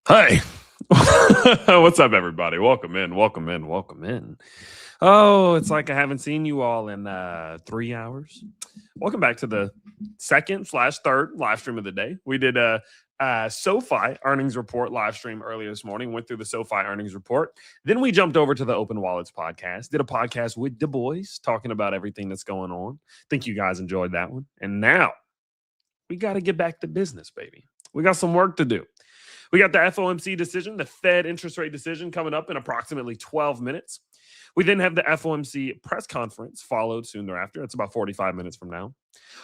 Hi. What's up, everybody? Welcome in, welcome in, welcome in. Oh, it's like I haven't seen you all in 3 hours. Welcome back to the second/third live stream of the day. We did a SoFi earnings report live stream earlier this morning, went through the SoFi earnings report. Then we jumped over to the Open Wallets podcast, did a podcast with the boys talking about everything that's going on. Think you guys enjoyed that one. And now we got to get back to business, baby. We got some work to do. We got the FOMC decision, the Fed interest rate decision coming up in approximately 12 minutes. We then have the FOMC press conference followed soon thereafter. It's about 45 minutes from now.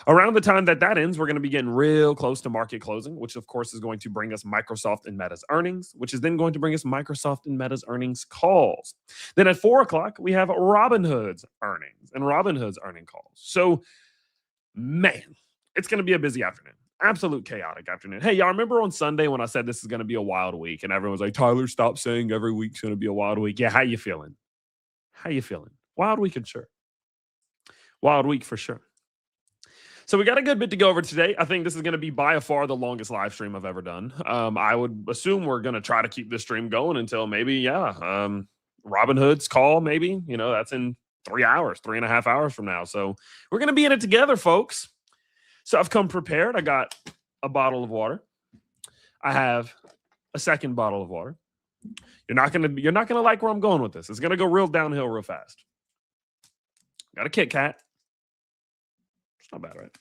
Around the time that ends, we're going to be getting real close to market closing, which of course is going to bring us Microsoft and Meta's earnings, which is then going to bring us Microsoft and Meta's earnings calls. Then at 4 o'clock, we have Robinhood's earnings and Robinhood's earning calls. So, man, it's going to be a busy afternoon. Absolute chaotic afternoon. Hey, y'all remember on Sunday when I said this is going to be a wild week and everyone was like, Tyler, stop saying every week's going to be a wild week. Yeah, how you feeling? How you feeling? Wild week and sure. Wild week for sure. So we got a good bit to go over today. I think this is going to be by far the longest live stream I've ever done. I would assume we're going to try to keep this stream going until maybe, Robinhood's call, maybe. You know, that's in 3 hours, 3.5 hours from now. So we're going to be in it together, folks. So I've come prepared. I got a bottle of water. I have a second bottle of water. You're not gonna like where I'm going with this. It's gonna go real downhill real fast. Got a Kit Kat. It's not bad, right?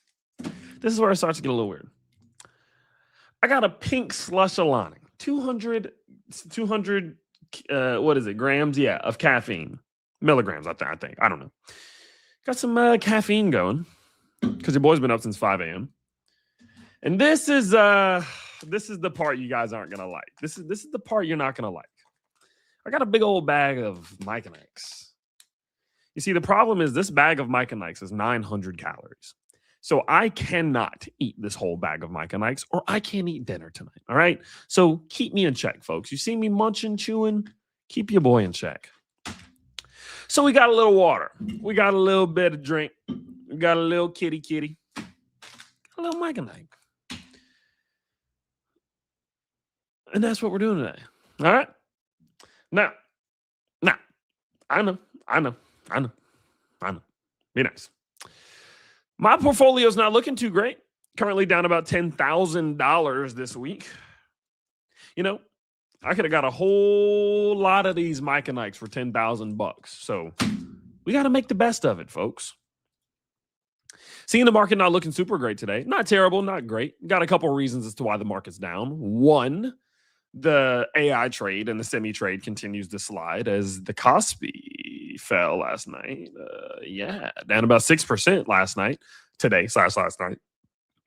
This is where it starts to get a little weird. I got a pink slush Alani. 200 what is it? Grams? Yeah, of caffeine. Milligrams, I think. I don't know. Got some caffeine going. Because your boy's been up since 5 a.m. And this is the part you guys aren't gonna like. This is the part you're not gonna like. I got a big old bag of Mike and Ike's. You see, the problem is this bag of Mike and Ike's is 900 calories. So I cannot eat this whole bag of Mike and Ike's, or I can't eat dinner tonight. All right. So keep me in check, folks. You see me munching, chewing, keep your boy in check. So we got a little water. We got a little bit of drink. We got a little kitty. A little Mike and Ike. And that's what we're doing today. All right? Now, I know. Be nice. My portfolio's not looking too great. Currently down about $10,000 this week. You know, I could have got a whole lot of these Mike and Ikes for $10,000. So we got to make the best of it, folks. Seeing the market not looking super great today. Not terrible, not great. Got a couple reasons as to why the market's down. One, the AI trade and the semi trade continues to slide as the Kospi fell last night. Down about 6% last night, last night,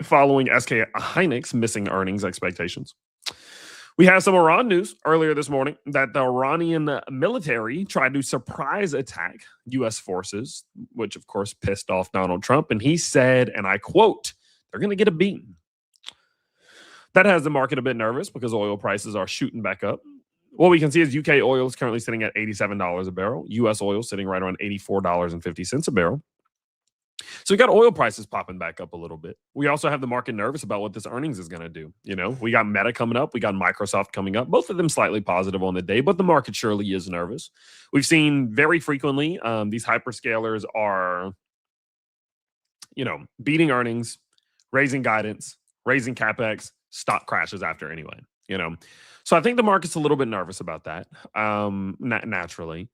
following SK Hynix missing earnings expectations. We have some Iran news earlier this morning that the Iranian military tried to surprise attack U.S. forces, which, of course, pissed off Donald Trump. And he said, and I quote, they're going to get a beating. That has the market a bit nervous because oil prices are shooting back up. What we can see is UK oil is currently sitting at $87 a barrel. U.S. oil sitting right around $84.50 a barrel. So we got oil prices popping back up a little bit. We also have the market nervous about what this earnings is going to do. You know, we got Meta coming up. We got Microsoft coming up. Both of them slightly positive on the day, but the market surely is nervous. We've seen very frequently these hyperscalers are, beating earnings, raising guidance, raising CapEx, stock crashes after anyway, So I think the market's a little bit nervous about that, naturally.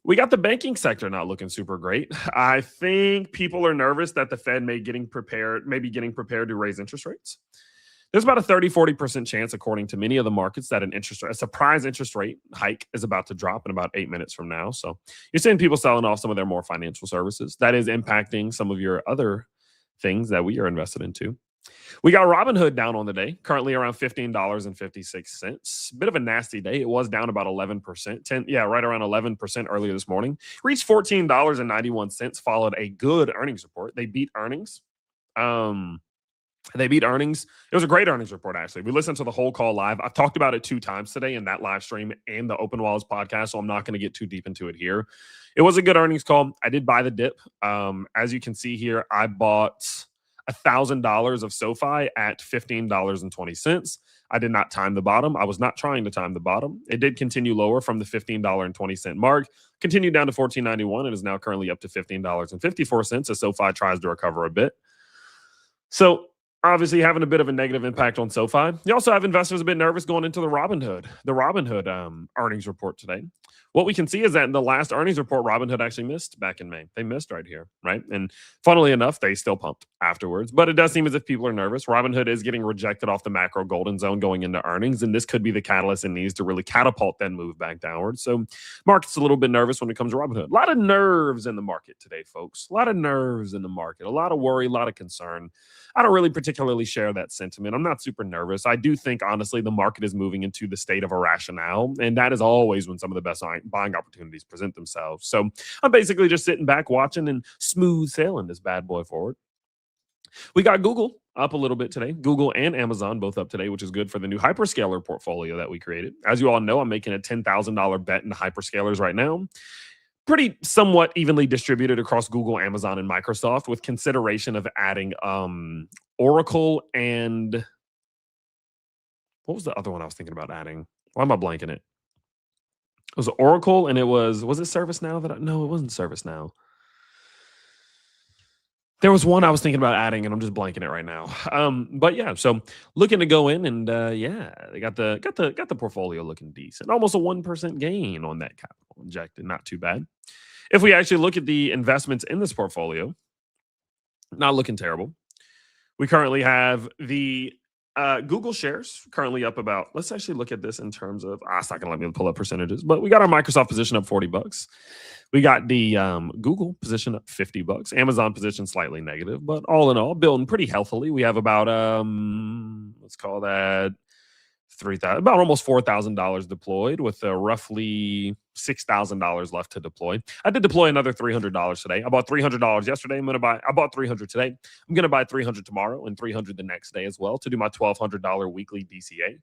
We got the banking sector not looking super great. I think people are nervous that the Fed may be getting prepared to raise interest rates. There's about a 30-40% chance, according to many of the markets, that a surprise interest rate hike is about to drop in about 8 minutes from now. So you're seeing people selling off some of their more financial services. That is impacting some of your other things that we are invested into. We got Robinhood down on the day, currently around $15.56. Bit of a nasty day. It was down about 11%. Right around 11% earlier this morning. Reached $14.91, followed a good earnings report. They beat earnings. It was a great earnings report, actually. We listened to the whole call live. I've talked about it 2 times today in that live stream and the Open Wallets podcast, so I'm not going to get too deep into it here. It was a good earnings call. I did buy the dip. As you can see here, I bought $1,000 of SoFi at $15.20. I did not time the bottom. I was not trying to time the bottom. It did continue lower from the $15.20 mark, continued down to $14.91, and is now currently up to $15.54 as SoFi tries to recover a bit. So obviously having a bit of a negative impact on SoFi. You also have investors a bit nervous going into the Robinhood earnings report today. What we can see is that in the last earnings report, Robinhood actually missed back in May. They missed right here, right? And funnily enough, they still pumped afterwards. But it does seem as if people are nervous. Robinhood is getting rejected off the macro golden zone going into earnings, and this could be the catalyst it needs to really catapult then move back downwards. So market's a little bit nervous when it comes to Robinhood. A lot of nerves in the market today, folks. A lot of nerves in the market. A lot of worry, a lot of concern. I don't really particularly share that sentiment. I'm not super nervous. I do think, honestly, the market is moving into the state of irrationale, and that is always when some of the best buying opportunities present themselves. So I'm basically just sitting back watching and smooth sailing this bad boy forward. We got Google up a little bit today. Google and Amazon both up today, which is good for the new hyperscaler portfolio that we created. As you all know, I'm making a $10,000 bet into hyperscalers right now. Pretty somewhat evenly distributed across Google, Amazon, and Microsoft, with consideration of adding Oracle and what was the other one I was thinking about adding? Why am I blanking it? It was Oracle, and it was it ServiceNow no, it wasn't ServiceNow. There was one I was thinking about adding, and I'm just blanking it right now. But yeah, so looking to go in, and yeah, they got the portfolio looking decent. Almost a 1% gain on that capital injected. Not too bad. If we actually look at the investments in this portfolio, not looking terrible. We currently have the Google shares currently up about, let's actually look at this in terms of, it's not going to let me pull up percentages, but we got our Microsoft position up $40. We got the Google position up $50. Amazon position slightly negative, but all in all, building pretty healthily. We have about, let's call that about almost $4,000 deployed, with roughly $6,000 left to deploy. I did deploy another $300 today. I bought $300 yesterday. I bought $300 today. I'm going to buy $300 tomorrow and $300 the next day as well to do my $1,200 weekly DCA.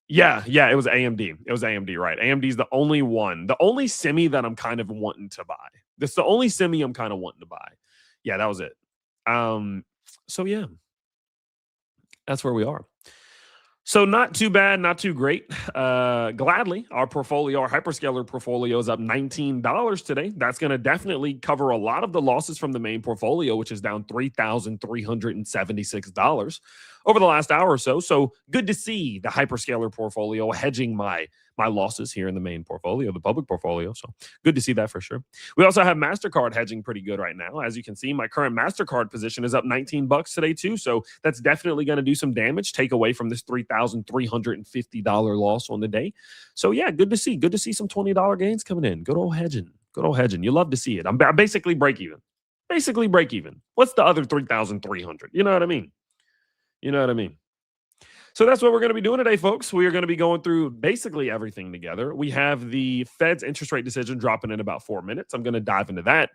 Yeah, it was AMD. It was AMD, right? AMD is the only semi that I'm kind of wanting to buy. That's the only semi I'm kind of wanting to buy. Yeah, that was it. So yeah, that's where we are. So not too bad, not too great. Gladly, our hyperscaler portfolio is up $19 today. That's going to definitely cover a lot of the losses from the main portfolio, which is down $3,376 over the last hour or so. So good to see the hyperscaler portfolio hedging my losses here in the main portfolio, the public portfolio. So good to see that for sure. We also have MasterCard hedging pretty good right now. As you can see, my current MasterCard position is up $19 today too. So that's definitely going to do some damage, take away from this $3,350 loss on the day. So yeah, good to see some $20 gains coming in. Good old hedging. You love to see it. I'm basically break even. What's the other 3,300? You know what I mean? So that's what we're going to be doing today, folks. We are going to be going through basically everything together. We have the Fed's interest rate decision dropping in about 4 minutes. I'm going to dive into that.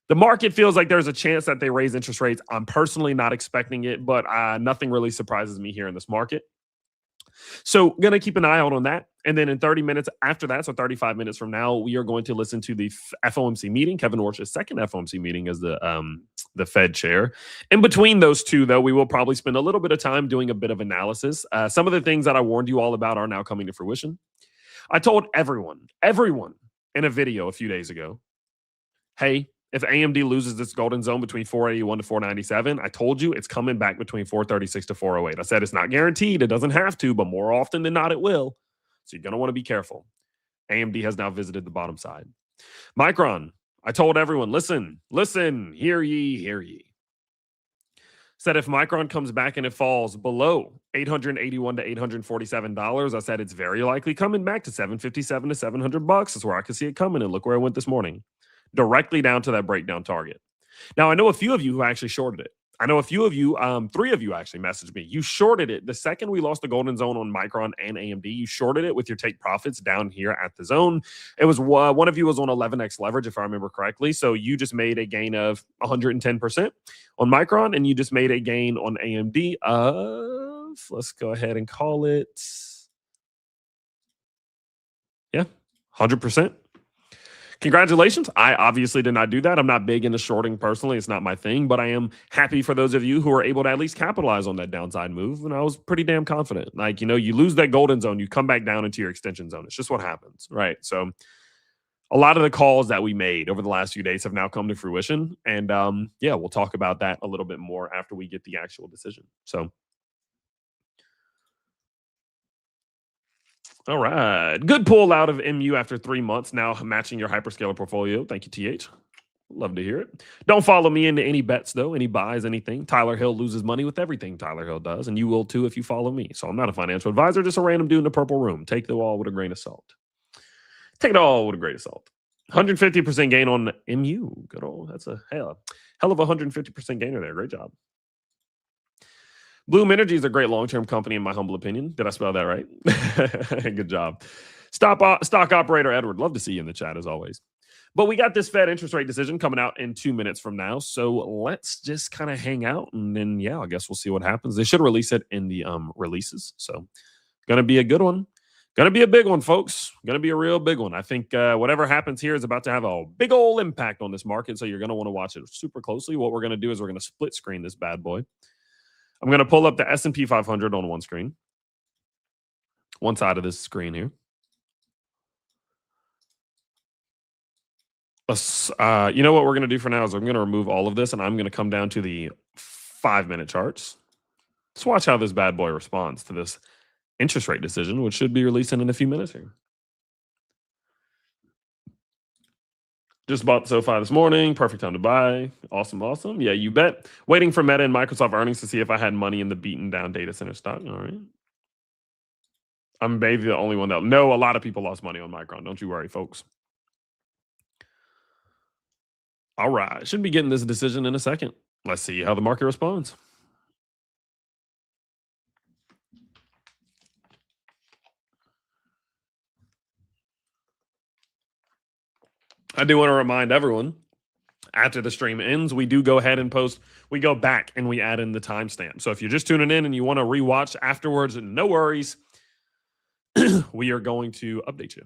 The market feels like there's a chance that they raise interest rates. I'm personally not expecting it, but nothing really surprises me here in this market. So going to keep an eye out on that. And then in 30 minutes after that, so 35 minutes from now, we are going to listen to the FOMC meeting, Kevin Warsh's second FOMC meeting as the Fed chair. In between those two, though, we will probably spend a little bit of time doing a bit of analysis. Some of the things that I warned you all about are now coming to fruition. I told everyone in a video a few days ago, hey, if AMD loses this golden zone between 481 to 497, I told you it's coming back between 436 to 408. I said it's not guaranteed. It doesn't have to, but more often than not, it will. So you're going to want to be careful. AMD has now visited the bottom side. Micron, I told everyone, listen, hear ye. Said if Micron comes back and it falls below $881 to $847, I said it's very likely coming back to $757 to $700. That's where I could see it coming. And look where it went this morning. Directly down to that breakdown target. Now, I know a few of you who actually shorted it. I know a few of you, 3 of you actually messaged me. You shorted it. The second we lost the golden zone on Micron and AMD, you shorted it with your take profits down here at the zone. It was one of you was on 11x leverage, if I remember correctly. So you just made a gain of 110% on Micron, and you just made a gain on AMD of, let's go ahead and call it, 100%. Congratulations. I obviously did not do that. I'm not big into shorting personally. It's not my thing, but I am happy for those of you who are able to at least capitalize on that downside move. And I was pretty damn confident. Like, you lose that golden zone, you come back down into your extension zone. It's just what happens, right? So a lot of the calls that we made over the last few days have now come to fruition. And yeah, we'll talk about that a little bit more after we get the actual decision. So, all right. Good pull out of MU after 3 months, now matching your hyperscaler portfolio. Thank you, TH. Love to hear it. Don't follow me into any bets, though, any buys, anything. Tyler Hill loses money with everything Tyler Hill does, and you will too if you follow me. So I'm not a financial advisor, just a random dude in the purple room. Take it all with a grain of salt. Take it all with a grain of salt. 150% gain on MU. Good old, that's a hell of a 150% gainer there. Great job. Bloom Energy is a great long-term company, in my humble opinion. Did I spell that right? Good job. Stock operator Edward, love to see you in the chat as always. But we got this Fed interest rate decision coming out in 2 minutes from now. So let's just kind of hang out and then, yeah, I guess we'll see what happens. They should release it in the releases. So going to be a good one. Going to be a big one, folks. Going to be a real big one. I think whatever happens here is about to have a big old impact on this market. So you're going to want to watch it super closely. What we're going to do is we're going to split screen this bad boy. I'm going to pull up the S&P 500 on one screen. One side of this screen here. You know what we're going to do for now is I'm going to remove all of this, and I'm going to come down to the 5-minute charts. Let's watch how this bad boy responds to this interest rate decision, which should be releasing in a few minutes here. Just bought SoFi this morning. Perfect time to buy. Awesome, awesome. Yeah, you bet. Waiting for Meta and Microsoft earnings to see if I had money in the beaten down data center stock. All right. I'm maybe the only one that. No, a lot of people lost money on Micron. Don't you worry, folks. All right. Should be getting this decision in a second. Let's see how the market responds. I do want to remind everyone, after the stream ends, we do go ahead and post. We go back and we add in the timestamp. So if you're just tuning in and you want to rewatch afterwards, no worries. We are going to update you.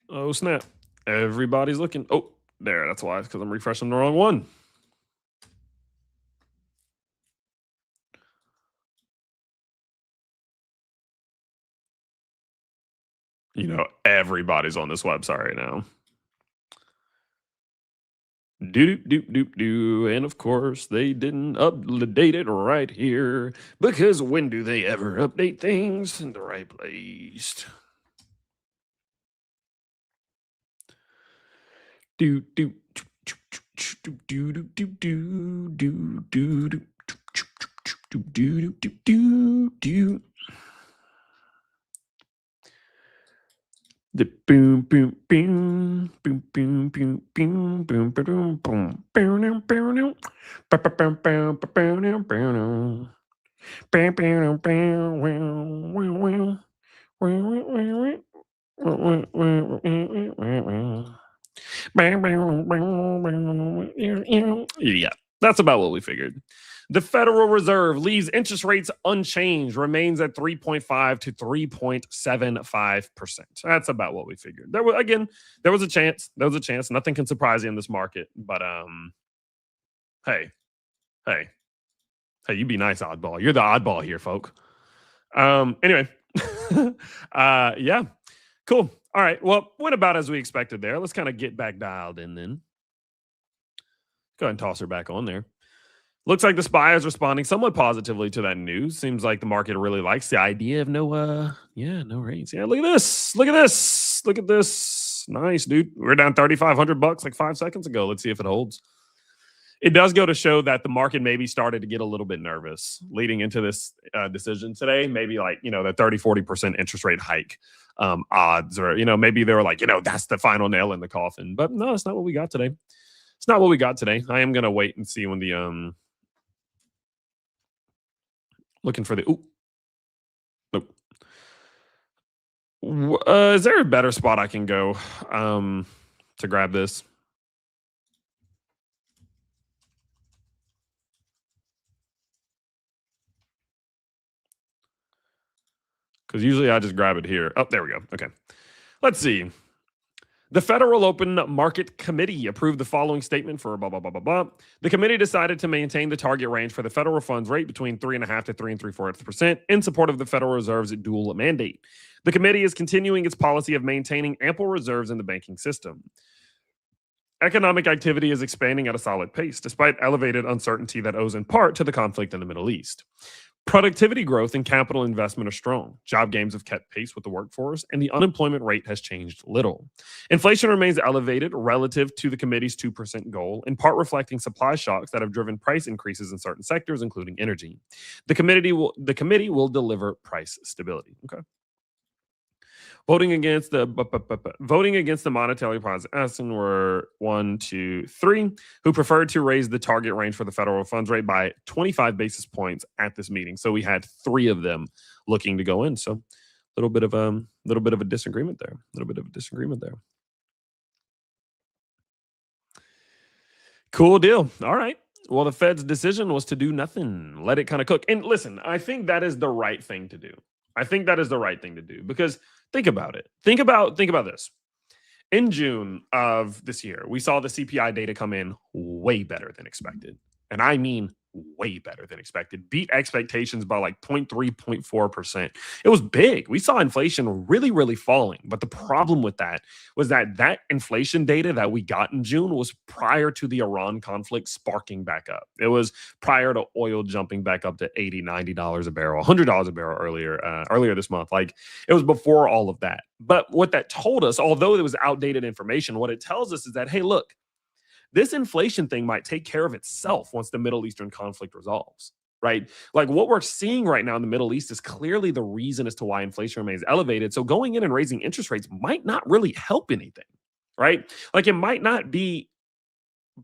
Oh, snap. Everybody's looking. Oh, there. That's why. It's because I'm refreshing the wrong one. Everybody's on this website right now. And of course, they didn't update it right here because when do they ever update things in the right place? The boom boom boom boom boom boom boom boom boom boom boom boom boom yeah, that's about what we figured. The Federal Reserve leaves interest rates unchanged, remains at 3.5 to 3.75%. That's about what we figured. There was a chance. There was a chance. Nothing can surprise you in this market. But hey, you be nice, oddball. You're the oddball here, folk. Anyway, yeah, cool. All right. Well, went about as we expected there. Let's kind of get back dialed in then. Go ahead and toss her back on there. Looks like the SPY is responding somewhat positively to that news. Seems like the market really likes the idea of no rates. Yeah, look at this. Look at this. Look at this. Nice, dude. We're down $3,500 like 5 seconds ago. Let's see if it holds. It does go to show that the market maybe started to get a little bit nervous leading into this decision today. Maybe like, the 30-40% interest rate hike odds, or, maybe they were like, that's the final nail in the coffin. But no, it's not what we got today. It's not what we got today. I am going to wait and see when the looking for the nope. Is there a better spot I can go to grab this? because usually I just grab it here. Oh, there we go. Okay. Let's see. The Federal Open Market Committee approved the following statement for blah, blah, blah, blah, blah. The committee decided to maintain the target range for the federal funds rate between 3.5% to 3.75% in support of the Federal Reserve's dual mandate. The committee is continuing its policy of maintaining ample reserves in the banking system. Economic activity is expanding at a solid pace, despite elevated uncertainty that owes in part to the conflict in the Middle East. Productivity growth and capital investment are strong. Job gains have kept pace with the workforce, and the unemployment rate has changed little. Inflation remains elevated relative to the committee's 2% goal, in part reflecting supply shocks that have driven price increases in certain sectors, including energy. The committee will deliver price stability. Okay. Voting against the monetary policy were 1, 2, 3, who preferred to raise the target range for the federal funds rate by 25 basis points at this meeting. So we had 3 of them looking to go in. So a little bit of a disagreement there. Cool deal. All right. Well, the Fed's decision was to do nothing, let it kind of cook. And listen, I think that is the right thing to do. Because think about it. Think about this. In June of this year, we saw the CPI data come in way better than expected. And I mean way better than expected. Beat expectations by like 0.3, 0.4%. It was big. We saw inflation really, really falling. But the problem with that was that inflation data that we got in June was prior to the Iran conflict sparking back up. It was prior to oil jumping back up to $80, $90 a barrel, $100 a barrel earlier this month. Like, it was before all of that. But what that told us, although it was outdated information, what it tells us is that, hey, look, this inflation thing might take care of itself once the Middle Eastern conflict resolves, right? Like, what we're seeing right now in the Middle East is clearly the reason as to why inflation remains elevated. So going in and raising interest rates might not really help anything, right? Like, it might not be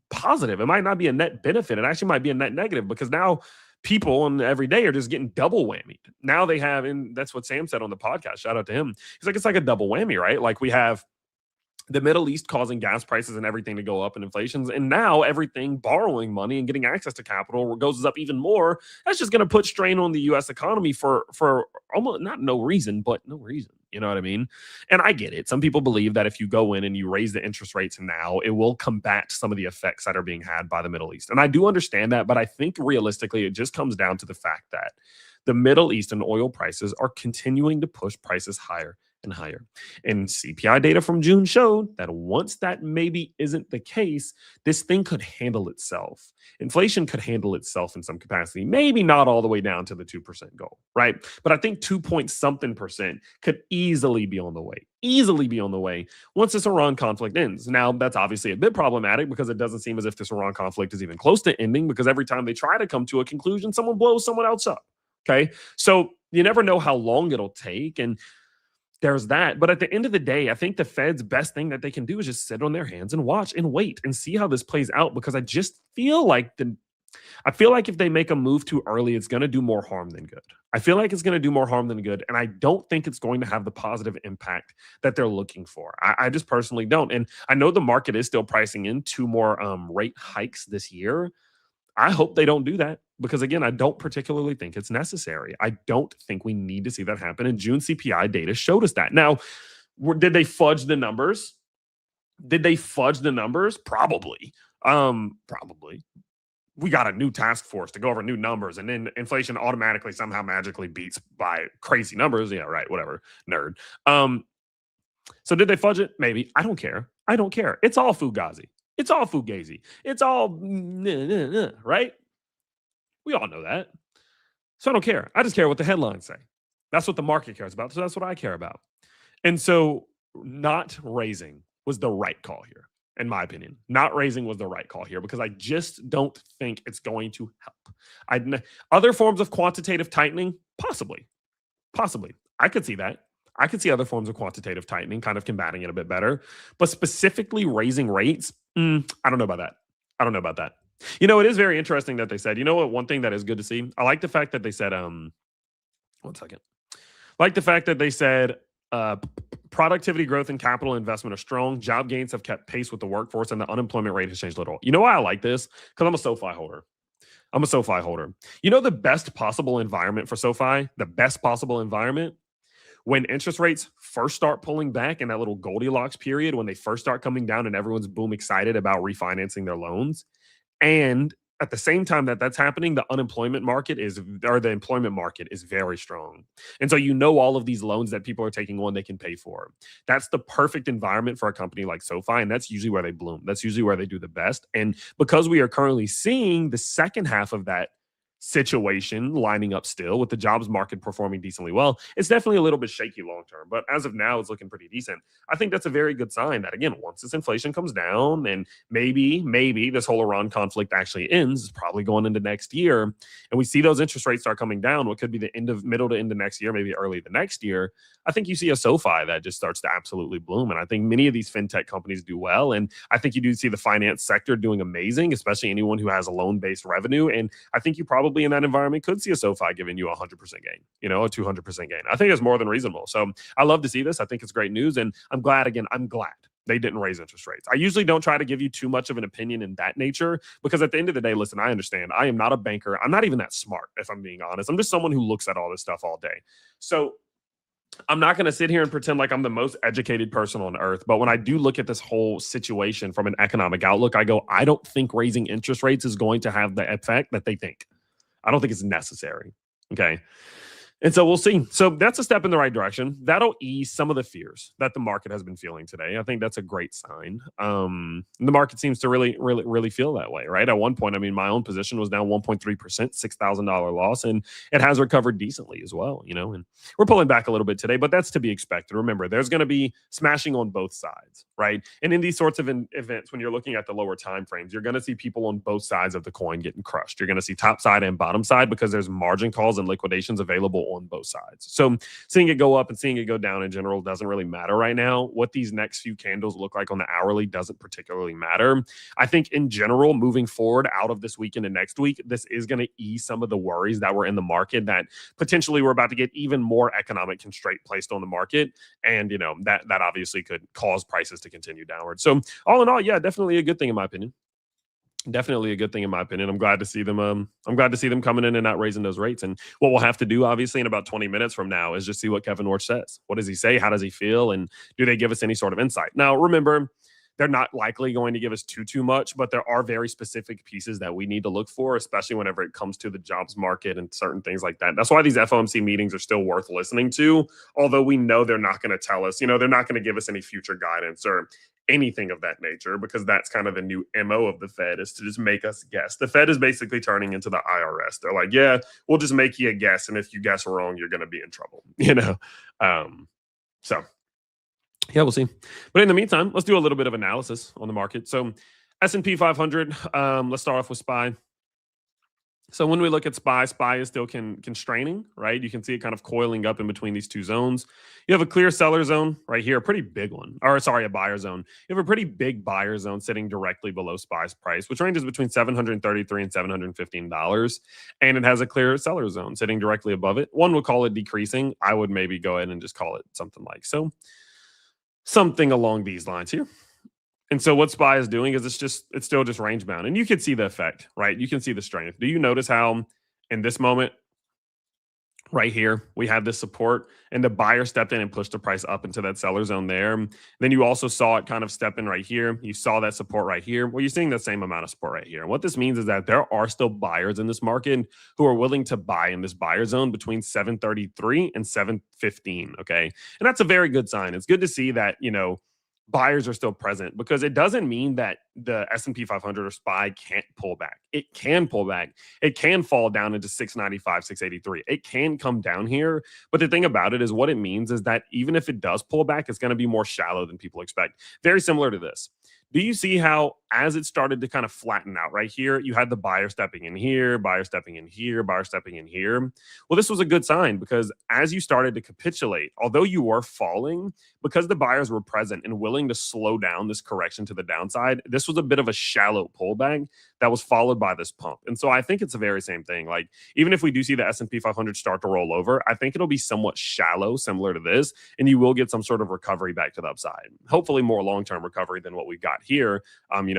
positive. It might not be a net benefit. It actually might be a net negative, because now people and every day are just getting double whammied. Now they have, and that's what Sam said on the podcast. Shout out to him. He's like, it's like a double whammy, right? Like, we have the Middle East causing gas prices and everything to go up and inflations. And now everything, borrowing money and getting access to capital, goes up even more. That's just going to put strain on the U.S. economy for almost no reason. You know what I mean? And I get it. Some people believe that if you go in and you raise the interest rates now, it will combat some of the effects that are being had by the Middle East. And I do understand that, but I think realistically, it just comes down to the fact that the Middle East and oil prices are continuing to push prices higher and higher. And CPI data from June showed that once that maybe isn't the case, this thing could handle itself. Inflation could handle itself in some capacity, maybe not all the way down to the 2% goal, right? But I think 2-point-something% could easily be on the way once this Iran conflict ends. Now, that's obviously a bit problematic, because it doesn't seem as if this Iran conflict is even close to ending, because every time they try to come to a conclusion, someone blows someone else up. Okay. So you never know how long it'll take. And there's that. But at the end of the day, I think the Fed's best thing that they can do is just sit on their hands and watch and wait and see how this plays out, because I just feel like if they make a move too early, it's going to do more harm than good. And I don't think it's going to have the positive impact that they're looking for. I just personally don't. And I know the market is still pricing in 2 more rate hikes this year. I hope they don't do that, because, again, I don't particularly think it's necessary. I don't think we need to see that happen. And June CPI data showed us that. Now, did they fudge the numbers? Probably. Probably. We got a new task force to go over new numbers, and then inflation automatically somehow magically beats by crazy numbers. Yeah, right. Whatever. Nerd. So did they fudge it? Maybe. I don't care. It's all fugazi. It's all fugazi. It's all right? We all know that. So I don't care. I just care what the headlines say. That's what the market cares about. So that's what I care about. And so not raising was the right call here, in my opinion. Not raising was the right call here, because I just don't think it's going to help. Other forms of quantitative tightening, possibly. I could see that. I could see other forms of quantitative tightening kind of combating it a bit better. But specifically raising rates, I don't know about that. You know, it is very interesting that they said, you know what, one thing that is good to see? I like the fact that they said, productivity growth and capital investment are strong. Job gains have kept pace with the workforce, and the unemployment rate has changed little. You know why I like this? Because I'm a SoFi holder. You know, the best possible environment for SoFi, the best possible environment when interest rates first start pulling back in that little Goldilocks period, when they first start coming down and everyone's boom excited about refinancing their loans, and at the same time that that's happening, the employment market is very strong. And so all of these loans that people are taking on, they can pay for. That's the perfect environment for a company like SoFi, and that's usually where they bloom. That's usually where they do the best. And because we are currently seeing the second half of that situation lining up still with the jobs market performing decently well, it's definitely a little bit shaky long term. But as of now, it's looking pretty decent. I think that's a very good sign that, again, once this inflation comes down and maybe this whole Iran conflict actually ends, it's probably going into next year, and we see those interest rates start coming down, what could be the middle to end of next year, maybe early the next year, I think you see a SoFi that just starts to absolutely bloom. And I think many of these fintech companies do well. And I think you do see the finance sector doing amazing, especially anyone who has a loan-based revenue. And I think you probably in that environment could see a SoFi giving you a 100% gain, a 200% gain. I think it's more than reasonable. So I love to see this. I think it's great news. And I'm glad they didn't raise interest rates. I usually don't try to give you too much of an opinion in that nature, because at the end of the day, listen, I understand. I am not a banker. I'm not even that smart, if I'm being honest. I'm just someone who looks at all this stuff all day. So I'm not going to sit here and pretend like I'm the most educated person on earth. But when I do look at this whole situation from an economic outlook, I go, I don't think raising interest rates is going to have the effect that they think. I don't think it's necessary. Okay. And so we'll see. So that's a step in the right direction. That'll ease some of the fears that the market has been feeling today. I think that's a great sign. The market seems to really feel that way, right? At one point, I mean, my own position was down 1.3%, $6,000 loss, and it has recovered decently as well, and we're pulling back a little bit today, but that's to be expected. Remember, there's going to be smashing on both sides, right? And in these sorts of events, when you're looking at the lower time frames, you're going to see people on both sides of the coin getting crushed. You're going to see top side and bottom side because there's margin calls and liquidations available on both sides. So seeing it go up and seeing it go down in general doesn't really matter right now. What these next few candles look like on the hourly doesn't particularly matter. I think in general, moving forward out of this week into next week, this is going to ease some of the worries that were in the market that potentially we're about to get even more economic constraint placed on the market. And, that obviously could cause prices to continue downward. So all in all, yeah, definitely a good thing in my opinion. Definitely a good thing in my opinion. I'm glad to see them. I'm glad to see them coming in and not raising those rates. And what we'll have to do, obviously, in about 20 minutes from now, is just see what Kevin Warsh says. What does he say? How does he feel? And do they give us any sort of insight? Now, remember, they're not likely going to give us too much, but there are very specific pieces that we need to look for, especially whenever it comes to the jobs market and certain things like that. That's why these FOMC meetings are still worth listening to, although we know they're not going to tell us, they're not going to give us any future guidance or anything of that nature, because that's kind of the new MO of the Fed, is to just make us guess. The Fed is basically turning into the IRS. They're like, yeah, we'll just make you a guess. And if you guess wrong, you're going to be in trouble, So yeah, we'll see. But in the meantime, let's do a little bit of analysis on the market. So S&P 500, let's start off with SPY. So when we look at SPY is still constraining, right? You can see it kind of coiling up in between these two zones. You have a clear seller zone right here, a pretty big one. Or sorry, a buyer zone. You have a pretty big buyer zone sitting directly below SPY's price, which ranges between $733 and $715. And it has a clear seller zone sitting directly above it. One would call it decreasing. I would maybe go ahead and just call it something like so. Something along these lines here. And so what SPY is doing is it's still just range bound. And you can see the effect, right? You can see the strength. Do you notice how in this moment right here, we have this support and the buyer stepped in and pushed the price up into that seller zone there. Then you also saw it kind of step in right here. You saw that support right here. Well, you're seeing the same amount of support right here. And what this means is that there are still buyers in this market who are willing to buy in this buyer zone between 733 and 715. Okay. And that's a very good sign. It's good to see that, buyers are still present, because it doesn't mean that the S&P 500 or SPY can't pull back. It can pull back. It can fall down into 695, 683. It can come down here. But the thing about it is what it means is that even if it does pull back, it's going to be more shallow than people expect. Very similar to this. Do you see how as it started to kind of flatten out right here, you had the buyer stepping in here, buyer stepping in here, buyer stepping in here? Well, this was a good sign, because as you started to capitulate, although you were falling, because the buyers were present and willing to slow down this correction to the downside, this was a bit of a shallow pullback that was followed by this pump. And so I think it's the very same thing. Like, even if we do see the S&P 500 start to roll over, I think it'll be somewhat shallow, similar to this, and you will get some sort of recovery back to the upside. Hopefully more long-term recovery than what we've got here.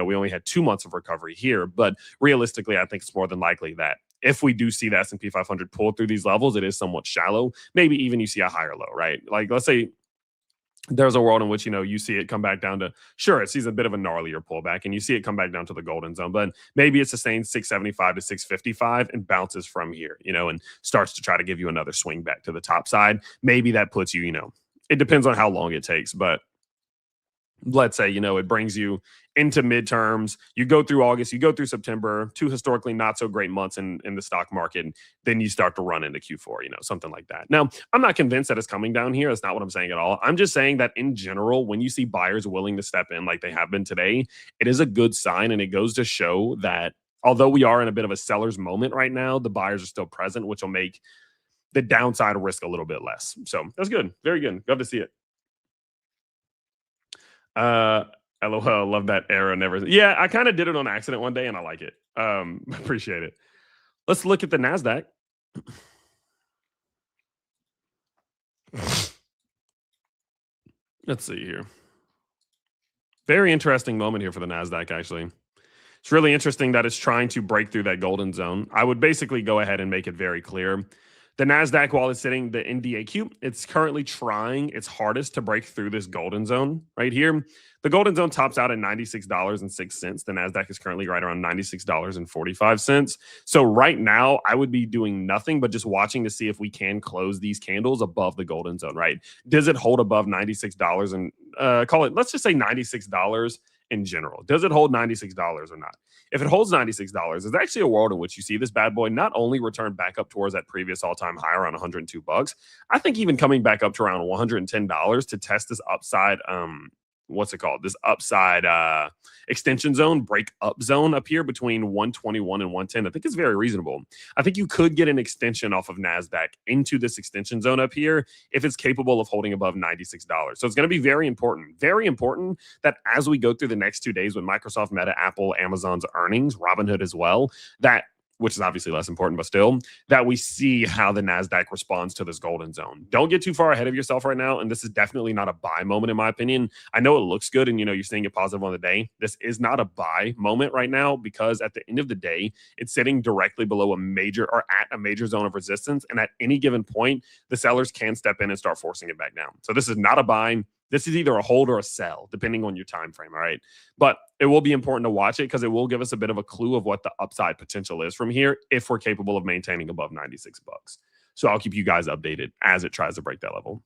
We only had 2 months of recovery here, but realistically, I think it's more than likely that if we do see the S&P 500 pull through these levels, it is somewhat shallow. Maybe even you see a higher low, right? Like let's say there's a world in which, you see it come back down to, sure, it sees a bit of a gnarlier pullback and you see it come back down to the golden zone, but maybe it sustains 675 to 655 and bounces from here, and starts to try to give you another swing back to the top side. Maybe that puts you, it depends on how long it takes, but let's say, it brings you into midterms. You go through August, you go through September, two historically not so great months in the stock market. And then you start to run into Q4, something like that. Now, I'm not convinced that it's coming down here. That's not what I'm saying at all. I'm just saying that in general, when you see buyers willing to step in like they have been today, it is a good sign. And it goes to show that although we are in a bit of a seller's moment right now, the buyers are still present, which will make the downside risk a little bit less. So that's good. Very good. Love to see it. LOL, love that arrow and everything. Yeah, I kind of did it on accident one day and I like it. Appreciate it. Let's look at the NASDAQ. Let's see here. Very interesting moment here for the NASDAQ, actually. It's really interesting that it's trying to break through that golden zone. I would basically go ahead and make it very clear. The NASDAQ, while it's sitting the NDAQ, it's currently trying its hardest to break through this golden zone right here. The golden zone tops out at $96.06. The NASDAQ is currently right around $96.45. So right now, I would be doing nothing but just watching to see if we can close these candles above the golden zone, right? Does it hold above $96 and call it, let's just say $96 in general? Does it hold $96 or not? If it holds $96, there's actually a world in which you see this bad boy not only return back up towards that previous all-time high around $102, I think even coming back up to around $110 to test this upside, what's it called? This upside extension zone, break up zone up here between 121 and 110. I think it's very reasonable. I think you could get an extension off of NASDAQ into this extension zone up here if it's capable of holding above $96. So it's going to be very important that as we go through the next 2 days with Microsoft, Meta, Apple, Amazon's earnings, Robinhood as well, that which is obviously less important, but still, that we see how the NASDAQ responds to this golden zone. Don't get too far ahead of yourself right now, and this is definitely not a buy moment, in my opinion. I know it looks good, and you're seeing it positive on the day. This is not a buy moment right now because at the end of the day, it's sitting directly below a major or at a major zone of resistance, and at any given point, the sellers can step in and start forcing it back down. So this is not a buy. This is either a hold or a sell, depending on your time frame, all right? But it will be important to watch it because it will give us a bit of a clue of what the upside potential is from here if we're capable of maintaining above 96 bucks. So I'll keep you guys updated as it tries to break that level.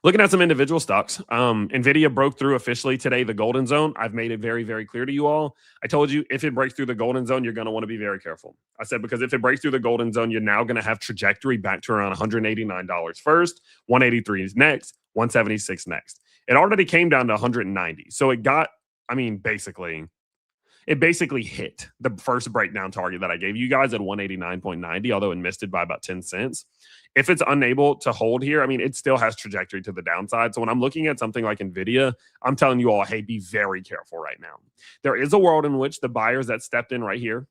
Looking at some individual stocks, NVIDIA broke through officially today the golden zone. I've made it very, very clear to you all. I told you if it breaks through the golden zone, you're going to want to be very careful. I said because if it breaks through the golden zone, you're now going to have trajectory back to around $189 first, 183 is next, 176 next. It already came down to 190. So it got, it basically hit the first breakdown target that I gave you guys at 189.90, although it missed it by about 10 cents. If it's unable to hold here, it still has trajectory to the downside. So when I'm looking at something like NVIDIA, I'm telling you all, hey, be very careful right now. There is a world in which the buyers that stepped in right here,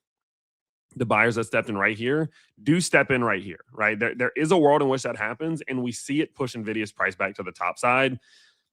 do step in right here, right? There is a world in which that happens, and we see it push NVIDIA's price back to the top side.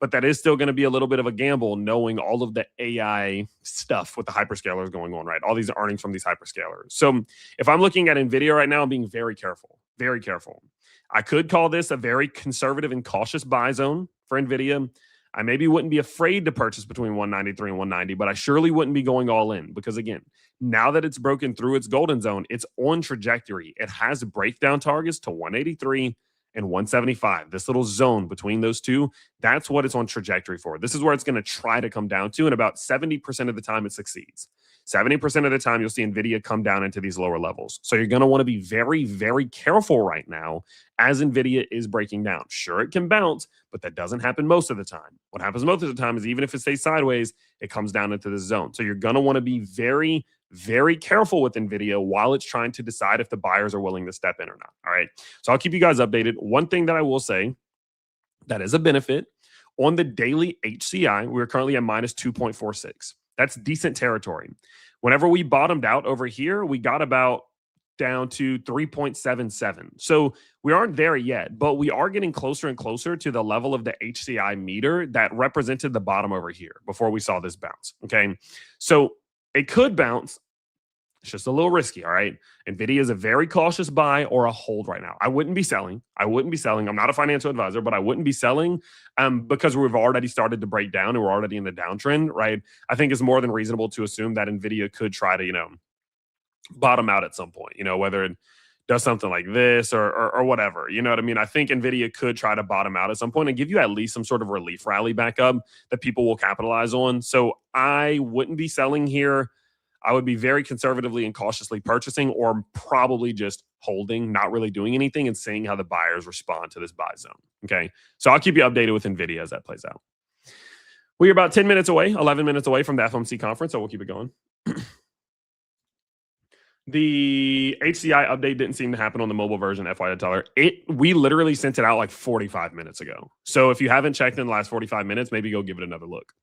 But that is still going to be a little bit of a gamble knowing all of the AI stuff with the hyperscalers going on, right? All these earnings from these hyperscalers. So if I'm looking at NVIDIA right now, I'm being very careful, very careful. I could call this a very conservative and cautious buy zone for NVIDIA. I maybe wouldn't be afraid to purchase between 193 and 190, but I surely wouldn't be going all in because, again, now that it's broken through its golden zone, it's on trajectory. It has breakdown targets to 183 and 175, this little zone between those two, that's what it's on trajectory for. This is where it's going to try to come down to, and about 70% of the time it succeeds. 70% of the time you'll see NVIDIA come down into these lower levels. So you're going to want to be very, very careful right now as NVIDIA is breaking down. Sure, it can bounce, but that doesn't happen most of the time. What happens most of the time is even if it stays sideways, it comes down into the zone. So you're going to want to be very, very careful with NVIDIA while it's trying to decide if the buyers are willing to step in or not. All right. So I'll keep you guys updated. One thing that I will say that is a benefit on the daily HCI, we're currently at minus 2.46. That's decent territory. Whenever we bottomed out over here, we got about down to 3.77. So we aren't there yet, but we are getting closer and closer to the level of the HCI meter that represented the bottom over here before we saw this bounce. Okay. So it could bounce It's just a little risky, all right? NVIDIA is a very cautious buy or a hold right now. I wouldn't be selling. I'm not a financial advisor, but I wouldn't be selling because we've already started to break down and we're already in the downtrend, right? I think it's more than reasonable to assume that NVIDIA could try to, bottom out at some point, whether it does something like this or whatever. You know what I mean? I think NVIDIA could try to bottom out at some point and give you at least some sort of relief rally back up that people will capitalize on. So I wouldn't be selling here. I would be very conservatively and cautiously purchasing or probably just holding, not really doing anything and seeing how the buyers respond to this buy zone. Okay. So I'll keep you updated with NVIDIA as that plays out. We're about 10 minutes away, 11 minutes away from the FOMC conference. So we'll keep it going. The HCI update didn't seem to happen on the mobile version, FYI, Tyler. We literally sent it out like 45 minutes ago. So if you haven't checked in the last 45 minutes, maybe go give it another look.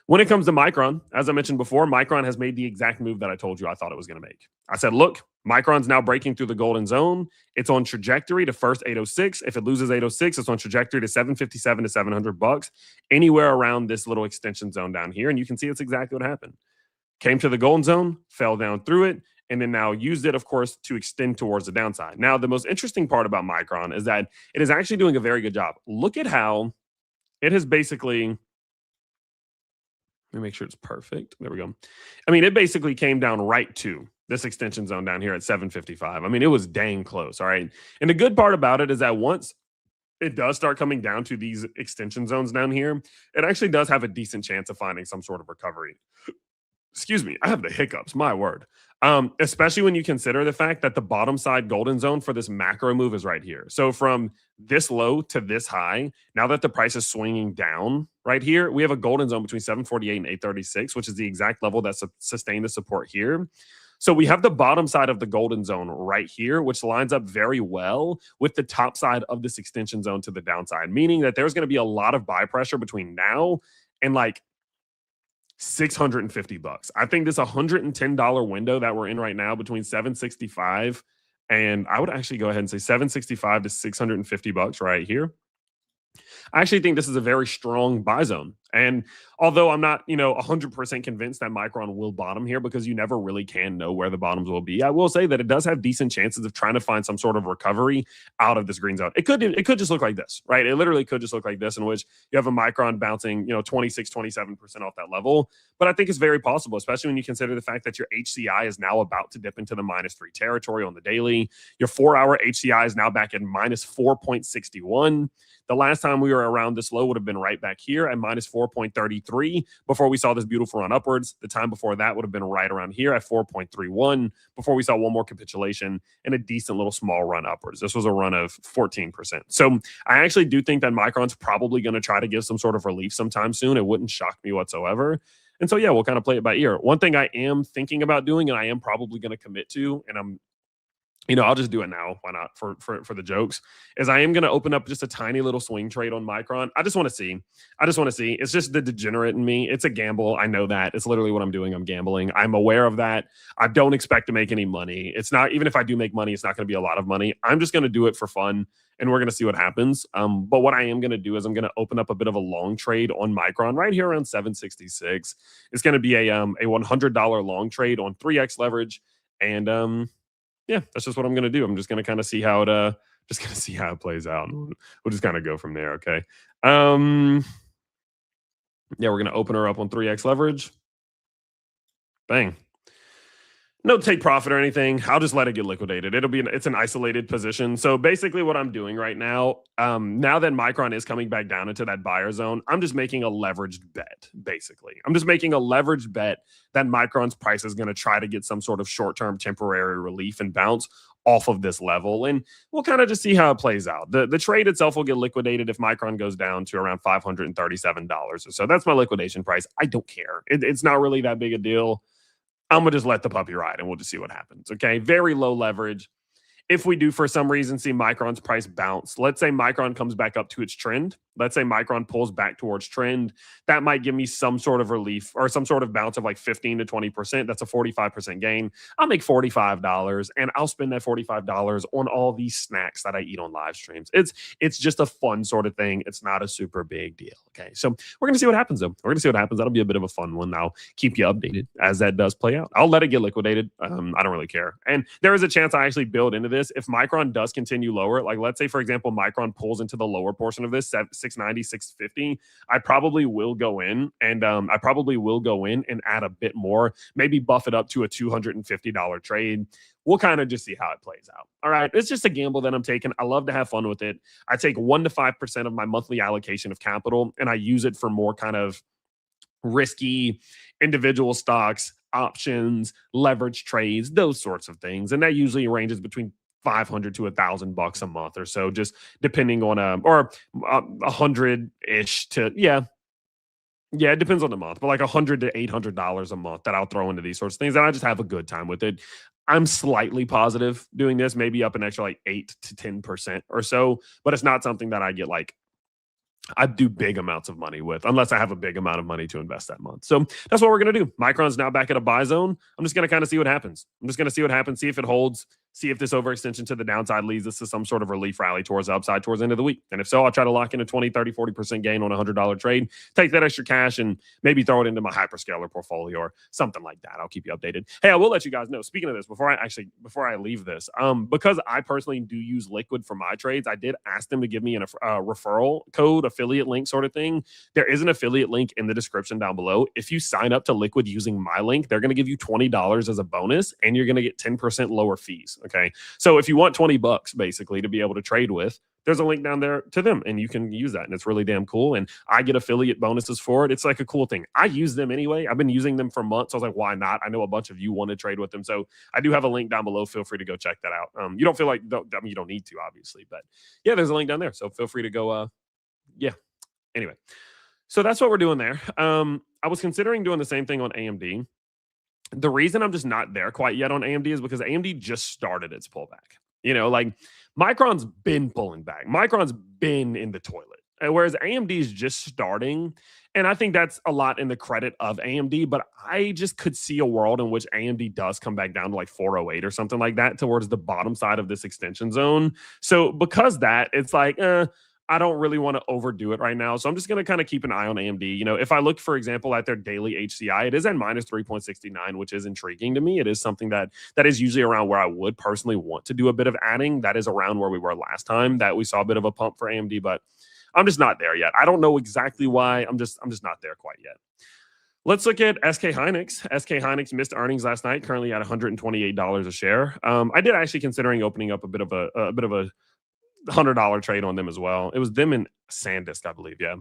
When it comes to Micron, as I mentioned before, Micron has made the exact move that I told you I thought it was going to make. I said, look, Micron's now breaking through the golden zone. It's on trajectory to first 806. If it loses 806, it's on trajectory to 757 to $700, anywhere around this little extension zone down here. And you can see it's exactly what happened. Came to the golden zone, fell down through it, and then now used it, of course, to extend towards the downside. Now, the most interesting part about Micron is that it is actually doing a very good job. Look at how it has basically... Let me make sure it's perfect. There we go. I mean, it basically came down right to this extension zone down here at 755. I mean, it was dang close, all right? And the good part about it is that once it does start coming down to these extension zones down here, it actually does have a decent chance of finding some sort of recovery. Excuse me, I have the hiccups, my word. Especially when you consider the fact that the bottom side golden zone for this macro move is right here. So from this low to this high, now that the price is swinging down right here, we have a golden zone between 748 and 836, which is the exact level that sustained the support here. So we have the bottom side of the golden zone right here, which lines up very well with the top side of this extension zone to the downside, meaning that there's going to be a lot of buy pressure between now and like $650. I think this $110 window that we're in right now between 765 and I would actually go ahead and say 765 to $650 right here. I actually think this is a very strong buy zone. And although I'm not, 100% convinced that Micron will bottom here because you never really can know where the bottoms will be, I will say that it does have decent chances of trying to find some sort of recovery out of this green zone. It could just look like this, right? It literally could just look like this, in which you have a Micron bouncing, 26, 27% off that level. But I think it's very possible, especially when you consider the fact that your HCI is now about to dip into the -3 territory on the daily. Your 4-hour HCI is now back at -4.61. The last time we were around this low would have been right back here at -4.33 before we saw this beautiful run upwards. The time before that would have been right around here at 4.31 before we saw one more capitulation and a decent little small run upwards. This was a run of 14%. So I actually do think that Micron's probably going to try to give some sort of relief sometime soon. It wouldn't shock me whatsoever. And so, yeah, we'll kind of play it by ear. One thing I am thinking about doing, and I am probably going to commit to, and I'm I'll just do it now. Why not? For the jokes, is I am going to open up just a tiny little swing trade on Micron. I just want to see. It's just the degenerate in me. It's a gamble. I know that. It's literally what I'm doing. I'm gambling. I'm aware of that. I don't expect to make any money. It's not, even if I do make money, it's not going to be a lot of money. I'm just going to do it for fun, and we're going to see what happens. But what I am going to do is I'm going to open up a bit of a long trade on Micron right here around 766. It's going to be a $100 long trade on 3x leverage, and yeah, that's just what I'm going to do. I'm just going to kind of see how it plays out. We'll just kind of go from there. Okay. Yeah, we're going to open her up on 3x leverage. Bang. No take profit or anything. I'll just let it get liquidated. It's an isolated position. So basically what I'm doing right now, now that Micron is coming back down into that buyer zone, I'm just making a leveraged bet, basically. I'm just making a leveraged bet that Micron's price is going to try to get some sort of short-term temporary relief and bounce off of this level. And we'll kind of just see how it plays out. The trade itself will get liquidated if Micron goes down to around $537 or so. That's my liquidation price. I don't care. It's not really that big a deal. I'm going to just let the puppy ride, and we'll just see what happens, okay? Very low leverage. If we do, for some reason, see Micron's price bounce, let's say Micron comes back up to its trend, Let's say Micron pulls back towards trend. That might give me some sort of relief or some sort of bounce of like 15 to 20%. That's a 45% gain. I'll make $45 and I'll spend that $45 on all these snacks that I eat on live streams. It's just a fun sort of thing. It's not a super big deal. Okay. So we're going to see what happens though. We're going to see what happens. That'll be a bit of a fun one. I'll keep you updated as that does play out. I'll let it get liquidated. I don't really care. And there is a chance I actually build into this. If Micron does continue lower, like let's say, for example, Micron pulls into the lower portion of this 690, 650, I probably will go in and add a bit more, maybe buff it up to a $250 trade. We'll kind of just see how it plays out. All right. It's just a gamble that I'm taking. I love to have fun with it. I take 1 to 5% of my monthly allocation of capital and I use it for more kind of risky individual stocks, options, leverage trades, those sorts of things. And that usually ranges between $500 to $1,000 a month or so, just depending on or 100-ish to it depends on the month, but like $100 to $800 a month that I'll throw into these sorts of things, and I just have a good time with it. I'm slightly positive doing this, maybe up an extra like 8 to 10% or so, but it's not something that I get like I do big amounts of money with, unless I have a big amount of money to invest that month. So that's what we're going to do. Micron's now back at a buy zone. I'm just going to kind of see what happens. See if it holds, see if this overextension to the downside leads us to some sort of relief rally towards the upside towards the end of the week. And if so, I'll try to lock in a 20, 30, 40% gain on a $100 trade, take that extra cash and maybe throw it into my hyperscaler portfolio or something like that. I'll keep you updated. Hey, I will let you guys know, speaking of this, before I leave this, because I personally do use Liquid for my trades, I did ask them to give me a referral code, affiliate link sort of thing. There is an affiliate link in the description down below. If you sign up to Liquid using my link, they're going to give you $20 as a bonus and you're going to get 10% lower fees. Okay. So if you want $20 basically to be able to trade with, there's a link down there to them and you can use that. And it's really damn cool. And I get affiliate bonuses for it. It's like a cool thing. I use them anyway. I've been using them for months. I was like, why not? I know a bunch of you want to trade with them. So I do have a link down below. Feel free to go check that out. You don't feel like, you don't need to, obviously, but yeah, there's a link down there. So feel free to go. Anyway, so that's what we're doing there. I was considering doing the same thing on AMD. The reason I'm just not there quite yet on AMD is because AMD just started its pullback. Like Micron's been pulling back. Micron's been in the toilet. Whereas AMD is just starting. And I think that's a lot in the credit of AMD. But I just could see a world in which AMD does come back down to like 408 or something like that towards the bottom side of this extension zone. So because that, it's like, I don't really want to overdo it right now. So I'm just going to kind of keep an eye on AMD. If I look, for example, at their daily HCI, it is at minus 3.69, which is intriguing to me. It is something that is usually around where I would personally want to do a bit of adding. That is around where we were last time that we saw a bit of a pump for AMD, but I'm just not there yet. I don't know exactly why. I'm just not there quite yet. Let's look at SK Hynix. SK Hynix missed earnings last night, currently at $128 a share. I did actually considering opening up a bit of a $100 trade on them as well. It was them and SanDisk, I believe. Yeah.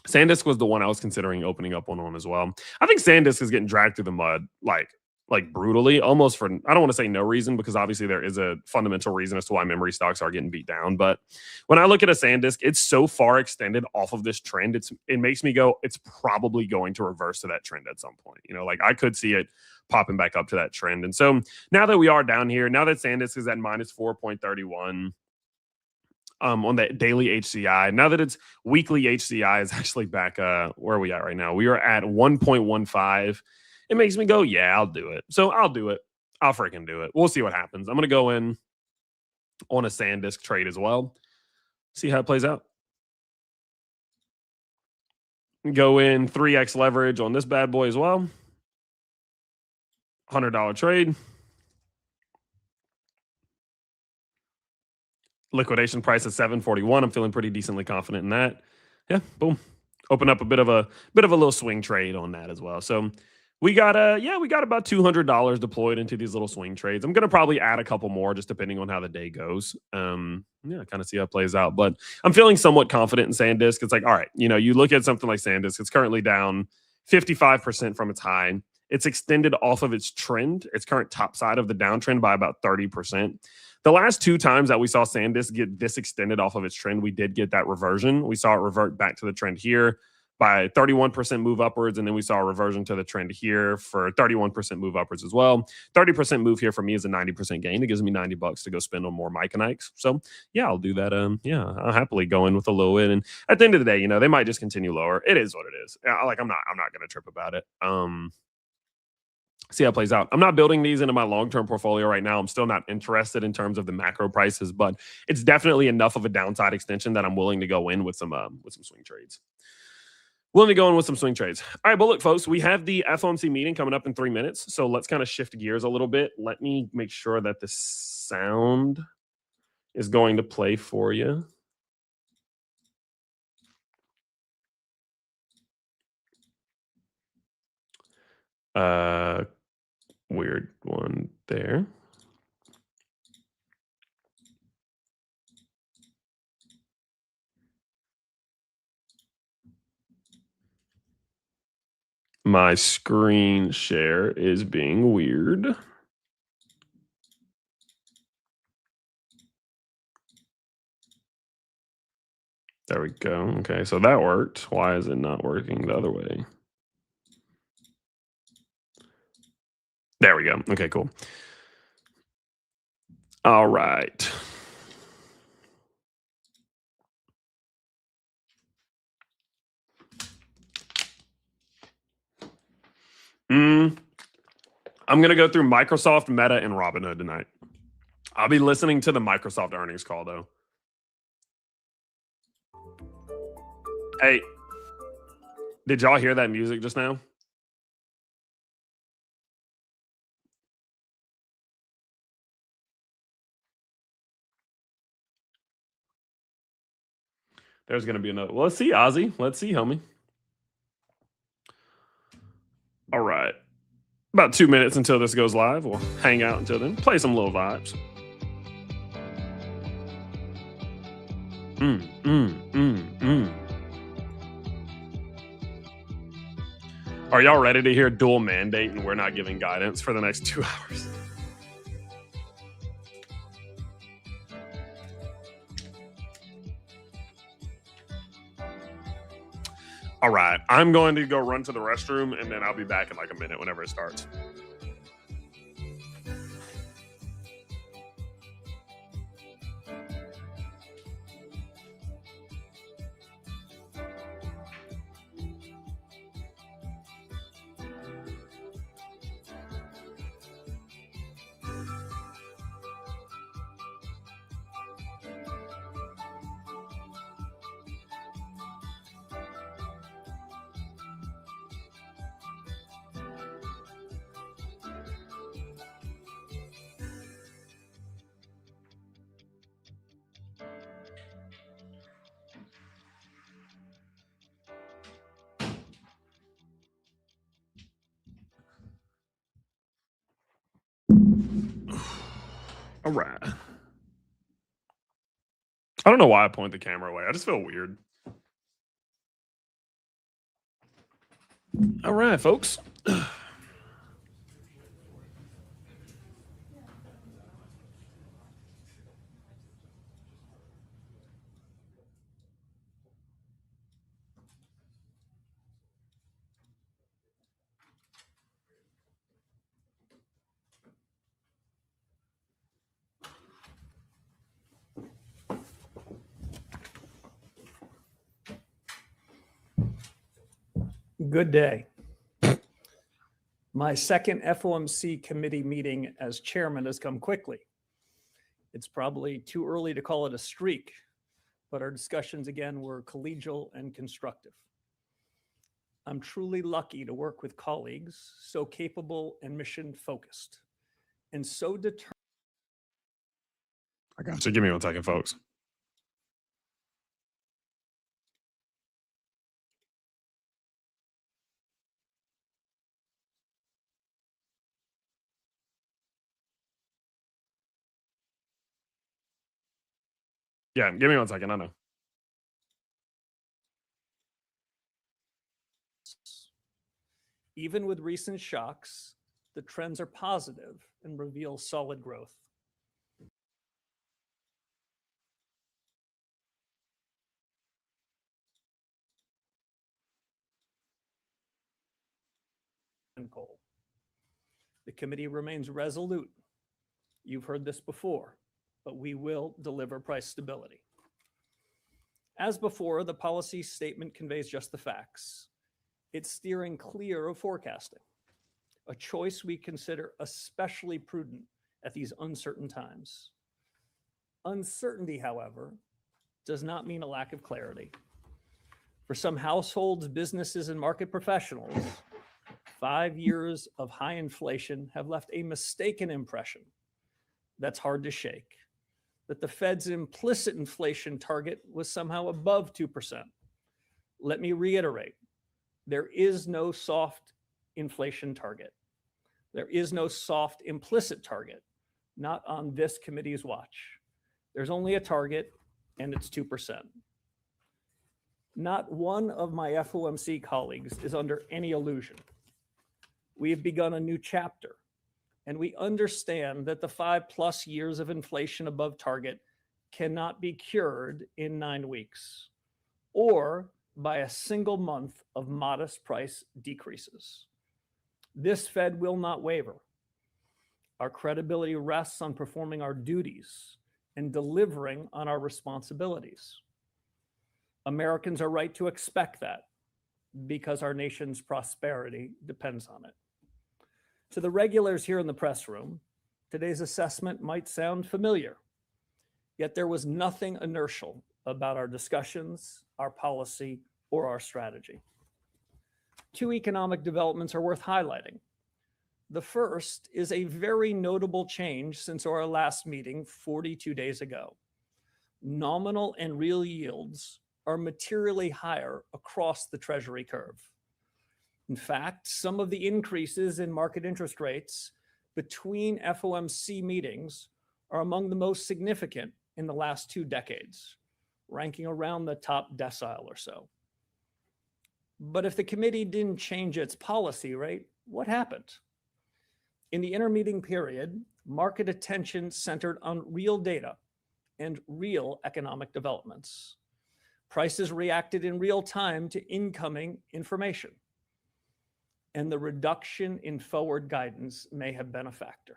SanDisk was the one I was considering opening up on as well. I think SanDisk is getting dragged through the mud like brutally, almost for, I don't want to say no reason, because obviously there is a fundamental reason as to why memory stocks are getting beat down. But when I look at a SanDisk, it's so far extended off of this trend. It makes me go, it's probably going to reverse to that trend at some point. Like I could see it popping back up to that trend. And so now that we are down here, now that SanDisk is at minus 4.31, on the daily HCI. Now that it's weekly HCI is actually back, where are we at right now? We are at 1.15. It makes me go, yeah, I'll do it. So I'll do it. I'll freaking do it. We'll see what happens. I'm going to go in on a SanDisk trade as well. See how it plays out. Go in 3x leverage on this bad boy as well. $100 trade. Liquidation price at $741. I'm feeling pretty decently confident in that. Yeah, boom. Open up a bit of a little swing trade on that as well. So we got about $200 deployed into these little swing trades. I'm gonna probably add a couple more just depending on how the day goes. Kind of see how it plays out. But I'm feeling somewhat confident in SanDisk. It's like, all right, you look at something like SanDisk. It's currently down 55% from its high. It's extended off of its trend, its current top side of the downtrend by about 30%. The last two times that we saw SanDisk get this extended off of its trend, we did get that reversion. We saw it revert back to the trend here. by 31% move upwards. And then we saw a reversion to the trend here for 31% move upwards as well. 30% move here for me is a 90% gain. It gives me $90 to go spend on more Mike and Ikes. So yeah, I'll do that. I'll happily go in with a low win. And at the end of the day, they might just continue lower. It is what it is. I'm not going to trip about it. See how it plays out. I'm not building these into my long-term portfolio right now. I'm still not interested in terms of the macro prices, but it's definitely enough of a downside extension that I'm willing to go in with some swing trades. Willing to go in with some swing trades. All right, but look, folks, we have the FOMC meeting coming up in 3 minutes. So let's kind of shift gears a little bit. Let me make sure that the sound is going to play for you. Weird one there. My screen share is being weird. There we go. Okay, so that worked. Why is it not working the other way? There we go. Okay, cool. All right. I'm going to go through Microsoft, Meta, and Robinhood tonight. I'll be listening to the Microsoft earnings call, though. Hey, did y'all hear that music just now? There's going to be another. Well, let's see, Ozzy. Let's see, homie. All right. About 2 minutes until this goes live. We'll hang out until then. Play some little vibes. Are y'all ready to hear dual mandate and we're not giving guidance for the next 2 hours? All right. I'm going to go run to the restroom and then I'll be back in like a minute whenever it starts. All right. I don't know why I point the camera away. I just feel weird. All right, folks. Good day. My second FOMC committee meeting as chairman has come quickly. It's probably too early to call it a streak, but our discussions again were collegial and constructive. I'm truly lucky to work with colleagues so capable and mission focused and so determined. I got you. Give me 1 second, folks. Yeah, give me 1 second. I know. Even with recent shocks, the trends are positive and reveal solid growth. end goal. The committee remains resolute. You've heard this before, but we will deliver price stability. As before, the policy statement conveys just the facts. It's steering clear of forecasting, a choice we consider especially prudent at these uncertain times. Uncertainty, however, does not mean a lack of clarity. For some households, businesses, and market professionals, 5 years of high inflation have left a mistaken impression that's hard to shake, that the Fed's implicit inflation target was somehow above 2%. Let me reiterate, there is no soft inflation target. There is no soft implicit target, not on this committee's watch. There's only a target, and it's 2%. Not one of my FOMC colleagues is under any illusion. We have begun a new chapter, and we understand that the 5+ years of inflation above target cannot be cured in 9 weeks or by a single month of modest price decreases. This Fed will not waver. Our credibility rests on performing our duties and delivering on our responsibilities. Americans are right to expect that because our nation's prosperity depends on it. To the regulars here in the press room, today's assessment might sound familiar, yet there was nothing inertial about our discussions, our policy, or our strategy. 2 economic developments are worth highlighting. The first is a very notable change since our last meeting 42 days ago. Nominal and real yields are materially higher across the Treasury curve. In fact, some of the increases in market interest rates between FOMC meetings are among the most significant in the last 2 decades, ranking around the top decile or so. But if the committee didn't change its policy rate, what happened? In the intermeeting period, market attention centered on real data and real economic developments. Prices reacted in real time to incoming information, and the reduction in forward guidance may have been a factor.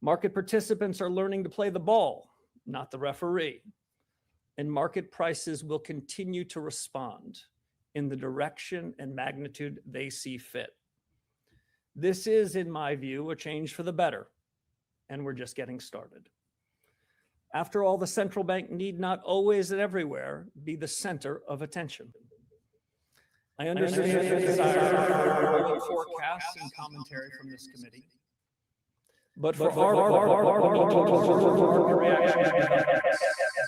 Market participants are learning to play the ball, not the referee, and market prices will continue to respond in the direction and magnitude they see fit. This is, in my view, a change for the better, and we're just getting started. After all, the central bank need not always and everywhere be the center of attention. I understand the desire for forecasts and commentary from this committee, but for our reaction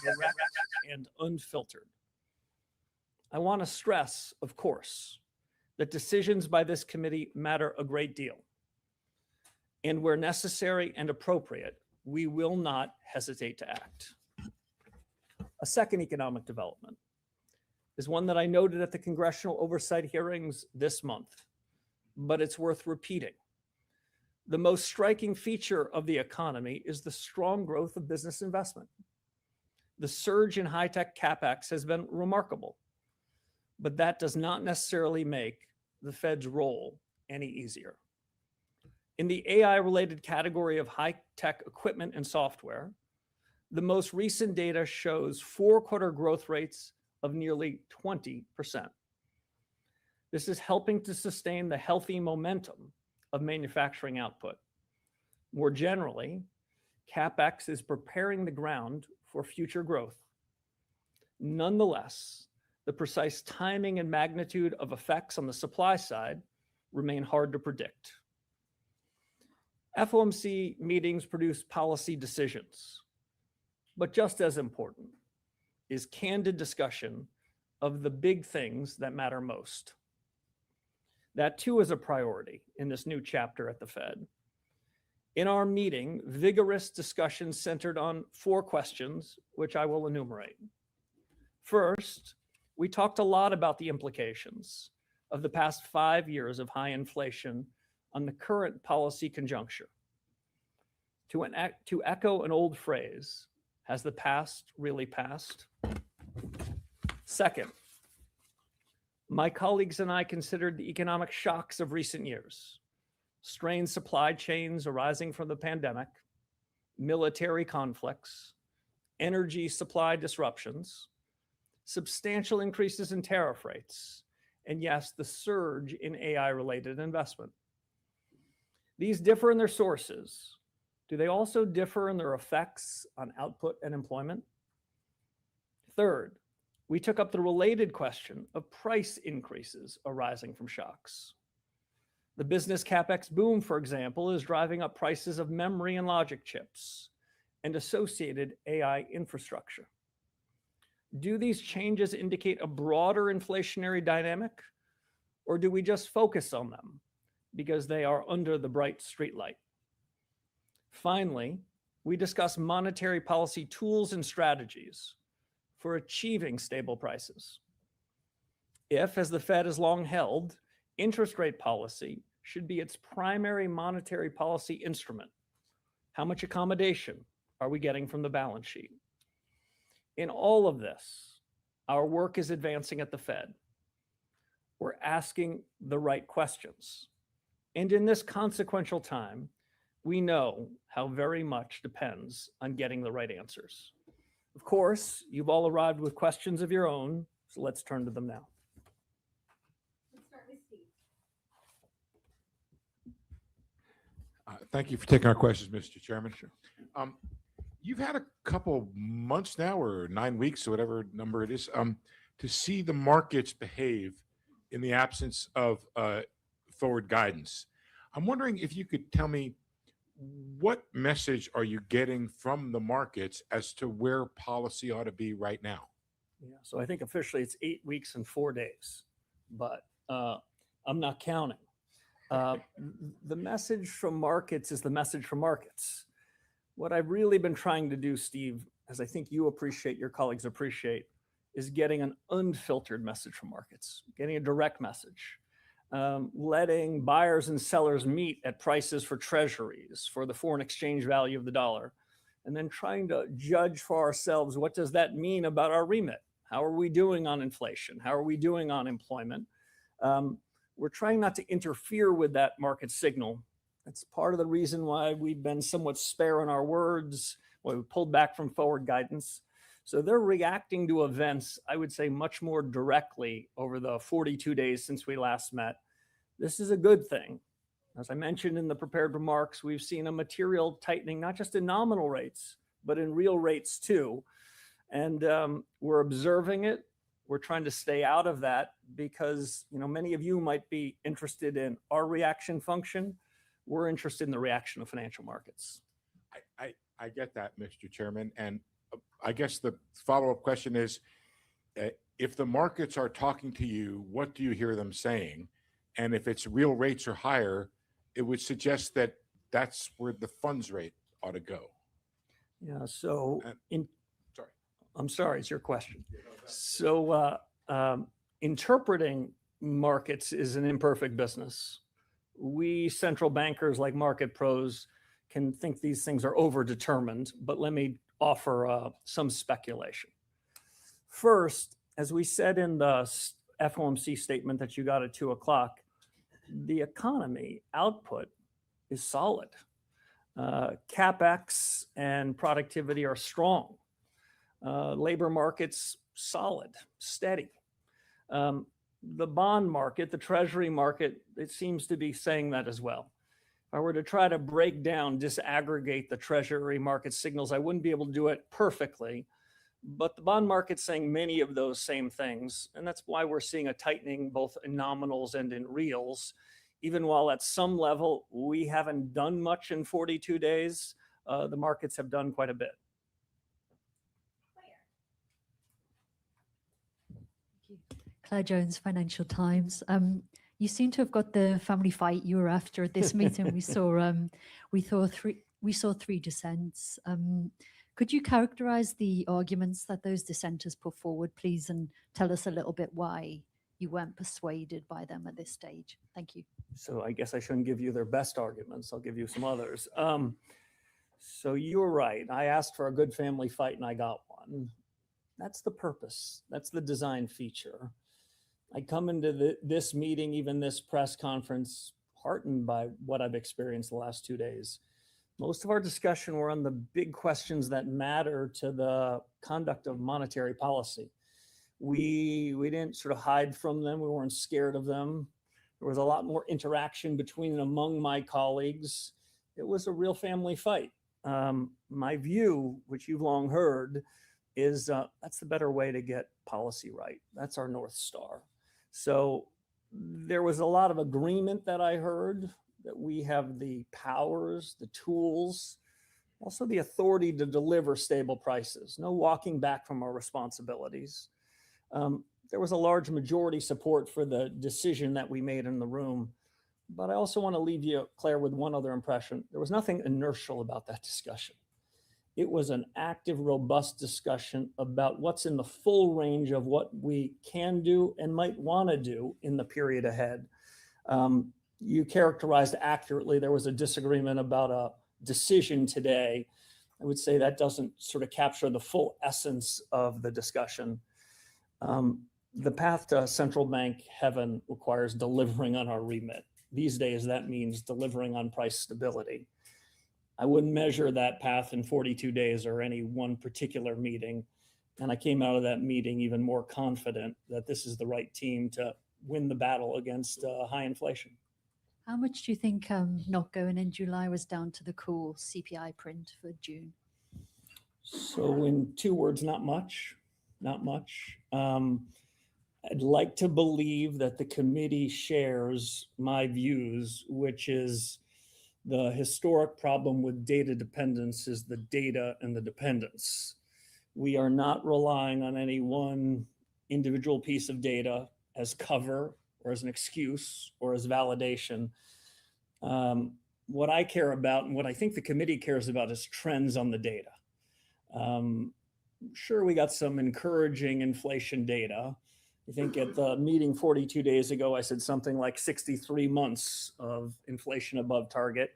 direct and unfiltered. I want to stress, of course, that decisions by this committee matter a great deal. And where necessary and appropriate, we will not hesitate to act. A second economic development is one that I noted at the congressional oversight hearings this month, but it's worth repeating. The most striking feature of the economy is the strong growth of business investment. The surge in high-tech CapEx has been remarkable, but that does not necessarily make the Fed's role any easier. In the AI-related category of high-tech equipment and software, the most recent data shows 4-quarter growth rates of nearly 20%. This is helping to sustain the healthy momentum of manufacturing output. More generally, CapEx is preparing the ground for future growth. Nonetheless, the precise timing and magnitude of effects on the supply side remain hard to predict. FOMC meetings produce policy decisions, but just as important is candid discussion of the big things that matter most. That too is a priority in this new chapter at the Fed. In our meeting, vigorous discussion centered on 4 questions, which I will enumerate. First, we talked a lot about the implications of the past 5 years of high inflation on the current policy conjuncture. To echo an old phrase, has the past really passed? Second, My colleagues and I considered the economic shocks of recent years, strained supply chains arising from the pandemic, military conflicts, energy supply disruptions, substantial increases in tariff rates, and yes, the surge in AI-related investment. These differ in their sources. Do they also differ in their effects on output and employment? Third, we took up the related question of price increases arising from shocks. The business CapEx boom, for example, is driving up prices of memory and logic chips and associated AI infrastructure. Do these changes indicate a broader inflationary dynamic, or do we just focus on them because they are under the bright streetlight? Finally, we discuss monetary policy tools and strategies for achieving stable prices. If, as the Fed has long held, interest rate policy should be its primary monetary policy instrument, how much accommodation are we getting from the balance sheet? In all of this, our work is advancing at the Fed. We're asking the right questions. And in this consequential time, we know how very much depends on getting the right answers. Of course, you've all arrived with questions of your own, so let's turn to them now. Let's start with Steve. Thank you for taking our questions, Mr. Chairman. Sure. You've had a couple months now, or 9 weeks, or whatever number it is, to see the markets behave in the absence of forward guidance. I'm wondering if you could tell me, what message are you getting from the markets as to where policy ought to be right now? Yeah, so I think officially it's 8 weeks and 4 days, but I'm not counting. The message from markets is the message from markets. What I've really been trying to do, Steve, as I think you appreciate, your colleagues appreciate, is getting an unfiltered message from markets, getting a direct message, letting buyers and sellers meet at prices for treasuries, for the foreign exchange value of the dollar, and then trying to judge for ourselves, what does that mean about our remit? How are we doing on inflation? How are we doing on employment? We're trying not to interfere with that market signal. That's part of the reason why we've been somewhat spare in our words, why we pulled back from forward guidance. So they're reacting to events, I would say, much more directly over the 42 days since we last met. This is a good thing. As I mentioned in the prepared remarks, we've seen a material tightening, not just in nominal rates, but in real rates too. And we're observing it. We're trying to stay out of that because, you know, many of you might be interested in our reaction function. We're interested in the reaction of financial markets. I get that, Mr. Chairman. And I guess the follow-up question is, if the markets are talking to you, what do you hear them saying? And if it's real rates are higher, it would suggest that that's where the funds rate ought to go. Yeah, so Sorry. I'm sorry, it's your question. So interpreting markets is an imperfect business. We central bankers like market pros can think these things are overdetermined, but let me offer some speculation. First, as we said in the FOMC statement that you got at 2 o'clock, the economy output is solid. CapEx and productivity are strong. Labor market's solid, steady. The bond market, the treasury market, it seems to be saying that as well. If I were to try to break down, disaggregate the treasury market signals, I wouldn't be able to do it perfectly, but the bond market's saying many of those same things. And that's why we're seeing a tightening both in nominals and in reals. Even while at some level, we haven't done much in 42 days, the markets have done quite a bit. Claire Jones, Financial Times. You seem to have got the family fight you were after at this meeting. We saw three dissents. Could you characterize the arguments that those dissenters put forward, please, and tell us a little bit why you weren't persuaded by them at this stage? Thank you. So I guess I shouldn't give you their best arguments. I'll give you some others. So you're right. I asked for a good family fight and I got one. That's the purpose. That's the design feature. I come into this meeting, even this press conference, heartened by what I've experienced the last 2 days. Most of our discussion were on the big questions that matter to the conduct of monetary policy. We didn't sort of hide from them. We weren't scared of them. There was a lot more interaction between and among my colleagues. It was a real family fight. My view, which you've long heard, is that's the better way to get policy right. That's our North Star. So there was a lot of agreement that I heard that we have the powers, the tools, also the authority to deliver stable prices. No walking back from our responsibilities. There was a large majority support for the decision that we made in the room. But I also want to leave you, Claire, with one other impression. There was nothing inertial about that discussion. It was an active, robust discussion about what's in the full range of what we can do and might want to do in the period ahead. You characterized accurately, there was a disagreement about a decision today. I would say that doesn't sort of capture the full essence of the discussion. The path to central bank heaven requires delivering on our remit. These days, that means delivering on price stability. I wouldn't measure that path in 42 days or any one particular meeting. And I came out of that meeting even more confident that this is the right team to win the battle against high inflation. How much do you think not going in July was down to the cool CPI print for June? So in 2 words, not much, not much. I'd like to believe that the committee shares my views, which is the historic problem with data dependence is the data and the dependence. We are not relying on any one individual piece of data as cover or as an excuse or as validation. What I care about and what I think the committee cares about is trends on the data. Sure, we got some encouraging inflation data. I think at the meeting 42 days ago, I said something like 63 months of inflation above target.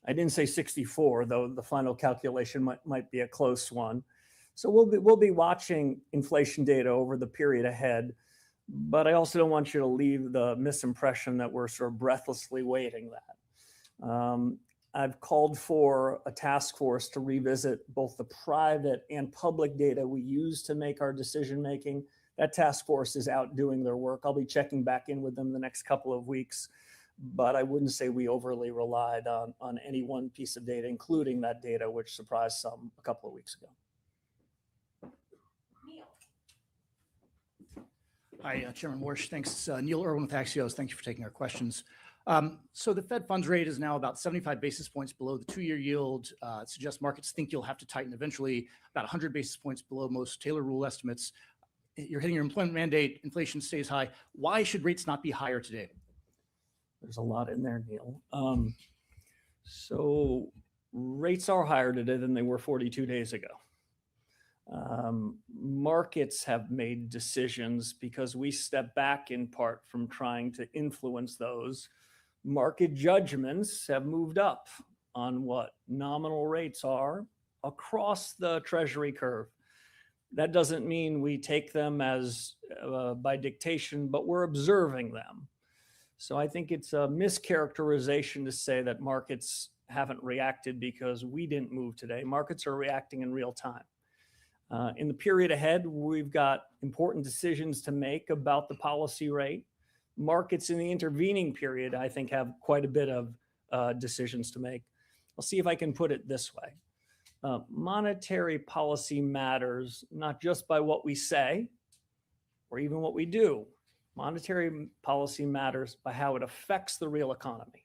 I didn't say 64, though the final calculation might be a close one. So we'll be watching inflation data over the period ahead. But I also don't want you to leave the misimpression that we're sort of breathlessly waiting that. I've called for a task force to revisit both the private and public data we use to make our decision making. That task force is out doing their work. I'll be checking back in with them the next couple of weeks, but I wouldn't say we overly relied on any one piece of data, including that data, which surprised some a couple of weeks ago. Hi, Chairman Warsh. Thanks. Neil Irwin with Axios. Thank you for taking our questions. So the Fed funds rate is now about 75 basis points below the 2-year yield. It suggests markets think you'll have to tighten eventually, about 100 basis points below most Taylor rule estimates. You're hitting your employment mandate, inflation stays high. Why should rates not be higher today? There's a lot in there, Neil. So rates are higher today than they were 42 days ago. Markets have made decisions because we step back in part from trying to influence those. Market judgments have moved up on what nominal rates are across the Treasury curve. That doesn't mean we take them as by dictation, but we're observing them. So I think it's a mischaracterization to say that markets haven't reacted because we didn't move today. Markets are reacting in real time. In the period ahead, we've got important decisions to make about the policy rate. Markets in the intervening period, I think, have quite a bit of decisions to make. I'll see if I can put it this way. Monetary policy matters not just by what we say or even what we do. Monetary policy matters by how it affects the real economy.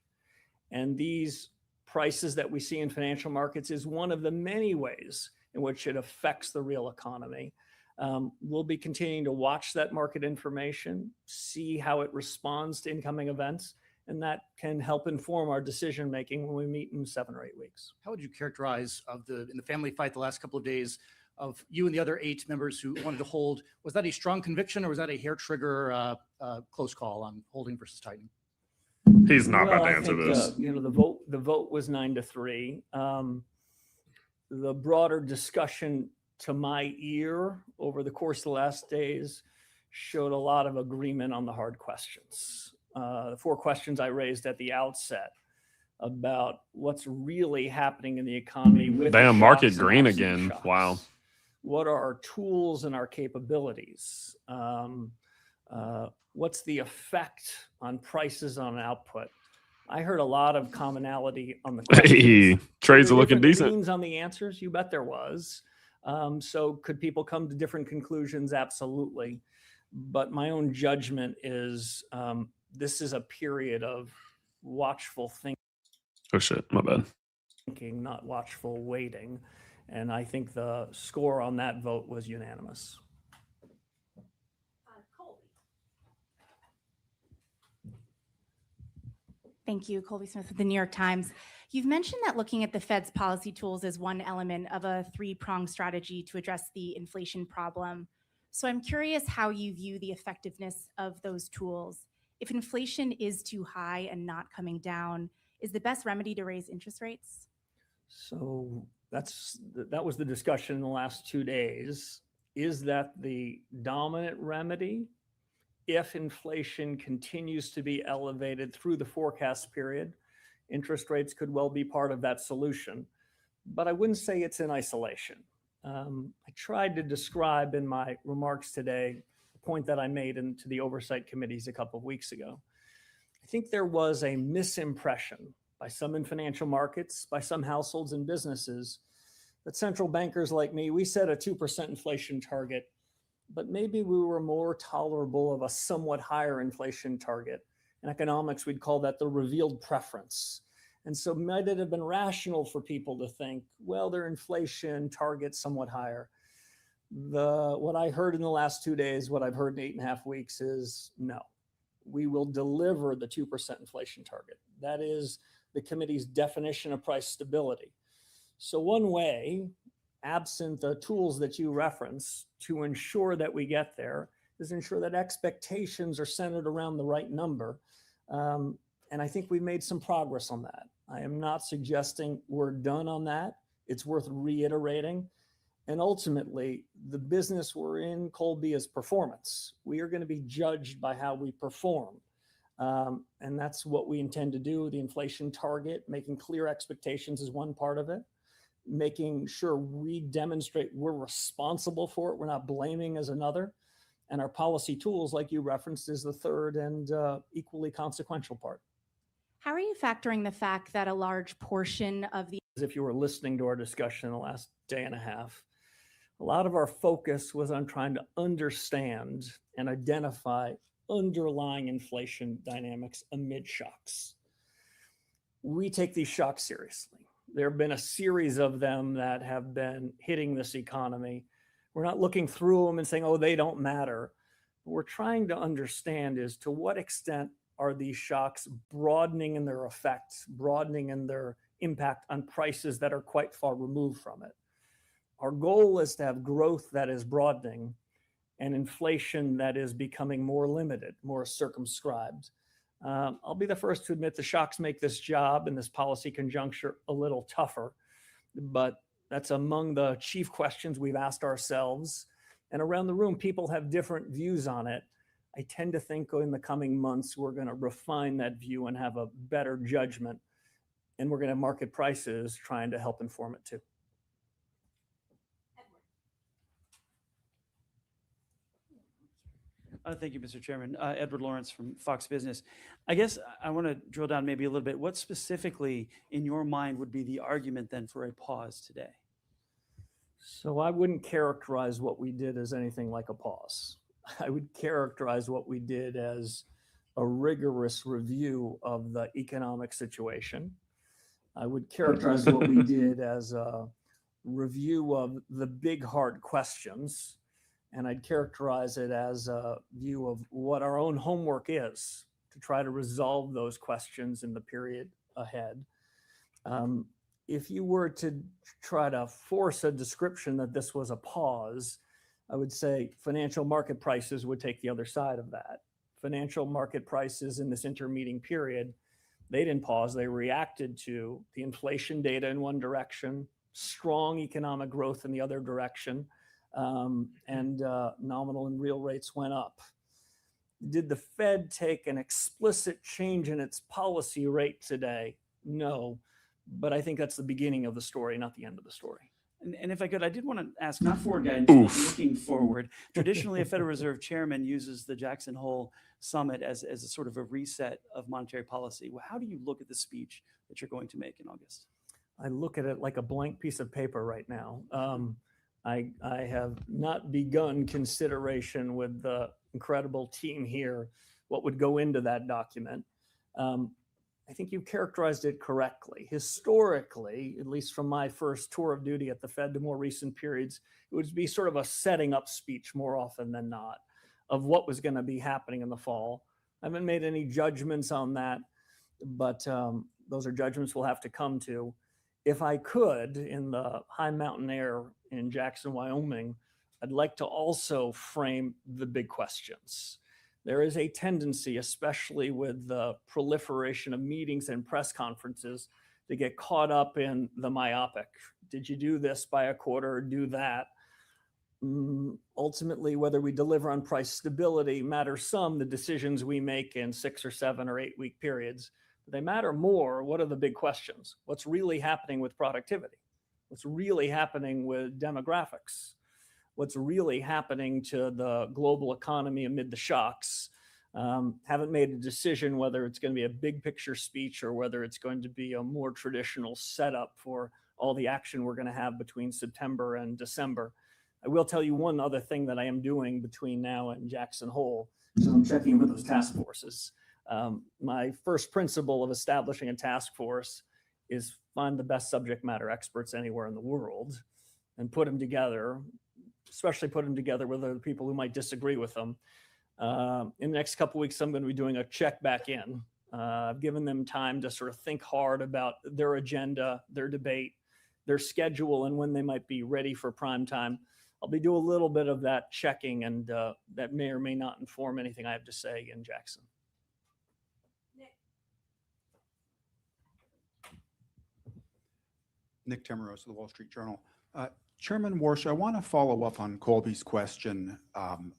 And these prices that we see in financial markets is one of the many ways in which it affects the real economy. We'll be continuing to watch that market information, see how it responds to incoming events, and that can help inform our decision making when we meet in 7 or 8 weeks. How would you characterize in the family fight the last couple of days of you and the other 8 members who wanted to hold? Was that a strong conviction or was that a hair trigger close call on holding versus tightening? He's not about to answer this. The vote was 9-3. The broader discussion to my ear over the course of the last days showed a lot of agreement on the hard questions. The 4 questions I raised at the outset about what's really happening in the economy with the Damn, market shocks and green absent again. shocks. Wow. What are our tools and our capabilities? What's the effect on prices on output? I heard a lot of commonality on the questions. Hey, trades Were are there looking different decent. leans on the answers? You bet there was. So could people come to different conclusions? Absolutely. But my own judgment is this is a period of watchful Oh shit, my bad. thinking, not watchful waiting. And I think the score on that vote was unanimous. Thank you, Colby Smith with the New York Times. You've mentioned that looking at the Fed's policy tools is one element of a 3-pronged strategy to address the inflation problem. So I'm curious how you view the effectiveness of those tools. If inflation is too high and not coming down, is the best remedy to raise interest rates? So that was the discussion in the last 2 days. Is that the dominant remedy? If inflation continues to be elevated through the forecast period, interest rates could well be part of that solution. But I wouldn't say it's in isolation. I tried to describe in my remarks today the point that I made into the oversight committees a couple of weeks ago. I think there was a misimpression by some in financial markets, by some households and businesses, that central bankers like me, we set a 2% inflation target, but maybe we were more tolerable of a somewhat higher inflation target. In economics, we'd call that the revealed preference. And so might it have been rational for people to think, well, their inflation target's somewhat higher. What I heard in the last 2 days, what I've heard in 8.5 weeks is no, we will deliver the 2% inflation target. That is the committee's definition of price stability. So one way, absent the tools that you reference, to ensure that we get there is ensure that expectations are centered around the right number. And I think we've made some progress on that. I am not suggesting we're done on that. It's worth reiterating. And ultimately, the business we're in, Colby, is performance. We are going to be judged by how we perform. And that's what we intend to do. The inflation target, making clear expectations is one part of it. Making sure we demonstrate we're responsible for it. We're not blaming as another. And our policy tools, like you referenced, is the third and equally consequential part. How are you factoring the fact that a large portion of the If you were listening to our discussion in the last day and a half, a lot of our focus was on trying to understand and identify underlying inflation dynamics amid shocks. We take these shocks seriously. There have been a series of them that have been hitting this economy. We're not looking through them and saying, oh, they don't matter. What we're trying to understand is to what extent are these shocks broadening in their effects, broadening in their impact on prices that are quite far removed from it. Our goal is to have growth that is broadening and inflation that is becoming more limited, more circumscribed. I'll be the first to admit the shocks make this job and this policy conjuncture a little tougher, but that's among the chief questions we've asked ourselves. And around the room, people have different views on it. I tend to think in the coming months, we're going to refine that view and have a better judgment. And we're going to have market prices trying to help inform it too. Thank you, Mr. Chairman. Edward Lawrence from Fox Business. I guess I want to drill down maybe a little bit. What specifically in your mind would be the argument then for a pause today? So I wouldn't characterize what we did as anything like a pause. I would characterize what we did as a rigorous review of the economic situation. I would characterize what we did as a review of the big hard questions. And I'd characterize it as a view of what our own homework is to try to resolve those questions in the period ahead. If you were to try to force a description that this was a pause, I would say financial market prices would take the other side of that. Financial market prices in this intermeeting period, they didn't pause. They reacted to the inflation data in one direction, strong economic growth in the other direction. and nominal and real rates went up. Did the Fed take an explicit change in its policy rate today? No, but I think that's the beginning of the story, not the end of the story. And if I could, I did want to ask, not forward guidance, but Oof. looking forward. Traditionally, a Federal Reserve chairman uses the Jackson Hole Summit as a sort of a reset of monetary policy. Well, how do you look at the speech that you're going to make in August? I look at it like a blank piece of paper right now. I have not begun consideration with the incredible team here what would go into that document. I think you characterized it correctly. Historically, at least from my first tour of duty at the Fed to more recent periods, it would be sort of a setting up speech more often than not of what was going to be happening in the fall. I haven't made any judgments on that, but those are judgments we'll have to come to. If I could, in the high mountain air in Jackson, Wyoming, I'd like to also frame the big questions. There is a tendency, especially with the proliferation of meetings and press conferences, to get caught up in the myopic. Did you do this by a quarter or do that? Ultimately, whether we deliver on price stability matters some, the decisions we make in 6 or 7 or 8 week periods. But they matter more. What are the big questions? What's really happening with productivity? What's really happening with demographics? What's really happening to the global economy amid the shocks? Haven't made a decision whether it's going to be a big picture speech or whether it's going to be a more traditional setup for all the action we're going to have between September and December. I will tell you one other thing that I am doing between now and Jackson Hole. So I'm checking with those task forces. My first principle of establishing a task force is find the best subject matter experts anywhere in the world and put them together, especially put them together with other people who might disagree with them. In the next couple of weeks, I'm going to be doing a check back in. I've given them time to sort of think hard about their agenda, their debate, their schedule, and when they might be ready for prime time. I'll be doing a little bit of that checking, and that may or may not inform anything I have to say in Jackson. Nick Timmeros of the Wall Street Journal. Chairman Warsh, I want to follow up on Colby's question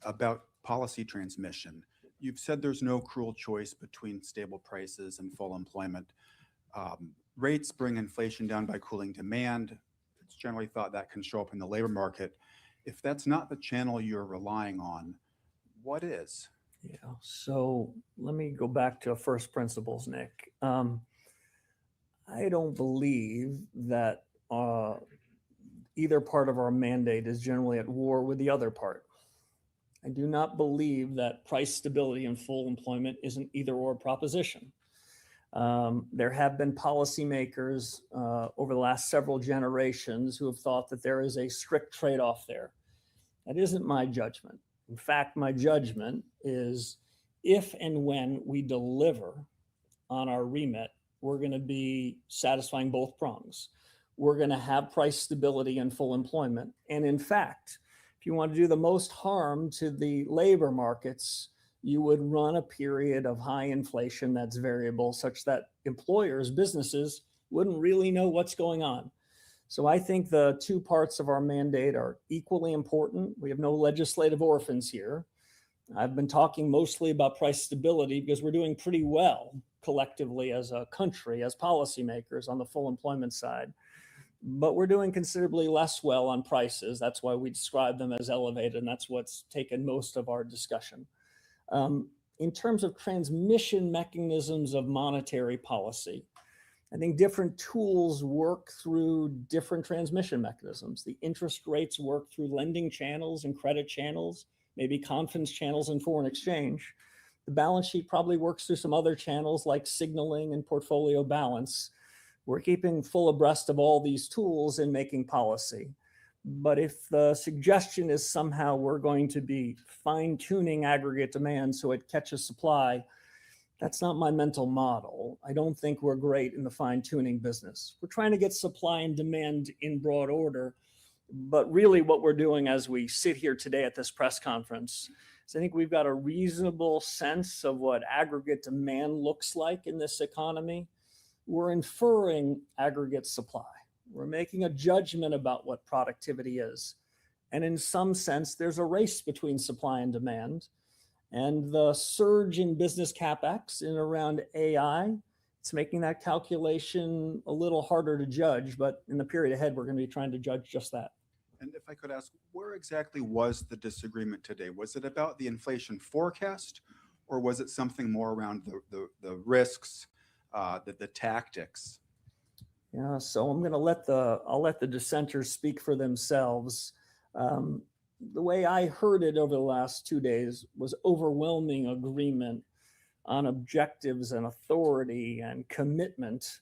about policy transmission. You've said there's no cruel choice between stable prices and full employment. Rates bring inflation down by cooling demand. It's generally thought that can show up in the labor market. If that's not the channel you're relying on, what is? Yeah, so let me go back to first principles, Nick. I don't believe that either part of our mandate is generally at war with the other part. I do not believe that price stability and full employment is an either or proposition. There have been policymakers over the last several generations who have thought that there is a strict trade-off there. That isn't my judgment. In fact, my judgment is if and when we deliver on our remit, we're going to be satisfying both prongs. We're going to have price stability and full employment. And in fact, if you want to do the most harm to the labor markets, you would run a period of high inflation that's variable, such that employers, businesses, wouldn't really know what's going on. So I think the two parts of our mandate are equally important. We have no legislative orphans here. I've been talking mostly about price stability because we're doing pretty well collectively as a country, as policymakers on the full employment side. But we're doing considerably less well on prices. That's why we describe them as elevated, and that's what's taken most of our discussion. In terms of transmission mechanisms of monetary policy, I think different tools work through different transmission mechanisms. The interest rates work through lending channels and credit channels, maybe confidence channels and foreign exchange. The balance sheet probably works through some other channels like signaling and portfolio balance. We're keeping full abreast of all these tools in making policy. But if the suggestion is somehow we're going to be fine-tuning aggregate demand so it catches supply, that's not my mental model. I don't think we're great in the fine-tuning business. We're trying to get supply and demand in broad order. But really what we're doing as we sit here today at this press conference is I think we've got a reasonable sense of what aggregate demand looks like in this economy. We're inferring aggregate supply. We're making a judgment about what productivity is. And in some sense, there's a race between supply and demand. And the surge in business CapEx in around AI, it's making that calculation a little harder to judge. But in the period ahead, we're going to be trying to judge just that. And if I could ask, where exactly was the disagreement today? Was it about the inflation forecast, or was it something more around the risks, the tactics? Yeah, so I'm going to I'll let the dissenters speak for themselves. The way I heard it over the last 2 days was overwhelming agreement on objectives and authority and commitment.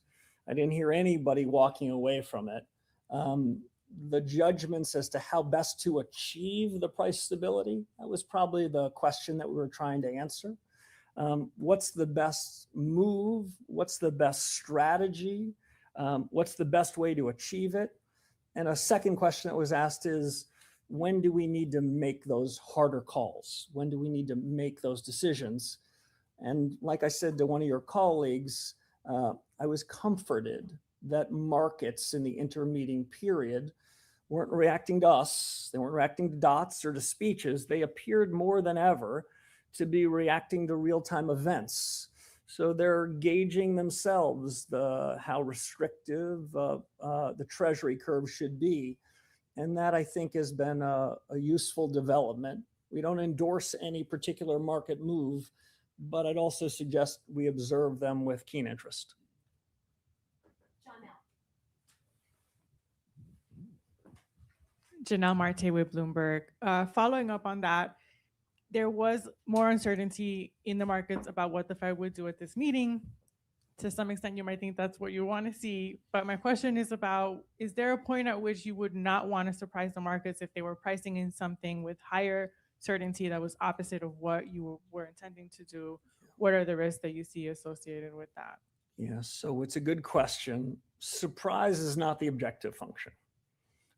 I didn't hear anybody walking away from it. The judgments as to how best to achieve the price stability, that was probably the question that we were trying to answer. What's the best move? What's the best strategy? What's the best way to achieve it? And a second question that was asked is, when do we need to make those harder calls? When do we need to make those decisions? And like I said to one of your colleagues, I was comforted that markets in the intermeeting period weren't reacting to us. They weren't reacting to dots or to speeches. They appeared more than ever to be reacting to real-time events. So they're gauging themselves how restrictive the Treasury curve should be. And that, I think, has been a useful development. We don't endorse any particular market move, but I'd also suggest we observe them with keen interest. Janelle Marte with Bloomberg. Following up on that, there was more uncertainty in the markets about what the Fed would do at this meeting. To some extent, you might think that's what you want to see. But my question is about, is there a point at which you would not want to surprise the markets if they were pricing in something with higher certainty that was opposite of what you were intending to do? What are the risks that you see associated with that? Yeah, so it's a good question. Surprise is not the objective function.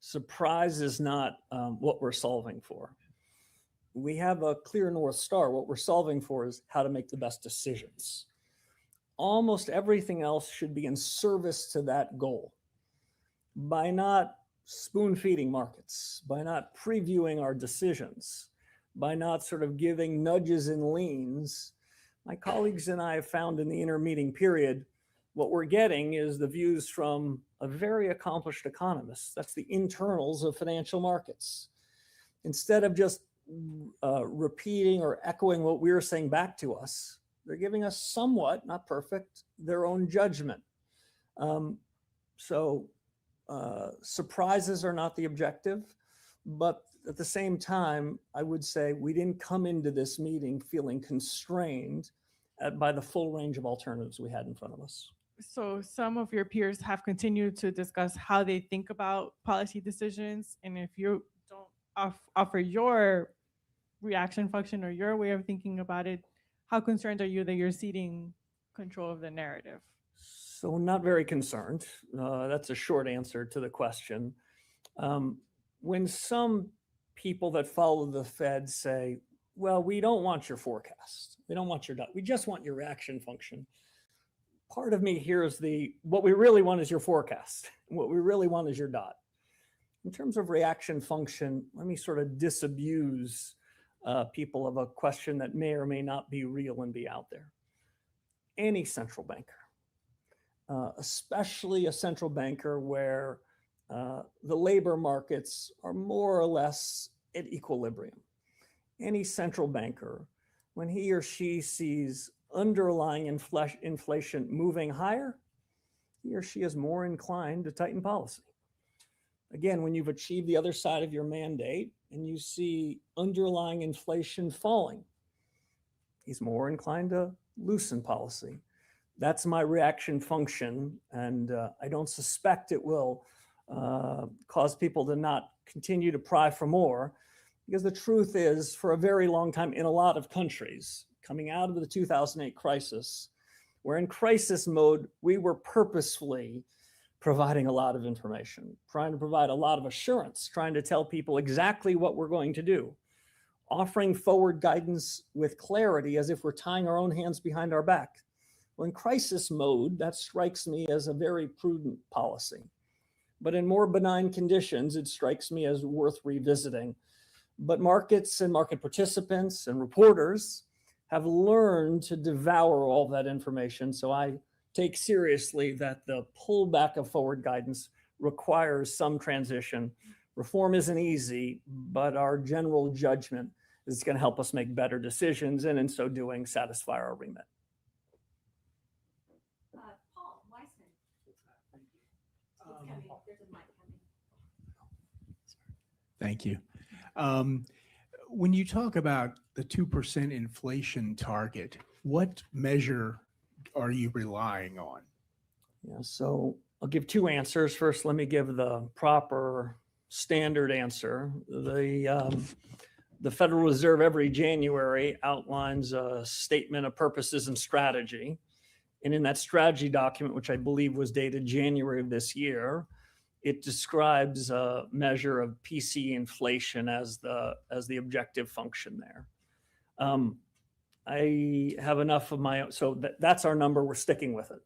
Surprise is not what we're solving for. We have a clear North Star. What we're solving for is how to make the best decisions. Almost everything else should be in service to that goal. By not spoon feeding markets, by not previewing our decisions, by not sort of giving nudges and leans, my colleagues and I have found in the intermeeting period, what we're getting is the views from a very accomplished economist. That's the internals of financial markets. Instead of just repeating or echoing what we were saying back to us, they're giving us somewhat, not perfect, their own judgment. Surprises are not the objective, but at the same time, I would say we didn't come into this meeting feeling constrained by the full range of alternatives we had in front of us. So some of your peers have continued to discuss how they think about policy decisions. And if you don't offer your reaction function or your way of thinking about it, how concerned are you that you're ceding control of the narrative? So not very concerned. That's a short answer to the question. When some people that follow the Fed say, well, we don't want your forecast. We don't want your dot. We just want your reaction function. Part of me hears what we really want is your forecast. What we really want is your dot. In terms of reaction function, let me sort of disabuse people of a question that may or may not be real and be out there. Any central banker, especially a central banker where the labor markets are more or less at equilibrium. Any central banker, when he or she sees underlying inflation moving higher, he or she is more inclined to tighten policy. Again, when you've achieved the other side of your mandate and you see underlying inflation falling, he's more inclined to loosen policy. That's my reaction function, and I don't suspect it will cause people to not continue to pry for more, because the truth is, for a very long time in a lot of countries, coming out of the 2008 crisis, we're in crisis mode, we were purposefully providing a lot of information, trying to provide a lot of assurance, trying to tell people exactly what we're going to do, offering forward guidance with clarity as if we're tying our own hands behind our back. Well, in crisis mode, that strikes me as a very prudent policy. But in more benign conditions, it strikes me as worth revisiting. But markets and market participants and reporters have learned to devour all that information. So I take seriously that the pullback of forward guidance requires some transition. Reform isn't easy, but our general judgment is going to help us make better decisions, and in so doing, satisfy our remit. Paul Weissman. There's a mic coming. Thank you. When you talk about the 2% inflation target, what measure are you relying on? Yeah, so I'll give two answers. First, let me give the proper standard answer. The Federal Reserve every January outlines a statement of purposes and strategy. And in that strategy document, which I believe was dated January of this year, it describes a measure of PCE inflation as the objective function there. I have enough of my own, so that's our number. We're sticking with it.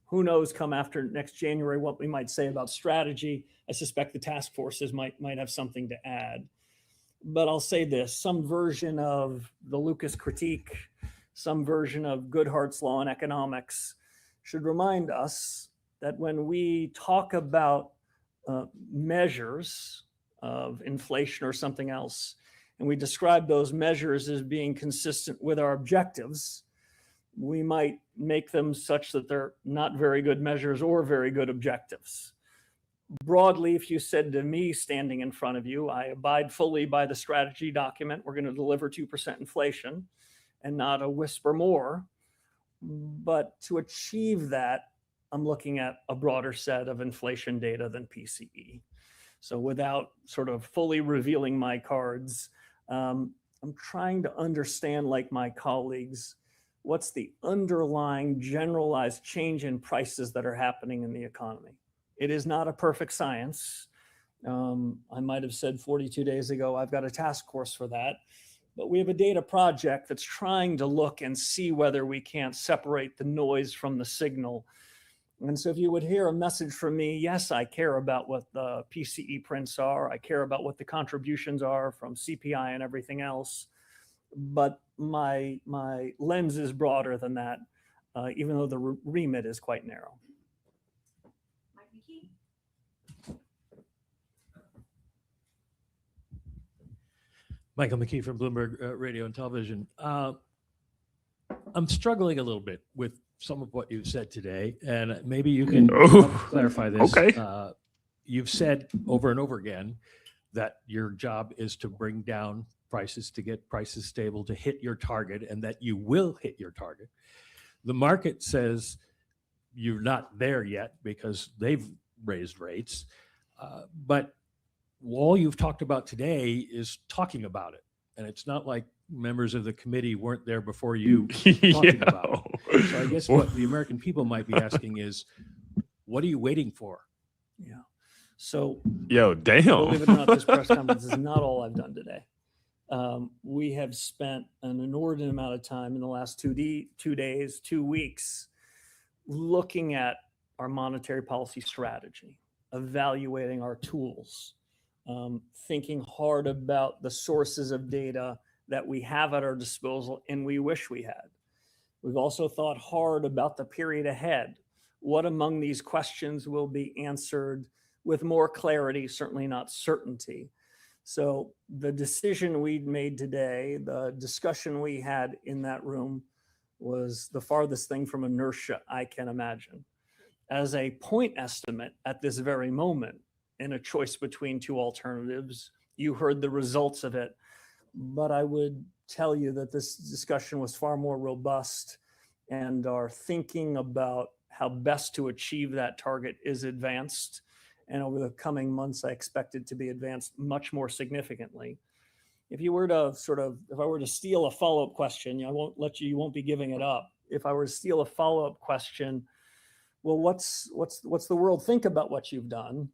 Who knows, come after next January, what we might say about strategy. I suspect the task forces might have something to add. But I'll say this, some version of the Lucas critique, some version of Goodhart's law in economics should remind us that when we talk about measures of inflation or something else, and we describe those measures as being consistent with our objectives, we might make them such that they're not very good measures or very good objectives. Broadly, if you said to me standing in front of you, I abide fully by the strategy document, we're going to deliver 2% inflation and not a whisper more. But to achieve that, I'm looking at a broader set of inflation data than PCE. So without sort of fully revealing my cards, I'm trying to understand, like my colleagues, what's the underlying generalized change in prices that are happening in the economy. It is not a perfect science. I might have said 42 days ago, I've got a task force for that. But we have a data project that's trying to look and see whether we can't separate the noise from the signal. And so if you would hear a message from me, yes, I care about what the PCE prints are. I care about what the contributions are from CPI and everything else. But my lens is broader than that, even though the remit is quite narrow. Michael McKee from Bloomberg Radio and Television. I'm struggling a little bit with some of what you've said today, and maybe you can help clarify this. Okay. You've said over and over again that your job is to bring down prices, to get prices stable, to hit your target, and that you will hit your target. The market says you're not there yet because they've raised rates, but all you've talked about today is talking about it. And it's not like members of the committee weren't there before you talking about it. So I guess what the American people might be asking is, what are you waiting for? Yeah. So, damn. believe it or not, this press conference is not all I've done today. We have spent an inordinate amount of time in the last 2 days, 2 weeks, looking at our monetary policy strategy, evaluating our tools, thinking hard about the sources of data that we have at our disposal and we wish we had. We've also thought hard about the period ahead. What among these questions will be answered with more clarity, certainly not certainty. So the decision we made today, the discussion we had in that room, was the farthest thing from inertia I can imagine. As a point estimate at this very moment, in a choice between two alternatives, you heard the results of it. But I would tell you that this discussion was far more robust, and our thinking about how best to achieve that target is advanced. And over the coming months, I expect it to be advanced much more significantly. If you were to if I were to steal a follow-up question, I won't let you, you won't be giving it up. If I were to steal a follow-up question, well, what's the world think about what you've done?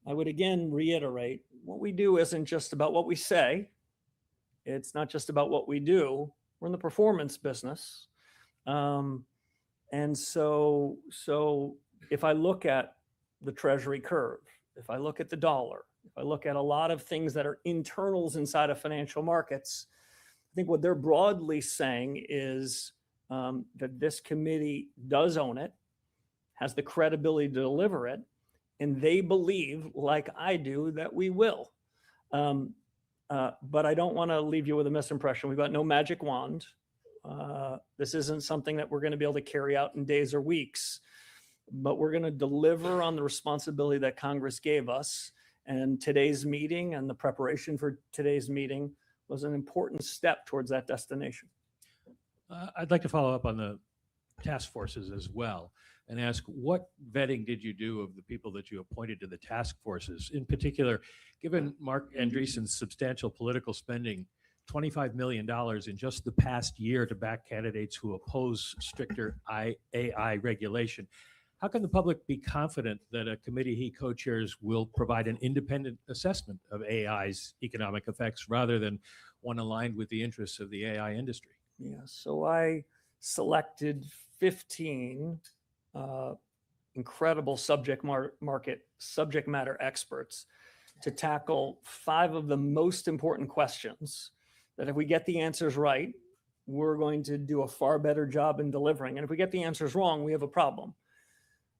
I would again reiterate, what we do isn't just about what we say. It's not just about what we do. We're in the performance business. And so if I look at the Treasury curve, if I look at the dollar, if I look at a lot of things that are internals inside of financial markets, I think what they're broadly saying is that this committee does own it, has the credibility to deliver it, and they believe, like I do, that we will. But I don't want to leave you with a misimpression. We've got no magic wand. This isn't something that we're going to be able to carry out in days or weeks, but we're going to deliver on the responsibility that Congress gave us. And today's meeting and the preparation for today's meeting was an important step towards that destination. I'd like to follow up on the task forces as well and ask, what vetting did you do of the people that you appointed to the task forces? In particular, given Mark Andreessen's substantial political spending, $25 million in just the past year to back candidates who oppose stricter AI regulation, how can the public be confident that a committee he co-chairs will provide an independent assessment of AI's economic effects rather than one aligned with the interests of the AI industry? Yeah, so I selected 15 incredible subject matter experts to tackle 5 of the most important questions that if we get the answers right, we're going to do a far better job in delivering. And if we get the answers wrong, we have a problem.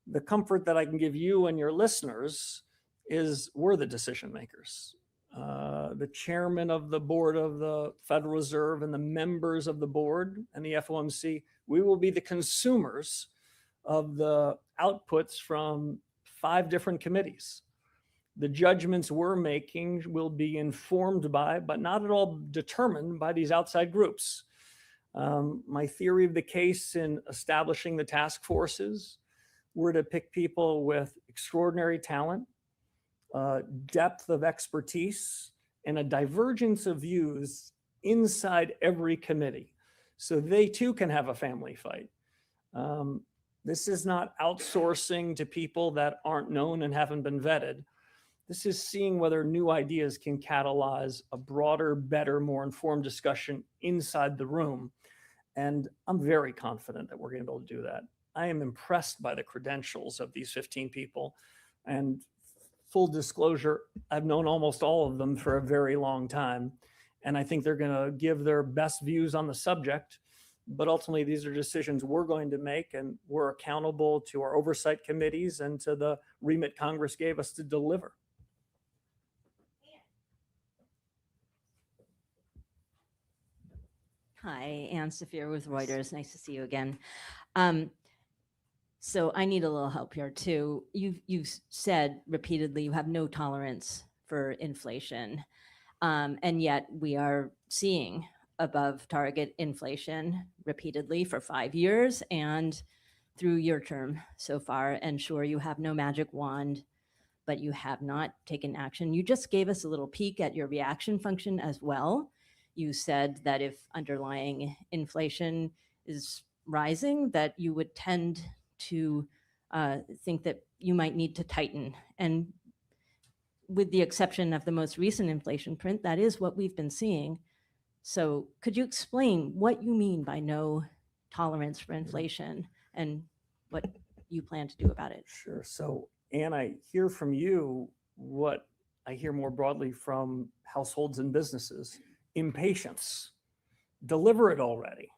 The comfort that I can give you and your listeners is we're the decision makers. The chairman of the board of the Federal Reserve and the members of the board and the FOMC, we will be the consumers of the outputs from 5 different committees. The judgments we're making will be informed by, but not at all determined by, these outside groups. My theory of the case in establishing the task forces were to pick people with extraordinary talent, depth of expertise, and a divergence of views inside every committee, so they too can have a family fight. This is not outsourcing to people that aren't known and haven't been vetted. This is seeing whether new ideas can catalyze a broader, better, more informed discussion inside the room. And I'm very confident that we're going to be able to do that. I am impressed by the credentials of these 15 people. And full disclosure, I've known almost all of them for a very long time. And I think they're going to give their best views on the subject. But ultimately, these are decisions we're going to make, and we're accountable to our oversight committees and to the remit Congress gave us to deliver. Hi, Ann Saphir with Reuters. Nice to see you again. So I need a little help here too. You've said repeatedly you have no tolerance for inflation, and yet we are seeing above target inflation repeatedly for 5 years and through your term so far. And sure, you have no magic wand, but you have not taken action. You just gave us a little peek at your reaction function as well. You said that if underlying inflation is rising, that you would tend to think that you might need to tighten. And with the exception of the most recent inflation print, that is what we've been seeing. So could you explain what you mean by no tolerance for inflation and what you plan to do about it? Sure. So, Ann, I hear from you what I hear more broadly from households and businesses: impatience. Deliver it already.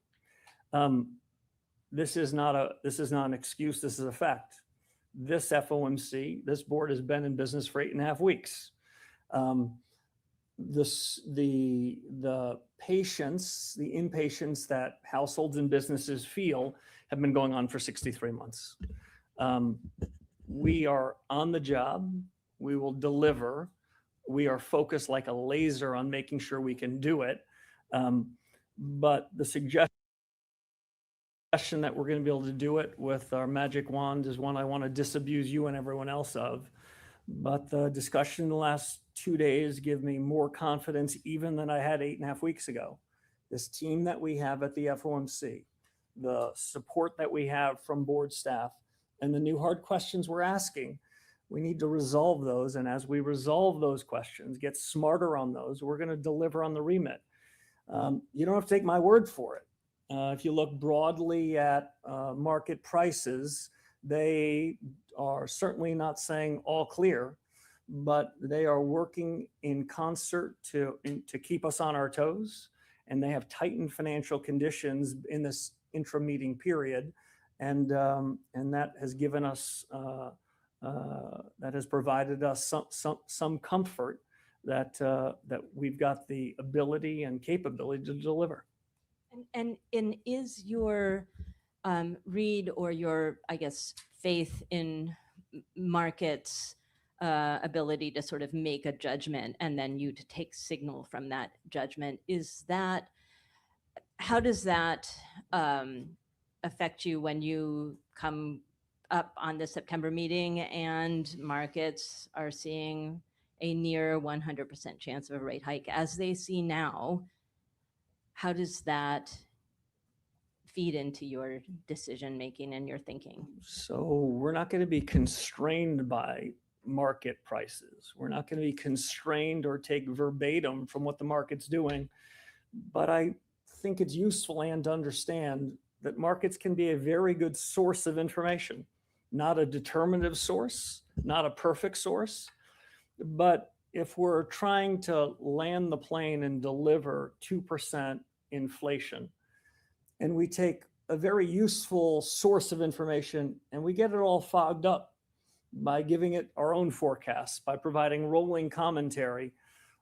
This is not an excuse. This is a fact. This FOMC, this board has been in business for 8.5 weeks. The patience, the impatience that households and businesses feel have been going on for 63 months. We are on the job. We will deliver. We are focused like a laser on making sure we can do it. But the suggestion that we're going to be able to do it with our magic wand is one I want to disabuse you and everyone else of. But the discussion in the last 2 days give me more confidence even than I had 8.5 weeks ago. This team that we have at the FOMC, the support that we have from board staff, and the new hard questions we're asking, we need to resolve those. And as we resolve those questions, get smarter on those, we're going to deliver on the remit. You don't have to take my word for it. If you look broadly at market prices, They are certainly not saying all clear, but they are working in concert to keep us on our toes. And they have tightened financial conditions in this intra-meeting period. And that has given us, that has provided us some comfort that we've got the ability and capability to deliver. And is your read or your, I guess, faith in markets' ability to sort of make a judgment and then you to take signal from that judgment, how does that affect you when you come up on the September meeting and markets are seeing a near 100% chance of a rate hike as they see now? How does that feed into your decision making and your thinking? So we're not going to be constrained by market prices. We're not going to be constrained or take verbatim from what the market's doing. But I think it's useful and to understand that markets can be a very good source of information, not a determinative source, not a perfect source. But if we're trying to land the plane and deliver 2% inflation, and we take a very useful source of information and we get it all fogged up by giving it our own forecasts, by providing rolling commentary,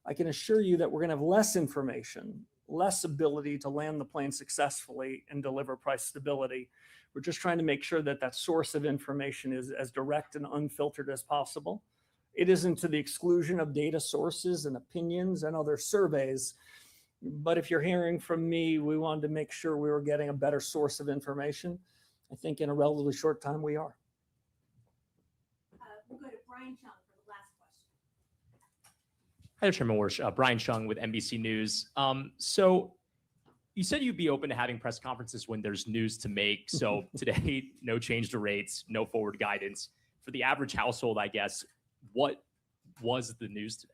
I can assure you that we're going to have less information, less ability to land the plane successfully and deliver price stability. We're just trying to make sure that that source of information is as direct and unfiltered as possible. It isn't to the exclusion of data sources and opinions and other surveys. But if you're hearing from me, we wanted to make sure we were getting a better source of information. I think in a relatively short time we are. We'll go to Brian Chung for the last question. Hi, Chairman Warsh. Brian Chung with NBC News. So you said you'd be open to having press conferences when there's news to make. So today, no change to rates, no forward guidance. For the average household, I guess, what was the news today?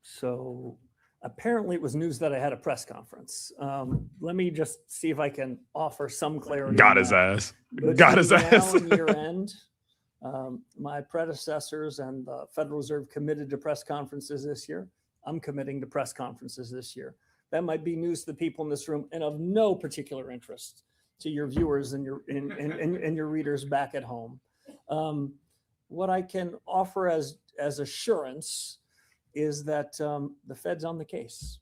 So apparently it was news that I had a press conference. Let me just see if I can offer some clarity. Got his ass. Got his ass. Now and year end, my predecessors and the Federal Reserve committed to press conferences this year. I'm committing to press conferences this year. That might be news to the people in this room and of no particular interest to your viewers and your readers back at home. What I can offer as assurance is that the Fed's on the case,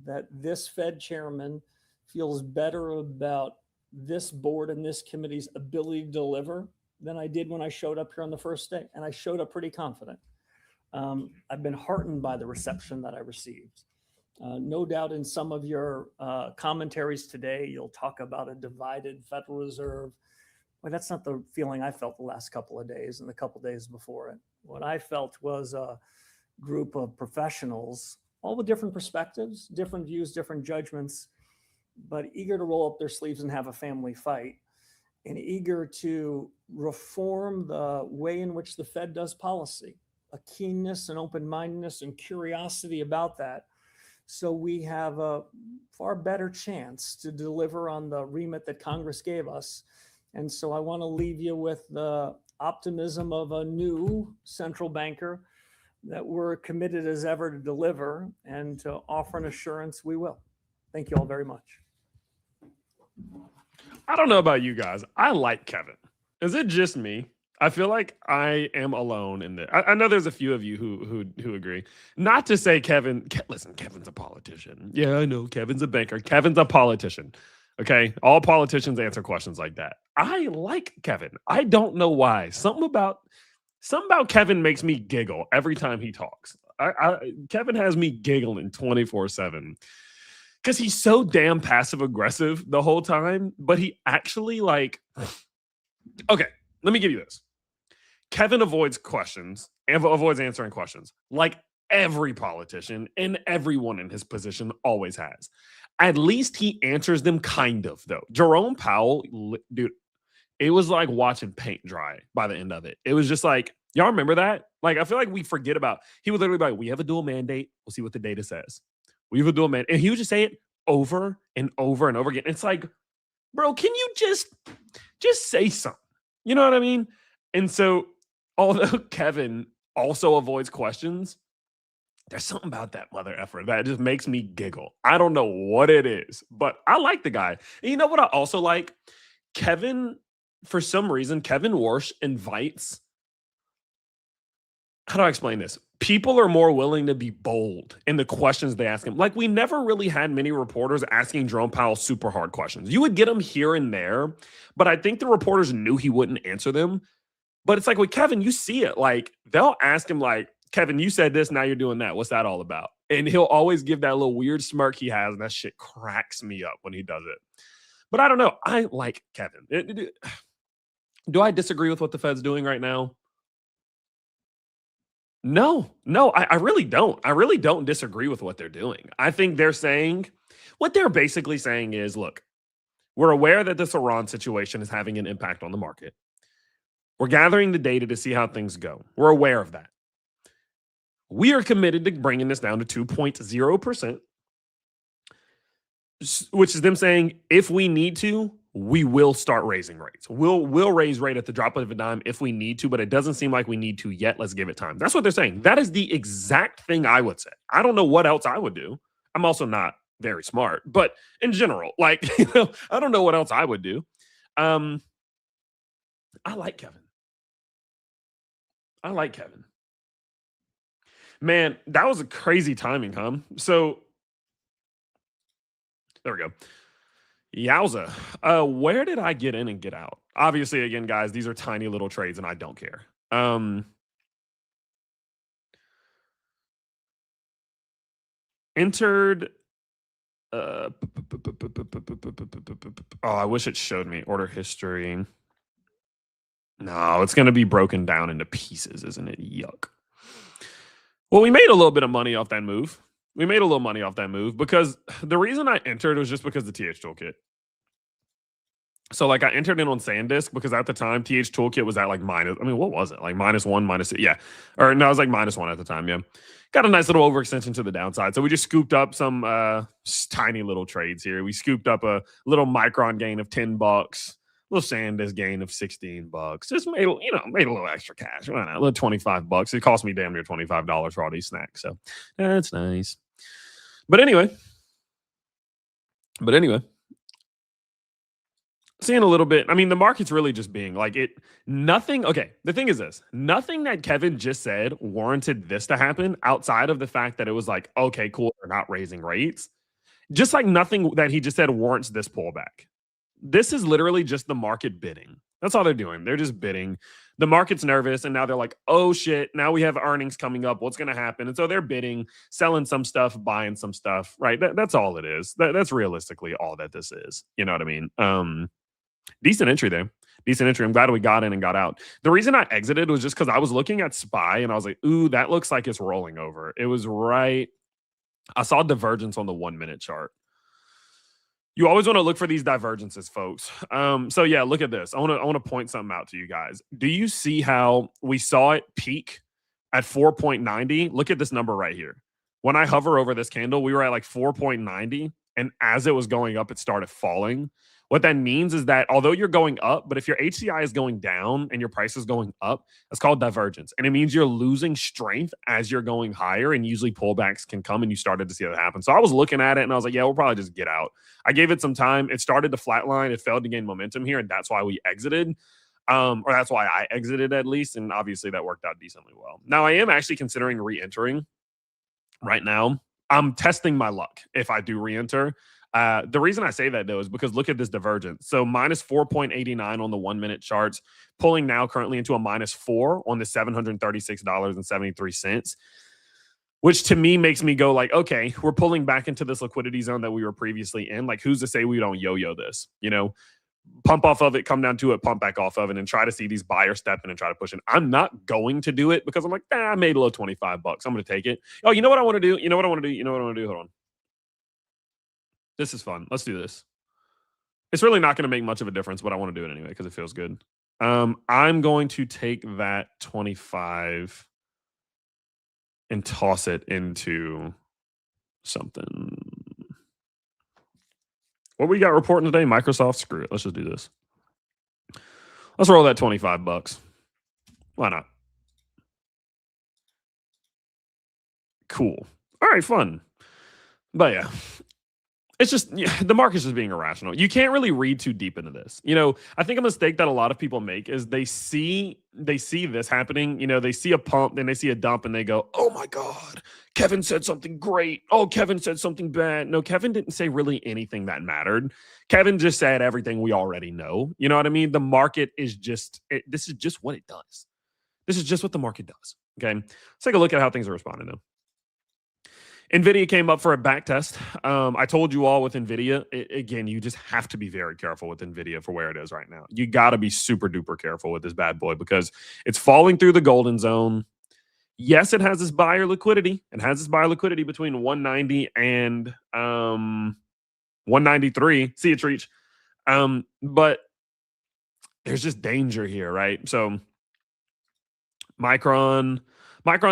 that this Fed chairman feels better about this board and this committee's ability to deliver than I did when I showed up here on the first day. And I showed up pretty confident. I've been heartened by the reception that I received. No doubt in some of your commentaries today, you'll talk about a divided Federal Reserve. Well, that's not the feeling I felt the last couple of days and the couple of days before it. What I felt was a group of professionals, all with different perspectives, different views, different judgments, but eager to roll up their sleeves and have a family fight, and eager to reform the way in which the Fed does policy, a keenness and open-mindedness and curiosity about that. So we have a far better chance to deliver on the remit that Congress gave us. And so I want to leave you with the optimism of a new central banker that we're committed as ever to deliver and to offer an assurance we will. Thank you all very much. I don't know about you guys. I like Kevin. Is it just me? I feel like I am alone in this. I know there's a few of you who agree. Not to say listen, Kevin's a politician. Yeah, I know Kevin's a banker. Kevin's a politician. Okay, all politicians answer questions like that. I like Kevin. I don't know why. Something about Kevin makes me giggle every time he talks. Kevin has me giggling 24/7 because he's so damn passive aggressive the whole time. But he actually okay. Let me give you this. Kevin avoids questions and avoids answering questions like every politician and everyone in his position always has. At least he answers them kind of, though. Jerome Powell, dude, it was like watching paint dry by the end of it. It was just like, y'all remember that? Like, I feel like we forget about, he would literally be like, we have a dual mandate. We'll see what the data says. We have a dual mandate. And he would just say it over and over and over again. It's like, bro, can you just say something? You know what I mean? And so, although Kevin also avoids questions, there's something about that mother effer that just makes me giggle. I don't know what it is, but I like the guy. And you know what I also like? Kevin, for some reason, Kevin Warsh invites, how do I explain this? People are more willing to be bold in the questions they ask him. Like, we never really had many reporters asking Jerome Powell super hard questions. You would get them here and there, but I think the reporters knew he wouldn't answer them. But it's like with Kevin, you see it. Like, they'll ask him, like, Kevin, you said this, now you're doing that. What's that all about? And he'll always give that little weird smirk he has, and that shit cracks me up when he does it. But I don't know. I like Kevin. Do I disagree with what the Fed's doing right now? No, I really don't. I really don't disagree with what they're doing. I think they're saying, what they're basically saying is, look, we're aware that this Iran situation is having an impact on the market. We're gathering the data to see how things go. We're aware of that. We are committed to bringing this down to 2.0%, which is them saying, if we need to, we will start raising rates. We'll raise rate at the drop of a dime if we need to, but it doesn't seem like we need to yet. Let's give it time. That's what they're saying. That is the exact thing I would say. I don't know what else I would do. I'm also not very smart, but in general, like, I don't know what else I would do. I like Kevin. Man, that was a crazy timing, huh? So there we go. Yowza. Where did I get in and get out? Obviously, again, guys, these are tiny little trades and I don't care. Entered. Oh, I wish it showed me order history. No, it's going to be broken down into pieces, isn't it? Yuck. Well, we made a little bit of money off that move. Because the reason I entered was just because the TH toolkit. So, like, I entered in on SanDisk because at the time, TH toolkit was at like minus, I mean, what was it? Like -1, -2, yeah. Or no, it was like -1 at the time, yeah. Got a nice little overextension to the downside. So we just scooped up some tiny little trades here. We scooped up a little Micron gain of $10, little SanDisk gain of $16. Just made a little extra cash. Why not? A little $25. It cost me damn near $25 for all these snacks. So that's nice. But anyway, seeing a little bit, I mean, the market's really just being like it. Nothing. Okay. The thing is this, nothing that Kevin just said warranted this to happen outside of the fact that it was like, okay, cool. They're not raising rates. Just like nothing that he just said warrants this pullback. This is literally just the market bidding. That's all they're doing. They're just bidding. The market's nervous, and now they're like, oh, shit, now we have earnings coming up. What's going to happen? And so they're bidding, selling some stuff, buying some stuff, right? That's all it is. That's realistically all that this is. You know what I mean? Decent entry there. Decent entry. I'm glad we got in and got out. The reason I exited was just because I was looking at SPY, and I was like, ooh, that looks like it's rolling over. It was right. I saw divergence on the 1-minute chart. You always want to look for these divergences, folks. So yeah, look at this. I want to point something out to you guys. Do you see how we saw it peak at 4.90? Look at this number right here. When I hover over this candle, we were at like 4.90, and as it was going up, it started falling. What that means is that although you're going up, but if your HCI is going down and your price is going up, that's called divergence. And it means you're losing strength as you're going higher, and usually pullbacks can come, and you started to see that happen. So I was looking at it and I was like, yeah, we'll probably just get out. I gave it some time. It started to flatline. It failed to gain momentum here, and that's why we exited. Or that's why I exited at least. And obviously that worked out decently well. Now I am actually considering re-entering right now. I'm testing my luck if I do re-enter. The reason I say that, though, is because look at this divergence. So minus 4.89 on the 1-minute charts, pulling now currently into a -4 on the $736.73, which to me makes me go like, okay, we're pulling back into this liquidity zone that we were previously in. Like, who's to say we don't yo-yo this? You know, pump off of it, come down to it, pump back off of it, and try to see these buyers step in and try to push it. I'm not going to do it because I'm like, I made a little $25. I'm going to take it. Oh, you know what I want to do? Hold on. This is fun. Let's do this. It's really not going to make much of a difference, but I want to do it anyway because it feels good. I'm going to take that 25 and toss it into something. What we got reporting today? Microsoft. Screw it. Let's just do this. Let's roll that $25. Why not? Cool. All right, fun. But yeah, it's just the market's just being irrational. You can't really read too deep into this. I think a mistake that a lot of people make is they see this happening. They see a pump, then they see a dump, and they go, "Oh my God, Kevin said something great. Oh, Kevin said something bad." No, Kevin didn't say really anything that mattered. Kevin just said everything we already know. You know what I mean? The market is this is just what it does. This is just what the market does. Okay, let's take a look at how things are responding though. NVIDIA came up for a back test. I told you all with NVIDIA, again, you just have to be very careful with NVIDIA for where it is right now. You got to be super duper careful with this bad boy because it's falling through the golden zone. Yes, it has this buyer liquidity. It has this buyer liquidity between 190 and 193. See it reach. But there's just danger here, right? So Micron's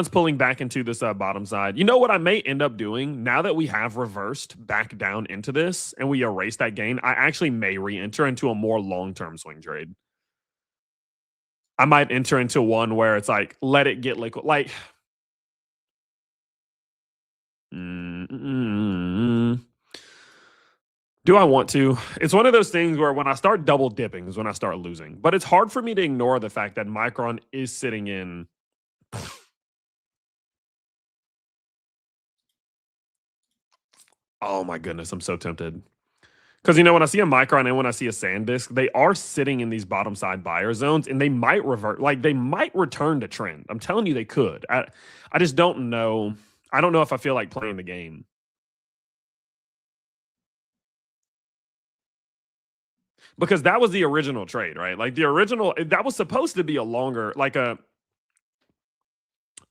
pulling back into this bottom side. You know what I may end up doing now that we have reversed back down into this and we erase that gain? I actually may re-enter into a more long-term swing trade. I might enter into one where it's like, let it get liquid. Like, do I want to? It's one of those things where when I start double dipping is when I start losing. But it's hard for me to ignore the fact that Micron is sitting in... Oh my goodness, I'm so tempted. Because, when I see a Micron and when I see a SanDisk, they are sitting in these bottom side buyer zones and they might revert, like they might return to trend. I'm telling you they could. I just don't know. I don't know if I feel like playing the game. Because that was the original trade, right? Like that was supposed to be a longer, like a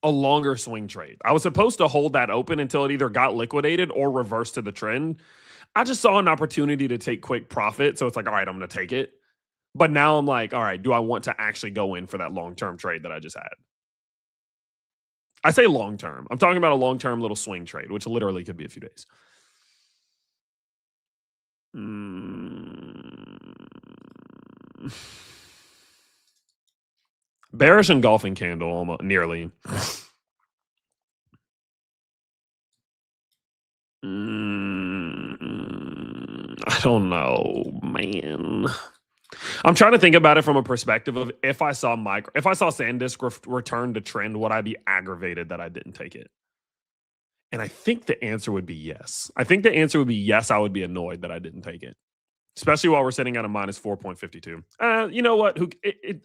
longer swing trade. I was supposed to hold that open until it either got liquidated or reversed to the trend. I just saw an opportunity to take quick profit. So it's like, all right, I'm going to take it. But now I'm like, all right, do I want to actually go in for that long-term trade that I just had? I say long-term. I'm talking about a long-term little swing trade, which literally could be a few days. Bearish engulfing candle, almost nearly. I don't know, man. I'm trying to think about it from a perspective of if I saw SanDisk return to trend, would I be aggravated that I didn't take it? And I think the answer would be yes. I think the answer would be yes. I would be annoyed that I didn't take it, especially while we're sitting at a minus 4.52. You know what?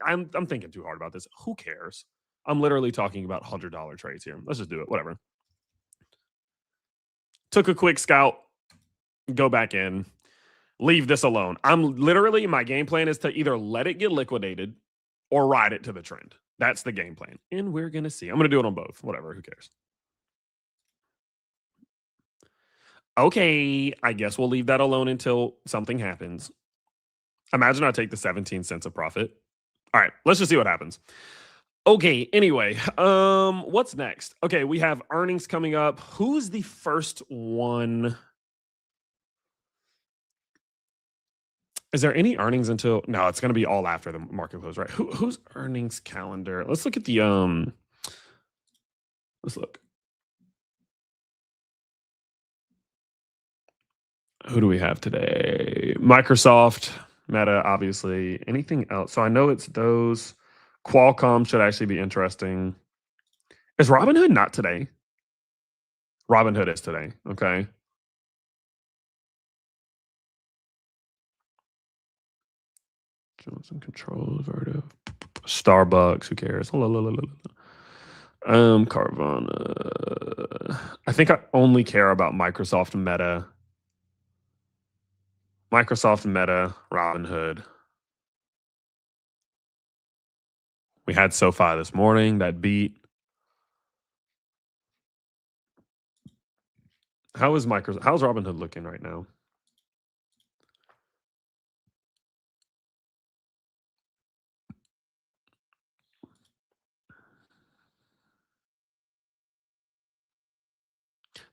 I'm thinking too hard about this. Who cares? I'm literally talking about $100 trades here. Let's just do it. Whatever. Took a quick scout. Go back in. Leave this alone. My game plan is to either let it get liquidated or ride it to the trend. That's the game plan. And we're going to see. I'm going to do it on both. Whatever. Who cares? Okay. I guess we'll leave that alone until something happens. Imagine I take the 17 cents of profit. All right. Let's just see what happens. Okay. Anyway, what's next? Okay. We have earnings coming up. Who's the first one? Is there any earnings until... No, it's going to be all after the market close, right? Who's earnings calendar? Let's look at the... Let's look. Who do we have today? Microsoft, Meta, obviously. Anything else? So I know it's those. Qualcomm should actually be interesting. Is Robinhood not today? Robinhood is today. Okay. Some control, Vertiv. Starbucks, who cares? Carvana. I think I only care about Microsoft, Meta. Microsoft, Meta, Robinhood. We had SoFi this morning that beat. How's Robinhood looking right now?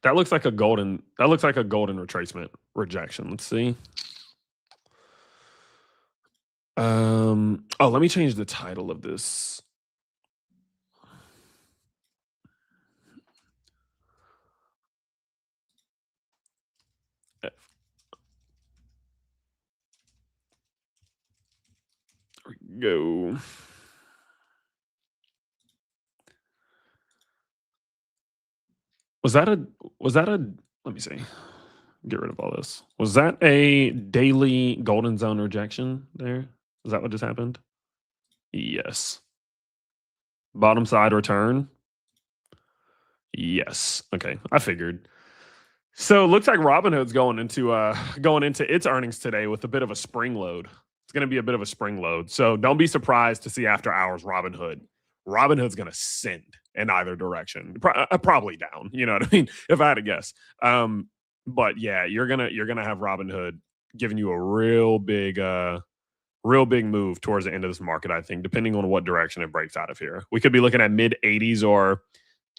That looks like a golden retracement rejection. Let's see. Oh, let me change the title of this. There we go. Was that a, let me see. Get rid of all this. Was that a daily golden zone rejection there? Is that what just happened? Yes. Bottom side return. Yes. Okay. I figured. So it looks like Robinhood's going into its earnings today with a bit of a spring load. It's going to be a bit of a spring load. So don't be surprised to see after hours Robinhood. Robinhood's going to send in either direction. Probably down. You know what I mean? If I had to guess. But yeah, you're gonna have Robinhood giving you a real big move towards the end of this market, I think, depending on what direction it breaks out of here. We could be looking at mid 80s or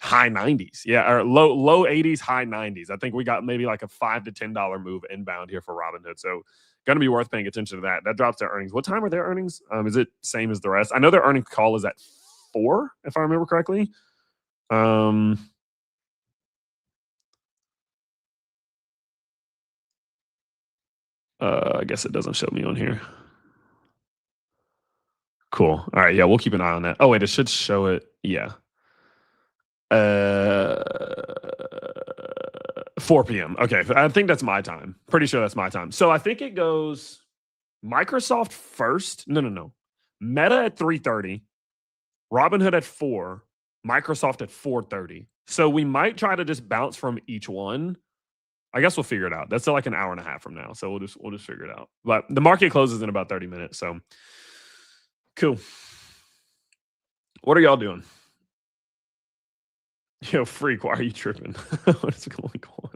high 90s. Yeah, or low 80s, high 90s. I think we got maybe like a $5 to $10 move inbound here for Robinhood. So going to be worth paying attention to that. That drops their earnings. What time are their earnings? Is it same as the rest? I know their earnings call is at 4, if I remember correctly. I guess it doesn't show me on here. Cool. All right. Yeah, we'll keep an eye on that. Oh, wait, it should show it. Yeah. 4 p.m. Okay. I think that's my time. Pretty sure that's my time. So I think it goes Microsoft first. No. Meta at 3:30, Robinhood at 4, Microsoft at 4:30. So we might try to just bounce from each one. I guess we'll figure it out. That's like an hour and a half from now. So we'll just figure it out. But the market closes in about 30 minutes. So cool. What are y'all doing? Yo, Freak, why are you tripping? What is going on?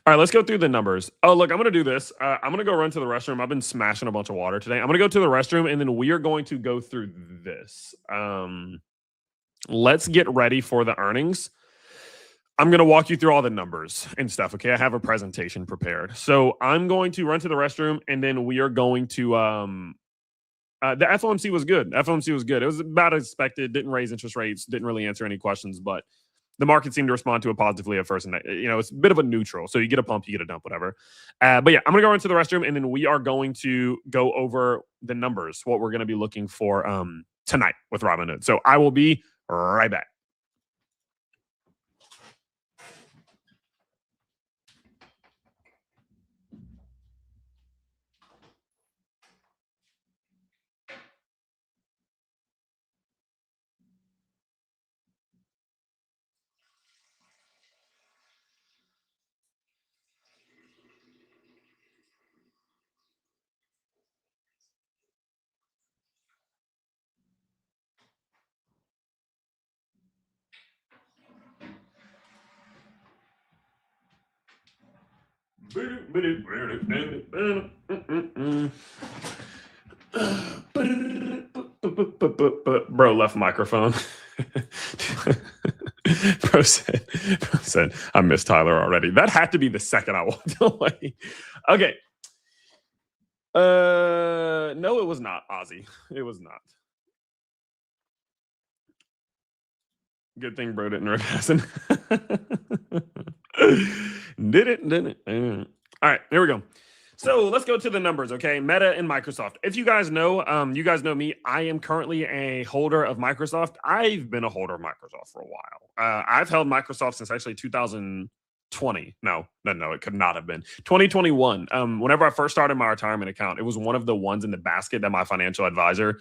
All right, let's go through the numbers. Oh, look, I'm going to do this. I'm going to go run to the restroom. I've been smashing a bunch of water today. I'm going to go to the restroom, and then we are going to go through this. Let's get ready for the earnings. I'm going to walk you through all the numbers and stuff, okay? I have a presentation prepared. So I'm going to run to the restroom, and then we are going to the FOMC was good. FOMC was good. It was about as expected. Didn't raise interest rates. Didn't really answer any questions, but the market seemed to respond to it positively at first. And, it's a bit of a neutral. So you get a pump, you get a dump, whatever. But yeah, I'm going to go into the restroom, and then we are going to go over the numbers, what we're going to be looking for tonight with Robinhood. So I will be right back. Bro left microphone. Bro said, I miss Tyler already. That had to be the second I walked away. Okay. No, it was not, Ozzy. It was not. Good thing bro didn't reverse it. Didn't. All right, here we go. So let's go to the numbers, okay? Meta and Microsoft. If you guys know me. I am currently a holder of Microsoft. I've been a holder of Microsoft for a while. I've held Microsoft since actually 2020. No, it could not have been 2021. Whenever I first started my retirement account, it was one of the ones in the basket that my financial advisor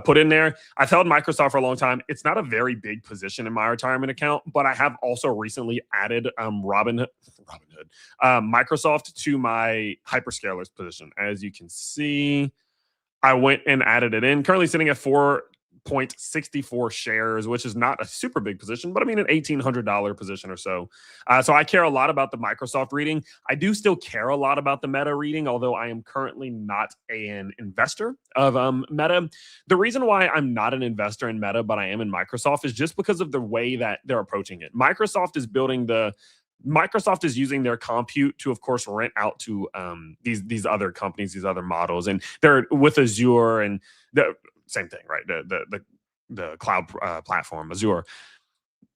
put in there. I've held Microsoft for a long time. It's not a very big position in my retirement account, but I have also recently added Microsoft to my hyperscalers position. As you can see, I went and added it in. Currently sitting at 4 0.64 shares, which is not a super big position, but I mean an $1,800 position or so. So I care a lot about the Microsoft reading. I do still care a lot about the Meta reading, although I am currently not an investor of Meta. The reason why I'm not an investor in Meta, but I am in Microsoft, is just because of the way that they're approaching it. Microsoft is using their compute to, of course, rent out to these other companies, these other models, and they're with Azure and the same thing, right? The cloud platform, Azure.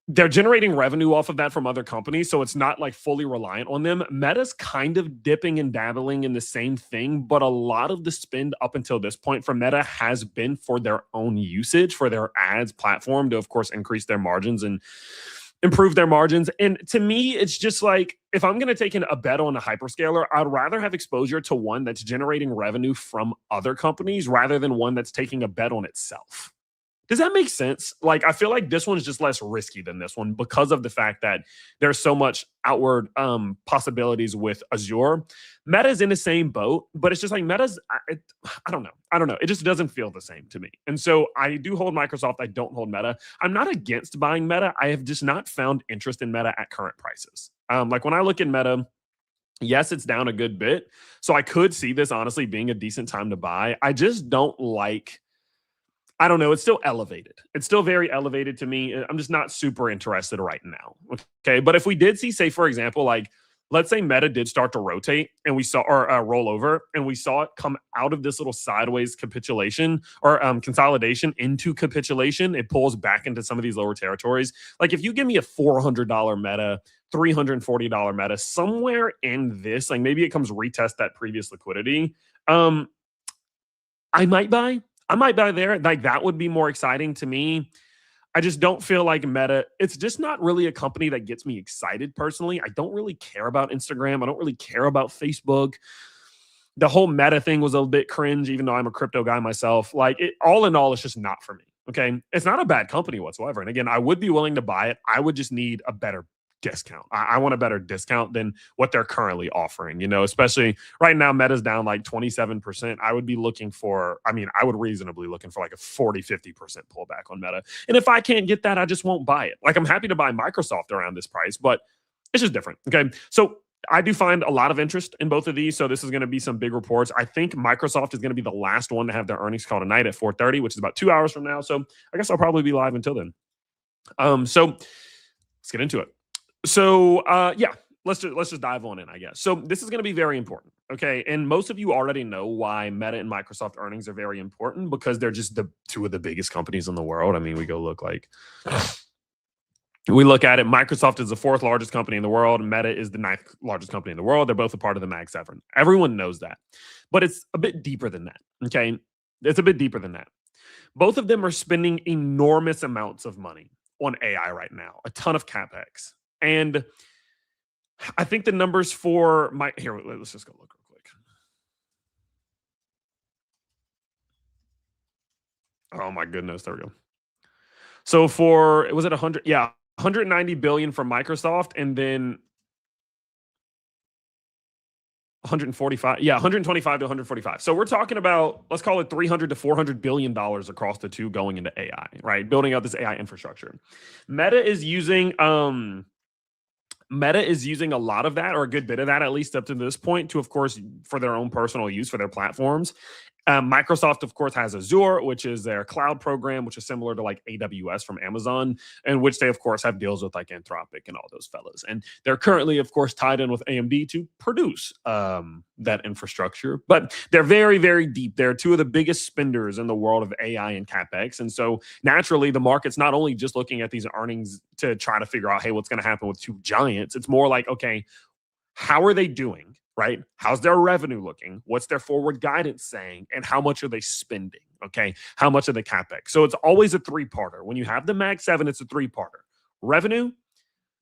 They're generating revenue off of that from other companies, so it's not like fully reliant on them. Meta's kind of dipping and dabbling in the same thing, but a lot of the spend up until this point for Meta has been for their own usage, for their ads platform to, of course, increase their margins and improve their margins. And to me, it's just like, if I'm going to take a bet on a hyperscaler, I'd rather have exposure to one that's generating revenue from other companies rather than one that's taking a bet on itself. Does that make sense? Like, I feel like this one's just less risky than this one because of the fact that there's so much outward possibilities with Azure. Meta's in the same boat, but it's just like Meta's, I don't know. It just doesn't feel the same to me. And so I do hold Microsoft. I don't hold Meta. I'm not against buying Meta. I have just not found interest in Meta at current prices. Like when I look at Meta, yes, it's down a good bit. So I could see this honestly being a decent time to buy. I just don't like, I don't know. It's still elevated. It's still very elevated to me. I'm just not super interested right now. Okay. But if we did see, say, for example, like, let's say Meta did start to rotate and we saw, or roll over, and we saw it come out of this little sideways capitulation or consolidation into capitulation, it pulls back into some of these lower territories. Like if you give me a $400 Meta, $340 Meta, somewhere in this, like maybe it comes retest that previous liquidity, I might buy. There. Like that would be more exciting to me. I just don't feel like Meta, it's just not really a company that gets me excited personally. I don't really care about Instagram. I don't really care about Facebook. The whole Meta thing was a bit cringe, even though I'm a crypto guy myself. Like all in all, it's just not for me. Okay. It's not a bad company whatsoever. And again, I would be willing to buy it. I would just need a better discount. I want a better discount than what they're currently offering, especially right now. Meta's down like 27%. I would be looking for, I would reasonably looking for like a 40-50% pullback on Meta. And if I can't get that, I just won't buy it. Like I'm happy to buy Microsoft around this price, but it's just different. Okay. So I do find a lot of interest in both of these. So this is going to be some big reports. I think Microsoft is going to be the last one to have their earnings call tonight at 4:30, which is about 2 hours from now. So I guess I'll probably be live until then. So let's get into it. So yeah, let's just dive on in, I guess. So this is going to be very important, okay? And most of you already know why Meta and Microsoft earnings are very important, because they're just the two of the biggest companies in the world. I mean, we look at it. Microsoft is the 4th largest company in the world. Meta is the 9th largest company in the world. They're both a part of the Mag 7. Everyone knows that, but it's a bit deeper than that, okay? It's a bit deeper than that. Both of them are spending enormous amounts of money on AI right now, a ton of CapEx. And I think the numbers for here, let's just go look real quick. Oh my goodness, there we go. So was it 100? Yeah, 190 billion for Microsoft, and then 145. Yeah, 125 to 145. So we're talking about, let's call it 300 to 400 billion dollars across the two going into AI, right? Building out this AI infrastructure. Meta is using a lot of that, or a good bit of that, at least up to this point, to, of course, for their own personal use for their platforms. Microsoft, of course, has Azure, which is their cloud program, which is similar to like AWS from Amazon, and which they, of course, have deals with like Anthropic and all those fellas. And they're currently, of course, tied in with AMD to produce that infrastructure. But they're very, very deep. They're two of the biggest spenders in the world of AI and CapEx. And so naturally, the market's not only just looking at these earnings to try to figure out, hey, what's going to happen with two giants? It's more like, okay, how are they doing? Right? How's their revenue looking? What's their forward guidance saying? And how much are they spending? Okay. How much of the CapEx? So it's always a 3-parter. When you have the Mag 7, it's a 3-parter. Revenue,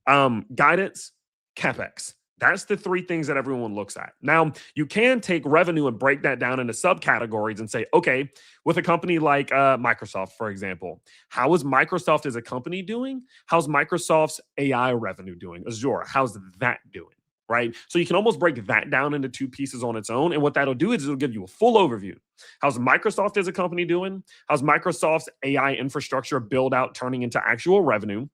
guidance, CapEx. That's the 3 things that everyone looks at. Now, you can take revenue and break that down into subcategories and say, okay, with a company like Microsoft, for example, how is Microsoft as a company doing? How's Microsoft's AI revenue doing? Azure, how's that doing? right? So you can almost break that down into two pieces on its own. And what that'll do is it'll give you a full overview. How's Microsoft as a company doing? How's Microsoft's AI infrastructure build out turning into actual revenue?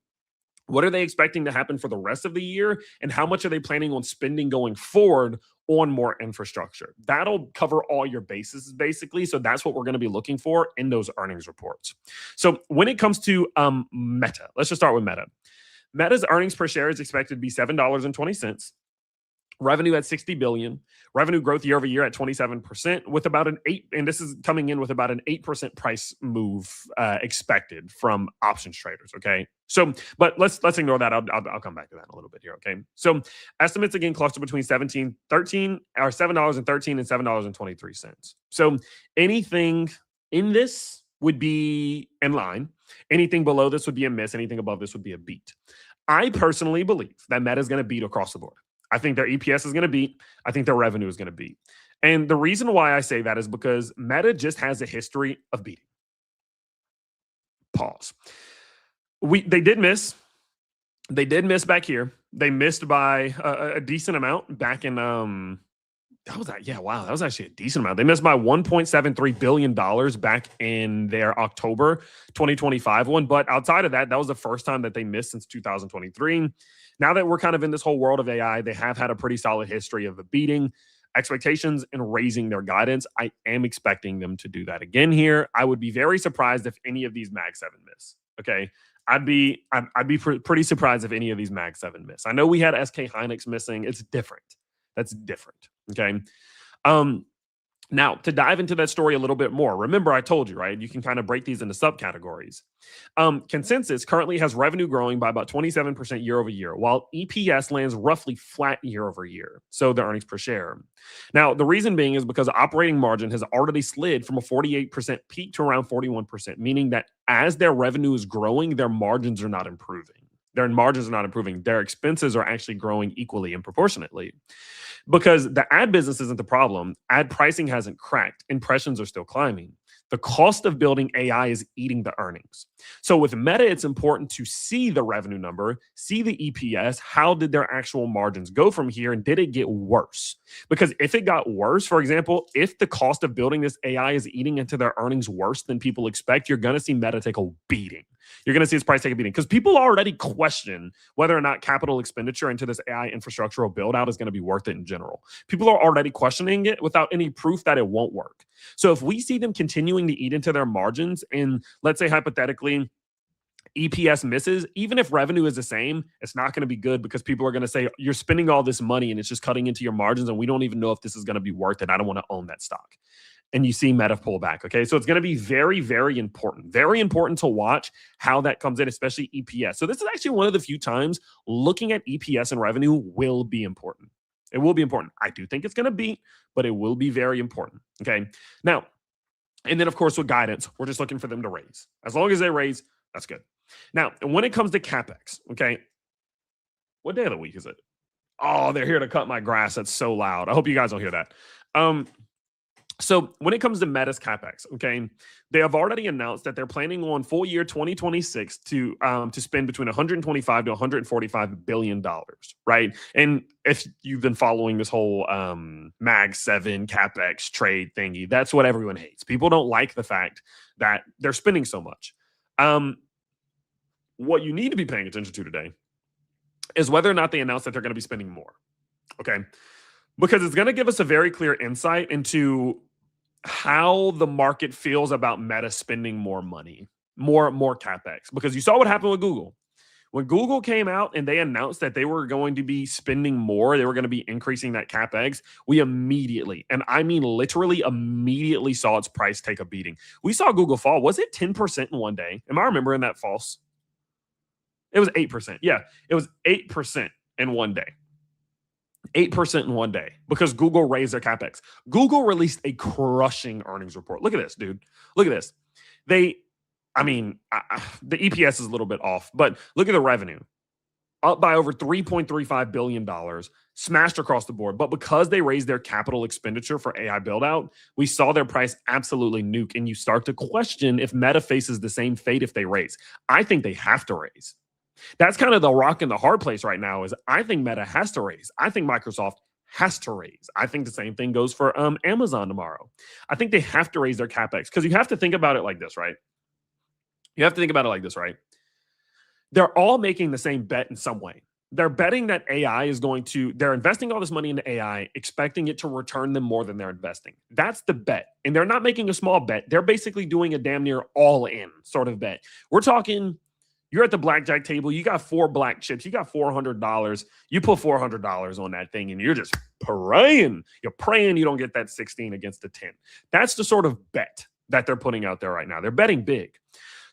What are they expecting to happen for the rest of the year? And how much are they planning on spending going forward on more infrastructure? That'll cover all your bases, basically. So that's what we're going to be looking for in those earnings reports. So when it comes to Meta, let's just start with Meta. Meta's earnings per share is expected to be $7.20. Revenue at $60 billion. Revenue growth year over year at 27%, with about an 8%, and this is coming in with about an 8% price move expected from options traders. Okay, so but let's ignore that. I'll come back to that in a little bit here. Okay, so estimates again cluster between $7.13 and $7.23. So anything in this would be in line. Anything below this would be a miss. Anything above this would be a beat. I personally believe that Meta is going to beat across the board. I think their EPS is going to beat. I think their revenue is going to beat. And the reason why I say that is because Meta just has a history of beating. Pause. They did miss. They did miss back here. They missed by a decent amount back in that was that. Yeah, wow, that was actually a decent amount. They missed by $1.73 billion back in their October 2025 one. But outside of that, that was the first time that they missed since 2023. Now that we're kind of in this whole world of AI, they have had a pretty solid history of beating expectations and raising their guidance. I am expecting them to do that again here. I would be very surprised if any of these Mag 7 miss. Okay. I'd be pretty surprised if any of these Mag 7 miss. I know we had SK Hynix missing. It's different. That's different. Okay. Now, to dive into that story a little bit more, remember I told you, right? You can kind of break these into subcategories. Consensus currently has revenue growing by about 27% year over year, while EPS lands roughly flat year over year. So the earnings per share. Now, the reason being is because operating margin has already slid from a 48% peak to around 41%, meaning that as their revenue is growing, their margins are not improving. Their margins are not improving. Their expenses are actually growing equally and proportionately. Because the ad business isn't the problem. Ad pricing hasn't cracked. Impressions are still climbing. The cost of building AI is eating the earnings. So with Meta, it's important to see the revenue number, see the EPS. How did their actual margins go from here? And did it get worse? Because if it got worse, for example, if the cost of building this AI is eating into their earnings worse than people expect, you're going to see Meta take a beating. You're going to see its price take a beating because people already question whether or not capital expenditure into this AI infrastructural build out is going to be worth it in general. People are already questioning it without any proof that it won't work. So if we see them continuing to eat into their margins and let's say hypothetically EPS misses, even if revenue is the same, it's not going to be good because people are going to say you're spending all this money and it's just cutting into your margins and we don't even know if this is going to be worth it. I don't want to own that stock. And you see Meta pull back. Okay. So it's going to be very, very important to watch how that comes in, especially EPS. So this is actually one of the few times looking at EPS and revenue will be important. It will be important. I do think it's going to beat, but it will be very important. Okay. Now, and then of course with guidance, we're just looking for them to raise. As long as they raise, that's good. Now, when it comes to CapEx, okay, what day of the week is it? Oh, they're here to cut my grass. That's so loud. I hope you guys don't hear that. So when it comes to Meta's CapEx, okay, they have already announced that they're planning on full year 2026 to spend between $125 to $145 billion, right? And if you've been following this whole Mag 7 CapEx trade thingy, that's what everyone hates. People don't like the fact that they're spending so much. What you need to be paying attention to today is whether or not they announce that they're going to be spending more, okay? Because it's going to give us a very clear insight into how the market feels about Meta spending more money, more CapEx. Because you saw what happened with Google. When Google came out and they announced that they were going to be spending more, they were going to be increasing that CapEx, we immediately, and I mean literally immediately saw its price take a beating. We saw Google fall. Was it 10% in one day? Am I remembering that false? It was 8%. Yeah, it was 8% in one day. 8% in one day because Google raised their CapEx. Google released a crushing earnings report. Look at this, dude. Look at this. The EPS is a little bit off, but look at the revenue. Up by over $3.35 billion, smashed across the board. But because they raised their capital expenditure for AI build-out, we saw their price absolutely nuke. And you start to question if Meta faces the same fate if they raise. I think they have to raise. That's kind of the rock in the hard place right now is I think Meta has to raise. I think Microsoft has to raise. I think the same thing goes for Amazon tomorrow. I think they have to raise their CapEx because you have to think about it like this, right? You have to think about it like this, right? They're all making the same bet in some way. They're betting that AI is going to, they're investing all this money into AI, expecting it to return them more than they're investing. That's the bet. And they're not making a small bet. They're basically doing a damn near all in sort of bet. We're talking, you're at the blackjack table, you got 4 black chips, you got $400, you put $400 on that thing and you're just praying. You're praying you don't get that 16 against a 10. That's the sort of bet that they're putting out there right now. They're betting big.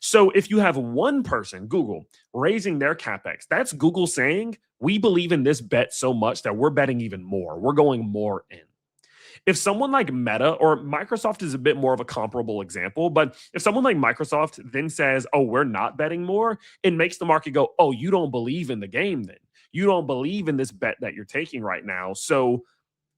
So if you have one person, Google, raising their CapEx, that's Google saying, we believe in this bet so much that we're betting even more. We're going more in. If someone like Meta or Microsoft is a bit more of a comparable example, but if someone like Microsoft then says, oh, we're not betting more, it makes the market go, oh, you don't believe in the game then. You don't believe in this bet that you're taking right now. So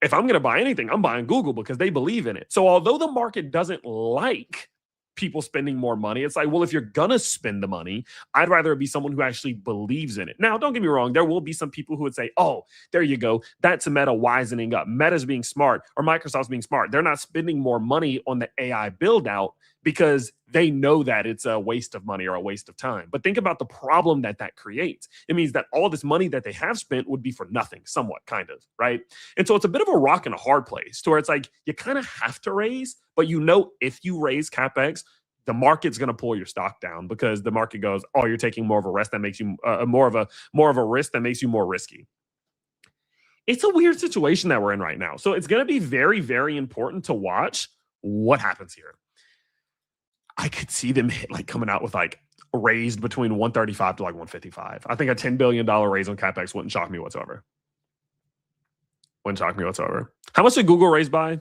if I'm going to buy anything, I'm buying Google because they believe in it. So although the market doesn't like people spending more money, it's like, well, if you're gonna spend the money, I'd rather it be someone who actually believes in it. Now, don't get me wrong, there will be some people who would say, oh, there you go, that's a Meta wisening up. Meta's being smart, or Microsoft's being smart. They're not spending more money on the AI build out because they know that it's a waste of money or a waste of time. But think about the problem that that creates. It means that all this money that they have spent would be for nothing, somewhat, kind of, right? And so it's a bit of a rock and a hard place to where it's like, you kind of have to raise, but you know, if you raise CapEx, the market's going to pull your stock down because the market goes, oh, you're taking more of a risk that makes you more of a risk that makes you more risky. It's a weird situation that we're in right now. So it's going to be very, very important to watch what happens here. I could see them coming out with raised between 135 to 155. I think a $10 billion raise on CapEx wouldn't shock me whatsoever. Wouldn't shock me whatsoever. How much did Google raise by?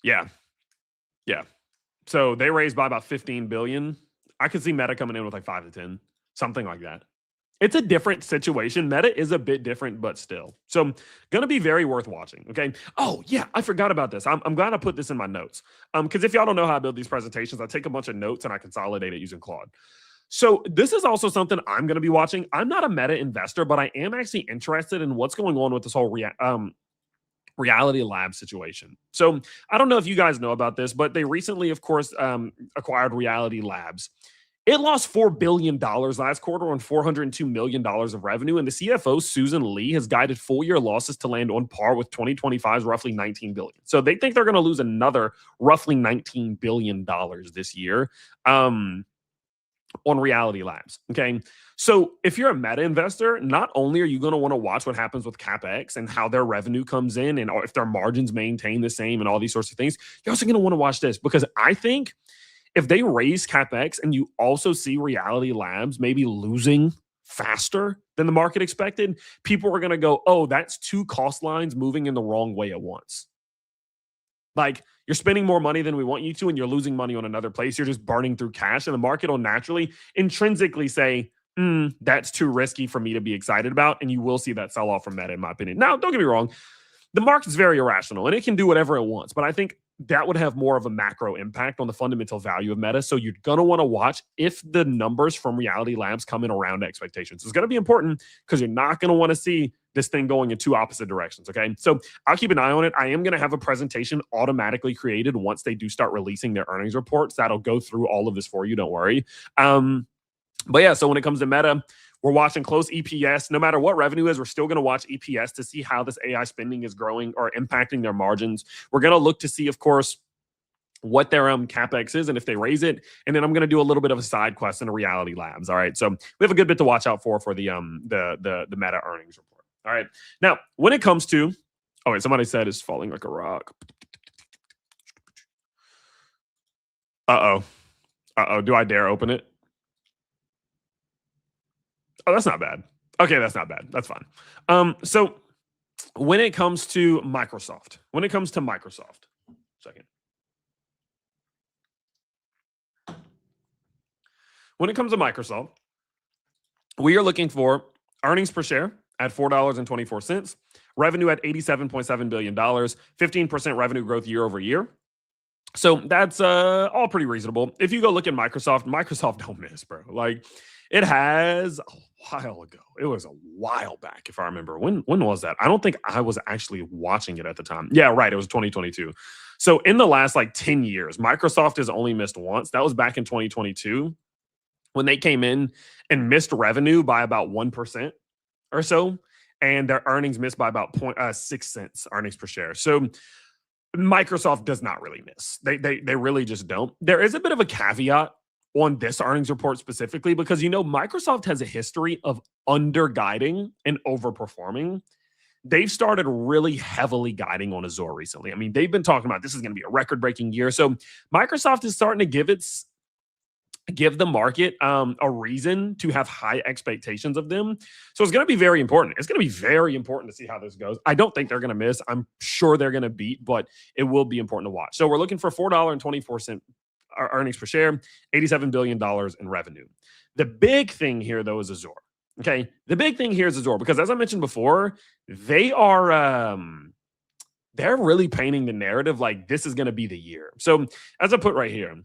Yeah. Yeah. So they raised by about 15 billion. I could see Meta coming in with 5 to 10, something like that. It's a different situation. Meta is a bit different, but still. So going to be very worth watching. Okay. Oh, yeah. I forgot about this. I'm glad I put this in my notes. Because if y'all don't know how I build these presentations, I take a bunch of notes and I consolidate it using Claude. So this is also something I'm going to be watching. I'm not a Meta investor, but I am actually interested in what's going on with this whole Reality Labs situation. So I don't know if you guys know about this, but they recently, of course, acquired Reality Labs. It lost $4 billion last quarter on $402 million of revenue. And the CFO, Susan Lee, has guided full year losses to land on par with 2025's roughly $19 billion. So they think they're going to lose another roughly $19 billion this year on Reality Labs. Okay. So if you're a Meta investor, not only are you going to want to watch what happens with CapEx and how their revenue comes in and if their margins maintain the same and all these sorts of things, you're also going to want to watch this because I think if they raise CapEx and you also see Reality Labs maybe losing faster than the market expected, people are going to go, oh, that's 2 cost lines moving in the wrong way at once. You're spending more money than we want you to, and you're losing money on another place. You're just burning through cash, and the market will naturally, intrinsically say, that's too risky for me to be excited about, and you will see that sell-off from Meta, in my opinion. Now, don't get me wrong. The market's very irrational, and it can do whatever it wants, but I think that would have more of a macro impact on the fundamental value of Meta. So you're going to want to watch if the numbers from Reality Labs come in around expectations. It's going to be important because you're not going to want to see this thing going in 2 opposite directions. Okay. So I'll keep an eye on it. I am going to have a presentation automatically created once they do start releasing their earnings reports. That'll go through all of this for you. Don't worry. But yeah, so when it comes to Meta, we're watching close EPS. No matter what revenue is, we're still going to watch EPS to see how this AI spending is growing or impacting their margins. We're going to look to see, of course, what their CapEx is and if they raise it. And then I'm going to do a little bit of a side quest into Reality Labs. All right. So we have a good bit to watch out for the Meta earnings report. All right. Now, when it comes to, oh, wait, somebody said it's falling like a rock. Uh-oh. Uh-oh. Do I dare open it? Oh, that's not bad. Okay, that's not bad. That's fine. So when it comes to Microsoft, second. When it comes to Microsoft, we are looking for earnings per share at $4.24, revenue at $87.7 billion, 15% revenue growth year over year. So that's all pretty reasonable. If you go look at Microsoft don't miss, bro. Like it has a while ago. It was a while back, if I remember. When was that? I don't think I was actually watching it at the time. Yeah, right. It was 2022. So in the last like 10 years, Microsoft has only missed once. That was back in 2022 when they came in and missed revenue by about 1% or so, and their earnings missed by about 0.6 cents earnings per share. So Microsoft does not really miss. They really just don't. There is a bit of a caveat on this earnings report specifically because Microsoft has a history of under guiding and overperforming. They've started really heavily guiding on Azure recently. I mean, they've been talking about this is going to be a record-breaking year. So Microsoft is starting to give the market a reason to have high expectations of them. So it's going to be very important. It's going to be very important to see how this goes. I don't think they're going to miss. I'm sure they're going to beat, but it will be important to watch. So we're looking for $4.24 earnings per share, $87 billion in revenue. The big thing here, though, is Azure. Okay. The big thing here is Azure because, as I mentioned before, they're really painting the narrative like this is going to be the year. So as I put right here,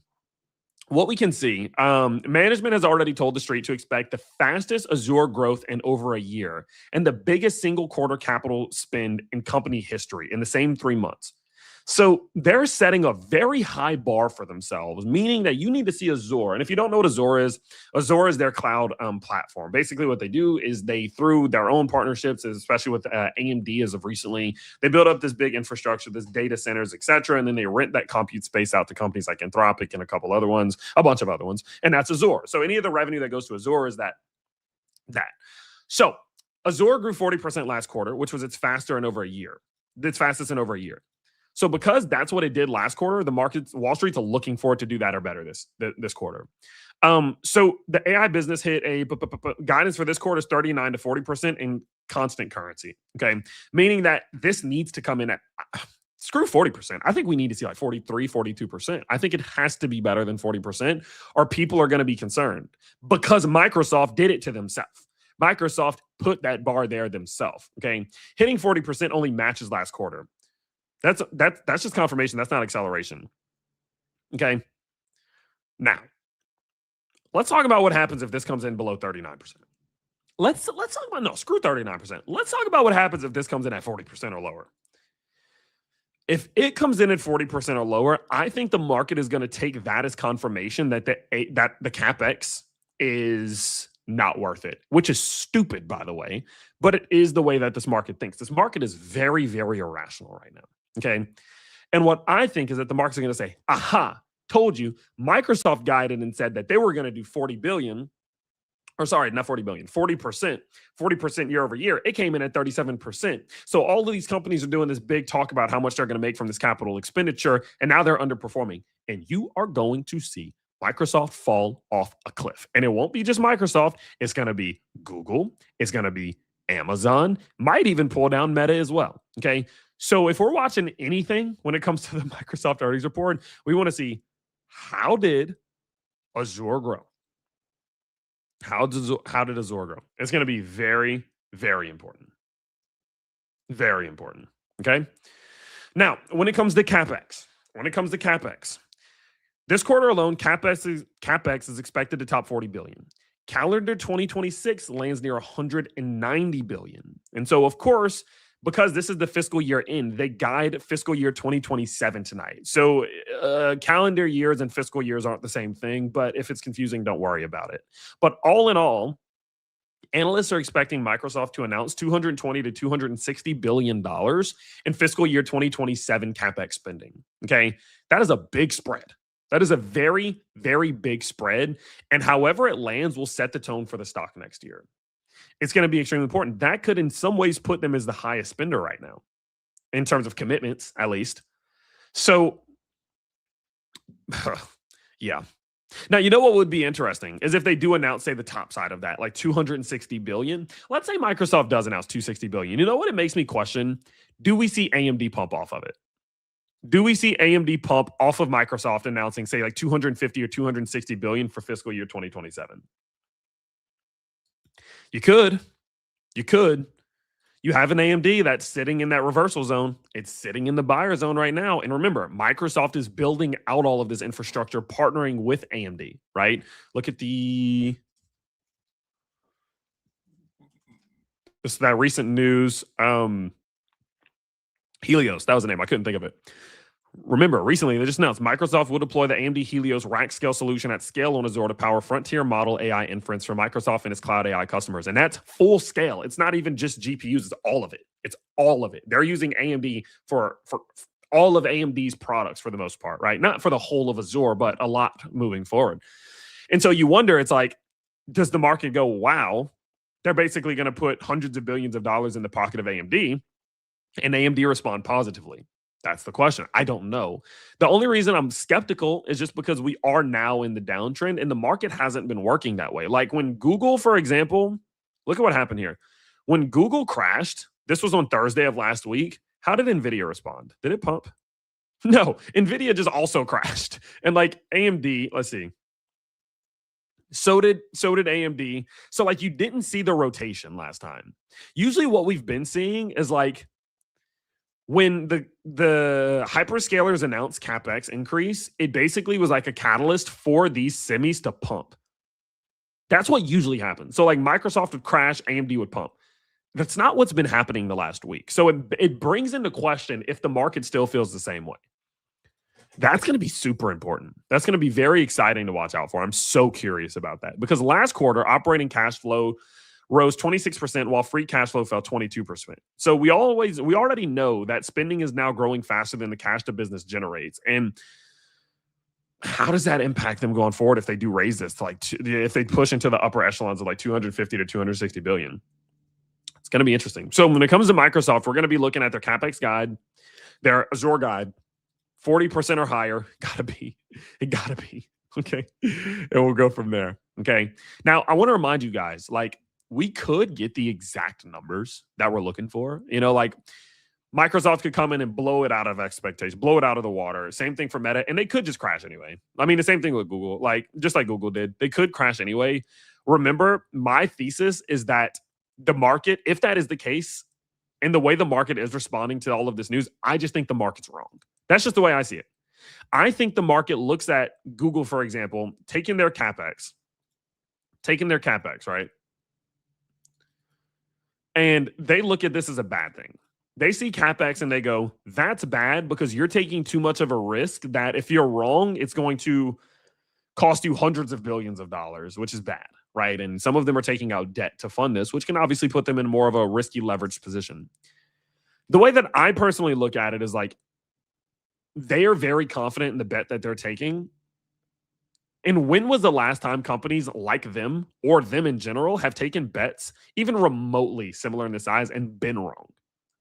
what we can see, management has already told the street to expect the fastest Azure growth in over a year and the biggest single quarter capital spend in company history in the same 3 months. So they're setting a very high bar for themselves, meaning that you need to see Azure. And if you don't know what Azure is their cloud platform. Basically what they do is they, through their own partnerships, especially with AMD as of recently, they build up this big infrastructure, this data centers, et cetera, and then they rent that compute space out to companies like Anthropic and a bunch of other ones, and that's Azure. So any of the revenue that goes to Azure is that. So Azure grew 40% last quarter, which was its fastest in over a year. So because that's what it did last quarter, the markets, Wall Street's looking for it to do that or better this quarter. So the AI business hit a guidance for this quarter is 39 to 40% in constant currency. Okay, meaning that this needs to come in at screw 40%. I think we need to see like 43, 42%. I think it has to be better than 40%, or people are going to be concerned because Microsoft did it to themselves. Microsoft put that bar there themselves. Okay, hitting 40% only matches last quarter. That's just confirmation. That's not acceleration. Okay. Now, let's talk about what happens if this comes in below 39%. Let's talk about screw 39%. Let's talk about what happens if this comes in at 40% or lower. If it comes in at 40% or lower, I think the market is going to take that as confirmation that the CapEx is not worth it, which is stupid, by the way, but it is the way that this market thinks. This market is very, very irrational right now. Okay. And what I think is that the markets are going to say, aha, told you. Microsoft guided and said that they were going to do 40 billion, or sorry, not 40 billion, 40% year over year. It came in at 37%. So all of these companies are doing this big talk about how much they're going to make from this capital expenditure, and now they're underperforming. And you are going to see Microsoft fall off a cliff. And it won't be just Microsoft. It's going to be Google. It's going to be Amazon. Might even pull down Meta as well. Okay. So if we're watching anything when it comes to the Microsoft earnings report, we want to see how did Azure grow? How did Azure grow? It's going to be very, very important. Very important. Okay. Now, when it comes to CapEx, this quarter alone, CapEx is expected to top 40 billion. Calendar 2026 lands near 190 billion. And so, of course, because this is the fiscal year end, they guide fiscal year 2027 tonight. So calendar years and fiscal years aren't the same thing, but if it's confusing, don't worry about it. But all in all, analysts are expecting Microsoft to announce $220 to $260 billion in fiscal year 2027 CapEx spending. Okay, that is a big spread. That is a very, very big spread. And however it lands will set the tone for the stock next year. It's going to be extremely important. That could in some ways put them as the highest spender right now, in terms of commitments, at least. So, yeah. Now, you know what would be interesting is if they do announce, say, the top side of that, like 260 billion. Let's say Microsoft does announce 260 billion. You know what it makes me question? Do we see AMD pump off of it? Do we see AMD pump off of Microsoft announcing, say, like 250 or 260 billion for fiscal year 2027? You could. You have an AMD that's sitting in that reversal zone. It's sitting in the buyer zone right now. And remember, Microsoft is building out all of this infrastructure, partnering with AMD, right? Look at that recent news. Helios, that was the name. I couldn't think of it. Remember, recently they just announced Microsoft will deploy the AMD Helios rack scale solution at scale on Azure to power frontier model AI inference for Microsoft and its cloud AI customers. And that's full scale. It's not even just GPUs, it's all of it. It's all of it. They're using AMD for all of AMD's products for the most part, right? Not for the whole of Azure, but a lot moving forward. And so you wonder, it's like, does the market go, wow, they're basically going to put hundreds of billions of dollars in the pocket of AMD, and AMD respond positively? That's the question. I don't know. The only reason I'm skeptical is just because we are now in the downtrend and the market hasn't been working that way. Like when Google, for example, look at what happened here. When Google crashed, this was on Thursday of last week. How did NVIDIA respond? Did it pump? No, NVIDIA just also crashed. And like AMD, let's see. So did AMD. So like you didn't see the rotation last time. Usually what we've been seeing is like when the hyperscalers announced CapEx increase, it basically was like a catalyst for these semis to pump. That's what usually happens. So like Microsoft would crash, AMD would pump. That's not what's been happening the last week. So it brings into question if the market still feels the same way. That's going to be super important. That's going to be very exciting to watch out for. I'm so curious about that because last quarter, operating cash flow rose 26% while free cash flow fell 22%. So we already know that spending is now growing faster than the cash the business generates. And how does that impact them going forward if they do raise this to like, if they push into the upper echelons of like 250 to 260 billion? It's going to be interesting. So when it comes to Microsoft, we're going to be looking at their CapEx guide, their Azure guide, 40% or higher. It gotta be. Okay. And we'll go from there. Okay. Now I want to remind you guys, like, we could get the exact numbers that we're looking for. You know, like Microsoft could come in and blow it out of expectations, blow it out of the water. Same thing for Meta. And they could just crash anyway. I mean, the same thing with Google, like just like Google did. They could crash anyway. Remember, my thesis is that the market, if that is the case, and the way the market is responding to all of this news, I just think the market's wrong. That's just the way I see it. I think the market looks at Google, for example, taking their CapEx, right? And they look at this as a bad thing. They see CapEx and they go, that's bad because you're taking too much of a risk that if you're wrong, it's going to cost you hundreds of billions of dollars, which is bad, right? And some of them are taking out debt to fund this, which can obviously put them in more of a risky leveraged position. The way that I personally look at it is like, they are very confident in the bet that they're taking. And when was the last time companies like them or them in general have taken bets even remotely similar in the size and been wrong?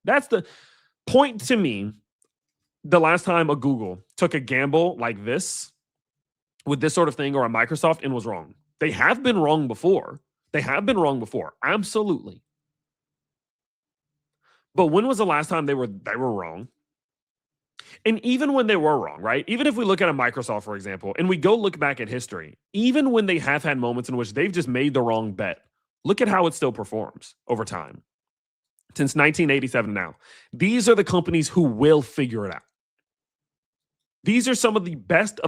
That's the point to me. The last time a Google took a gamble like this with this sort of thing or a Microsoft and was wrong. They have been wrong before. Absolutely. But when was the last time they were wrong? And even when they were wrong, right? Even if we look at a Microsoft, for example, and we go look back at history, even when they have had moments in which they've just made the wrong bet, look at how it still performs over time. Since 1987 now. These are the companies who will figure it out. These are some of the best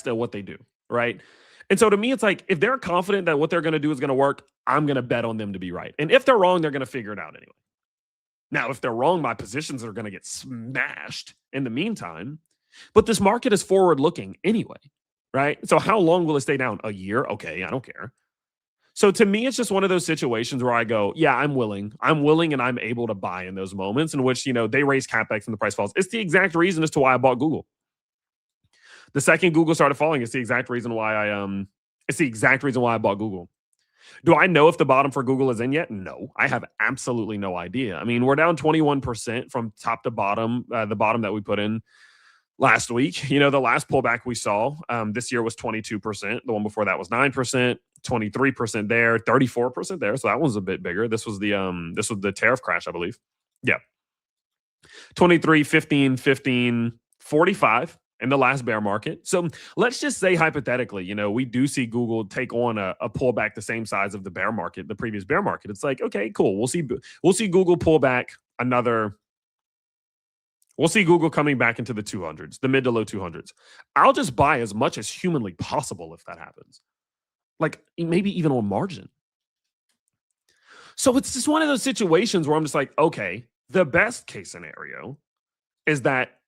at what they do, right? And so to me, it's like, if they're confident that what they're going to do is going to work, I'm going to bet on them to be right. And if they're wrong, they're going to figure it out anyway. Now, if they're wrong, my positions are going to get smashed in the meantime. But this market is forward-looking anyway, right? So how long will it stay down? A year? Okay, I don't care. So to me, it's just one of those situations where I go, yeah, I'm willing and I'm able to buy in those moments in which, you know, they raise CapEx and the price falls. It's the exact reason as to why I bought Google. The second Google started falling, it's the exact reason why I bought Google. Do I know if the bottom for Google is in yet? No, I have absolutely no idea. I mean, we're down 21% from top to bottom, the bottom that we put in last week. You know, the last pullback we saw this year was 22%. The one before that was 9%, 23% there, 34% there. So that one's a bit bigger. This was the tariff crash, I believe. Yeah. 23, 15, 15, 45. in the last bear market. So let's just say hypothetically, you know, we do see Google take on a pullback the same size of the bear market, the previous bear market. It's like, okay, cool. We'll see Google pull back another. We'll see Google coming back into the 200s, the mid to low 200s. I'll just buy as much as humanly possible if that happens. Like maybe even on margin. So it's just one of those situations where I'm just like, okay, the best case scenario is that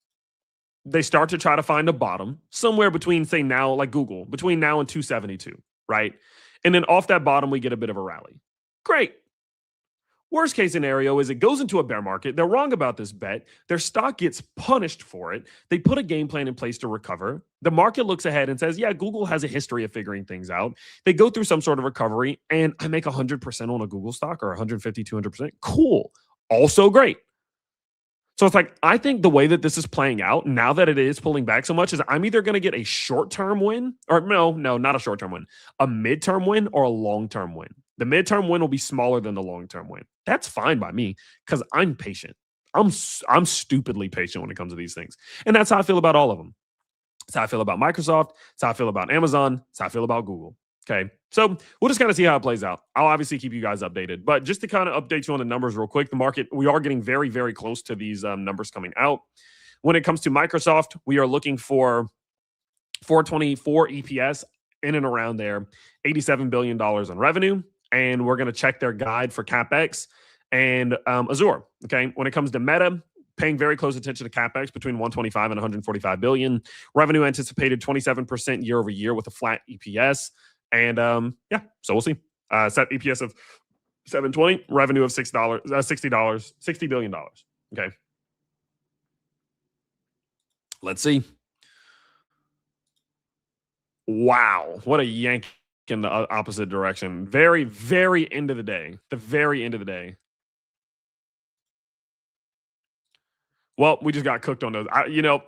they start to try to find a bottom somewhere between, say now, like Google, between now and 272, right? And then off that bottom, we get a bit of a rally. Great. Worst case scenario is it goes into a bear market. They're wrong about this bet. Their stock gets punished for it. They put a game plan in place to recover. The market looks ahead and says, yeah, Google has a history of figuring things out. They go through some sort of recovery and I make 100% on a Google stock or 150, 200%. Cool. Also great. So it's like, I think the way that this is playing out now that it is pulling back so much is I'm either going to get a short-term win or no, not a short-term win, a mid-term win or a long-term win. The midterm win will be smaller than the long-term win. That's fine by me because I'm patient. I'm stupidly patient when it comes to these things. And that's how I feel about all of them. That's how I feel about Microsoft. That's how I feel about Amazon. That's how I feel about Google. Okay. So we'll just kind of see how it plays out. I'll obviously keep you guys updated. But just to kind of update you on the numbers real quick, the market, we are getting very, very close to these numbers coming out. When it comes to Microsoft, we are looking for 424 EPS in and around there, $87 billion in revenue. And we're going to check their guide for CapEx and Azure. Okay. When it comes to Meta, paying very close attention to CapEx between 125 and 145 billion. Revenue anticipated 27% year over year with a flat EPS. And yeah, so we'll see. Set EPS of 720, revenue of $60 billion. Okay. Let's see. Wow. What a yank in the opposite direction. Very, very end of the day. The very end of the day. Well, we just got cooked on those. I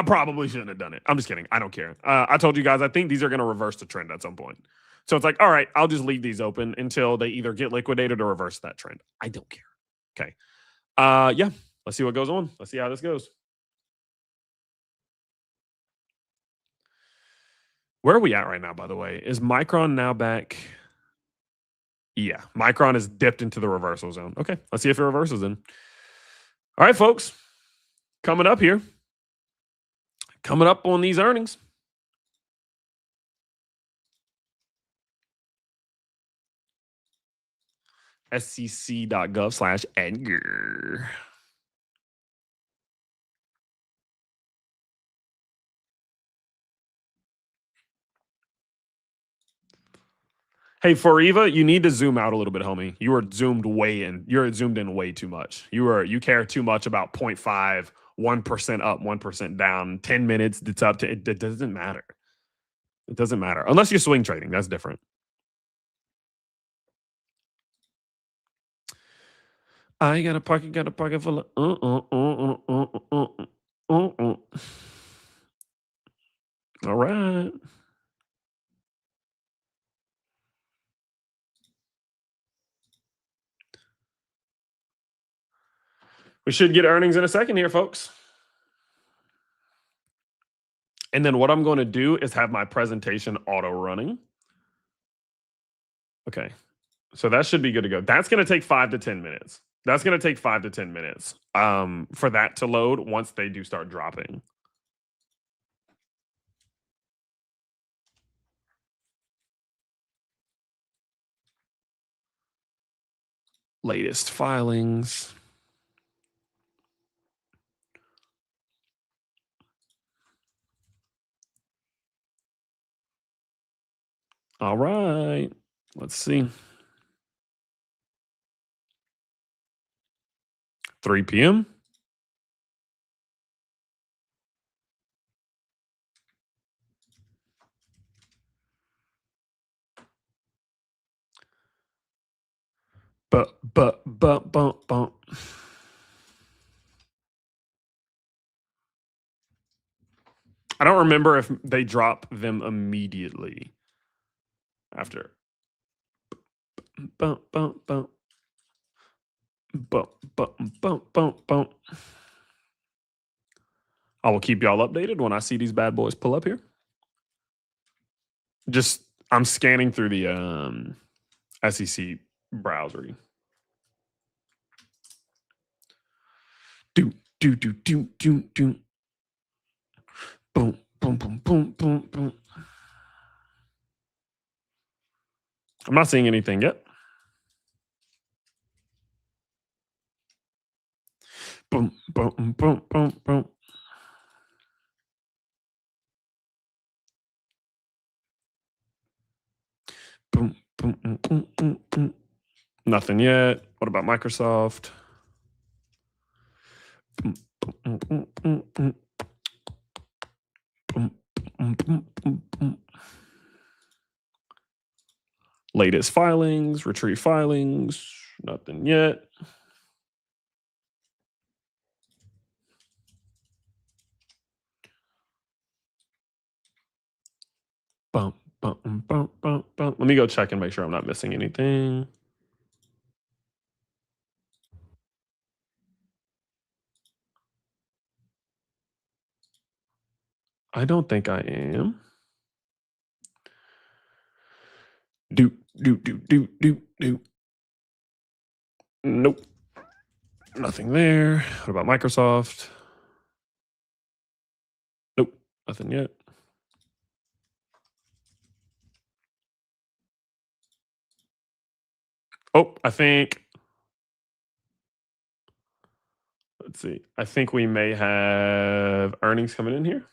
probably shouldn't have done it. I'm just kidding. I don't care. I told you guys, I think these are going to reverse the trend at some point. So it's like, all right, I'll just leave these open until they either get liquidated or reverse that trend. I don't care. Okay. Yeah. Let's see what goes on. Let's see how this goes. Where are we at right now, by the way? Is Micron now back? Yeah, Micron is dipped into the reversal zone. Okay, let's see if it reverses then. All right, folks. Coming up here. Coming up on these earnings. SEC.gov/Edgar. Hey, Fariva, you need to zoom out a little bit, homie. You are zoomed way in. You're zoomed in way too much. You care too much about 0.5, 1% up, 1% down, 10 minutes. It's up to it. It doesn't matter. It doesn't matter unless you're swing trading. That's different. I got a pocket full of. All right. We should get earnings in a second here, folks. And then what I'm going to do is have my presentation auto running. Okay. So that should be good to go. That's going to take 5 to 10 minutes. That's going to take 5 to 10 minutes for that to load once they do start dropping. Latest filings. All right. Let's see. 3 p.m. But. I don't remember if they drop them immediately after. I will keep y'all updated when I see these bad boys pull up here. Just, I'm scanning through the SEC browser. Do. Boom, boom, boom, boom, boom, boom. I'm not seeing anything yet. Boom, boom, boom, boom, boom. Boom, boom, boom, boom, boom, boom. Nothing yet. What about Microsoft? Boom, boom, boom, boom, boom. Boom, boom, boom, boom, boom. Latest filings, retrieve filings. Nothing yet. Bump, bump, bump, bump, bump. Let me go check and make sure I'm not missing anything. I don't think I am. Do. Nope. Nothing there. What about Microsoft? Nope. Nothing yet. Oh, I think. Let's see. I think we may have earnings coming in here.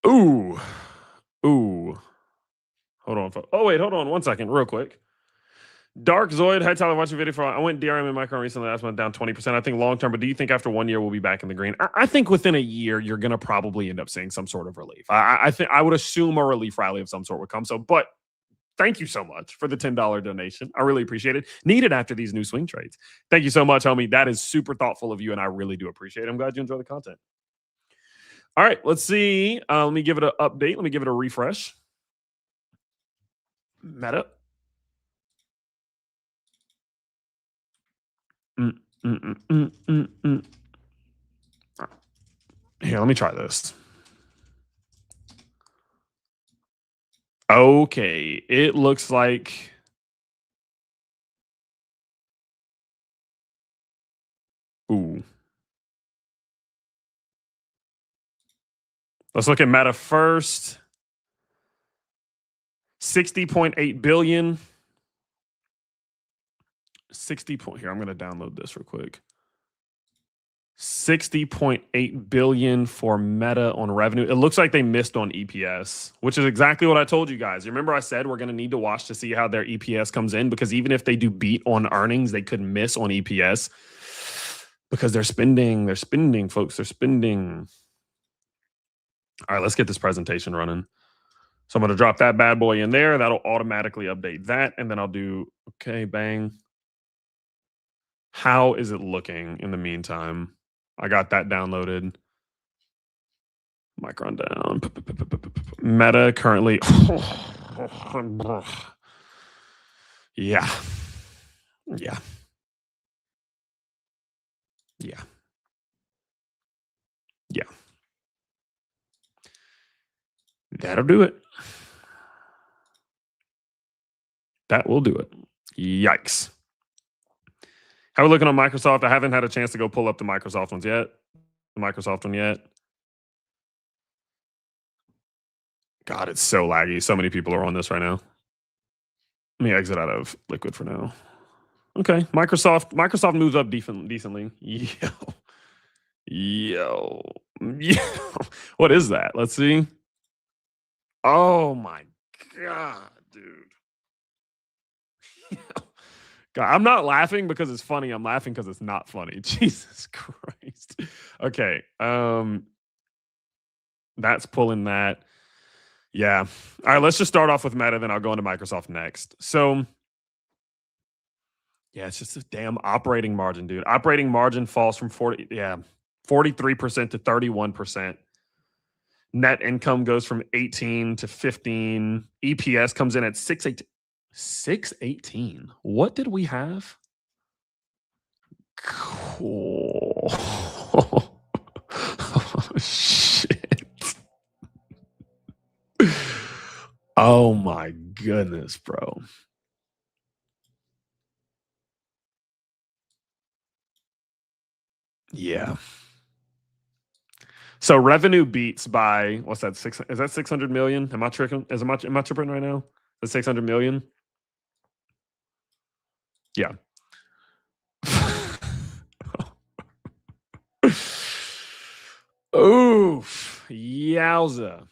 Ooh. Hold on. Oh, wait. Hold on 1 second. Real quick. Dark Zoid, hi Tyler, watching video for I went DRM and micro recently. That's went down 20%. I think long term, but do you think after 1 year we'll be back in the green? I think within a year you're gonna probably end up seeing some sort of relief. I think I would assume a relief rally of some sort would come. So, but thank you so much for the $10 donation. I really appreciate it. Needed after these new swing trades. Thank you so much, homie. That is super thoughtful of you, and I really do appreciate it. I'm glad you enjoy the content. All right, let's see. Let me give it an update. Let me give it a refresh. Meta. Here, let me try this. Okay, it looks like let's look at Meta first. 60.8 billion. 60 here, I'm going to download this real quick. 60.8 billion for Meta on revenue. It looks like they missed on EPS, which is exactly what I told you guys. Remember I said we're going to need to watch to see how their EPS comes in, because even if they do beat on earnings, they could miss on EPS because they're spending, folks. They're spending. All right, let's get this presentation running. So I'm going to drop that bad boy in there. That'll automatically update that. And then I'll do, okay, bang. How is it looking in the meantime? I got that downloaded. Micron down. Meta currently. Yeah. That'll do it. That will do it. Yikes. How are we looking on Microsoft? I haven't had a chance to go pull up the Microsoft ones yet. The Microsoft one yet. God, it's so laggy. So many people are on this right now. Let me exit out of Liquid for now. Okay, Microsoft moves up decently. Yo. What is that? Let's see. Oh my God, dude. God, I'm not laughing because it's funny. I'm laughing because it's not funny. Jesus Christ. Okay. That's pulling that. Yeah. All right, let's just start off with Meta, then I'll go into Microsoft next. So yeah, it's just a damn operating margin, dude. Operating margin falls from 43% to 31%. Net income goes from 18 to 15. EPS comes in at 618. What did we have? Cool. Oh, shit. Oh my goodness, bro. Yeah. So revenue beats by what's that? Is that 600 million? Am I tripping? Am I tripping right now? The 600 million? Yeah. Oof. Yowza.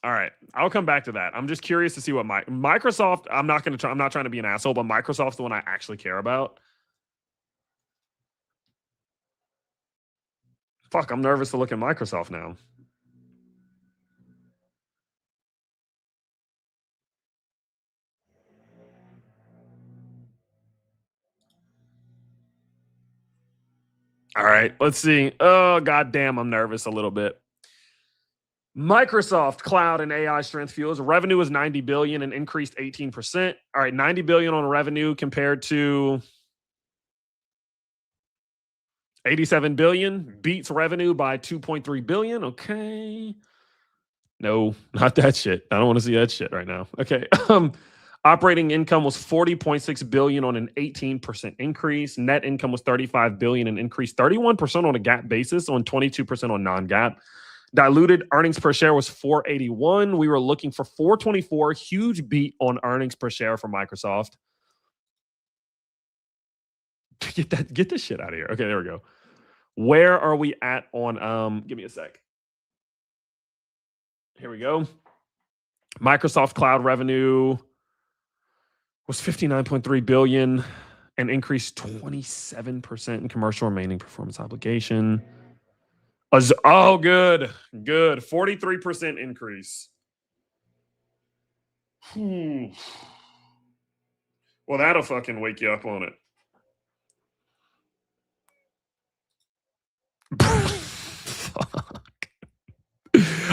All right. I'll come back to that. I'm just curious to see what Microsoft, I'm not trying to be an asshole, but Microsoft's the one I actually care about. Fuck, I'm nervous to look at Microsoft now. All right, let's see. Oh, goddamn, I'm nervous a little bit. Microsoft Cloud and AI strength fuels. Revenue was 90 billion and increased 18%. All right, 90 billion on revenue compared to 87 billion. Beats revenue by 2.3 billion. Okay. No, not that shit. I don't want to see that shit right now. Okay. Operating income was 40.6 billion on an 18% increase. Net income was 35 billion and increased 31% on a GAAP basis, on 22% on non-GAAP. Diluted earnings per share was 481. We were looking for 424. Huge beat on earnings per share for Microsoft. Get this shit out of here. Okay, there we go. Where are we at on give me a sec. Here we go. Microsoft Cloud revenue was 59.3 billion and increased 27% in commercial remaining performance obligation. Oh, good. 43% increase. Well, that'll fucking wake you up on it. Fuck.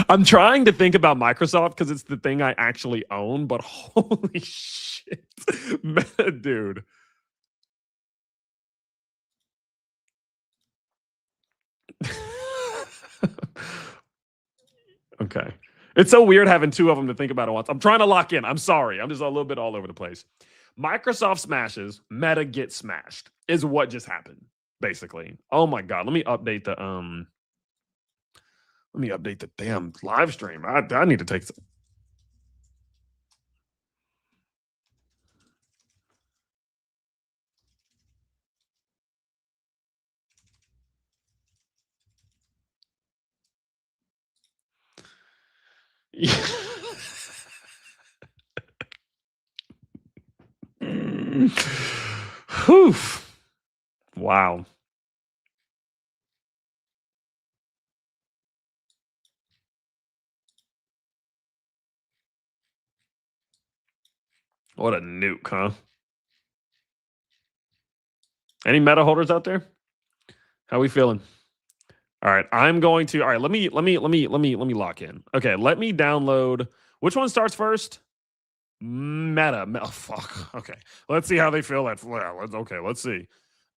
I'm trying to think about Microsoft because it's the thing I actually own, but holy shit. Dude. Okay. It's so weird having two of them to think about at once. I'm trying to lock in. I'm sorry. I'm just a little bit all over the place. Microsoft smashes, Meta gets smashed is what just happened, basically. Oh my God. Let me update the damn live stream. I need to take some. Whew. Wow. What a nuke, huh? Any meta holders out there? How we feeling? All right, I'm going to. All right, let me lock in. Okay, let me download. Which one starts first? Meta. Oh, fuck. Okay, let's see how they feel. Let's see.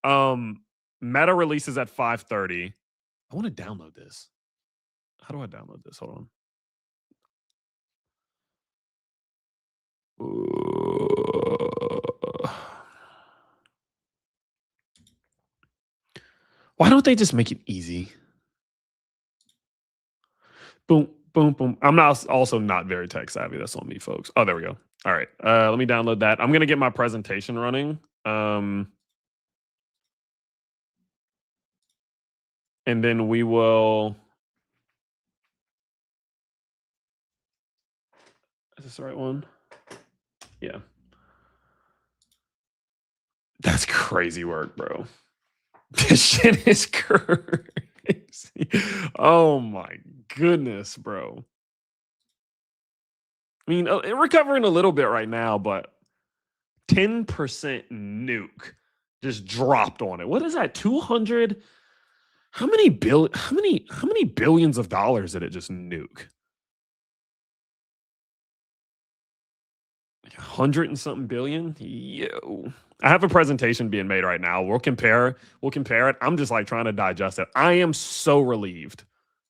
Meta releases at 5:30. I want to download this. How do I download this? Hold on. Why don't they just make it easy? Boom, boom, boom. I'm also not very tech savvy. That's on me, folks. Oh, there we go. All right. Let me download that. I'm going to get my presentation running. And then we will. Is this the right one? Yeah. That's crazy work, bro. This shit is crazy. Oh my goodness, bro. I mean, recovering a little bit right now, but 10% nuke just dropped on it. What is that? 200? How many billions of dollars did it just nuke? 100 and something billion? Yo. I have a presentation being made right now. We'll compare it. I'm just like trying to digest it. I am so relieved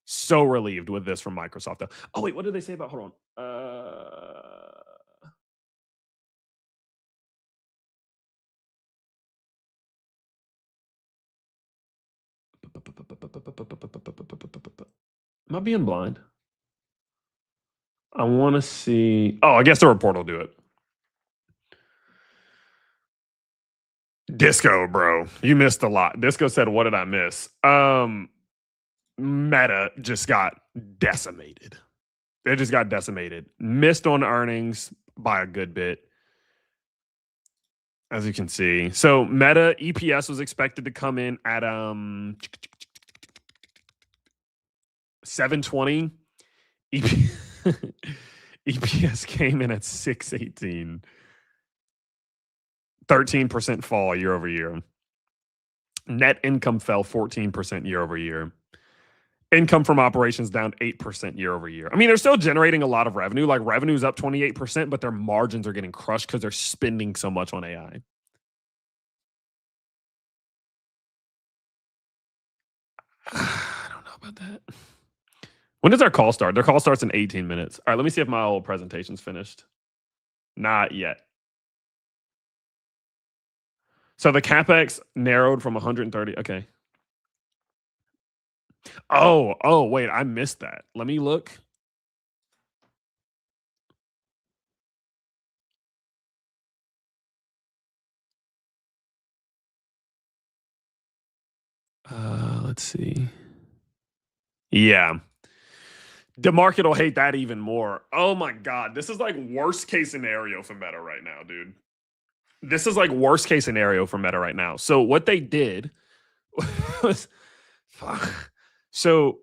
with this from Microsoft though. Oh wait, what did they say about, hold on. Am I being blind? I want to see. Oh, I guess the report will do it. Disco, bro. You missed a lot. Disco said, what did I miss? Meta just got decimated. They just got decimated. Missed on earnings by a good bit, as you can see. So Meta EPS was expected to come in at 720. EPS came in at 618. 13% fall year over year. Net income fell 14% year over year. Income from operations down 8% year over year. I mean, they're still generating a lot of revenue. Like revenue's up 28%, but their margins are getting crushed because they're spending so much on AI. I don't know about that. When does our call start? Their call starts in 18 minutes. All right, let me see if my old presentation's finished. Not yet. So the CapEx narrowed from 130. Okay. Oh, wait, I missed that. Let me look. Let's see. Yeah. The market will hate that even more. Oh my God. This is like worst case scenario for Meta right now, dude. This is like worst case scenario for Meta right now. So what they did was, so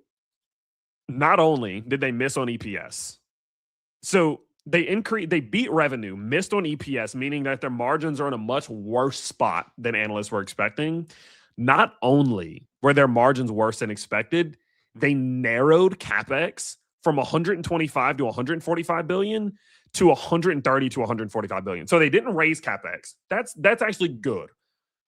not only did they miss on EPS, so they beat revenue, missed on EPS, meaning that their margins are in a much worse spot than analysts were expecting. Not only were their margins worse than expected, they narrowed CapEx from 125 to 145 billion to 130 to 145 billion. So they didn't raise CapEx. That's actually good.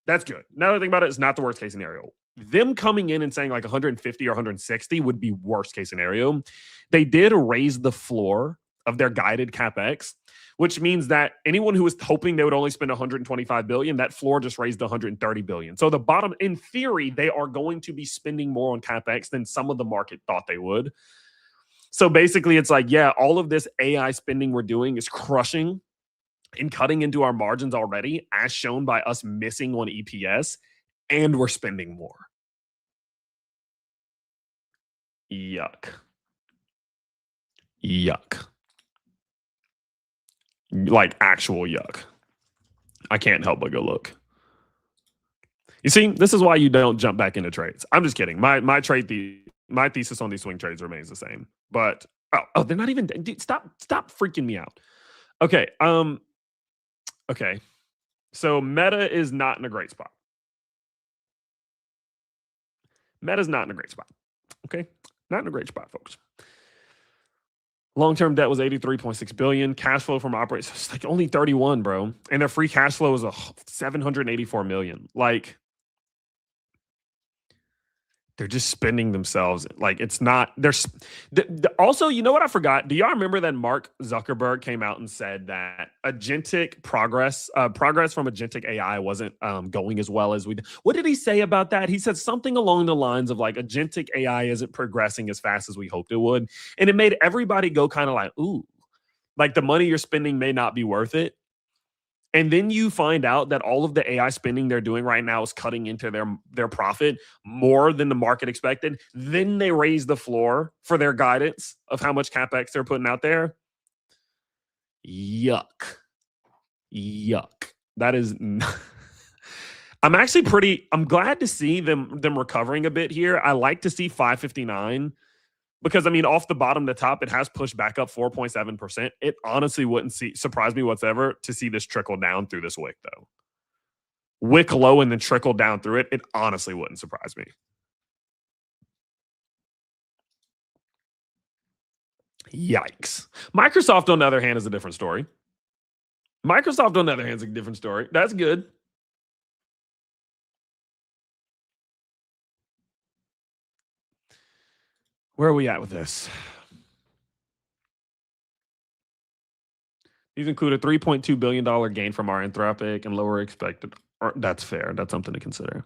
That's good. Now that I think about it, it's not the worst case scenario. Them coming in and saying like 150 or 160 would be worst case scenario. They did raise the floor of their guided CapEx, which means that anyone who was hoping they would only spend 125 billion, that floor just raised to 130 billion. So the bottom, in theory, they are going to be spending more on CapEx than some of the market thought they would. So basically it's like, yeah, all of this AI spending we're doing is crushing and cutting into our margins already, as shown by us missing on EPS, and we're spending more. Yuck. Yuck. Like actual yuck. I can't help but go look. You see, this is why you don't jump back into trades. I'm just kidding. My thesis on these swing trades remains the same. But oh, they're not even. Dude, stop freaking me out. Okay. Okay. So Meta is not in a great spot. Meta's not in a great spot. Okay, not in a great spot, folks. Long-term debt was 83.6 billion. Cash flow from operations was like only 31, bro. And their free cash flow was 784 million. Like, they're just spending themselves. Like, it's not. There's also, you know what I forgot? Do y'all remember that Mark Zuckerberg came out and said that agentic progress from agentic AI wasn't going as well as we did? What did he say about that? He said something along the lines of like agentic AI isn't progressing as fast as we hoped it would. And it made everybody go kind of like, ooh, like the money you're spending may not be worth it. And then you find out that all of the AI spending they're doing right now is cutting into their profit more than the market expected. Then they raise the floor for their guidance of how much CapEx they're putting out there. Yuck. That is I'm glad to see them recovering a bit here. I like to see 559. Because, I mean, off the bottom to top, it has pushed back up 4.7%. It honestly wouldn't surprise me whatsoever to see this trickle down through this wick, though. Wick low and then trickle down through it. It honestly wouldn't surprise me. Yikes. Microsoft, on the other hand, is a different story. That's good. Where are we at with this? These include a $3.2 billion gain from our Anthropic and lower expected. That's fair. That's something to consider.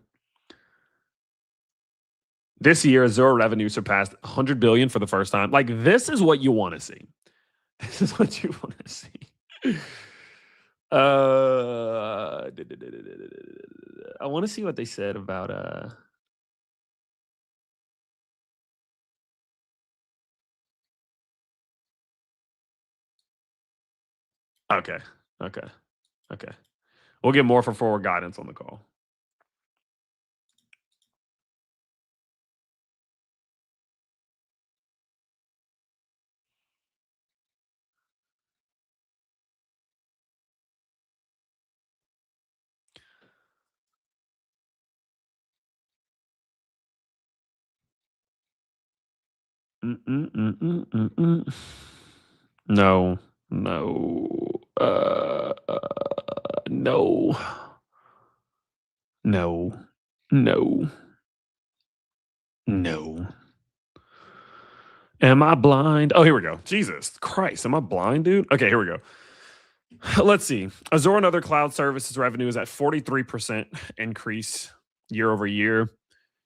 This year, Azure revenue surpassed 100 billion for the first time. Like, this is what you want to see. This is what you want to see. I want to see what they said about Okay. We'll get more for forward guidance on the call. No. No. Am I blind? Oh, here we go. Jesus Christ. Am I blind, dude? Okay, here we go. Let's see. Azure and other cloud services revenue is at 43% increase year over year.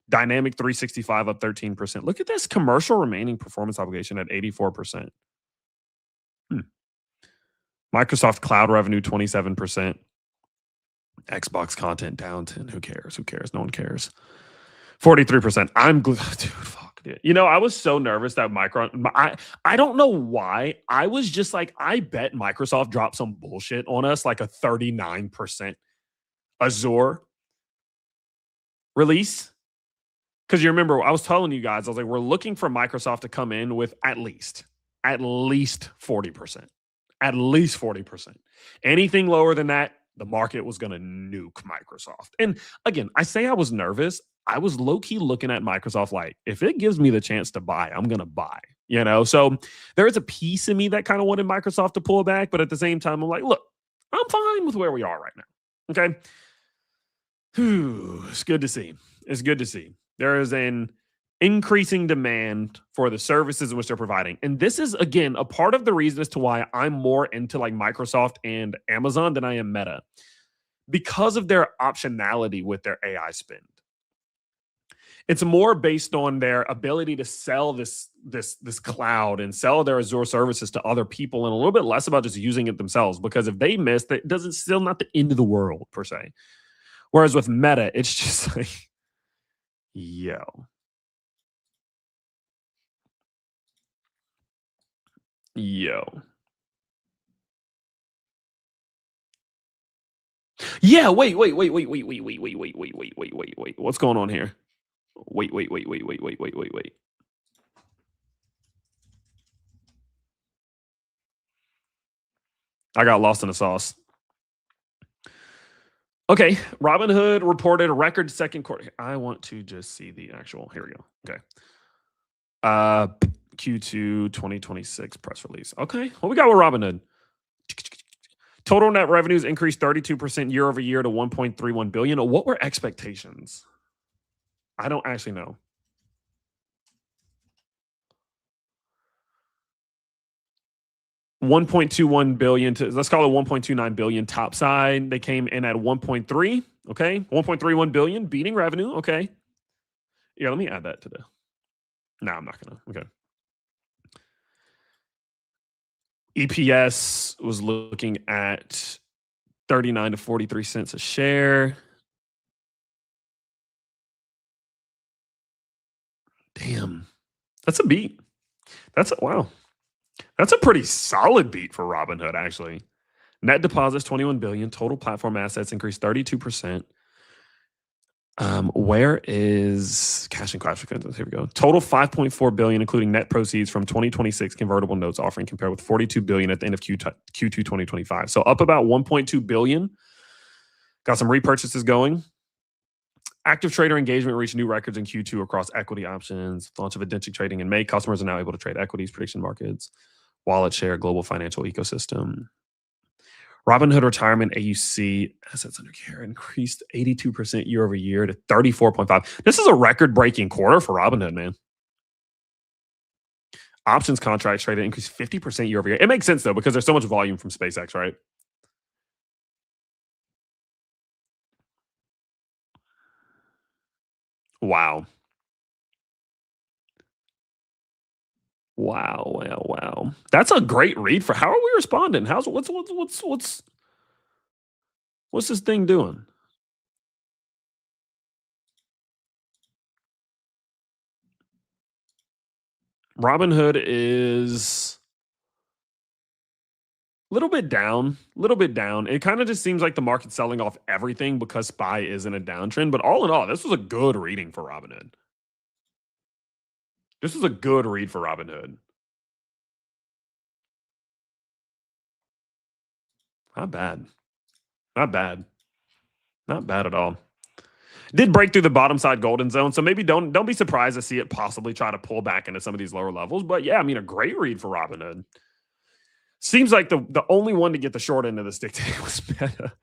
Dynamic 365 up 13%. Look at this commercial remaining performance obligation at 84%. Microsoft cloud revenue 27%. Xbox content down 10. Who cares? No one cares. 43%. Dude, fuck it. You know, I was so nervous that I don't know why. I was just like, I bet Microsoft dropped some bullshit on us, like a 39% Azure release. Because you remember, I was telling you guys, I was like, we're looking for Microsoft to come in with at least 40%. At least 40%. Anything lower than that, the market was going to nuke Microsoft. And again, I say I was nervous. I was low-key looking at Microsoft like, if it gives me the chance to buy, I'm going to buy, you know? So there is a piece of me that kind of wanted Microsoft to pull back, but at the same time, I'm like, look, I'm fine with where we are right now, okay? It's good to see. It's good to see. There is an increasing demand for the services in which they're providing. And this is, again, a part of the reason as to why I'm more into like Microsoft and Amazon than I am Meta, because of their optionality with their AI spend. It's more based on their ability to sell this cloud and sell their Azure services to other people, and a little bit less about just using it themselves. Because if they miss, that doesn't still not the end of the world per se. Whereas with Meta, it's just like, yo. Yeah, wait. What's going on here? Wait. I got lost in the sauce. Okay, Robinhood reported a record second quarter. I want to just see the actual. Here we go. Okay. Q2 2026 press release. Okay, what we got with Robinhood? Total net revenues increased 32% year over year to 1.31 billion. What were expectations? I don't actually know. $1.21 billion to, let's call it 1.29 billion top side. They came in at 1.3. Okay, 1.31 billion beating revenue. Okay, yeah, let me add that to the. No, I'm not gonna. Okay. EPS was looking at 39 to 43 cents a share. Damn, that's a beat. Wow. That's a pretty solid beat for Robinhood, actually. Net deposits, 21 billion. Total platform assets increased 32%. Where is cash and cash equivalents? Here we go. Total 5.4 billion, including net proceeds from 2026 convertible notes offering, compared with 42 billion at the end of Q2 2025. So up about 1.2 billion. Got some repurchases going. Active trader engagement reached new records in Q2 across equity options. Launch of agentic trading in May. Customers are now able to trade equities, prediction markets, wallet share, global financial ecosystem. Robinhood retirement AUC, assets under care, increased 82% year over year to 34.5. This is a record-breaking quarter for Robinhood, man. Options contracts traded increased 50% year over year. It makes sense though, because there's so much volume from SpaceX, right? Wow. Wow. That's a great read for how are we responding? What's this thing doing? Robinhood is a little bit down. It kind of just seems like the market's selling off everything because SPY is in a downtrend. But all in all, this was a good reading for Robinhood. This is a good read for Robinhood. Not bad. Not bad at all. Did break through the bottom side golden zone, so maybe don't be surprised to see it possibly try to pull back into some of these lower levels. But yeah, I mean, a great read for Robinhood. Seems like the only one to get the short end of the stick today was Meta.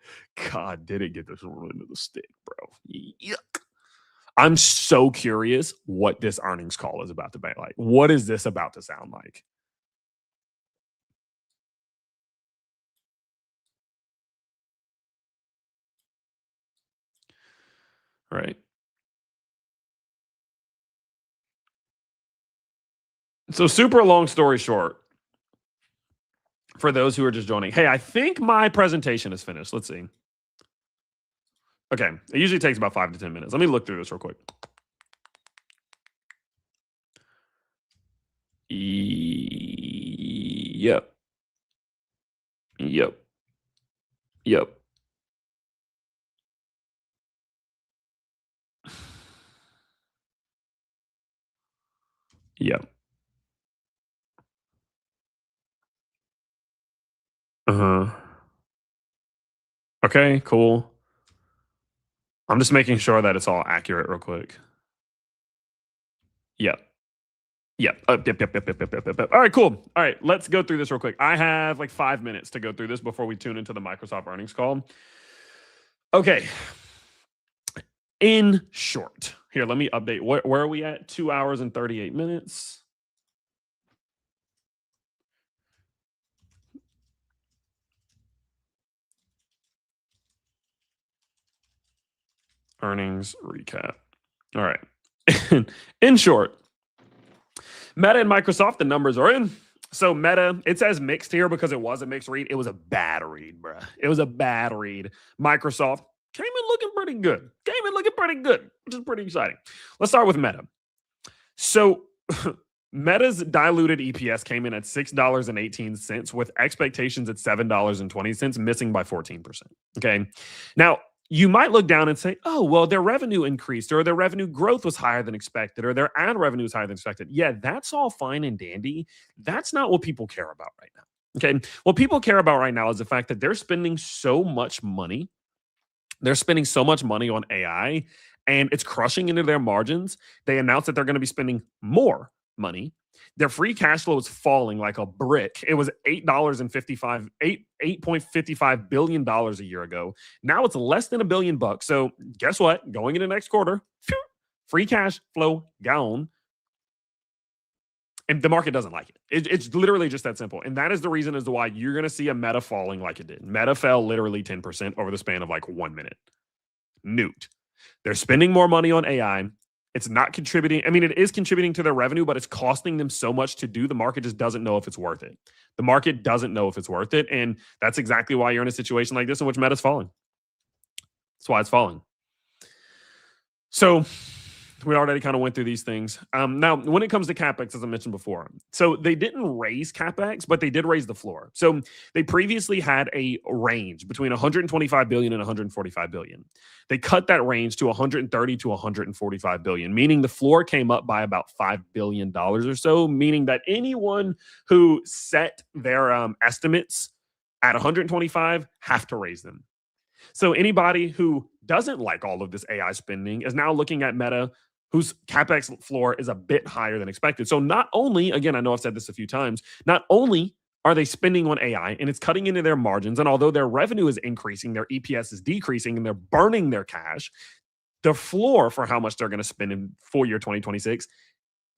God, did it get the short end of the stick, bro? Yuck. I'm so curious what this earnings call is about to be like. What is this about to sound like? Right. So super long story short, for those who are just joining, hey, I think my presentation is finished. Let's see. Okay, it usually takes about 5 to 10 minutes. Let me look through this real quick. Yep. Yep. Okay, cool. I'm just making sure that it's all accurate real quick. Yep. Yep. All right, cool. All right, let's go through this real quick. I have like 5 minutes to go through this before we tune into the Microsoft earnings call. Okay. In short, here, let me update. Where are we at? 2 hours and 38 minutes. Earnings recap. All right. In short, Meta and Microsoft, the numbers are in. So Meta, it says mixed here because it was a mixed read. It was a bad read, bruh. It was a bad read. Microsoft came in looking pretty good. Which is pretty exciting. Let's start with Meta. So Meta's diluted EPS came in at $6.18 with expectations at $7.20, missing by 14%. Okay. Now, you might look down and say, oh, well, their revenue increased or their revenue growth was higher than expected or their ad revenue was higher than expected. Yeah, that's all fine and dandy. That's not what people care about right now. Okay. What people care about right now is the fact that they're spending so much money. They're spending so much money on AI and it's crushing into their margins. They announced that they're going to be spending more money. Their free cash flow is falling like a brick. It was $8.55 billion a year ago. Now it's less than $1 billion. So guess what? Going into next quarter, free cash flow gone. And the market doesn't like it. It's literally just that simple. And that is the reason as to why you're going to see a Meta falling like it did. Meta fell literally 10% over the span of like 1 minute. Newt. They're spending more money on AI. It's not contributing. I mean, it is contributing to their revenue, but it's costing them so much to do. The market just doesn't know if it's worth it. The market doesn't know if it's worth it. And that's exactly why you're in a situation like this in which Meta's falling. That's why it's falling. So we already kind of went through these things. Now, when it comes to CapEx, as I mentioned before, so they didn't raise CapEx, but they did raise the floor. So they previously had a range between 125 billion and 145 billion. They cut that range to 130 to 145 billion, meaning the floor came up by about $5 billion or so, meaning that anyone who set their estimates at 125 have to raise them. So anybody who doesn't like all of this AI spending is now looking at Meta, whose CapEx floor is a bit higher than expected. So not only, again, I know I've said this a few times, not only are they spending on AI and it's cutting into their margins, and although their revenue is increasing, their EPS is decreasing and they're burning their cash, the floor for how much they're going to spend in full year 2026,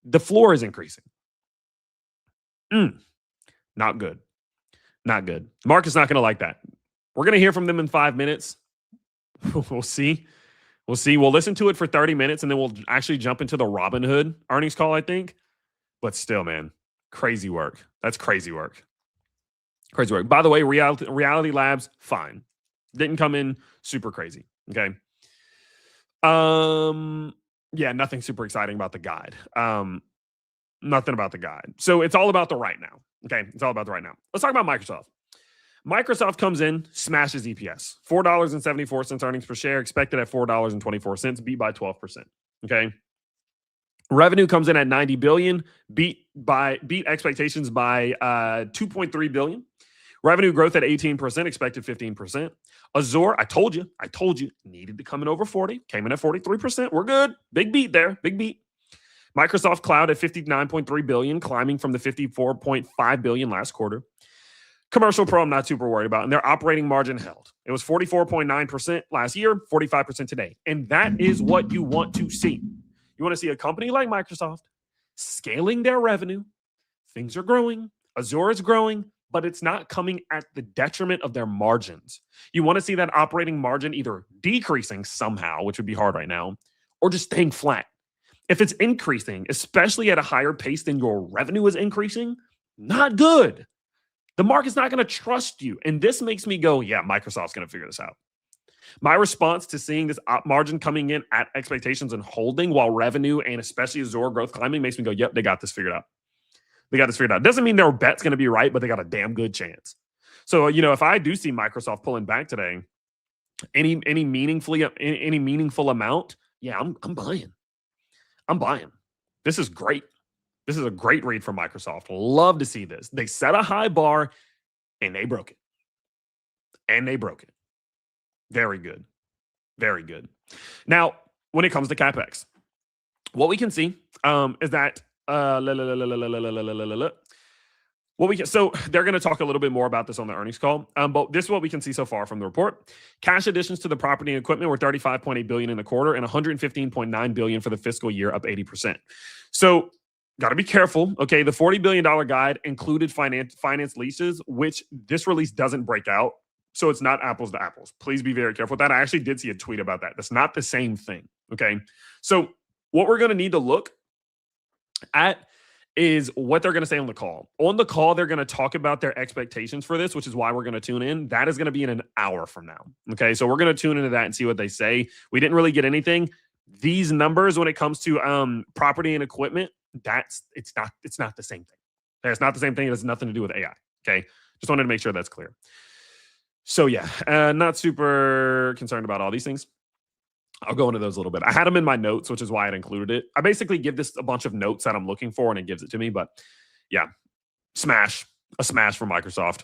the floor is increasing. Not good. Not good. Market's not going to like that. We're going to hear from them in 5 minutes. We'll see. We'll see. We'll listen to it for 30 minutes, and then we'll actually jump into the Robinhood earnings call, I think. But still, man, crazy work. That's crazy work. Crazy work. By the way, Reality Labs, fine. Didn't come in super crazy. Okay. Yeah, nothing super exciting about the guide. Nothing about the guide. So it's all about the right now. Okay. It's all about the right now. Let's talk about Microsoft. Microsoft comes in, smashes EPS. $4.74 earnings per share, expected at $4.24, beat by 12%. Okay. Revenue comes in at $90 billion, beat expectations by $2.3 billion. Revenue growth at 18%, expected 15%. Azure, I told you, needed to come in over 40, came in at 43%. We're good. Big beat there, big beat. Microsoft Cloud at $59.3 billion, climbing from the $54.5 billion last quarter. Commercial Pro, I'm not super worried about, and their operating margin held. It was 44.9% last year, 45% today. And that is what you want to see. You want to see a company like Microsoft scaling their revenue. Things are growing. Azure is growing, but it's not coming at the detriment of their margins. You want to see that operating margin either decreasing somehow, which would be hard right now, or just staying flat. If it's increasing, especially at a higher pace than your revenue is increasing, not good. The market's not going to trust you. And this makes me go, yeah, Microsoft's going to figure this out. My response to seeing this op margin coming in at expectations and holding while revenue and especially Azure growth climbing makes me go, yep, they got this figured out. They got this figured out. Doesn't mean their bet's going to be right, but they got a damn good chance. So, if I do see Microsoft pulling back today, any meaningful amount, yeah, I'm buying. I'm buying. This is great. This is a great read from Microsoft. Love to see this. They set a high bar and they broke it. Very good. Very good. Now, when it comes to CapEx, what we can see is that so they're going to talk a little bit more about this on the earnings call. But this is what we can see so far from the report. Cash additions to the property and equipment were $35.8 billion in the quarter and $115.9 billion for the fiscal year, up 80%. So got to be careful. Okay, the $40 billion guide included finance leases, which this release doesn't break out. So it's not apples to apples. Please be very careful with that. I actually did see a tweet about that. That's not the same thing. Okay, so what we're going to need to look at is what they're going to say on the call. On the call, they're going to talk about their expectations for this, which is why we're going to tune in. That is going to be in an hour from now. Okay, so we're going to tune into that and see what they say. We didn't really get anything. These numbers, when it comes to property and equipment, it's not the same thing. It's not the same thing. It has nothing to do with AI. Okay, just wanted to make sure that's clear. So yeah, not super concerned about all these things. I'll go into those a little bit. I had them in my notes, which is why I included it. I basically give this a bunch of notes that I'm looking for, and it gives it to me. But yeah, a smash from Microsoft.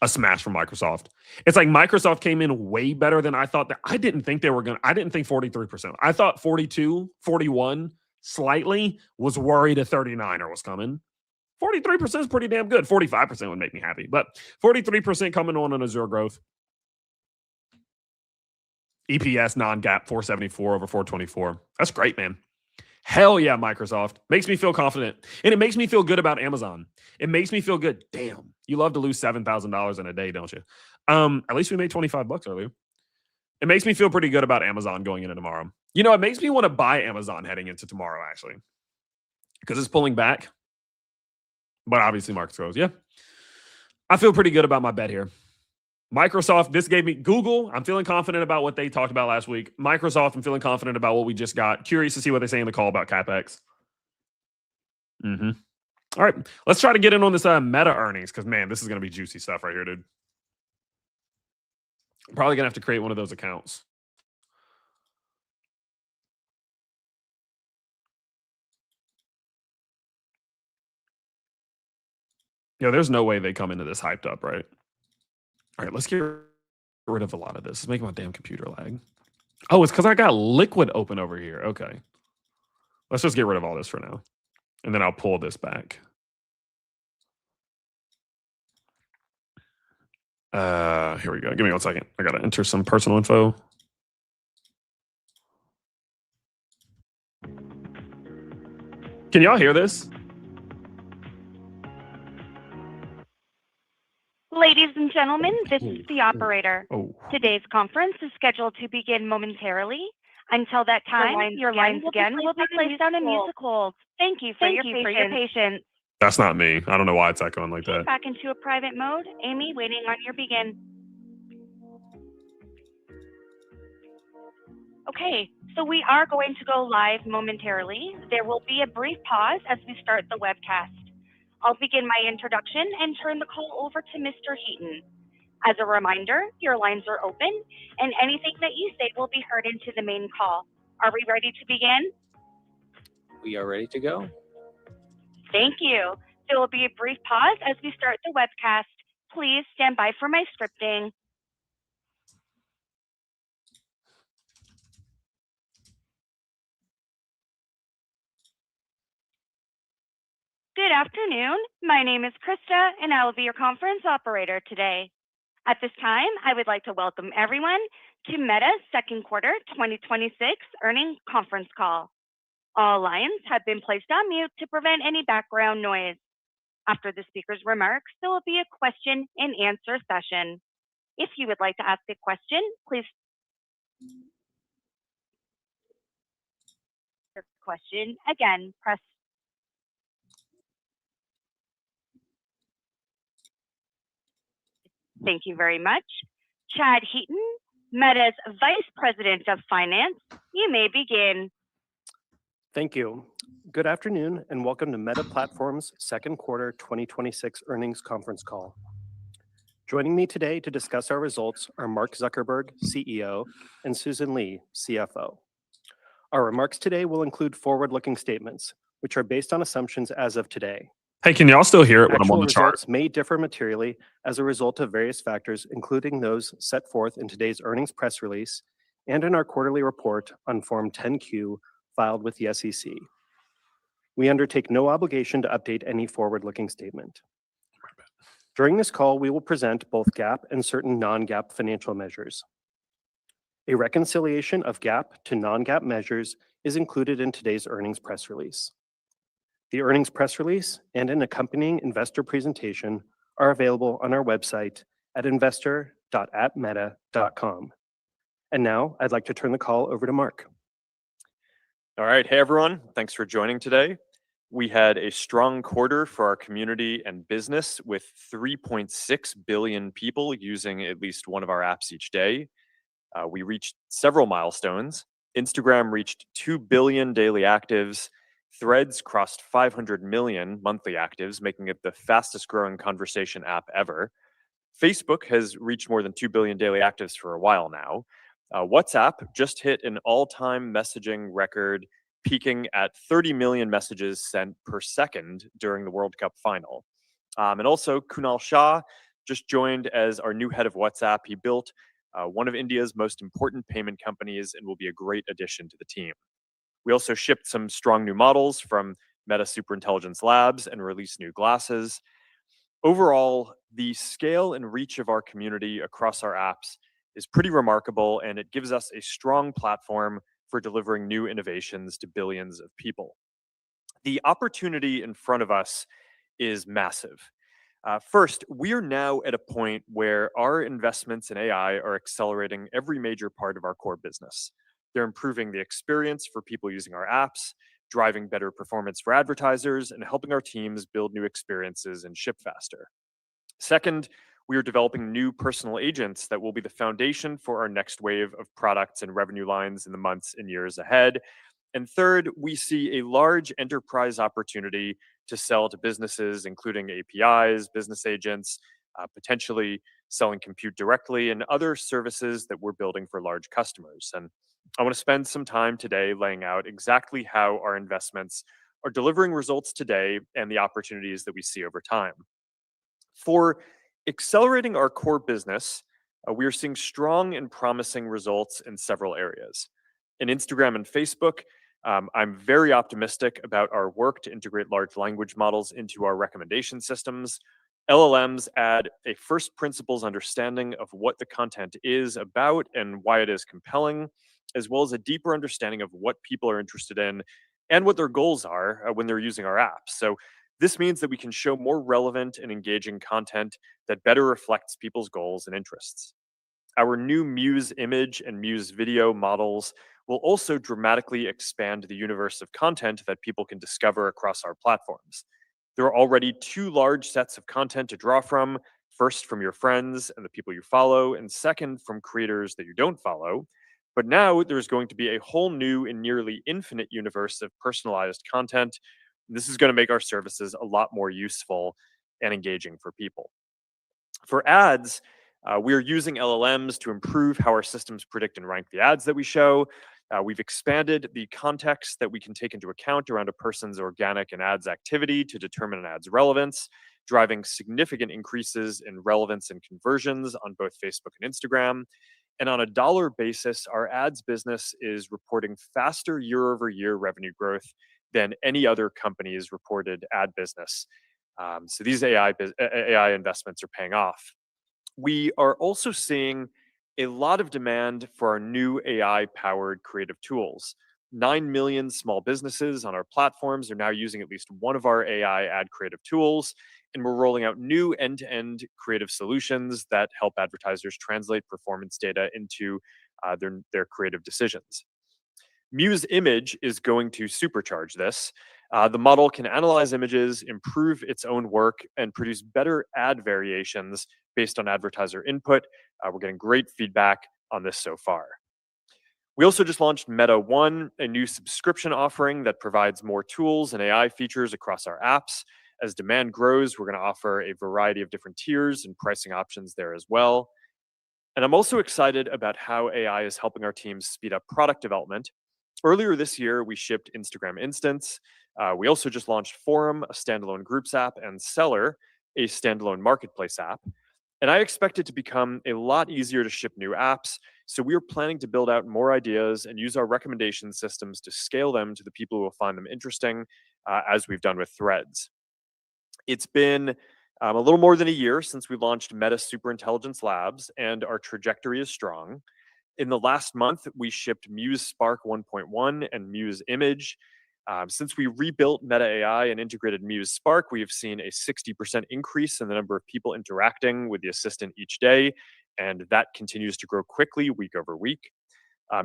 A smash from Microsoft. It's like Microsoft came in way better than I thought. That I didn't think they were going to. I didn't think 43%. I thought 42, 41, slightly. Was worried a 39er was coming. 43% is pretty damn good. 45% would make me happy. But 43% coming on Azure growth. EPS non-GAAP 474 over 424. That's great, man. Hell yeah, Microsoft. Makes me feel confident. And it makes me feel good about Amazon. It makes me feel good. Damn, you love to lose $7,000 in a day, don't you? At least we made $25 earlier. It makes me feel pretty good about Amazon going into tomorrow. It makes me want to buy Amazon heading into tomorrow, actually. Because it's pulling back. But obviously, markets goes, yeah. I feel pretty good about my bet here. Microsoft, this gave me Google. I'm feeling confident about what they talked about last week. Microsoft, I'm feeling confident about what we just got. Curious to see what they say in the call about CapEx. All right, let's try to get in on this Meta earnings because, man, this is going to be juicy stuff right here, dude. I'm probably going to have to create one of those accounts. There's no way they come into this hyped up, right? All right, let's get rid of a lot of this. It's making my damn computer lag. Oh, it's because I got Liquid open over here. Okay. Let's just get rid of all this for now. And then I'll pull this back. Here we go. Give me 1 second. I got to enter some personal info. Can y'all hear this? and gentlemen, this is the operator. Oh. Today's conference is scheduled to begin momentarily. Until that time, your lines again will be placed on a music hold. Thank you for your patience. That's not me. I don't know why it's echoing like that. Back into a private mode. Amy, waiting on your begin. Okay, so we are going to go live momentarily. There will be a brief pause as we start the webcast. I'll begin my introduction and turn the call over to Mr. Heaton. As a reminder, your lines are open and anything that you say will be heard into the main call. Are we ready to begin? We are ready to go. Thank you. There will be a brief pause as we start the webcast. Please stand by for my scripting. Good afternoon. My name is Krista, and I will be your conference operator today. At this time, I would like to welcome everyone to Meta's second quarter 2026 earnings conference call. All lines have been placed on mute to prevent any background noise. After the speaker's remarks, there will be a question and answer session. If you would like to ask a question, please your question again, press. Thank you very much. Chad Heaton, Meta's Vice President of Finance, you may begin. Thank you. Good afternoon and welcome to Meta Platforms' second quarter 2026 earnings conference call. Joining me today to discuss our results are Mark Zuckerberg, CEO, and Susan Li, CFO. Our remarks today will include forward-looking statements, which are based on assumptions as of today. Hey, can y'all still hear it when I'm on the chart? Results may differ materially as a result of various factors, including those set forth in today's earnings press release and in our quarterly report on Form 10-Q filed with the SEC. We undertake no obligation to update any forward-looking statement. During this call, we will present both GAAP and certain non-GAAP financial measures. A reconciliation of GAAP to non-GAAP measures is included in today's earnings press release. The earnings press release and an accompanying investor presentation are available on our website at investor.meta.com. And now I'd like to turn the call over to Mark. All right. Hey, everyone. Thanks for joining today. We had a strong quarter for our community and business with 3.6 billion people using at least one of our apps each day. We reached several milestones. Instagram reached 2 billion daily actives. Threads crossed 500 million monthly actives, making it the fastest growing conversation app ever. Facebook has reached more than 2 billion daily actives for a while now. WhatsApp just hit an all-time messaging record, peaking at 30 million messages sent per second during the World Cup final. And also, Kunal Shah just joined as our new head of WhatsApp. He built one of India's most important payment companies and will be a great addition to the team. We also shipped some strong new models from Meta Superintelligence Labs and released new glasses. Overall, the scale and reach of our community across our apps is pretty remarkable, and it gives us a strong platform for delivering new innovations to billions of people. The opportunity in front of us is massive. First, we are now at a point where our investments in AI are accelerating every major part of our core business. They're improving the experience for people using our apps, driving better performance for advertisers, and helping our teams build new experiences and ship faster. Second, we are developing new personal agents that will be the foundation for our next wave of products and revenue lines in the months and years ahead. And third, we see a large enterprise opportunity to sell to businesses, including APIs, business agents, potentially selling compute directly, and other services that we're building for large customers. And I want to spend some time today laying out exactly how our investments are delivering results today and the opportunities that we see over time. For accelerating our core business, we are seeing strong and promising results in several areas. In Instagram and Facebook, I'm very optimistic about our work to integrate large language models into our recommendation systems. LLMs add a first principles understanding of what the content is about and why it is compelling, as well as a deeper understanding of what people are interested in and what their goals are when they're using our apps. So This means that we can show more relevant and engaging content that better reflects people's goals and interests. Our new Muse image and Muse video models will also dramatically expand the universe of content that people can discover across our platforms. There are already 2 large sets of content to draw from, first from your friends and the people you follow, and second from creators that you don't follow. But now there's going to be a whole new and nearly infinite universe of personalized content. This is going to make our services a lot more useful and engaging for people. For ads, we are using LLMs to improve how our systems predict and rank the ads that we show. We've expanded the context that we can take into account around a person's organic and ads activity to determine an ad's relevance, driving significant increases in relevance and conversions on both Facebook and Instagram. And on a dollar basis, our ads business is reporting faster year-over-year revenue growth than any other company's reported ad business. So these AI investments are paying off. We are also seeing a lot of demand for our new AI-powered creative tools. 9 million small businesses on our platforms are now using at least one of our AI ad creative tools, and we're rolling out new end-to-end creative solutions that help advertisers translate performance data into their creative decisions. Muse Image is going to supercharge this. The model can analyze images, improve its own work, and produce better ad variations based on advertiser input. We're getting great feedback on this so far. We also just launched Meta One, a new subscription offering that provides more tools and AI features across our apps. As demand grows, we're going to offer a variety of different tiers and pricing options there as well. And I'm also excited about how AI is helping our teams speed up product development. Earlier this year, we shipped Instagram Instance. We also just launched Forum, a standalone groups app, and Seller, a standalone marketplace app. And I expect it to become a lot easier to ship new apps. So we are planning to build out more ideas and use our recommendation systems to scale them to the people who will find them interesting, as we've done with Threads. It's been a little more than a year since we launched Meta Superintelligence Labs, and our trajectory is strong. In the last month, we shipped Muse Spark 1.1 and Muse Image. Since we rebuilt Meta AI and integrated Muse Spark, we have seen a 60% increase in the number of people interacting with the assistant each day, and that continues to grow quickly week over week.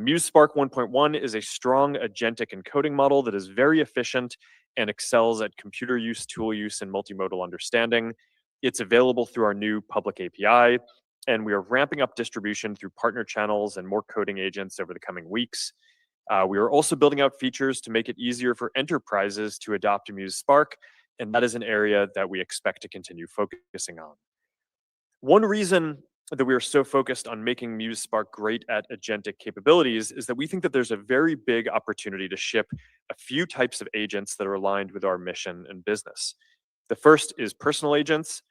Muse Spark 1.1 is a strong agentic encoding model that is very efficient and excels at computer use, tool use, and multimodal understanding. It's available through our new public API, and we are ramping up distribution through partner channels and more coding agents over the coming weeks. We are also building out features to make it easier for enterprises to adopt Muse Spark, and that is an area that we expect to continue focusing on. One reason that we are so focused on making Muse Spark great at agentic capabilities is that we think that there's a very big opportunity to ship a few types of agents that are aligned with our mission and business. The first is personal agents.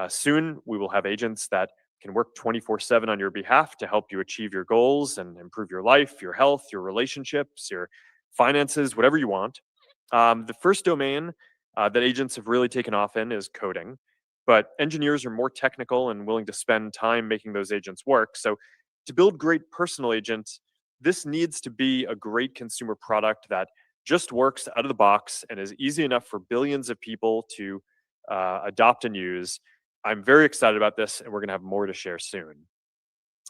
Soon, we will have agents that can work 24/7 on your behalf to help you achieve your goals and improve your life, your health, your relationships, your finances, whatever you want. The first domain that agents have really taken off in is coding, but engineers are more technical and willing to spend time making those agents work. So to build great personal agents, this needs to be a great consumer product that just works out of the box and is easy enough for billions of people to adopt and use. I'm very excited about this, and we're going to have more to share soon.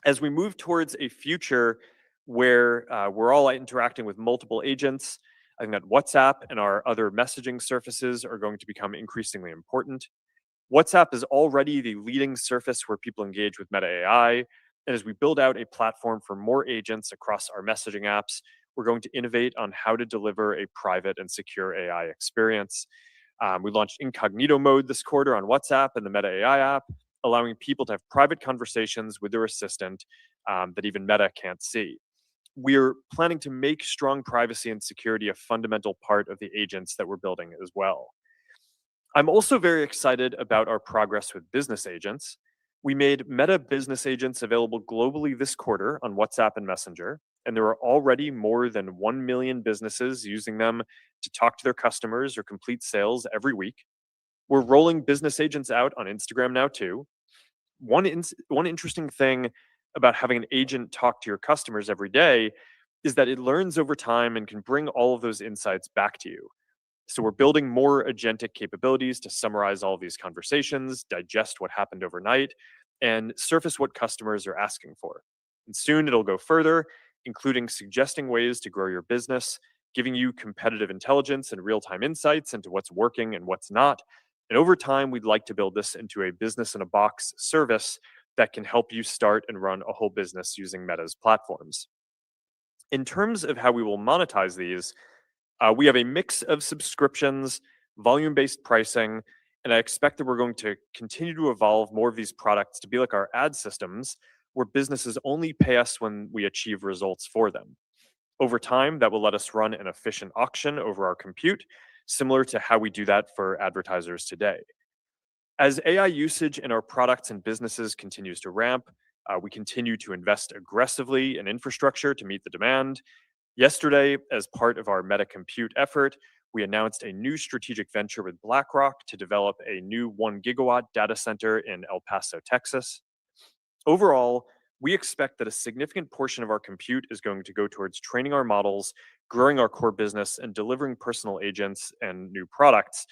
As we move towards a future where we're all interacting with multiple agents, I think that WhatsApp and our other messaging surfaces are going to become increasingly important. WhatsApp is already the leading surface where people engage with Meta AI, and as we build out a platform for more agents across our messaging apps, we're going to innovate on how to deliver a private and secure AI experience. We launched incognito mode this quarter on WhatsApp and the Meta AI app, allowing people to have private conversations with their assistant that even Meta can't see. We're planning to make strong privacy and security a fundamental part of the agents that we're building as well. I'm also very excited about our progress with business agents. We made Meta Business Agents available globally this quarter on WhatsApp and Messenger, and there are already more than 1 million businesses using them to talk to their customers or complete sales every week. We're rolling business agents out on Instagram now too. One interesting thing about having an agent talk to your customers every day is that it learns over time and can bring all of those insights back to you. So we're building more agentic capabilities to summarize all of these conversations, digest what happened overnight, and surface what customers are asking for. And soon it'll go further, including suggesting ways to grow your business, giving you competitive intelligence and real-time insights into what's working and what's not. And over time, we'd like to build this into a business-in-a-box service that can help you start and run a whole business using Meta's platforms. In terms of how we will monetize these, we have a mix of subscriptions, volume-based pricing, and I expect that we're going to continue to evolve more of these products to be like our ad systems, where businesses only pay us when we achieve results for them. Over time, that will let us run an efficient auction over our compute, similar to how we do that for advertisers today. As AI usage in our products and businesses continues to ramp, we continue to invest aggressively in infrastructure to meet the demand. Yesterday, as part of our Meta Compute effort, we announced a new strategic venture with BlackRock to develop a new 1 gigawatt data center in El Paso, Texas. Overall, we expect that a significant portion of our compute is going to go towards training our models, growing our core business, and delivering personal agents and new products.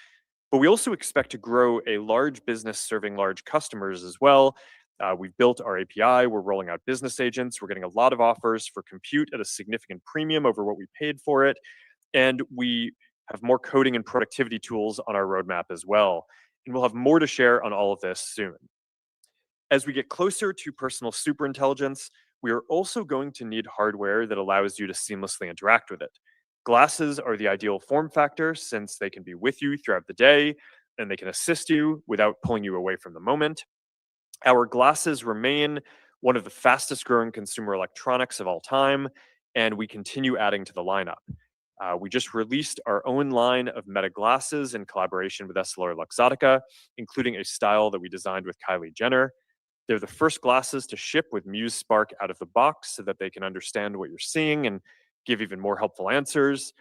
But we also expect to grow a large business serving large customers as well. We've built our API, we're rolling out business agents, we're getting a lot of offers for compute at a significant premium over what we paid for it, and we have more coding and productivity tools on our roadmap as well. And we'll have more to share on all of this soon. As we get closer to personal superintelligence, we are also going to need hardware that allows you to seamlessly interact with it. Glasses are the ideal form factor since they can be with you throughout the day and they can assist you without pulling you away from the moment. Our glasses remain one of the fastest growing consumer electronics of all time, and we continue adding to the lineup. We just released our own line of Meta glasses in collaboration with EssilorLuxottica, including a style that we designed with Kylie Jenner. They're the first glasses to ship with Muse Spark out of the box so that they can understand what you're seeing and give even more helpful answers.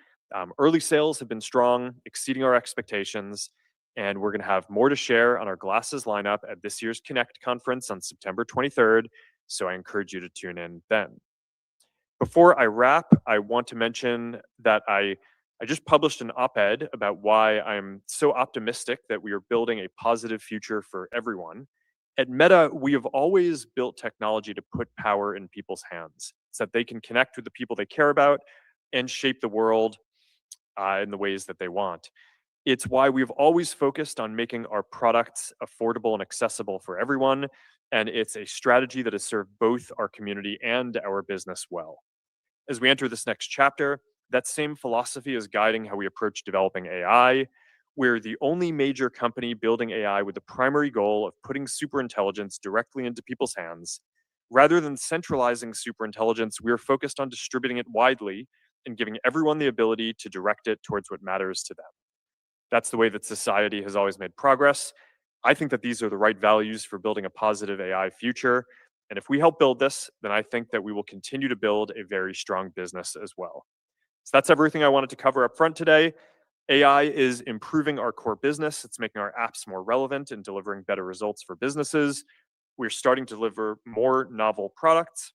Early sales have been strong, exceeding our expectations, and we're going to have more to share on our glasses lineup at this year's Connect conference on September 23rd, so I encourage you to tune in then. Before I wrap, I want to mention that I just published an op-ed about why I'm so optimistic that we are building a positive future for everyone. At Meta, we have always built technology to put power in people's hands so that they can connect with the people they care about and shape the world in the ways that they want. It's why we've always focused on making our products affordable and accessible for everyone, and it's a strategy that has served both our community and our business well. As we enter this next chapter, that same philosophy is guiding how we approach developing AI. We're the only major company building AI with the primary goal of putting superintelligence directly into people's hands. Rather than centralizing superintelligence, we're focused on distributing it widely and giving everyone the ability to direct it towards what matters to them. That's the way that society has always made progress. I think that these are the right values for building a positive AI future. And if we help build this, then I think that we will continue to build a very strong business as well. So that's everything I wanted to cover up front today. AI is improving our core business. It's making our apps more relevant and delivering better results for businesses. We're starting to deliver more novel products,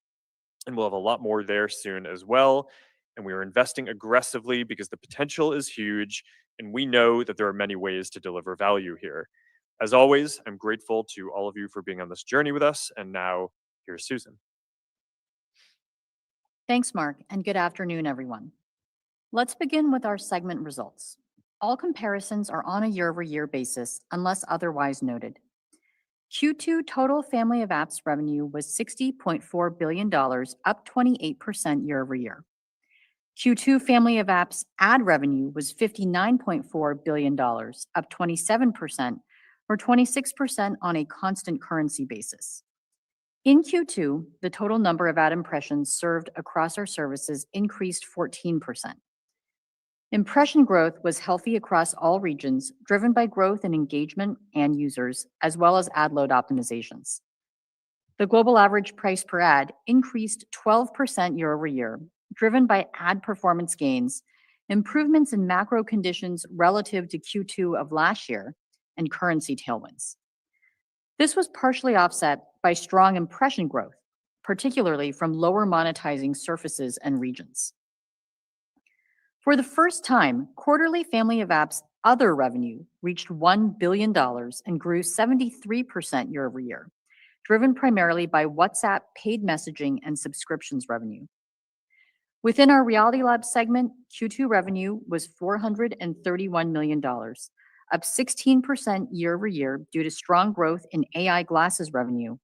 and we'll have a lot more there soon as well. And we are investing aggressively because the potential is huge, and we know that there are many ways to deliver value here. As always, I'm grateful to all of you for being on this journey with us. And now, here's Susan. Thanks, Mark, and good afternoon, everyone. Let's begin with our segment results. All comparisons are on a year-over-year basis, unless otherwise noted. Q2 total Family of Apps revenue was $60.4 billion, up 28% year-over-year. Q2 Family of Apps ad revenue was $59.4 billion, up 27%, or 26% on a constant currency basis. In Q2, the total number of ad impressions served across our services increased 14%. Impression growth was healthy across all regions, driven by growth in engagement and users, as well as ad load optimizations. The global average price per ad increased 12% year-over-year, driven by ad performance gains, improvements in macro conditions relative to Q2 of last year, and currency tailwinds. This was partially offset by strong impression growth, particularly from lower monetizing surfaces and regions. For the first time, quarterly Family of Apps other revenue reached $1 billion and grew 73% year over year, driven primarily by WhatsApp paid messaging and subscriptions revenue. Within our Reality Labs segment, Q2 revenue was $431 million, up 16% year over year due to strong growth in AI glasses revenue,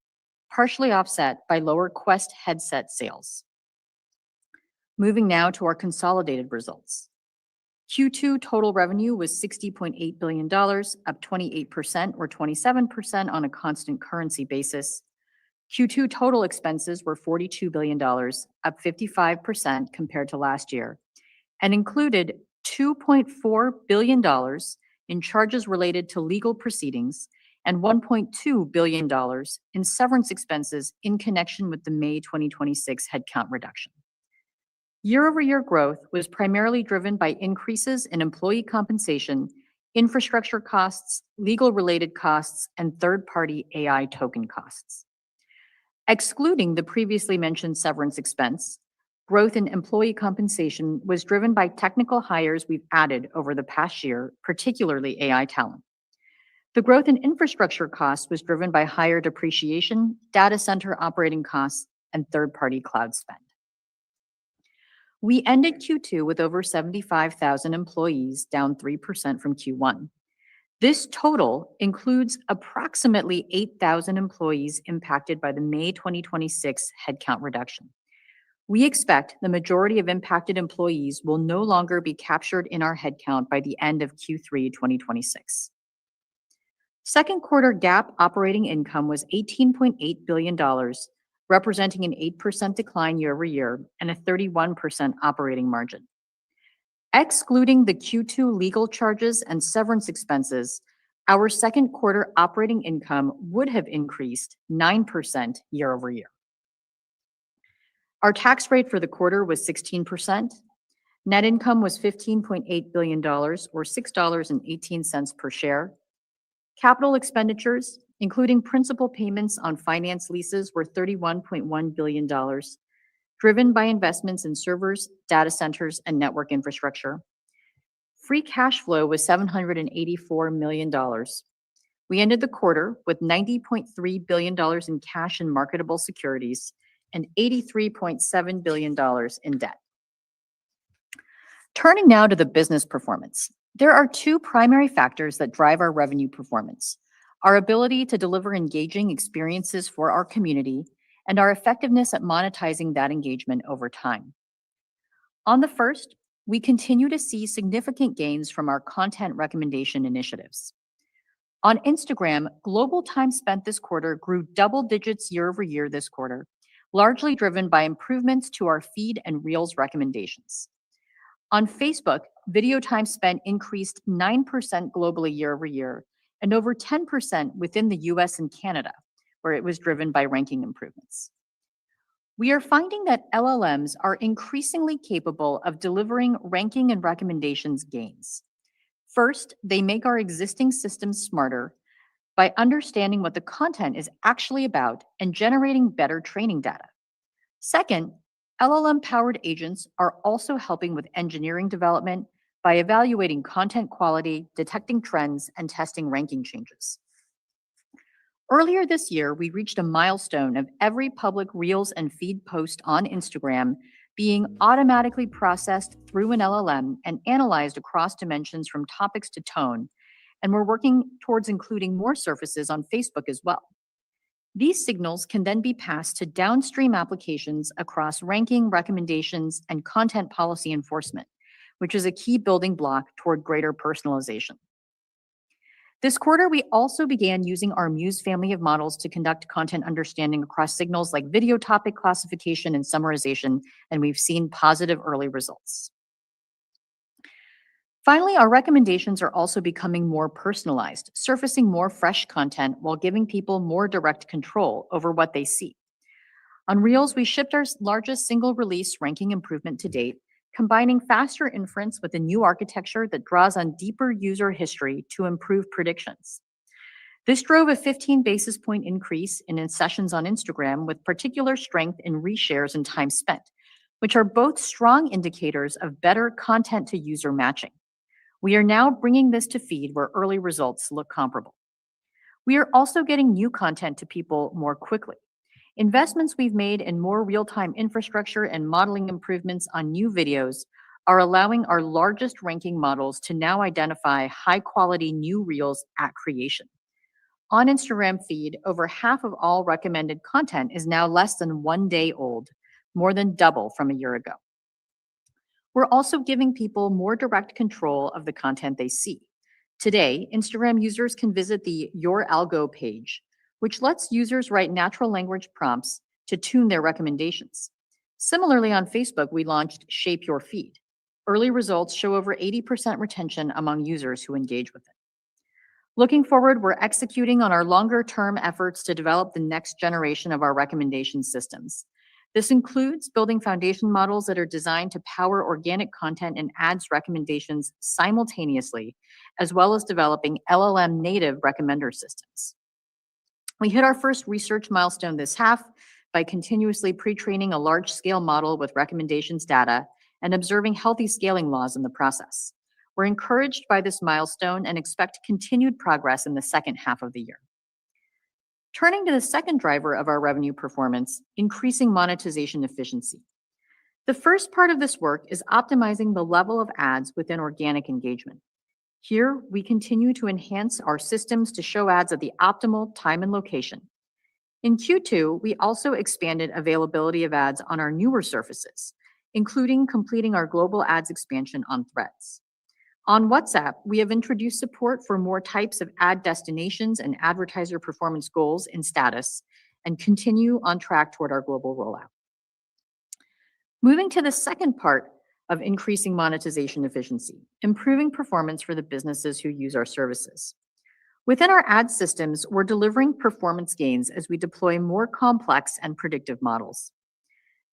partially offset by lower Quest headset sales. Moving now to our consolidated results. Q2 total revenue was $60.8 billion, up 28% or 27% on a constant currency basis. Q2 total expenses were $42 billion, up 55% compared to last year, and included $2.4 billion in charges related to legal proceedings and $1.2 billion in severance expenses in connection with the May 2026 headcount reduction. Year-over-year growth was primarily driven by increases in employee compensation, infrastructure costs, legal-related costs, and third-party AI token costs. Excluding the previously mentioned severance expense, growth in employee compensation was driven by technical hires we've added over the past year, particularly AI talent. The growth in infrastructure costs was driven by higher depreciation, data center operating costs, and third-party cloud spend. We ended Q2 with over 75,000 employees, down 3% from Q1. This total includes approximately 8,000 employees impacted by the May 2026 headcount reduction. We expect the majority of impacted employees will no longer be captured in our headcount by the end of Q3 2026. Second quarter GAAP operating income was $18.8 billion, representing an 8% decline year over year and a 31% operating margin. Excluding the Q2 legal charges and severance expenses, our second quarter operating income would have increased 9% year over year. Our tax rate for the quarter was 16%. Net income was $15.8 billion, or $6.18 per share. Capital expenditures, including principal payments on finance leases, were $31.1 billion, driven by investments in servers, data centers, and network infrastructure. Free cash flow was $784 million. We ended the quarter with $90.3 billion in cash and marketable securities and $83.7 billion in debt. Turning now to the business performance. There are two primary factors that drive our revenue performance: our ability to deliver engaging experiences for our community and our effectiveness at monetizing that engagement over time. On the first, we continue to see significant gains from our content recommendation initiatives. On Instagram, global time spent this quarter grew double digits year over year this quarter, largely driven by improvements to our feed and Reels recommendations. On Facebook, video time spent increased 9% globally year over year and over 10% within the US and Canada, where it was driven by ranking improvements. We are finding that LLMs are increasingly capable of delivering ranking and recommendations gains. First, they make our existing systems smarter by understanding what the content is actually about and generating better training data. Second, LLM-powered agents are also helping with engineering development by evaluating content quality, detecting trends, and testing ranking changes. Earlier this year, we reached a milestone of every public Reels and feed post on Instagram being automatically processed through an LLM and analyzed across dimensions from topics to tone, and we're working towards including more surfaces on Facebook as well. These signals can then be passed to downstream applications across ranking, recommendations, and content policy enforcement, which is a key building block toward greater personalization. This quarter, we also began using our Muse family of models to conduct content understanding across signals like video topic classification and summarization, and we've seen positive early results. Finally, our recommendations are also becoming more personalized, surfacing more fresh content while giving people more direct control over what they see. On Reels, we shipped our largest single release ranking improvement to date, combining faster inference with a new architecture that draws on deeper user history to improve predictions. This drove a 15 basis point increase in sessions on Instagram, with particular strength in reshares and time spent, which are both strong indicators of better content to user matching. We are now bringing this to feed where early results look comparable. We are also getting new content to people more quickly. Investments we've made in more real-time infrastructure and modeling improvements on new videos are allowing our largest ranking models to now identify high-quality new reels at creation. On Instagram feed, over half of all recommended content is now less than 1 day old, more than double from a year ago. We're also giving people more direct control of the content they see. Today, Instagram users can visit the Your Algo page, which lets users write natural language prompts to tune their recommendations. Similarly, on Facebook, we launched Shape Your Feed. Early results show over 80% retention among users who engage with it. Looking forward, we're executing on our longer-term efforts to develop the next generation of our recommendation systems. This includes building foundation models that are designed to power organic content and ads recommendations simultaneously, as well as developing LLM native recommender systems. We hit our first research milestone this half by continuously pre-training a large-scale model with recommendations data and observing healthy scaling laws in the process. We're encouraged by this milestone and expect continued progress in the second half of the year. Turning to the second driver of our revenue performance, increasing monetization efficiency. The first part of this work is optimizing the level of ads within organic engagement. Here, we continue to enhance our systems to show ads at the optimal time and location. In Q2, we also expanded availability of ads on our newer surfaces, including completing our global ads expansion on Threads. On WhatsApp, we have introduced support for more types of ad destinations and advertiser performance goals in status and continue on track toward our global rollout. Moving to the second part of increasing monetization efficiency, improving performance for the businesses who use our services. Within our ad systems, we're delivering performance gains as we deploy more complex and predictive models.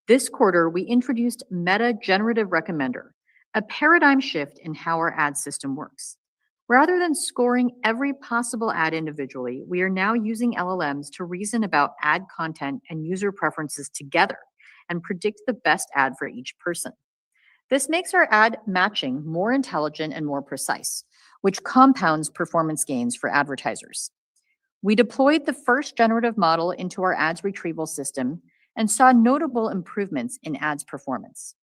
This quarter, we introduced Meta Generative Recommender, a paradigm shift in how our ad system works. Rather than scoring every possible ad individually, we are now using LLMs to reason about ad content and user preferences together and predict the best ad for each person. This makes our ad matching more intelligent and more precise, which compounds performance gains for advertisers. We deployed the first generative model into our ads retrieval system and saw notable improvements in ads performance.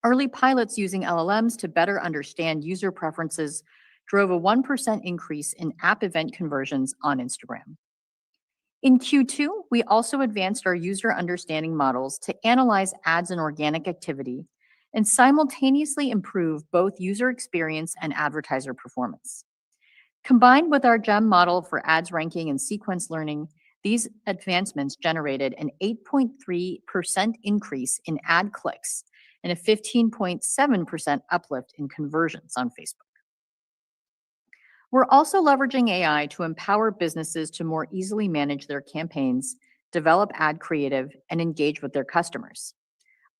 Early pilots using LLMs to better understand user preferences drove a 1% increase in app event conversions on Instagram. In Q2, we also advanced our user understanding models to analyze ads and organic activity and simultaneously improve both user experience and advertiser performance. Combined with our GEM model for ads ranking and sequence learning, these advancements generated an 8.3% increase in ad clicks and a 15.7% uplift in conversions on Facebook. We're also leveraging AI to empower businesses to more easily manage their campaigns, develop ad creative, and engage with their customers.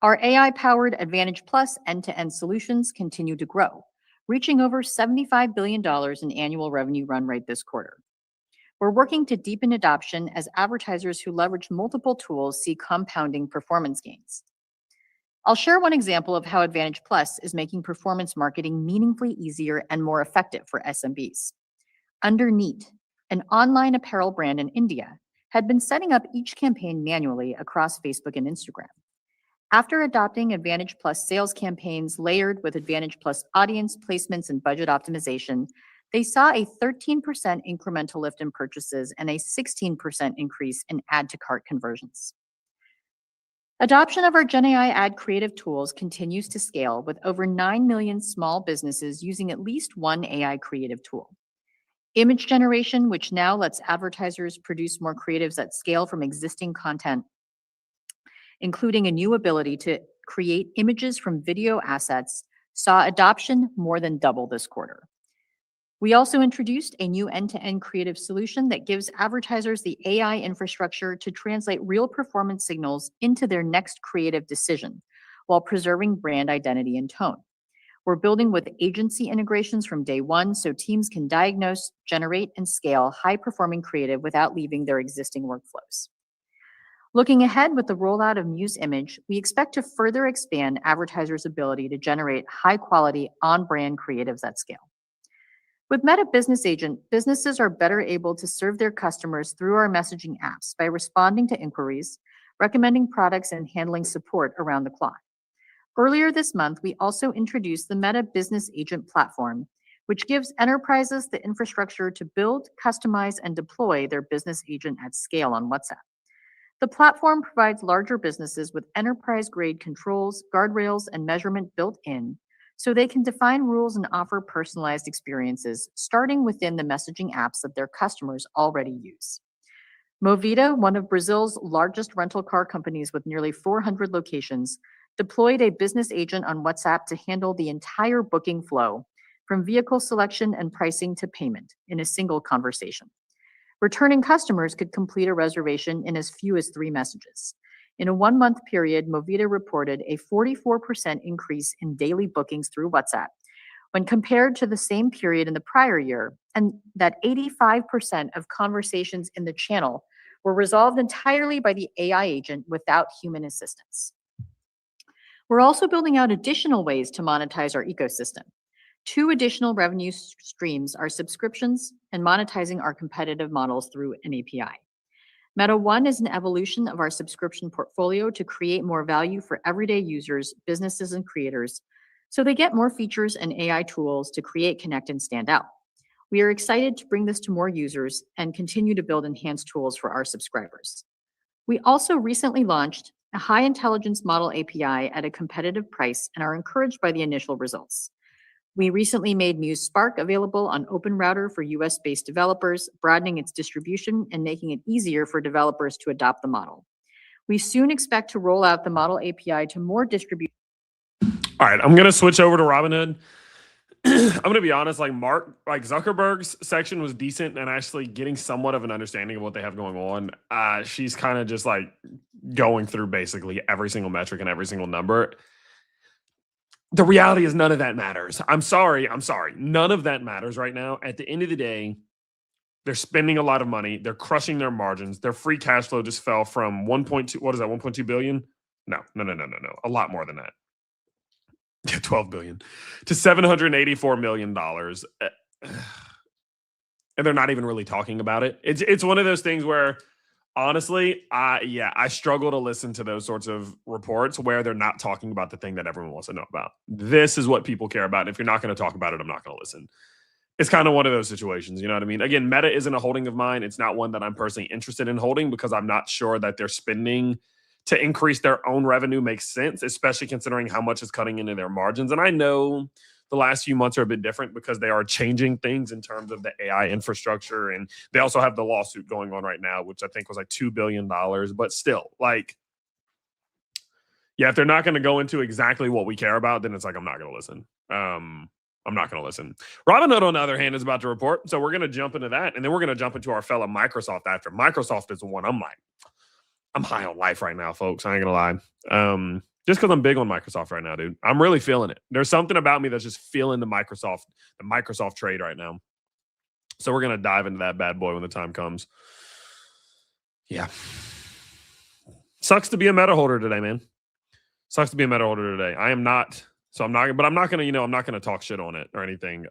Our AI-powered Advantage Plus end-to-end solutions continue to grow, reaching over $75 billion in annual revenue run rate this quarter. We're working to deepen adoption as advertisers who leverage multiple tools see compounding performance gains. I'll share one example of how Advantage Plus is making performance marketing meaningfully easier and more effective for SMBs. Underneat, an online apparel brand in India, had been setting up each campaign manually across Facebook and Instagram. After adopting Advantage Plus sales campaigns layered with Advantage Plus audience placements and budget optimization, they saw a 13% incremental lift in purchases and a 16% increase in add-to-cart conversions. Adoption of our GenAI ad creative tools continues to scale, with over 9 million small businesses using at least one AI creative tool. Image generation, which now lets advertisers produce more creatives at scale from existing content, including a new ability to create images from video assets, saw adoption more than double this quarter. We also introduced a new end-to-end creative solution that gives advertisers the AI infrastructure to translate real performance signals into their next creative decision, while preserving brand identity and tone. We're building with agency integrations from day one so teams can diagnose, generate, and scale high-performing creative without leaving their existing workflows. Looking ahead with the rollout of Muse Image, we expect to further expand advertisers' ability to generate high-quality, on-brand creatives at scale. With Meta Business Agent, businesses are better able to serve their customers through our messaging apps by responding to inquiries, recommending products, and handling support around the clock. Earlier this month, we also introduced the Meta Business Agent platform, which gives enterprises the infrastructure to build, customize, and deploy their business agent at scale on WhatsApp. The platform provides larger businesses with enterprise-grade controls, guardrails, and measurement built in, so they can define rules and offer personalized experiences, starting within the messaging apps that their customers already use. Movida, one of Brazil's largest rental car companies with nearly 400 locations, deployed a business agent on WhatsApp to handle the entire booking flow, from vehicle selection and pricing to payment, in a single conversation. Returning customers could complete a reservation in as few as 3 messages. In a 1-month period, Movida reported a 44% increase in daily bookings through WhatsApp when compared to the same period in the prior year, and that 85% of conversations in the channel were resolved entirely by the AI agent without human assistance. We're also building out additional ways to monetize our ecosystem. 2 additional revenue streams are subscriptions and monetizing our competitive models through an API. Meta One is an evolution of our subscription portfolio to create more value for everyday users, businesses, and creators, so they get more features and AI tools to create, connect, and stand out. We are excited to bring this to more users and continue to build enhanced tools for our subscribers. We also recently launched a high intelligence model API at a competitive price and are encouraged by the initial results. We recently made Muse Spark available on OpenRouter for US-based developers, broadening its distribution and making it easier for developers to adopt the model. We soon expect to roll out the model API to more distribution. All right, I'm gonna switch over to Robinhood. I'm gonna be honest, like Zuckerberg's section was decent and actually getting somewhat of an understanding of what they have going on. She's kind of just like going through basically every single metric and every single number. The reality is none of that matters. I'm sorry. None of that matters right now. At the end of the day, they're spending a lot of money. They're crushing their margins. Their free cash flow just fell from 1.2, what is that, 1.2 billion? No. A lot more than that. 12 billion to $784 million. And they're not even really talking about it. It's one of those things where, honestly, I struggle to listen to those sorts of reports where they're not talking about the thing that everyone wants to know about. This is what people care about. And if you're not going to talk about it, I'm not going to listen. It's kind of one of those situations, you know what I mean? Again, Meta isn't a holding of mine. It's not one that I'm personally interested in holding because I'm not sure that they're spending to increase their own revenue makes sense, especially considering how much is cutting into their margins. And I know the last few months are a bit different because they are changing things in terms of the AI infrastructure. And they also have the lawsuit going on right now, which I think was like $2 billion. But still, like, yeah, if they're not going to go into exactly what we care about, then it's like, I'm not going to listen. I'm not going to listen. Robinhood, on the other hand, is about to report. So we're going to jump into that. And then we're going to jump into our fellow Microsoft after. Microsoft is the one I'm high on life right now, folks. I ain't going to lie. Just because I'm big on Microsoft right now, dude. I'm really feeling it. There's something about me that's just feeling the Microsoft trade right now. So we're going to dive into that bad boy when the time comes. Yeah. Sucks to be a Meta holder today, man. Sucks to be a Meta holder today. I am not. So I'm not, but I'm not going to, I'm not going to talk shit on it or anything.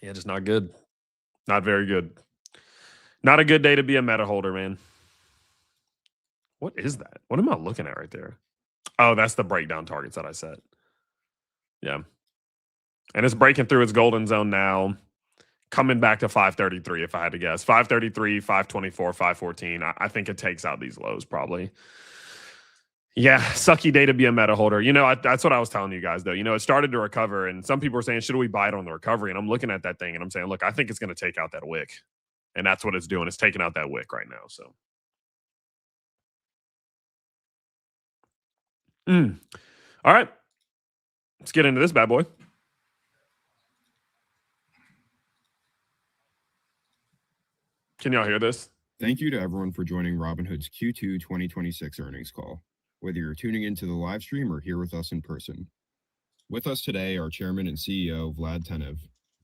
Yeah, just not good. Not very good. Not a good day to be a Meta holder, man. What is that? What am I looking at right there? Oh, that's the breakdown targets that I set. Yeah. And it's breaking through its golden zone now. Coming back to 533, if I had to guess. 533, 524, 514. I think it takes out these lows probably. Yeah, sucky day to be a Meta holder. That's what I was telling you guys, though. It started to recover, and some people are saying, should we buy it on the recovery? And I'm looking at that thing, and I'm saying, look, I think it's going to take out that wick. And that's what it's doing. It's taking out that wick right now. So, all right. Let's get into this bad boy. Can y'all hear this? Thank you to everyone for joining Robinhood's Q2 2026 earnings call, whether you're tuning into the live stream or here with us in person. With us today are Chairman and CEO Vlad Tenev,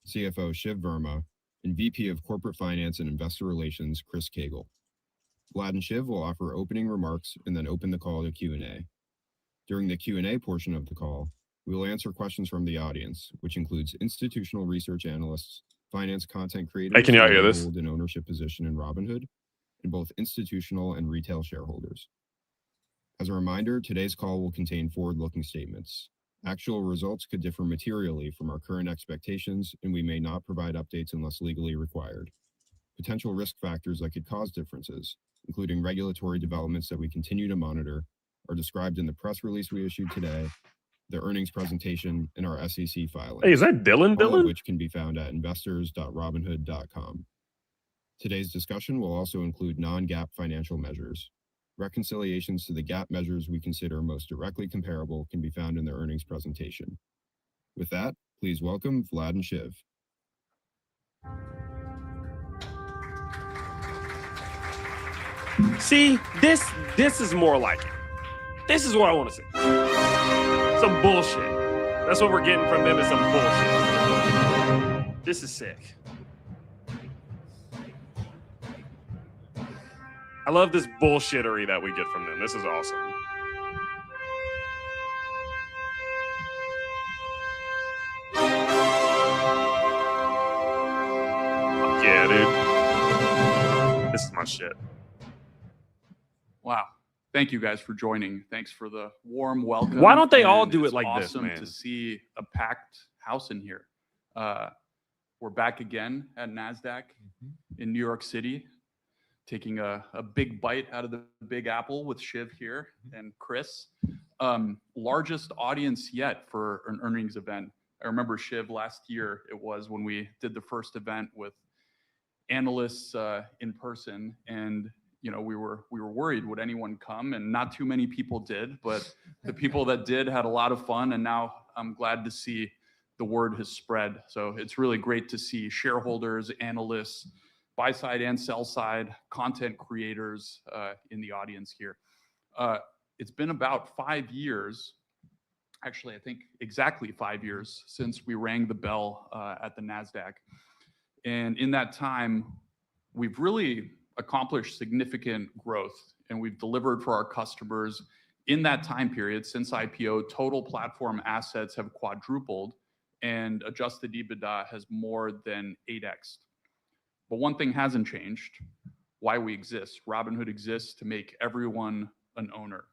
CFO Shiv Verma, and VP of Corporate Finance and Investor Relations Chris Cagle. Vlad and Shiv will offer opening remarks and then open the call to Q&A. During the Q&A portion of the call, we will answer questions from the audience, which includes institutional research analysts, finance content creators, Hey, can y'all who hear may this? hold an ownership position in Robinhood, and both institutional and retail shareholders. As a reminder, today's call will contain forward-looking statements. Actual results could differ materially from our current expectations, and we may not provide updates unless legally required. Potential risk factors that could cause differences, including regulatory developments that we continue to monitor, are described in the press release we issued today, the earnings presentation, and our SEC filings. Hey, is that Dylan? All of Dylan? which can be found at investors.robinhood.com. Today's discussion will also include non-GAAP financial measures. Reconciliations to the GAAP measures we consider most directly comparable can be found in the earnings presentation. With that, please welcome Vlad and Shiv. See, this is more like it. This is what I want to see. Some bullshit. That's what we're getting from them, is some bullshit. This is sick. I love this bullshittery that we get from them. This is awesome. Yeah, dude. This is my shit. Wow. Thank you guys for joining. Thanks for the warm welcome. Why don't they all and do it it's like this, awesome man? to see a packed house in here. We're back again at NASDAQ in New York City, taking a big bite out of the Big Apple with Shiv here and Chris. Largest audience yet for an earnings event. I remember, Shiv, last year it was when we did the first event with analysts in person, and we were worried, would anyone come? And not too many people did, but the people that did had a lot of fun, and now I'm glad to see the word has spread. So it's really great to see shareholders, analysts, buy side and sell side, content creators in the audience here. It's been about 5 years, actually I think exactly 5 years since we rang the bell at the NASDAQ. And in that time, we've really accomplished significant growth, and we've delivered for our customers. In that time period, since IPO, total platform assets have quadrupled, and adjusted EBITDA has more than 8x'd. But one thing hasn't changed: why we exist. Robinhood exists to make everyone an owner.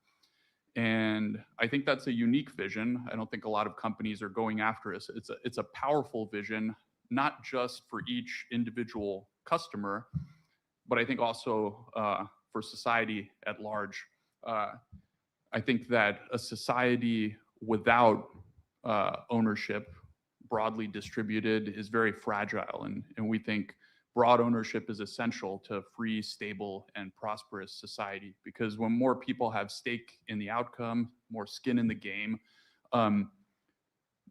And I think that's a unique vision. I don't think a lot of companies are going after us. It's a powerful vision, not just for each individual customer, but I think also for society at large. I think that a society without ownership, broadly distributed, is very fragile. And we think broad ownership is essential to a free, stable, and prosperous society. Because when more people have stake in the outcome, more skin in the game,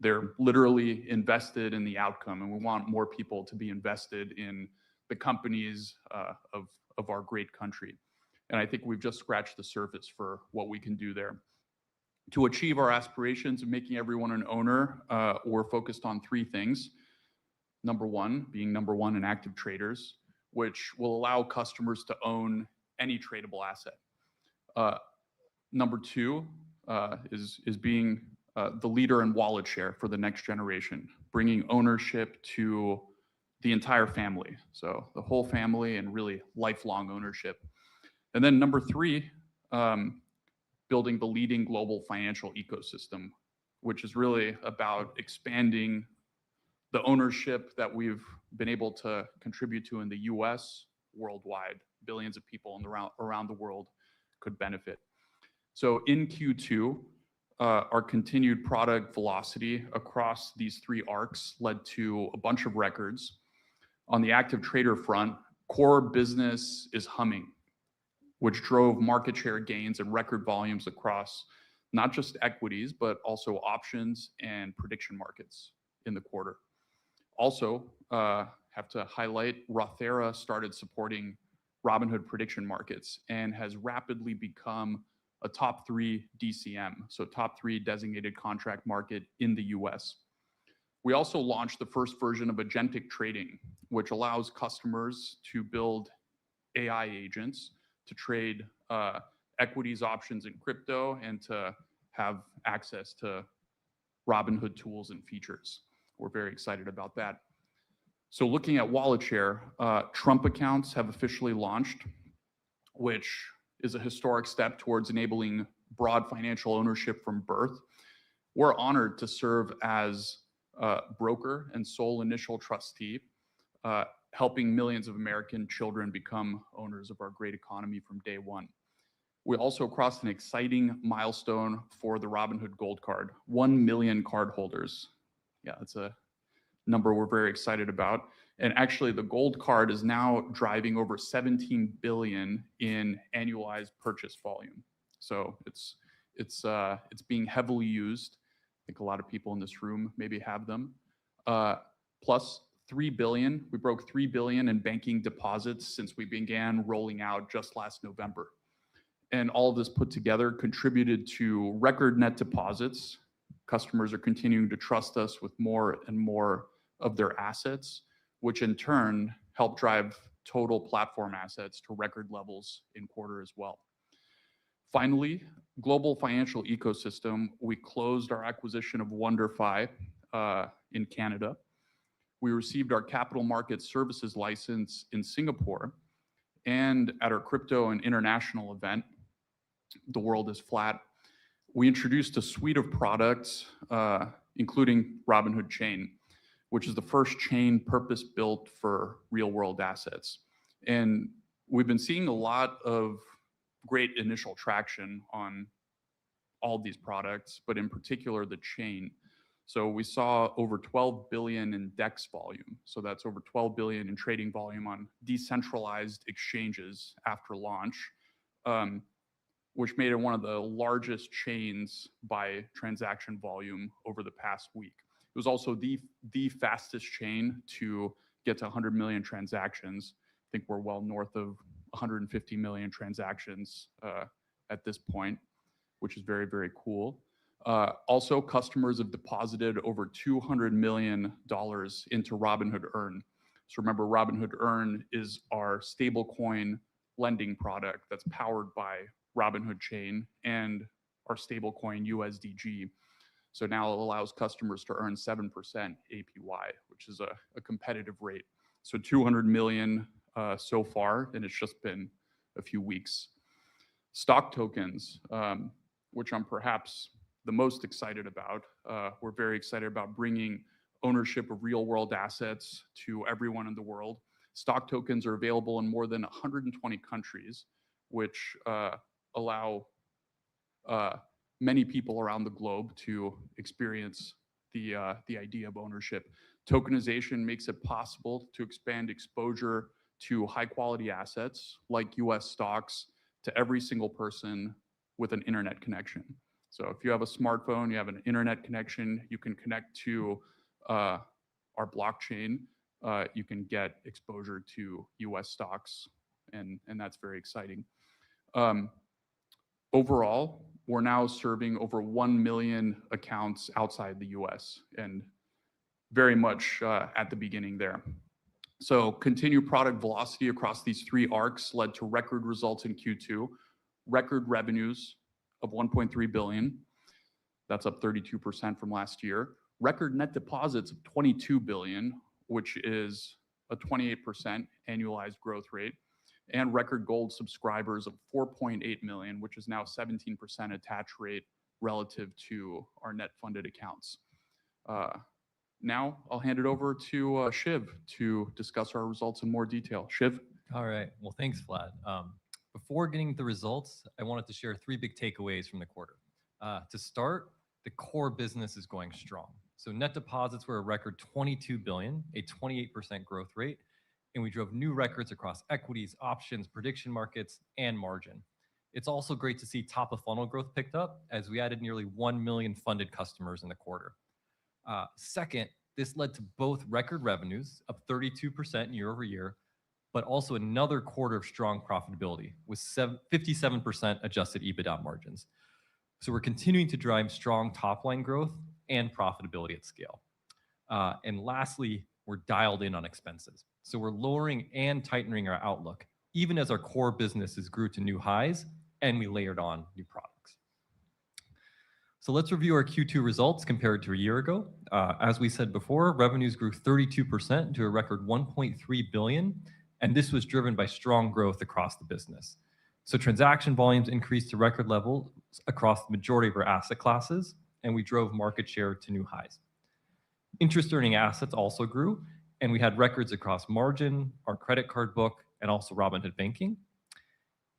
they're literally invested in the outcome. And we want more people to be invested in the companies of our great country. And I think we've just scratched the surface for what we can do there. To achieve our aspirations of making everyone an owner, we're focused on 3 things. Number one, being number one in active traders, which will allow customers to own any tradable asset. Number 2 is being the leader in wallet share for the next generation, bringing ownership to the entire family. So the whole family, and really lifelong ownership. And then number 3, building the leading global financial ecosystem, which is really about expanding the ownership that we've been able to contribute to in the US, worldwide. Billions of people around the world could benefit. So in Q2, our continued product velocity across these 3 arcs led to a bunch of records. On the active trader front, core business is humming, which drove market share gains and record volumes across not just equities, but also options and prediction markets in the quarter. Also, have to highlight, Rothera started supporting Robinhood prediction markets and has rapidly become a top 3 DCM, so top 3 designated contract market in the US. We also launched the first version of agentic trading, which allows customers to build AI agents to trade equities, options, and crypto, and to have access to Robinhood tools and features. We're very excited about that. So looking at wallet share, Trump accounts have officially launched, which is a historic step towards enabling broad financial ownership from birth. We're honored to serve as broker and sole initial trustee, helping millions of American children become owners of our great economy from day one. We also crossed an exciting milestone for the Robinhood Gold Card, 1 million cardholders. Yeah, that's a number we're very excited about. And actually, the Gold Card is now driving over 17 billion in annualized purchase volume. So it's being heavily used. I think a lot of people in this room maybe have them. Plus 3 billion. We broke 3 billion in banking deposits since we began rolling out just last November. And all of this put together contributed to record net deposits. Customers are continuing to trust us with more and more of their assets, which in turn help drive total platform assets to record levels in quarter as well. Finally, global financial ecosystem. We closed our acquisition of WonderFi in Canada. We received our capital market services license in Singapore, and at our crypto and international event, The World is Flat, we introduced a suite of products, including Robinhood Chain, which is the first chain purpose-built for real-world assets. And we've been seeing a lot of great initial traction on all these products, but in particular the chain. So we saw over 12 billion in DEX volume. So that's over 12 billion in trading volume on decentralized exchanges after launch, which made it one of the largest chains by transaction volume over the past week. It was also the fastest chain to get to 100 million transactions. I think we're well north of 150 million transactions at this point, which is very, very cool. Also, customers have deposited over $200 million into Robinhood Earn. So remember, Robinhood Earn is our stablecoin lending product that's powered by Robinhood Chain and our stablecoin USDG. So now it allows customers to earn 7% APY, which is a competitive rate. So 200 million so far, and it's just been a few weeks. Stock tokens, which I'm perhaps the most excited about. We're very excited about bringing ownership of real-world assets to everyone in the world. Stock tokens are available in more than 120 countries, which allow many people around the globe to experience the idea of ownership. Tokenization makes it possible to expand exposure to high-quality assets like US stocks to every single person with an internet connection. So if you have a smartphone, you have an internet connection, you can connect to our blockchain, you can get exposure to US stocks, and that's very exciting. Overall, we're now serving over 1 million accounts outside the US, and very much at the beginning there. So continued product velocity across these three arcs led to record results in Q2, record revenues of 1.3 billion. That's up 32% from last year. Record net deposits of 22 billion, which is a 28% annualized growth rate, and record gold subscribers of 4.8 million, which is now 17% attach rate relative to our net funded accounts. Now I'll hand it over to Shiv to discuss our results in more detail. Shiv? All right. Well, thanks, Vlad. Before getting the results, I wanted to share 3 big takeaways from the quarter. To start, the core business is going strong. So net deposits were a record 22 billion, a 28% growth rate, and we drove new records across equities, options, prediction markets, and margin. It's also great to see top of funnel growth picked up as we added nearly 1 million funded customers in the quarter. Second, this led to both record revenues up 32% year over year, but also another quarter of strong profitability with 57% adjusted EBITDA margins. So we're continuing to drive strong top line growth and profitability at scale. And lastly, we're dialed in on expenses. So we're lowering and tightening our outlook even as our core businesses grew to new highs and we layered on new products. So let's review our Q2 results compared to a year ago. As we said before, revenues grew 32% to a record 1.3 billion, and this was driven by strong growth across the business. So transaction volumes increased to record levels across the majority of our asset classes, and we drove market share to new highs. Interest earning assets also grew, and we had records across margin, our credit card book, and also Robinhood Banking.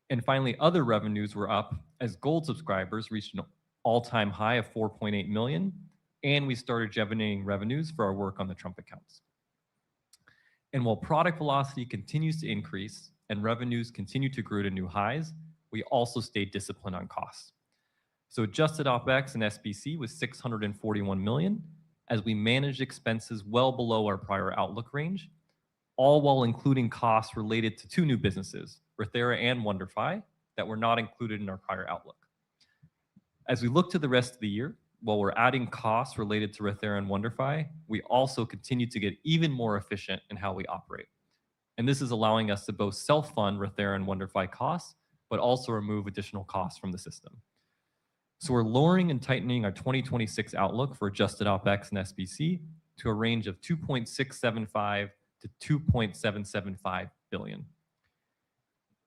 And finally, other revenues were up as Gold subscribers reached an all-time high of 4.8 million, and we started generating revenues for our work on the Trump accounts. And while product velocity continues to increase and revenues continue to grow to new highs, we also stayed disciplined on costs. So adjusted OpEx and SBC was 641 million, as we managed expenses well below our prior outlook range, all while including costs related to two new businesses, Rothera and WonderFi, that were not included in our prior outlook. As we look to the rest of the year, while we're adding costs related to Rothera and WonderFi, we also continue to get even more efficient in how we operate. And this is allowing us to both self-fund Rothera and WonderFi costs, but also remove additional costs from the system. So we're lowering and tightening our 2026 outlook for adjusted OpEx and SBC to a range of 2.675 to 2.775 billion.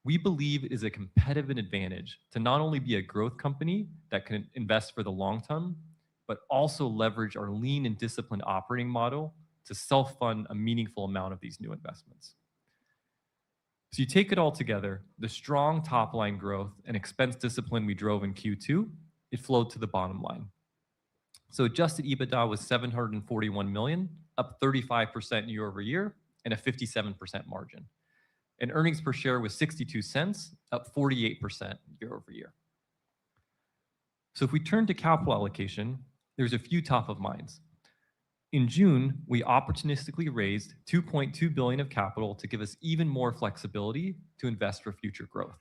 We believe it is a competitive advantage to not only be a growth company that can invest for the long term, but also leverage our lean and disciplined operating model to self-fund a meaningful amount of these new investments. So you take it all together, the strong top-line growth and expense discipline we drove in Q2, it flowed to the bottom line. So adjusted EBITDA was 741 million, up 35% year over year, and a 57% margin. And earnings per share was 62 cents, up 48% year over year. So if we turn to capital allocation, there's a few top of minds. In June, we opportunistically raised 2.2 billion of capital to give us even more flexibility to invest for future growth.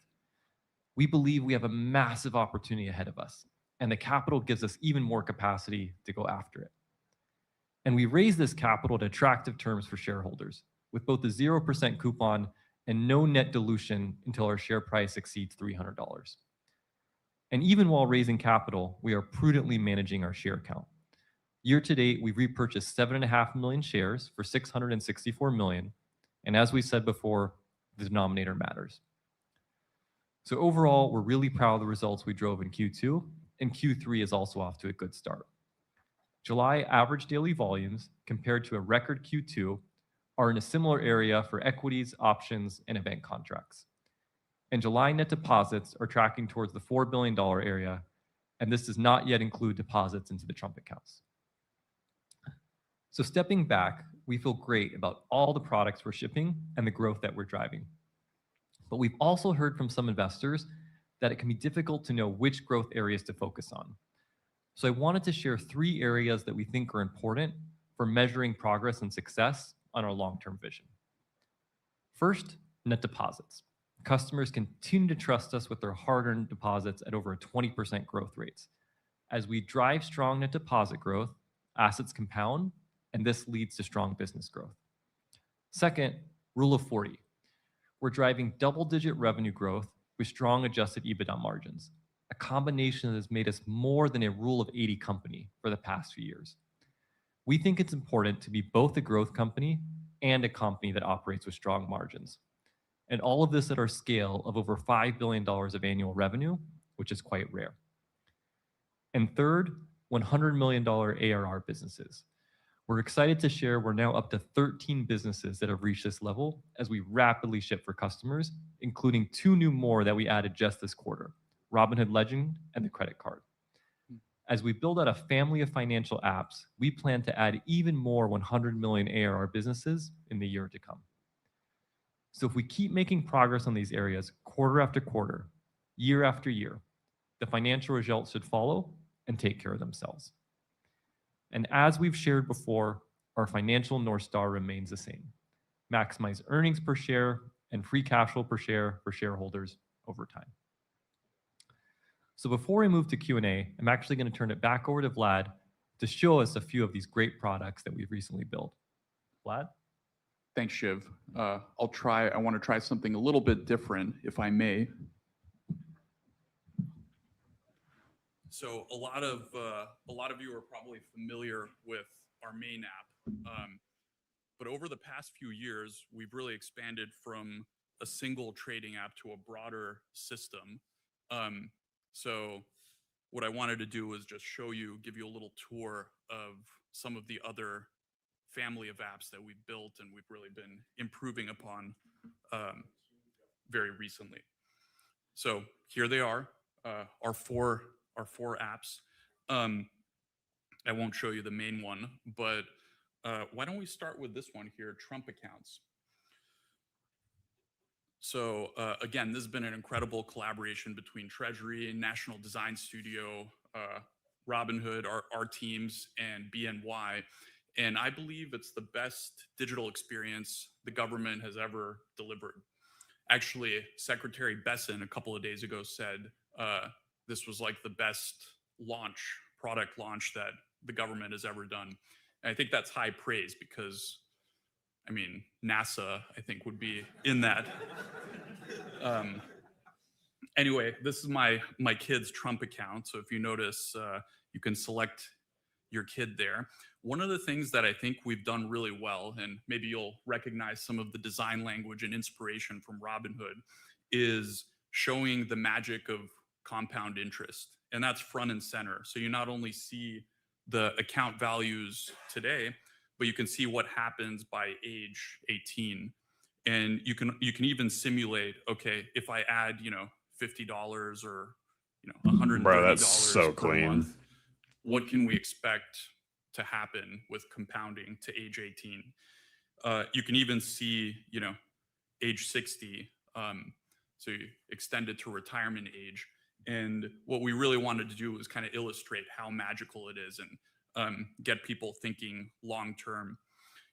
We believe we have a massive opportunity ahead of us, and the capital gives us even more capacity to go after it. And we raised this capital at attractive terms for shareholders, with both a 0% coupon and no net dilution until our share price exceeds $300. And even while raising capital, we are prudently managing our share count. Year to date, we've repurchased 7.5 million shares for 664 million. And as we said before, the denominator matters. So overall, we're really proud of the results we drove in Q2, and Q3 is also off to a good start. July average daily volumes compared to a record Q2 are in a similar area for equities, options, and event contracts. And July net deposits are tracking towards the $4 billion area, and this does not yet include deposits into the Trump accounts. So stepping back, we feel great about all the products we're shipping and the growth that we're driving. But we've also heard from some investors that it can be difficult to know which growth areas to focus on. So I wanted to share 3 areas that we think are important for measuring progress and success on our long-term vision. First, net deposits. Customers continue to trust us with their hard-earned deposits at over a 20% growth rates. As we drive strong net deposit growth, assets compound, and this leads to strong business growth. Second, Rule of 40. We're driving double-digit revenue growth with strong adjusted EBITDA margins, a combination that has made us more than a Rule of 80 company for the past few years. We think it's important to be both a growth company and a company that operates with strong margins. And all of this at our scale of over $5 billion of annual revenue, which is quite rare. And third, $100 million ARR businesses. We're excited to share we're now up to 13 businesses that have reached this level as we rapidly ship for customers, including 2 new more that we added just this quarter, Robinhood Legend and the credit card. As we build out a family of financial apps, we plan to add even more 100 million ARR businesses in the year to come. So if we keep making progress on these areas quarter after quarter, year after year, the financial results should follow and take care of themselves. And as we've shared before, our financial North Star remains the same: maximize earnings per share and free cash flow per share for shareholders over time. So before I move to Q&A, I'm actually going to turn it back over to Vlad to show us a few of these great products that we've recently built. Vlad? Thanks, Shiv. I want to try something a little bit different, if I may. So a lot of you are probably familiar with our main app, but over the past few years, we've really expanded from a single trading app to a broader system. So what I wanted to do was just give you a little tour of some of the other family of apps that we've built and we've really been improving upon very recently. So here they are, our four apps. I won't show you the main one, but why don't we start with this one here, Trump Accounts. So again, this has been an incredible collaboration between Treasury, National Design Studio, Robinhood, our teams, and BNY. And I believe it's the best digital experience the government has ever delivered. Actually, Secretary Besson a couple of days ago said this was like the best product launch that the government has ever done. And I think that's high praise because, I mean, NASA, I think, would be in that. Anyway, this is my kid's Trump account. So if you notice, you can select your kid there. One of the things that I think we've done really well, and maybe you'll recognize some of the design language and inspiration from Robinhood, is showing the magic of compound interest. And that's front and center. So you not only see the account values today, but you can see what happens by age 18. And you can even simulate, okay, if I add, $50 or, $130 Bro, that's so per clean. month, what can we expect to happen with compounding to age 18? You can even see, age 60. So you extend it to retirement age. And what we really wanted to do was kind of illustrate how magical it is and get people thinking long term.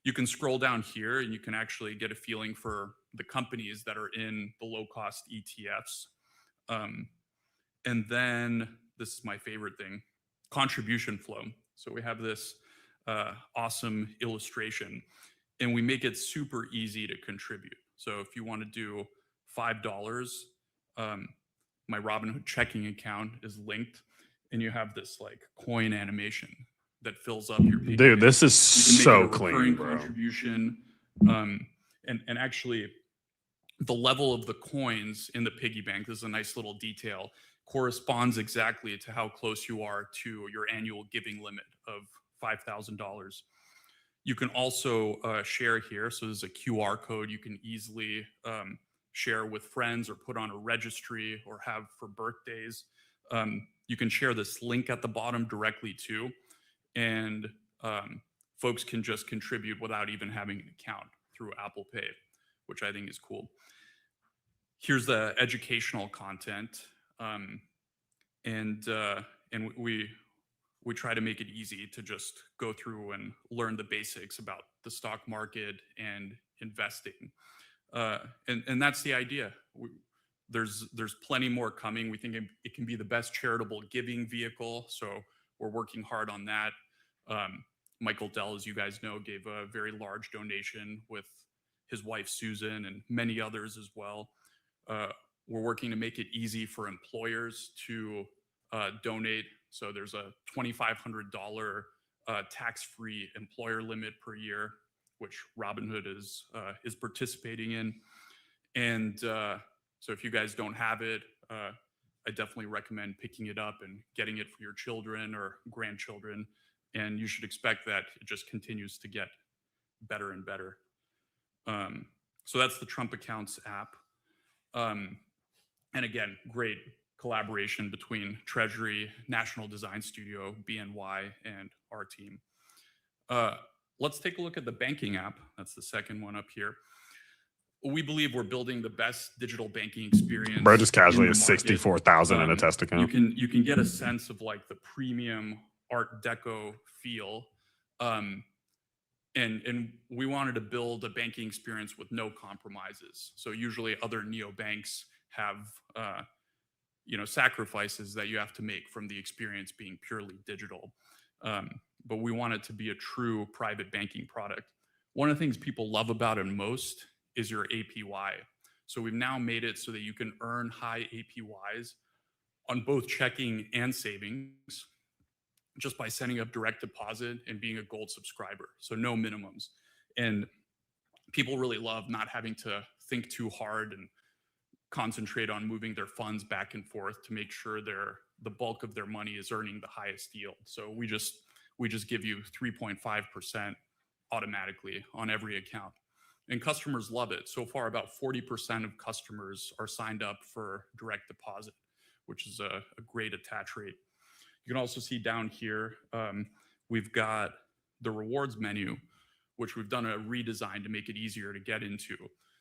You can scroll down here and you can actually get a feeling for the companies that are in the low cost ETFs. And then this is my favorite thing, contribution flow. So we have this awesome illustration and we make it super easy to contribute. So if you want to do $5, my Robinhood checking account is linked and you have this like coin animation that fills up your piggy Dude, bank. this is You can make so it a recurring clean, bro. contribution. And actually the level of the coins in the piggy bank, this is a nice little detail, corresponds exactly to how close you are to your annual giving limit of $5,000. You can also share here. So there's a QR code you can easily share with friends or put on a registry or have for birthdays. You can share this link at the bottom directly too. And folks can just contribute without even having an account through Apple Pay, which I think is cool. Here's the educational content. And we try to make it easy to just go through and learn the basics about the stock market and investing. And that's the idea. There's plenty more coming. We think it can be the best charitable giving vehicle. So we're working hard on that. Michael Dell, as you guys know, gave a very large donation with his wife, Susan, and many others as well. We're working to make it easy for employers to donate. So there's a $2,500 tax-free employer limit per year, which Robinhood is participating in. And so if you guys don't have it, I definitely recommend picking it up and getting it for your children or grandchildren. And you should expect that it just continues to get better and better. So that's the Trump Accounts app. And again, great collaboration between Treasury, National Design Studio, BNY, and our team. Let's take a look at the banking app. That's the second one up here. We believe we're building the best digital banking experience. Bro, just casually in the has market. 64,000 in a test account. You can get a sense of like the premium Art Deco feel. And we wanted to build a banking experience with no compromises. So usually other neobanks have sacrifices that you have to make from the experience being purely digital. But we want it to be a true private banking product. One of the things people love about it most is your APY. So we've now made it so that you can earn high APYs on both checking and savings just by setting up direct deposit and being a gold subscriber. So no minimums. And people really love not having to think too hard and concentrate on moving their funds back and forth to make sure the bulk of their money is earning the highest yield. So we just give you 3.5% automatically on every account. And customers love it. So far, about 40% of customers are signed up for direct deposit, which is a great attach rate. You can also see down here, we've got the rewards menu, which we've done a redesign to make it easier to get into.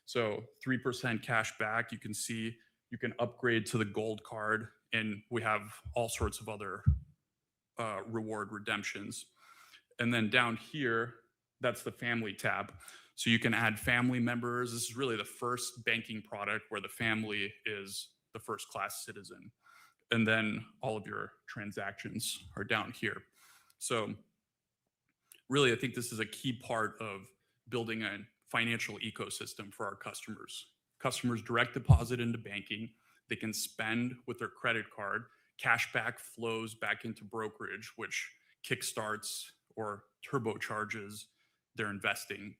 So 3% cash back, you can see you can upgrade to the gold card, and we have all sorts of other reward redemptions. And then down here, that's the family tab. So you can add family members. This is really the first banking product where the family is the first class citizen. And then all of your transactions are down here. So really, I think this is a key part of building a financial ecosystem for our customers. Customers direct deposit into banking. They can spend with their credit card. Cashback flows back into brokerage, which kickstarts or turbocharges their investing.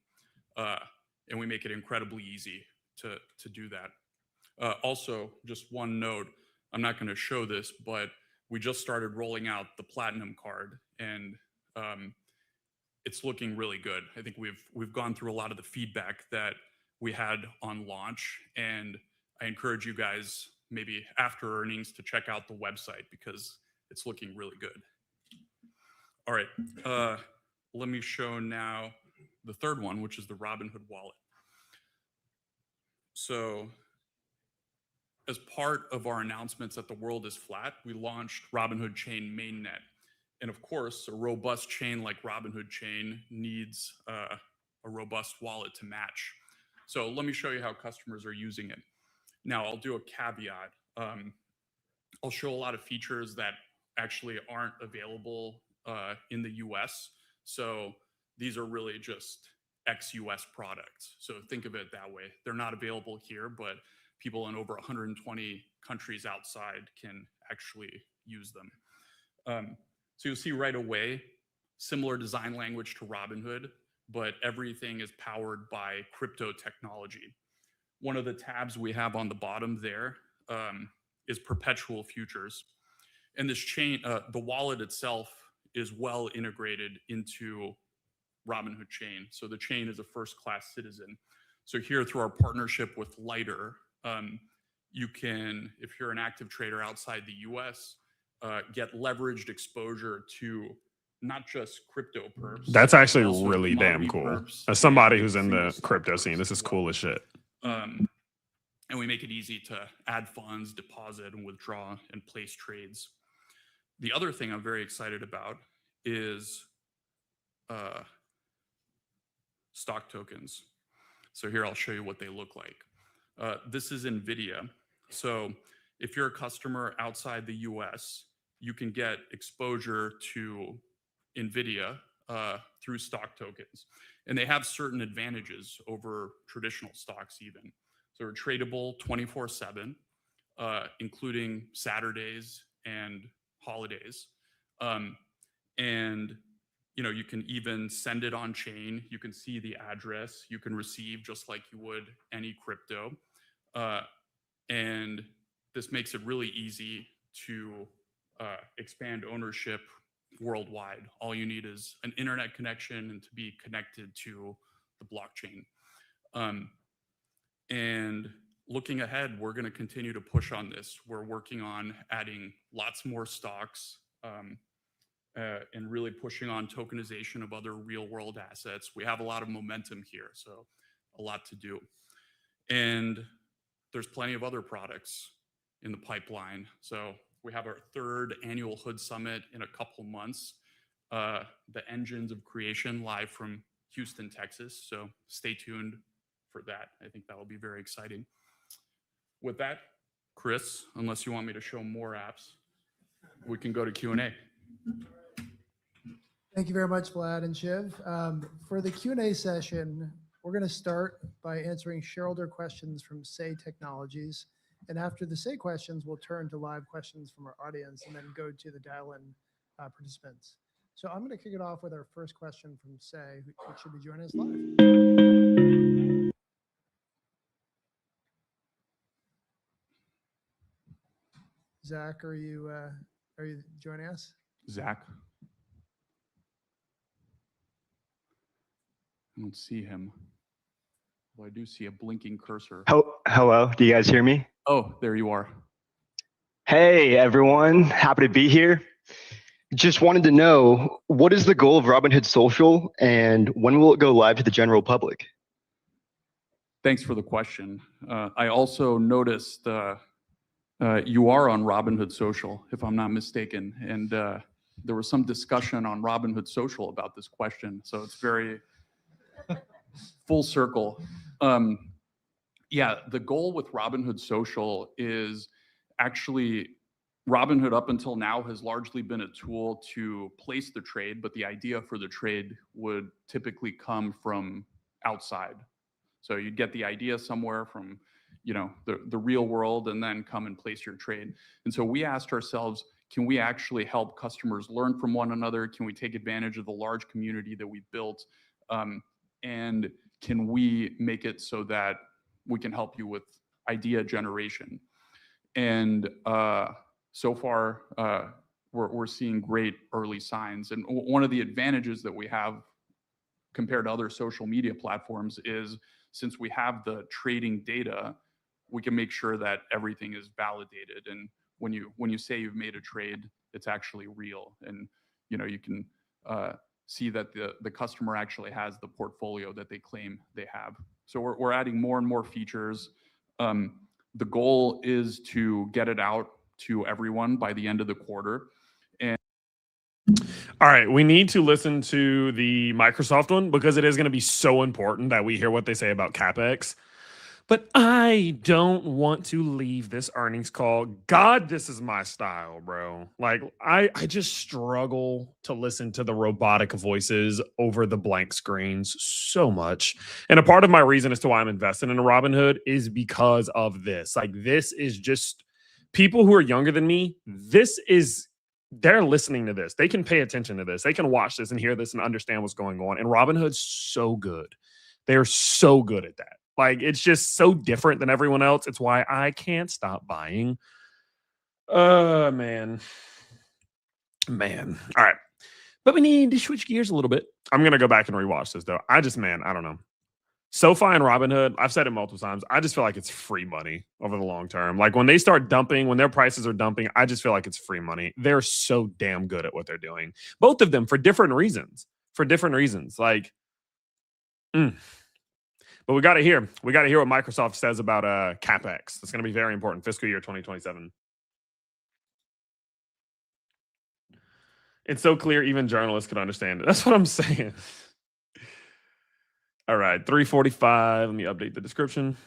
And we make it incredibly easy to do that. Also, just one note, I'm not going to show this, but we just started rolling out the Platinum card, and it's looking really good. I think we've gone through a lot of the feedback that we had on launch, and I encourage you guys maybe after earnings to check out the website because it's looking really good. All right, let me show now the third one, which is the Robinhood wallet. So as part of our announcements that the world is flat, we launched Robinhood Chain Mainnet. And of course, a robust chain like Robinhood Chain needs a robust wallet to match. So let me show you how customers are using it. Now, I'll do a caveat. I'll show a lot of features that actually aren't available in the US. So these are really just ex-US products. So think of it that way. They're not available here, but people in over 120 countries outside can actually use them. So you'll see right away, similar design language to Robinhood, but everything is powered by crypto technology. One of the tabs we have on the bottom there is perpetual futures. And this chain, the wallet itself is well integrated into Robinhood Chain. So the chain is a first-class citizen. So here through our partnership with Lighter, you can, if you're an active trader outside the US, get leveraged exposure to not just crypto perps. That's but actually also really damn commodity cool. perps As somebody and who's in single the stock crypto perps scene, this as is cool well. as shit. And we make it easy to add funds, deposit, and withdraw and place trades. The other thing I'm very excited about is stock tokens. So here I'll show you what they look like. This is NVIDIA. So if you're a customer outside the US, you can get exposure to NVIDIA through stock tokens. And they have certain advantages over traditional stocks even. So they're tradable 24/7, including Saturdays and holidays. And you can even send it on chain. You can see the address. You can receive just like you would any crypto. And this makes it really easy to expand ownership worldwide. All you need is an internet connection and to be connected to the blockchain. And looking ahead, we're going to continue to push on this. We're working on adding lots more stocks and really pushing on tokenization of other real world assets. We have a lot of momentum here, so a lot to do. And there's plenty of other products in the pipeline. So we have our third annual Hood Summit in a couple months. The Engines of Creation live from Houston, Texas. So stay tuned for that. I think that will be very exciting. With that, Chris, unless you want me to show more apps, we can go to Q&A. Thank you very much, Vlad and Shiv. For the Q&A session, we're going to start by answering shareholder questions from Say Technologies. And after the Say questions, we'll turn to live questions from our audience and then go to the dial-in participants. So I'm going to kick it off with our first question from Say, who should be joining us live. Zach, are you joining us? Zach? I don't see him. Well, I do see a blinking cursor. Hello, do you guys hear me? Oh, there you are. Hey, everyone. Happy to be here. Just wanted to know, what is the goal of Robinhood Social and when will it go live to the general public? Thanks for the question. I also noticed you are on Robinhood Social, if I'm not mistaken, and there was some discussion on Robinhood Social about this question, so it's very full circle. Yeah, the goal with Robinhood Social is actually Robinhood up until now has largely been a tool to place the trade, but the idea for the trade would typically come from outside. So you'd get the idea somewhere from, you know, the real world and then come and place your trade. And so we asked ourselves, can we actually help customers learn from one another? Can we take advantage of the large community that we've built? And can we make it so that we can help you with idea generation? And so far, we're seeing great early signs. And one of the advantages that we have compared to other social media platforms is, since we have the trading data, we can make sure that everything is validated. And when you say you've made a trade, it's actually real. And you know, you can see that the customer actually has the portfolio that they claim they have. So we're adding more and more features. The goal is to get it out to everyone by the end of the quarter. And all right, we need to listen to the Microsoft one because it is going to be so important that we hear what they say about CapEx. But I don't want to leave this earnings call. God, this is my style, bro. Like, I just struggle to listen to the robotic voices over the blank screens so much. And a part of my reason as to why I'm invested in Robinhood is because of this. Like, this is just people who are younger than me. They're listening to this. They can pay attention to this. They can watch this and hear this and understand what's going on. And Robinhood's so good. They're so good at that. Like, it's just so different than everyone else. It's why I can't stop buying. Man. All right. But we need to switch gears a little bit. I'm going to go back and rewatch this, though. I don't know. SoFi and Robinhood, I've said it multiple times, I just feel like it's free money over the long term. Like, when they start dumping, when their prices are dumping, I just feel like it's free money. They're so damn good at what they're doing. Both of them for different reasons. Like, But we got to hear what Microsoft says about CapEx. It's going to be very important. Fiscal year 2027. It's so clear even journalists could understand it. That's what I'm saying. All right, 3:45. Let me update the description.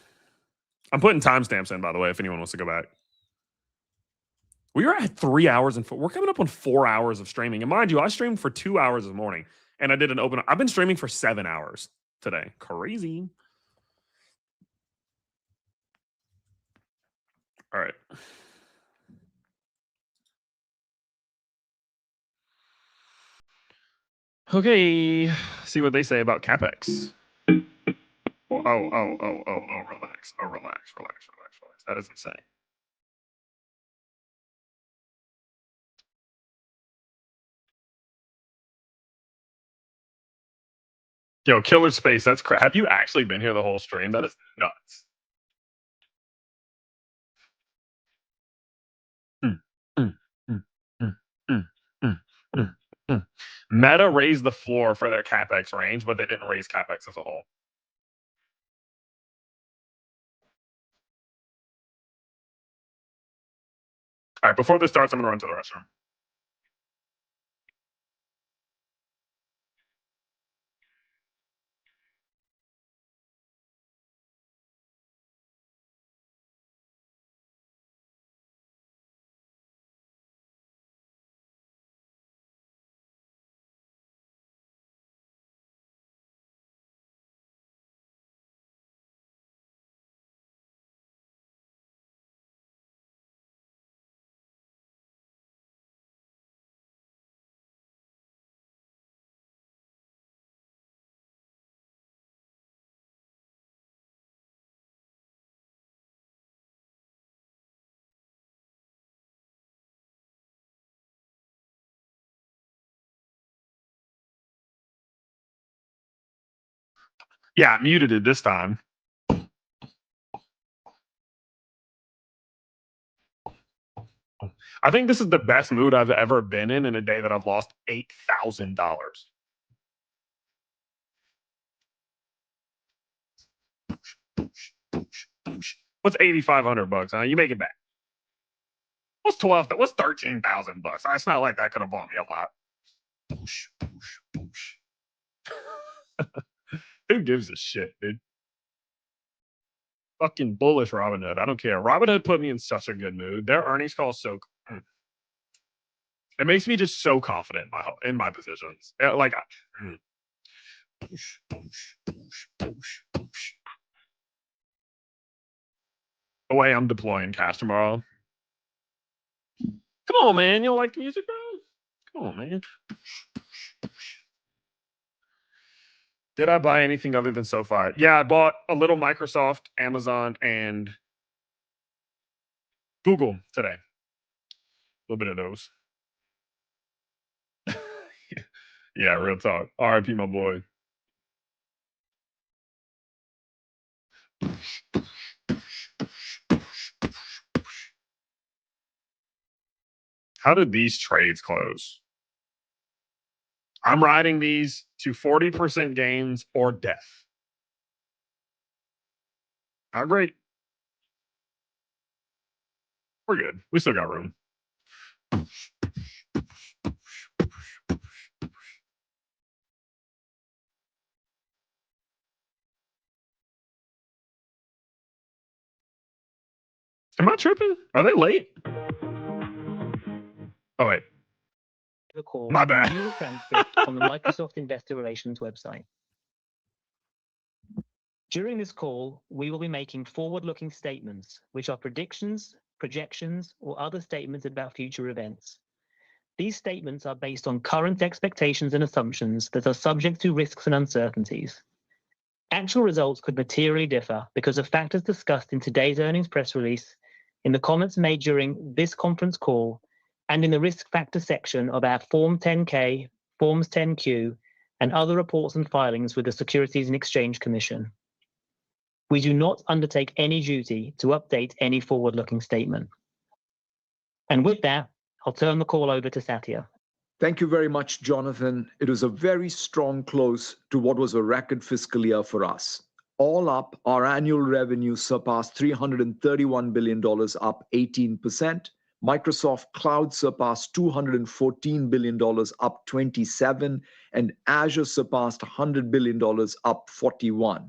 I'm putting timestamps in, by the way, if anyone wants to go back. We are at 3 hours and we're coming up on 4 hours of streaming. And mind you, I streamed for 2 hours this morning, and I did an open. I've been streaming for 7 hours today. Crazy. All right. Okay. See what they say about CapEx. Relax. Relax. That is insane. Yo, Killer Space, that's crap. Have you actually been here the whole stream? That is nuts. Meta raised the floor for their CapEx range, but they didn't raise CapEx as a whole. All right, before this starts, I'm going to run to the restroom. Yeah, I muted it this time. I think this is the best mood I've ever been in a day that I've lost $8,000. What's $8,500? Huh? You make it back. What's 12? What's $13,000? It's not like that could have bought me a lot. Who gives a shit, dude? Fucking bullish Robinhood. I don't care. Robinhood put me in such a good mood. Their earnings call is so. It makes me just so confident in my positions. Like, the way I'm deploying cash tomorrow. Come on, man. You don't like the music, bro? Come on, man. Did I buy anything other than SoFi? Yeah, I bought a little Microsoft, Amazon, and Google today. A little bit of those. Yeah, real talk. RIP, my boy. How did these trades close? I'm riding these to 40% gains or death. How great. We're good. We still got room. Am I tripping? Are they late? Oh, wait. The call My bad. view the transcript on the Microsoft Investor Relations website. During this call, we will be making forward-looking statements, which are predictions, projections, or other statements about future events. These statements are based on current expectations and assumptions that are subject to risks and uncertainties. Actual results could materially differ because of factors discussed in today's earnings press release, in the comments made during this conference call, and in the risk factor section of our Form 10-K, Forms 10-Q, and other reports and filings with the Securities and Exchange Commission. We do not undertake any duty to update any forward-looking statement. And with that, I'll turn the call over to Satya. Thank you very much, Jonathan. It was a very strong close to what was a record fiscal year for us. All up, our annual revenue surpassed $331 billion, up 18%. Microsoft Cloud surpassed $214 billion, up 27%, and Azure surpassed $100 billion, up 41%.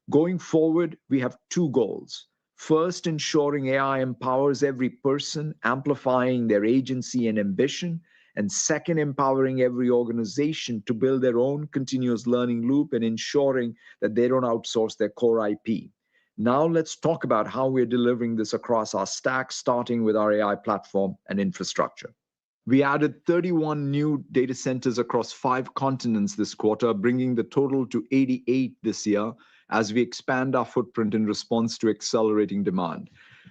Going forward, we have two goals. First, ensuring AI empowers every person, amplifying their agency and ambition. And second, empowering every organization to build their own continuous learning loop and ensuring that they don't outsource their core IP. Now let's talk about how we're delivering this across our stack, starting with our AI platform and infrastructure. We added 31 new data centers across 5 continents this quarter, bringing the total to 88 this year as we expand our footprint in response to accelerating demand.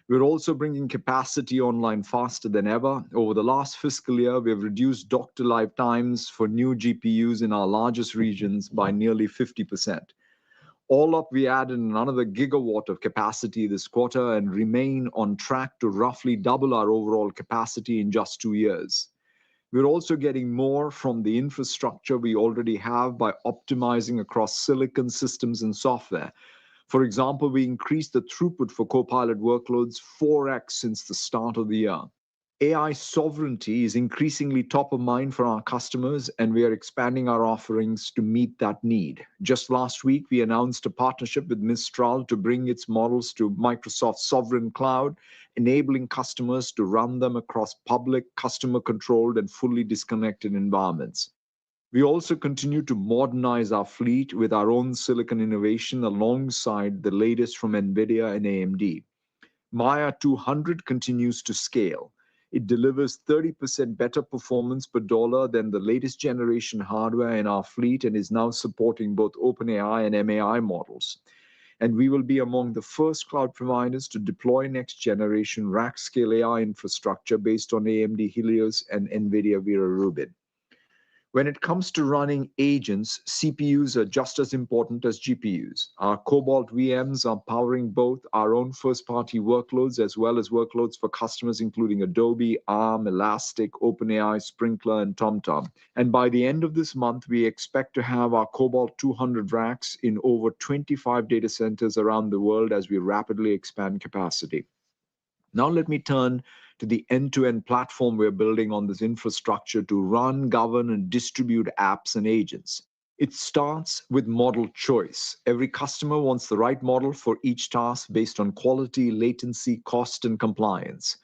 We're also bringing capacity online faster than ever. Over the last fiscal year, we have reduced dock-to-live times for new GPUs in our largest regions by nearly 50%. All up, we added another gigawatt of capacity this quarter and remain on track to roughly double our overall capacity in just 2 years. We're also getting more from the infrastructure we already have by optimizing across silicon systems and software. For example, we increased the throughput for Copilot workloads 4x since the start of the year. AI sovereignty is increasingly top of mind for our customers, and we are expanding our offerings to meet that need. Just last week, we announced a partnership with Mistral to bring its models to Microsoft's sovereign cloud, enabling customers to run them across public, customer-controlled, and fully disconnected environments. We also continue to modernize our fleet with our own silicon innovation alongside the latest from NVIDIA and AMD. Maya 200 continues to scale. It delivers 30% better performance per dollar than the latest generation hardware in our fleet and is now supporting both OpenAI and MAI models. And we will be among the first cloud providers to deploy next generation rack scale AI infrastructure based on AMD Helios and NVIDIA Vera Rubin. When it comes to running agents, CPUs are just as important as GPUs. Our Cobalt VMs are powering both our own first-party workloads as well as workloads for customers including Adobe, ARM, Elastic, OpenAI, Sprinkler, and TomTom. And by the end of this month, we expect to have our Cobalt 200 racks in over 25 data centers around the world as we rapidly expand capacity. Now let me turn to the end-to-end platform we're building on this infrastructure to run, govern, and distribute apps and agents. It starts with model choice. Every customer wants the right model for each task based on quality, latency, cost, and compliance.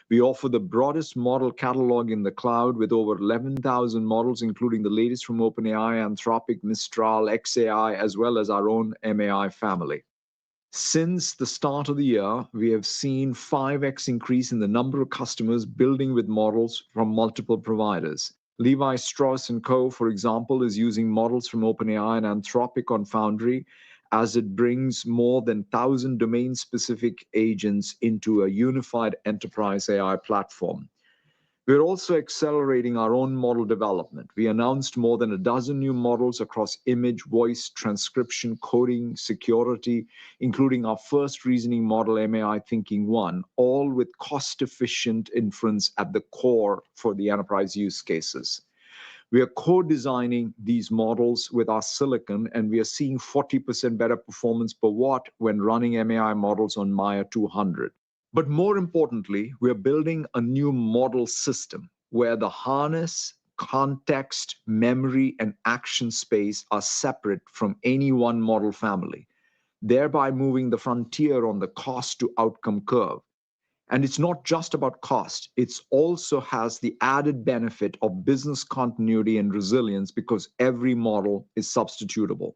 We offer the broadest model catalog in the cloud with over 11,000 models, including the latest from OpenAI, Anthropic, Mistral, XAI, as well as our own MAI family. Since the start of the year, we have seen 5x increase in the number of customers building with models from multiple providers. Levi Strauss & Co., for example, is using models from OpenAI and Anthropic on Foundry as it brings more than 1,000 domain-specific agents into a unified enterprise AI platform. We're also accelerating our own model development. We announced more than a dozen new models across image, voice, transcription, coding, security, including our first reasoning model, MAI Thinking 1, all with cost-efficient inference at the core for the enterprise use cases. We are co-designing these models with our silicon, and we are seeing 40% better performance per watt when running MAI models on Maya 200. But more importantly, we are building a new model system where the harness, context, memory, and action space are separate from any one model family, thereby moving the frontier on the cost to outcome curve. And it's not just about cost, it also has the added benefit of business continuity and resilience because every model is substitutable.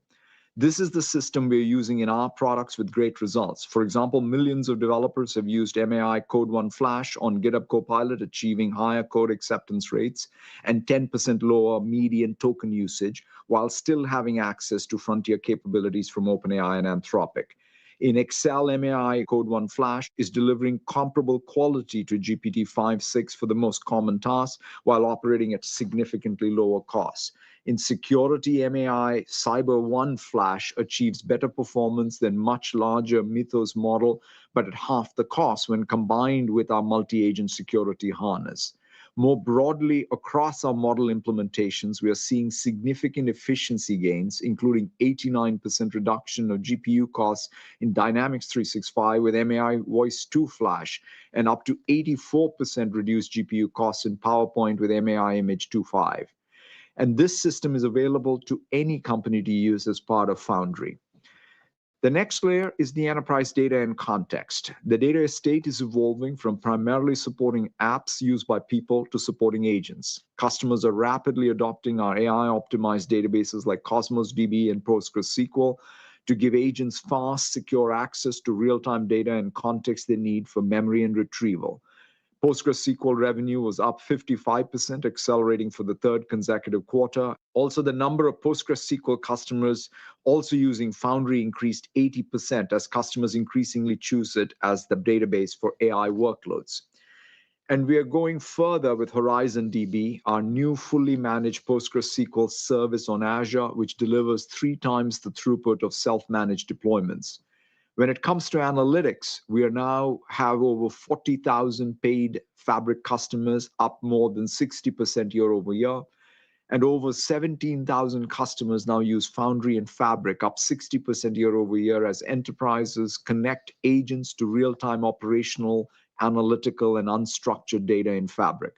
This is the system we're using in our products with great results. For example, millions of developers have used MAI Code 1 Flash on GitHub Copilot, achieving higher code acceptance rates and 10% lower median token usage, while still having access to frontier capabilities from OpenAI and Anthropic. In Excel, MAI Code 1 Flash is delivering comparable quality to GPT-5.6 for the most common tasks, while operating at significantly lower costs. In security, MAI Cyber 1 Flash achieves better performance than much larger Mythos model, but at half the cost when combined with our multi-agent security harness. More broadly, across our model implementations, we are seeing significant efficiency gains, including 89% reduction of GPU costs in Dynamics 365 with MAI Voice 2 Flash, and up to 84% reduced GPU costs in PowerPoint with MAI Image 2.5. And this system is available to any company to use as part of Foundry. The next layer is the enterprise data and context. The data estate is evolving from primarily supporting apps used by people to supporting agents. Customers are rapidly adopting our AI-optimized databases like Cosmos DB and PostgreSQL to give agents fast, secure access to real-time data and context they need for memory and retrieval. PostgreSQL revenue was up 55%, accelerating for the third consecutive quarter. Also, the number of PostgreSQL customers also using Foundry increased 80% as customers increasingly choose it as the database for AI workloads. And we are going further with Horizon DB, our new fully managed PostgreSQL service on Azure, which delivers 3 times the throughput of self-managed deployments. When it comes to analytics, we now have over 40,000 paid Fabric customers, up more than 60% year over year, and over 17,000 customers now use Foundry and Fabric, up 60% year over year as enterprises connect agents to real-time operational, analytical, and unstructured data in Fabric.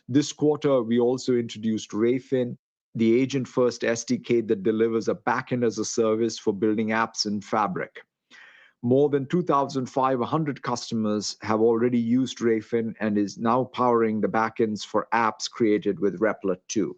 This quarter, we also introduced Rayfin, the agent-first SDK that delivers a backend as a service for building apps in Fabric. More than 2,500 customers have already used Rayfin and is now powering the backends for apps created with Replit 2.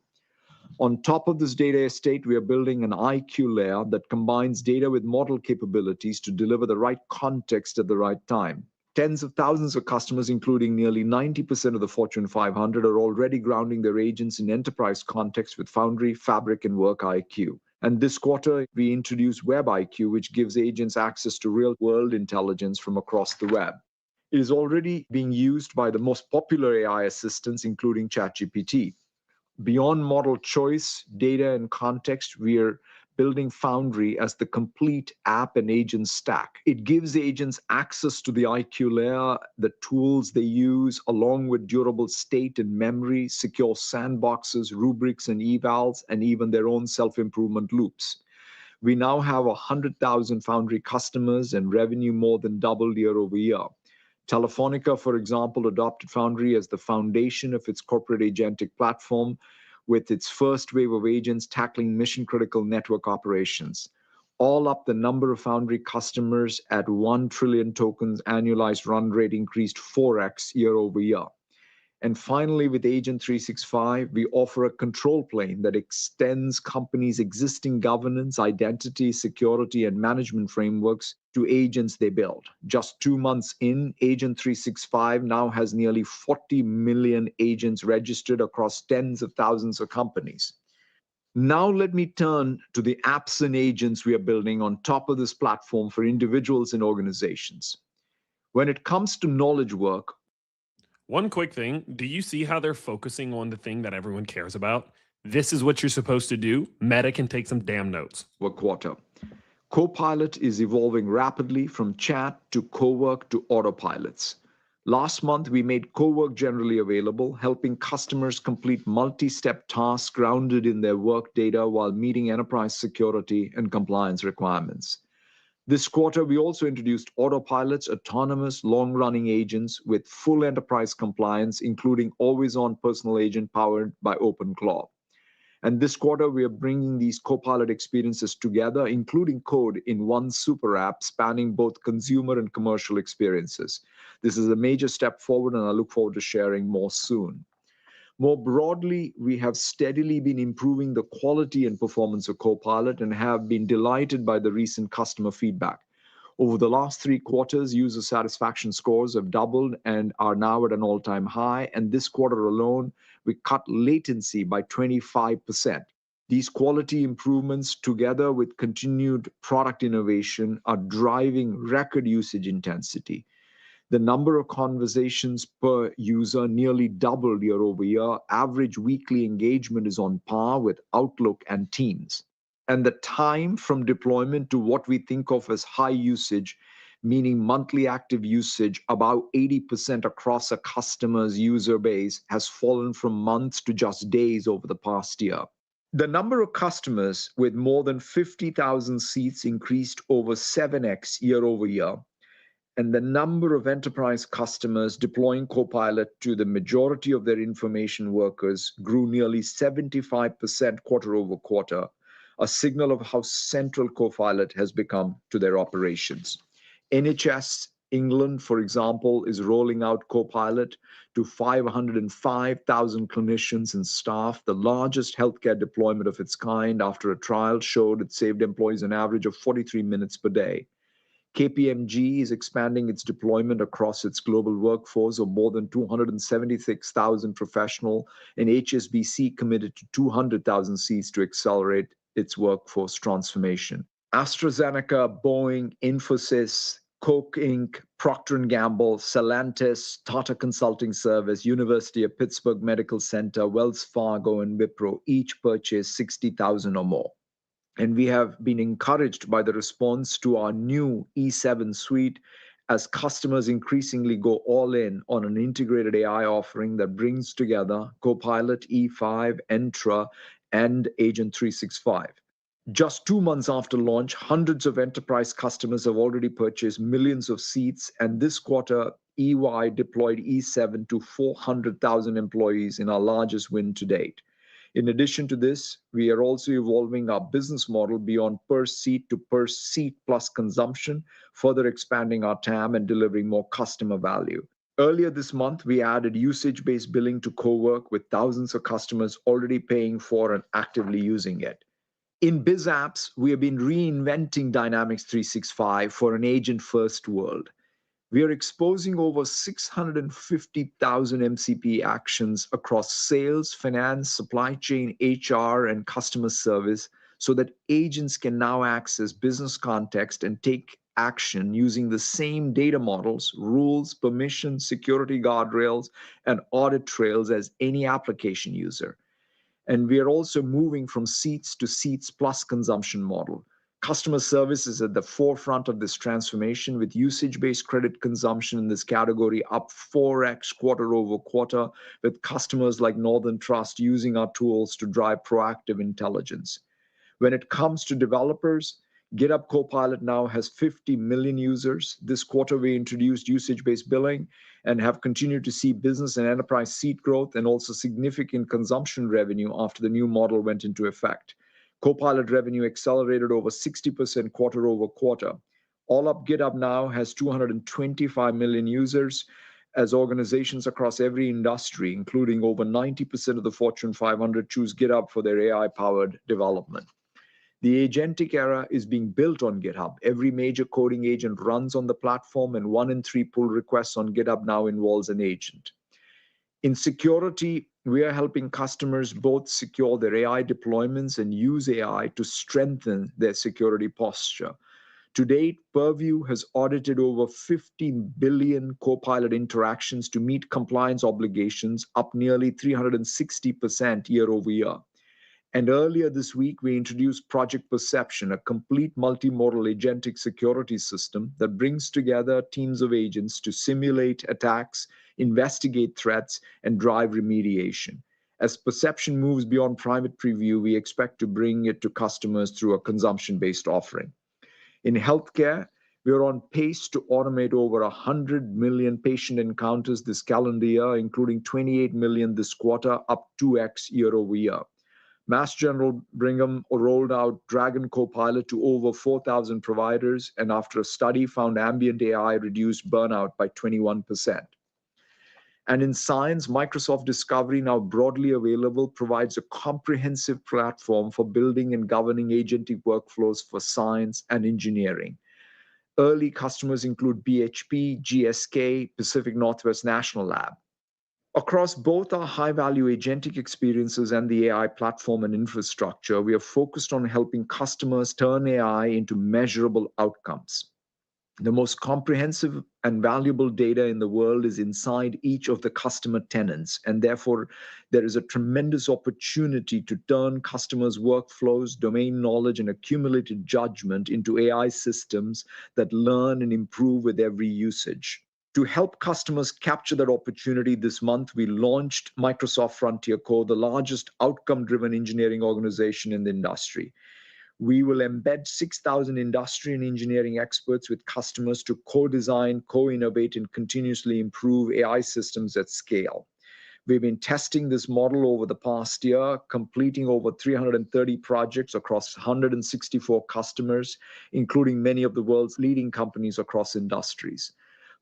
On top of this data estate, we are building an IQ layer that combines data with model capabilities to deliver the right context at the right time. Tens of thousands of customers, including nearly 90% of the Fortune 500, are already grounding their agents in enterprise context with Foundry, Fabric, and Work IQ. And this quarter, we introduced WebIQ, which gives agents access to real-world intelligence from across the web. It is already being used by the most popular AI assistants, including ChatGPT. Beyond model choice, data, and context, we are building Foundry as the complete app and agent stack. It gives agents access to the IQ layer, the tools they use, along with durable state and memory, secure sandboxes, rubrics and evals, and even their own self-improvement loops. We now have 100,000 Foundry customers and revenue more than doubled year over year. Telefonica, for example, adopted Foundry as the foundation of its corporate agentic platform, with its first wave of agents tackling mission-critical network operations. All up, the number of Foundry customers at 1 trillion tokens annualized run rate increased 4x year over year. And finally, with Agent 365, we offer a control plane that extends companies' existing governance, identity, security, and management frameworks to agents they build. Just 2 months in, Agent 365 now has nearly 40 million agents registered across tens of thousands of companies. Now let me turn to the apps and agents we are building on top of this platform for individuals and organizations. When it comes to knowledge work, one quick thing, do you see how they're focusing on the thing that everyone cares about? This is what you're supposed to do. Meta can take some damn notes. Quarter. Copilot is evolving rapidly from chat to cowork to autopilots. Last month, we made cowork generally available, helping customers complete multi-step tasks grounded in their work data while meeting enterprise security and compliance requirements. This quarter, we also introduced autopilots, autonomous, long-running agents with full enterprise compliance, including always-on personal agent powered by OpenClaw. And this quarter, we are bringing these Copilot experiences together, including code in one super app spanning both consumer and commercial experiences. This is a major step forward, and I look forward to sharing more soon. More broadly, we have steadily been improving the quality and performance of Copilot and have been delighted by the recent customer feedback. Over the last 3 quarters, user satisfaction scores have doubled and are now at an all-time high. And this quarter alone, we cut latency by 25%. These quality improvements, together with continued product innovation, are driving record usage intensity. The number of conversations per user nearly doubled year over year. Average weekly engagement is on par with Outlook and Teams. And the time from deployment to what we think of as high usage, meaning monthly active usage, about 80% across a customer's user base, has fallen from months to just days over the past year. The number of customers with more than 50,000 seats increased over 7x year over year. And the number of enterprise customers deploying Copilot to the majority of their information workers grew nearly 75% quarter over quarter, a signal of how central Copilot has become to their operations. NHS England, for example, is rolling out Copilot to 505,000 clinicians and staff, the largest healthcare deployment of its kind after a trial showed it saved employees an average of 43 minutes per day. KPMG is expanding its deployment across its global workforce of more than 276,000 professionals, and HSBC committed to 200,000 seats to accelerate its workforce transformation. AstraZeneca, Boeing, Infosys, Coke Inc., Procter & Gamble, Stellantis, Tata Consulting Service, University of Pittsburgh Medical Center, Wells Fargo, and Wipro each purchased 60,000 or more. And we have been encouraged by the response to our new E7 suite as customers increasingly go all in on an integrated AI offering that brings together Copilot, E5, Entra, and Agent 365. Just 2 months after launch, hundreds of enterprise customers have already purchased millions of seats, and this quarter, EY deployed E7 to 400,000 employees in our largest win to date. In addition to this, we are also evolving our business model beyond per seat to per seat plus consumption, further expanding our TAM and delivering more customer value. Earlier this month, we added usage-based billing to Cowork, with thousands of customers already paying for and actively using it. In Biz Apps, we have been reinventing Dynamics 365 for an agent-first world. We are exposing over 650,000 MCP actions across sales, finance, supply chain, HR, and customer service so that agents can now access business context and take action using the same data models, rules, permissions, security guardrails, and audit trails as any application user. And we are also moving from seats to seats plus consumption model. Customer service is at the forefront of this transformation, with usage-based credit consumption in this category up 4x quarter over quarter, with customers like Northern Trust using our tools to drive proactive intelligence. When it comes to developers, GitHub Copilot now has 50 million users. This quarter, we introduced usage-based billing and have continued to see business and enterprise seat growth and also significant consumption revenue after the new model went into effect. Copilot revenue accelerated over 60% quarter over quarter. All up, GitHub now has 225 million users as organizations across every industry, including over 90% of the Fortune 500, choose GitHub for their AI-powered development. The agentic era is being built on GitHub. Every major coding agent runs on the platform, and 1 in 3 pull requests on GitHub now involves an agent. In security, we are helping customers both secure their AI deployments and use AI to strengthen their security posture. To date, Purview has audited over 15 billion Copilot interactions to meet compliance obligations, up nearly 360% year over year. And earlier this week, we introduced Project Perception, a complete multimodal agentic security system that brings together teams of agents to simulate attacks, investigate threats, and drive remediation. As Perception moves beyond private preview, we expect to bring it to customers through a consumption-based offering. In healthcare, we are on pace to automate over 100 million patient encounters this calendar year, including 28 million this quarter, up 2x year over year. Mass General Brigham rolled out Dragon Copilot to over 4,000 providers, and after a study found ambient AI reduced burnout by 21%. And in science, Microsoft Discovery, now broadly available, provides a comprehensive platform for building and governing agentic workflows for science and engineering. Early customers include BHP, GSK, Pacific Northwest National Lab. Across both our high-value agentic experiences and the AI platform and infrastructure, we are focused on helping customers turn AI into measurable outcomes. The most comprehensive and valuable data in the world is inside each of the customer tenants, and therefore there is a tremendous opportunity to turn customers' workflows, domain knowledge, and accumulated judgment into AI systems that learn and improve with every usage. To help customers capture that opportunity this month, we launched Microsoft Frontier Core, the largest outcome-driven engineering organization in the industry. We will embed 6,000 industry and engineering experts with customers to co-design, co-innovate, and continuously improve AI systems at scale. We've been testing this model over the past year, completing over 330 projects across 164 customers, including many of the world's leading companies across industries.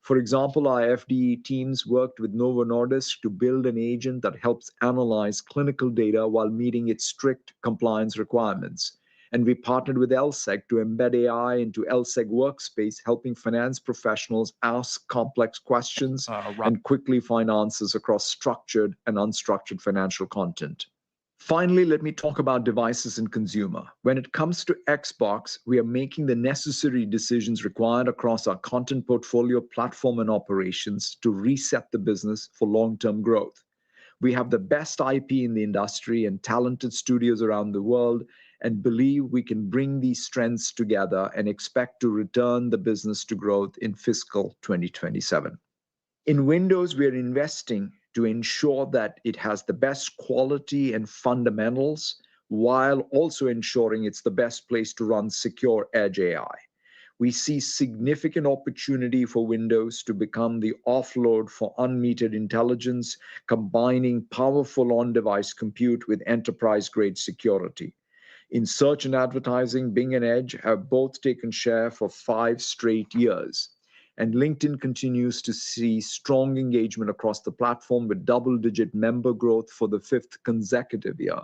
For example, our FDE teams worked with Novo Nordisk to build an agent that helps analyze clinical data while meeting its strict compliance requirements. And we partnered with LSEG to embed AI into LSEG Workspace, helping finance professionals ask complex questions and quickly find answers across structured and unstructured financial content. Finally, let me talk about devices and consumer. When it comes to Xbox, we are making the necessary decisions required across our content portfolio, platform, and operations to reset the business for long-term growth. We have the best IP in the industry and talented studios around the world, and believe we can bring these strengths together and expect to return the business to growth in fiscal 2027. In Windows, we are investing to ensure that it has the best quality and fundamentals, while also ensuring it's the best place to run secure edge AI. We see significant opportunity for Windows to become the offload for unmetered intelligence, combining powerful on-device compute with enterprise-grade security. In search and advertising, Bing and Edge have both taken share for 5 straight years. And LinkedIn continues to see strong engagement across the platform with double-digit member growth for the 5th consecutive year.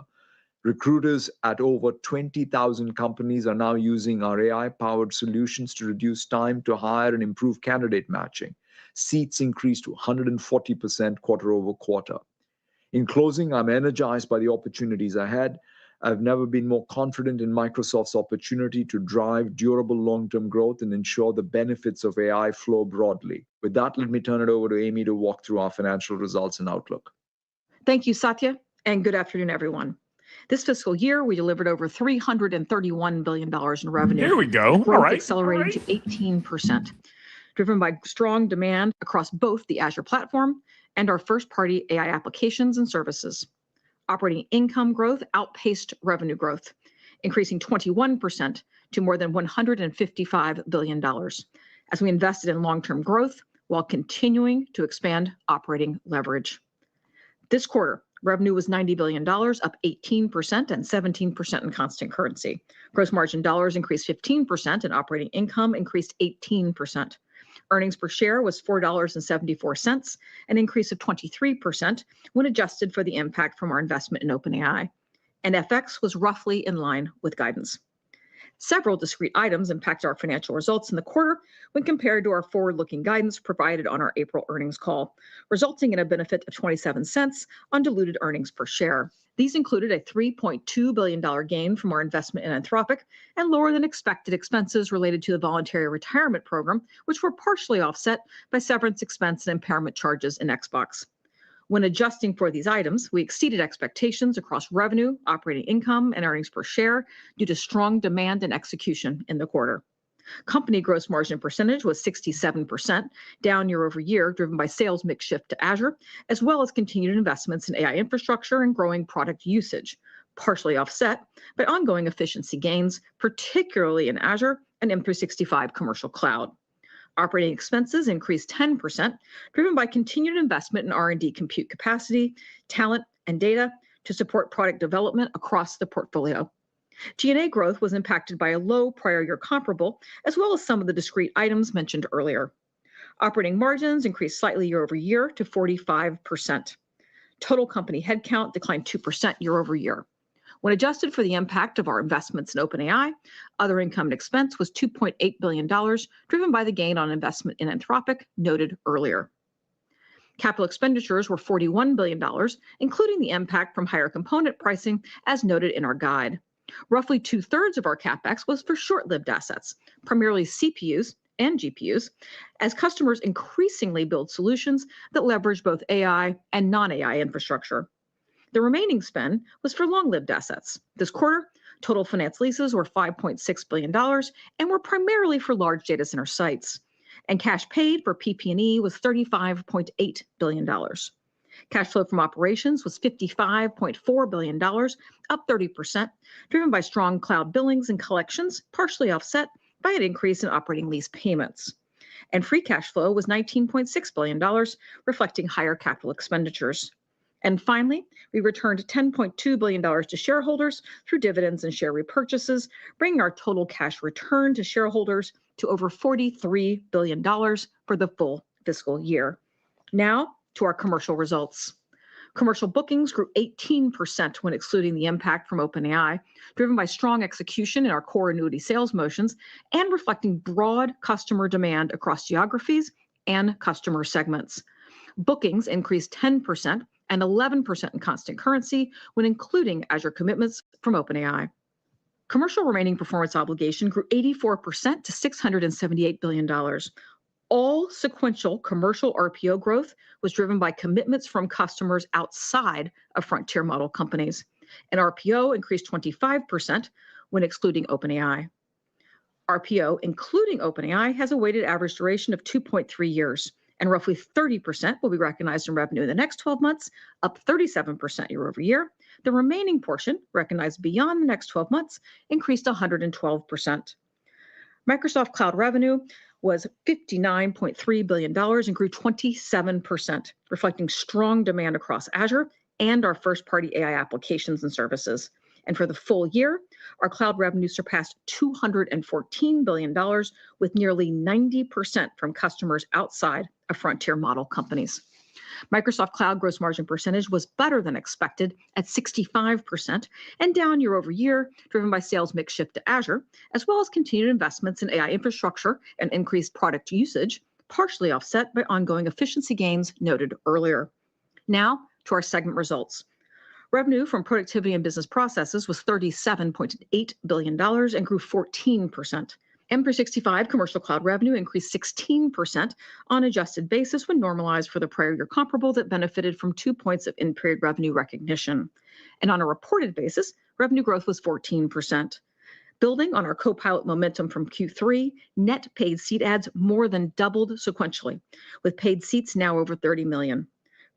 Recruiters at over 20,000 companies are now using our AI-powered solutions to reduce time to hire and improve candidate matching. Seats increased to 140% quarter over quarter. In closing, I'm energized by the opportunities ahead. I've never been more confident in Microsoft's opportunity to drive durable long-term growth and ensure the benefits of AI flow broadly. With that, let me turn it over to Amy to walk through our financial results and outlook. Thank you, Satya, and good afternoon, everyone. This fiscal year, we delivered over $331 billion in revenue. Here we go. with growth All right. accelerating to 18%, driven by strong demand across both the Azure platform and our first-party AI applications and services. Operating income growth outpaced revenue growth, increasing 21% to more than $155 billion, as we invested in long-term growth while continuing to expand operating leverage. This quarter, revenue was $90 billion, up 18% and 17% in constant currency. Gross margin dollars increased 15% and operating income increased 18%. Earnings per share was $4.74, an increase of 23% when adjusted for the impact from our investment in OpenAI. And FX was roughly in line with guidance. Several discrete items impact our financial results in the quarter when compared to our forward-looking guidance provided on our April earnings call, resulting in a benefit of 27 cents on diluted earnings per share. These included a $3.2 billion gain from our investment in Anthropic and lower than expected expenses related to the voluntary retirement program, which were partially offset by severance expense and impairment charges in Xbox. When adjusting for these items, we exceeded expectations across revenue, operating income, and earnings per share due to strong demand and execution in the quarter. Company gross margin percentage was 67%, down year over year, driven by sales mix shift to Azure, as well as continued investments in AI infrastructure and growing product usage, partially offset by ongoing efficiency gains, particularly in Azure and M365 Commercial Cloud. Operating expenses increased 10%, driven by continued investment in R&D compute capacity, talent, and data to support product development across the portfolio. G&A growth was impacted by a low prior year comparable, as well as some of the discrete items mentioned earlier. Operating margins increased slightly year over year to 45%. Total company headcount declined 2% year over year. When adjusted for the impact of our investments in OpenAI, other income and expense was $2.8 billion, driven by the gain on investment in Anthropic noted earlier. Capital expenditures were $41 billion, including the impact from higher component pricing, as noted in our guide. Roughly 2/3 of our CapEx was for short-lived assets, primarily CPUs and GPUs, as customers increasingly build solutions that leverage both AI and non-AI infrastructure. The remaining spend was for long-lived assets. This quarter, total finance leases were $5.6 billion and were primarily for large data center sites. And cash paid for PP&E was $35.8 billion. Cash flow from operations was $55.4 billion, up 30%, driven by strong cloud billings and collections, partially offset by an increase in operating lease payments. And free cash flow was $19.6 billion, reflecting higher capital expenditures. And finally, we returned $10.2 billion to shareholders through dividends and share repurchases, bringing our total cash return to shareholders to over $43 billion for the full fiscal year. Now to our commercial results. Commercial bookings grew 18% when excluding the impact from OpenAI, driven by strong execution in our core annuity sales motions and reflecting broad customer demand across geographies and customer segments. Bookings increased 10% and 11% in constant currency when including Azure commitments from OpenAI. Commercial remaining performance obligation grew 84% to $678 billion. All sequential commercial RPO growth was driven by commitments from customers outside of frontier model companies, and RPO increased 25% when excluding OpenAI. RPO, including OpenAI, has a weighted average duration of 2.3 years, and roughly 30% will be recognized in revenue in the next 12 months, up 37% year over year. The remaining portion, recognized beyond the next 12 months, increased 112%. Microsoft Cloud revenue was $59.3 billion and grew 27%, reflecting strong demand across Azure and our first-party AI applications and services. And for the full year, our cloud revenue surpassed $214 billion, with nearly 90% from customers outside of frontier model companies. Microsoft Cloud gross margin percentage was better than expected at 65% and down year over year, driven by sales mix shift to Azure, as well as continued investments in AI infrastructure and increased product usage, partially offset by ongoing efficiency gains noted earlier. Now to our segment results. Revenue from productivity and business processes was $37.8 billion and grew 14%. M365 commercial cloud revenue increased 16% on adjusted basis when normalized for the prior year comparable that benefited from 2 points of in-period revenue recognition. And on a reported basis, revenue growth was 14%. Building on our Copilot momentum from Q3, net paid seat adds more than doubled sequentially, with paid seats now over 30 million.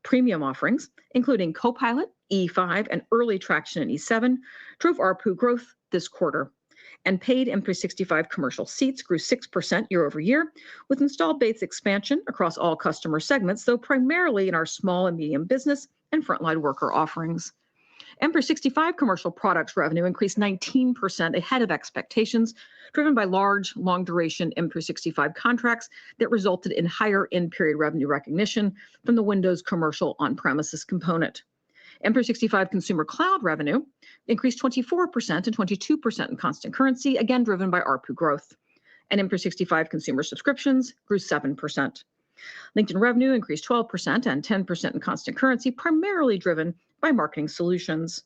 Premium offerings, including Copilot, E5, and early traction in E7, drove ARPU growth this quarter. And paid M365 commercial seats grew 6% year over year, with installed base expansion across all customer segments, though primarily in our small and medium business and frontline worker offerings. M365 commercial products revenue increased 19% ahead of expectations, driven by large, long-duration M365 contracts that resulted in higher in-period revenue recognition from the Windows commercial on-premises component. M365 consumer cloud revenue increased 24% and 22% in constant currency, again driven by ARPU growth. And M365 consumer subscriptions grew 7%. LinkedIn revenue increased 12% and 10% in constant currency, primarily driven by marketing solutions.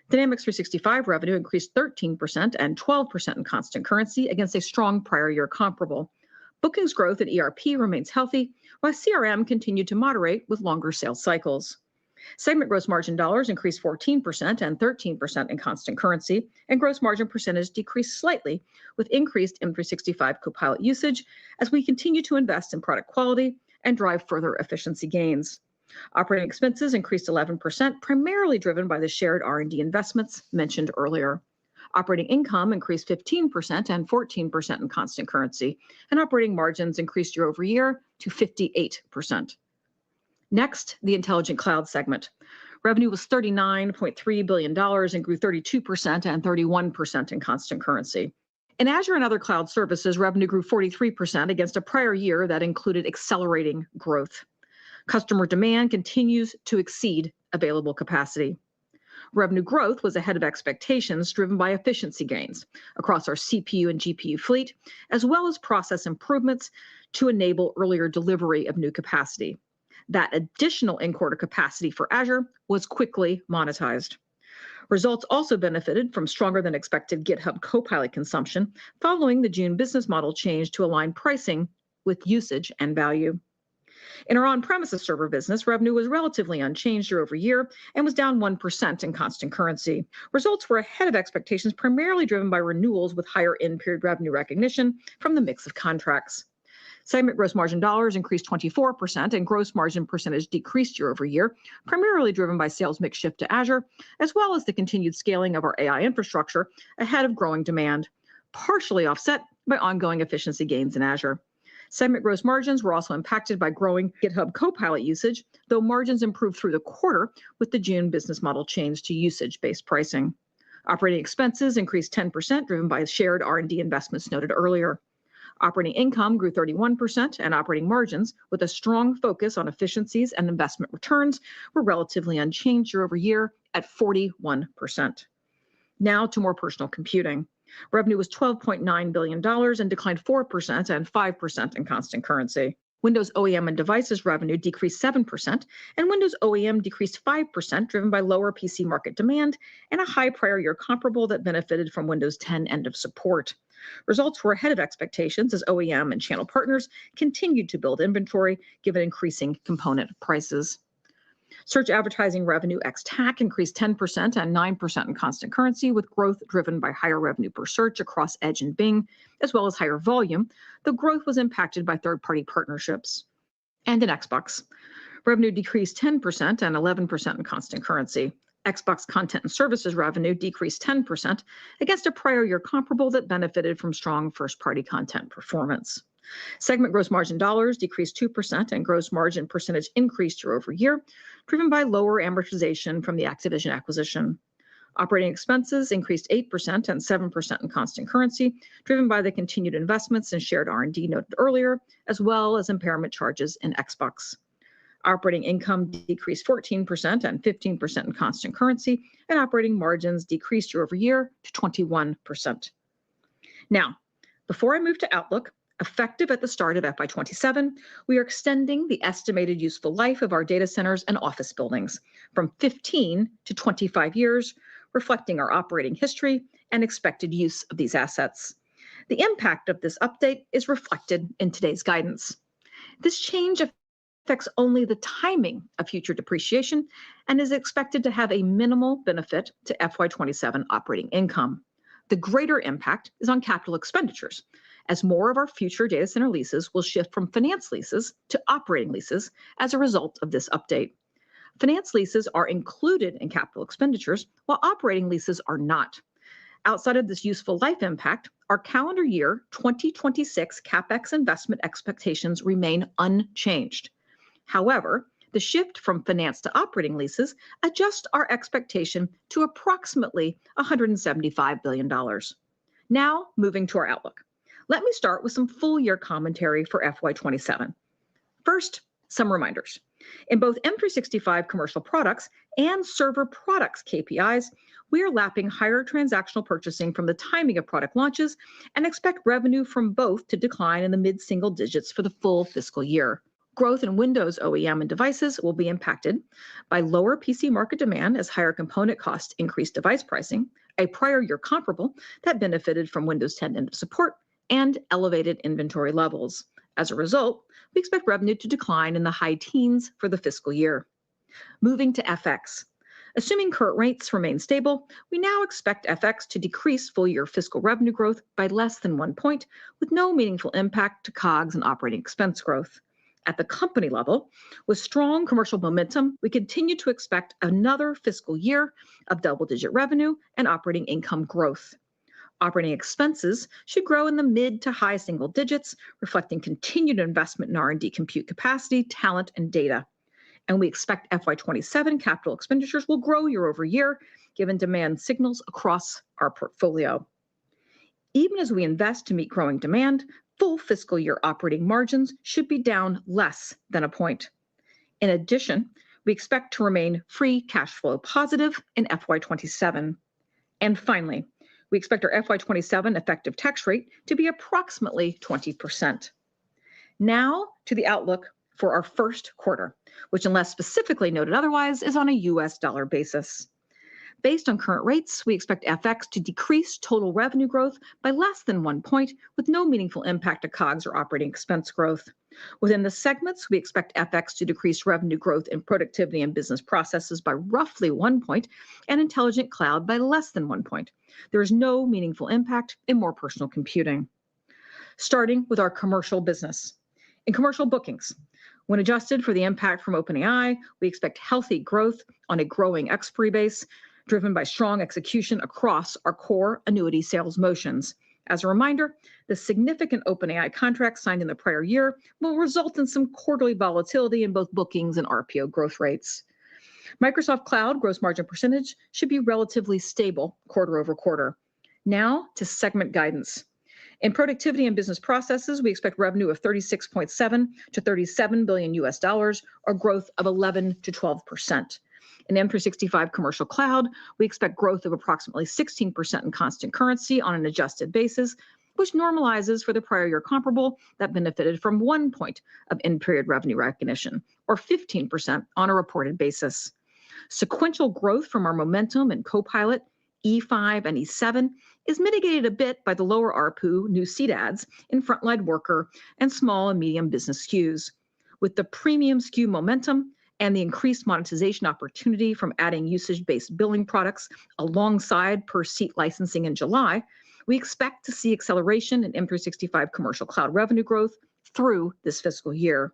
Dynamics 365 revenue increased 13% and 12% in constant currency against a strong prior year comparable. Bookings growth at ERP remains healthy, while CRM continued to moderate with longer sales cycles. Segment gross margin dollars increased 14% and 13% in constant currency, and gross margin percentage decreased slightly with increased M365 Copilot usage as we continue to invest in product quality and drive further efficiency gains. Operating expenses increased 11%, primarily driven by the shared R&D investments mentioned earlier. Operating income increased 15% and 14% in constant currency, and operating margins increased year over year to 58%. Next, the Intelligent Cloud segment. Revenue was $39.3 billion and grew 32% and 31% in constant currency. In Azure and other cloud services, revenue grew 43% against a prior year that included accelerating growth. Customer demand continues to exceed available capacity. Revenue growth was ahead of expectations, driven by efficiency gains across our CPU and GPU fleet, as well as process improvements to enable earlier delivery of new capacity. That additional in-quarter capacity for Azure was quickly monetized. Results also benefited from stronger than expected GitHub Copilot consumption following the June business model change to align pricing with usage and value. In our on-premises server business, revenue was relatively unchanged year over year and was down 1% in constant currency. Results were ahead of expectations, primarily driven by renewals with higher in-period revenue recognition from the mix of contracts. Segment gross margin dollars increased 24% and gross margin percentage decreased year over year, primarily driven by sales mix shift to Azure, as well as the continued scaling of our AI infrastructure ahead of growing demand, partially offset by ongoing efficiency gains in Azure. Segment gross margins were also impacted by growing GitHub Copilot usage, though margins improved through the quarter with the June business model change to usage-based pricing. Operating expenses increased 10%, driven by shared R&D investments noted earlier. Operating income grew 31%, and operating margins, with a strong focus on efficiencies and investment returns, were relatively unchanged year over year at 41%. Now to more personal computing. Revenue was $12.9 billion and declined 4% and 5% in constant currency. Windows OEM and devices revenue decreased 7%, and Windows OEM decreased 5%, driven by lower PC market demand and a high prior year comparable that benefited from Windows 10 end of support. Results were ahead of expectations as OEM and channel partners continued to build inventory given increasing component prices. Search advertising revenue ex-TAC increased 10% and 9% in constant currency, with growth driven by higher revenue per search across Edge and Bing, as well as higher volume. The growth was impacted by third-party partnerships. And in Xbox, revenue decreased 10% and 11% in constant currency. Xbox content and services revenue decreased 10% against a prior year comparable that benefited from strong first-party content performance. Segment gross margin dollars decreased 2% and gross margin percentage increased year over year, driven by lower amortization from the Activision acquisition. Operating expenses increased 8% and 7% in constant currency, driven by the continued investments in shared R&D noted earlier, as well as impairment charges in Xbox. Operating income decreased 14% and 15% in constant currency, and operating margins decreased year over year to 21%. Now, before I move to Outlook, effective at the start of FY27, we are extending the estimated useful life of our data centers and office buildings from 15 to 25 years, reflecting our operating history and expected use of these assets. The impact of this update is reflected in today's guidance. This change affects only the timing of future depreciation and is expected to have a minimal benefit to FY27 operating income. The greater impact is on capital expenditures, as more of our future data center leases will shift from finance leases to operating leases as a result of this update. Finance leases are included in capital expenditures, while operating leases are not. Outside of this useful life impact, our calendar year 2026 CapEx investment expectations remain unchanged. However, the shift from finance to operating leases adjusts our expectation to approximately $175 billion. Now, moving to our outlook. Let me start with some full year commentary for FY27. First, some reminders. In both M365 commercial products and server products KPIs, we are lapping higher transactional purchasing from the timing of product launches and expect revenue from both to decline in the mid-single digits for the full fiscal year. Growth in Windows OEM and devices will be impacted by lower PC market demand as higher component costs increase device pricing, a prior year comparable that benefited from Windows 10 end of support, and elevated inventory levels. As a result, we expect revenue to decline in the high teens for the fiscal year. Moving to FX. Assuming current rates remain stable, we now expect FX to decrease full-year fiscal revenue growth by less than 1 point, with no meaningful impact to COGS and operating expense growth. At the company level, with strong commercial momentum, we continue to expect another fiscal year of double-digit revenue and operating income growth. Operating expenses should grow in the mid to high single digits, reflecting continued investment in R&D compute capacity, talent, and data. And we expect FY27 capital expenditures will grow year over year, given demand signals across our portfolio. Even as we invest to meet growing demand, full fiscal year operating margins should be down less than a point. In addition, we expect to remain free cash flow positive in FY27. And finally, we expect our FY27 effective tax rate to be approximately 20%. Now to the outlook for our first quarter, which unless specifically noted otherwise, is on a US dollar basis. Based on current rates, we expect FX to decrease total revenue growth by less than 1 point, with no meaningful impact to COGS or operating expense growth. Within the segments, we expect FX to decrease revenue growth in productivity and business processes by roughly 1 point, and intelligent cloud by less than 1 point. There is no meaningful impact in more personal computing. Starting with our commercial business. In commercial bookings, when adjusted for the impact from OpenAI, we expect healthy growth on a growing expiry base, driven by strong execution across our core annuity sales motions. As a reminder, the significant OpenAI contracts signed in the prior year will result in some quarterly volatility in both bookings and RPO growth rates. Microsoft Cloud gross margin percentage should be relatively stable quarter over quarter. Now to segment guidance. In productivity and business processes, we expect revenue of $36.7 to $37 billion US dollars, or growth of 11 to 12%. In M365 commercial cloud, we expect growth of approximately 16% in constant currency on an adjusted basis, which normalizes for the prior year comparable that benefited from 1 point of in-period revenue recognition, or 15% on a reported basis. Sequential growth from our momentum in Copilot, E5, and E7 is mitigated a bit by the lower ARPU new seat adds in frontline worker and small and medium business SKUs. With the premium SKU momentum and the increased monetization opportunity from adding usage-based billing products alongside per-seat licensing in July, we expect to see acceleration in M365 commercial cloud revenue growth through this fiscal year.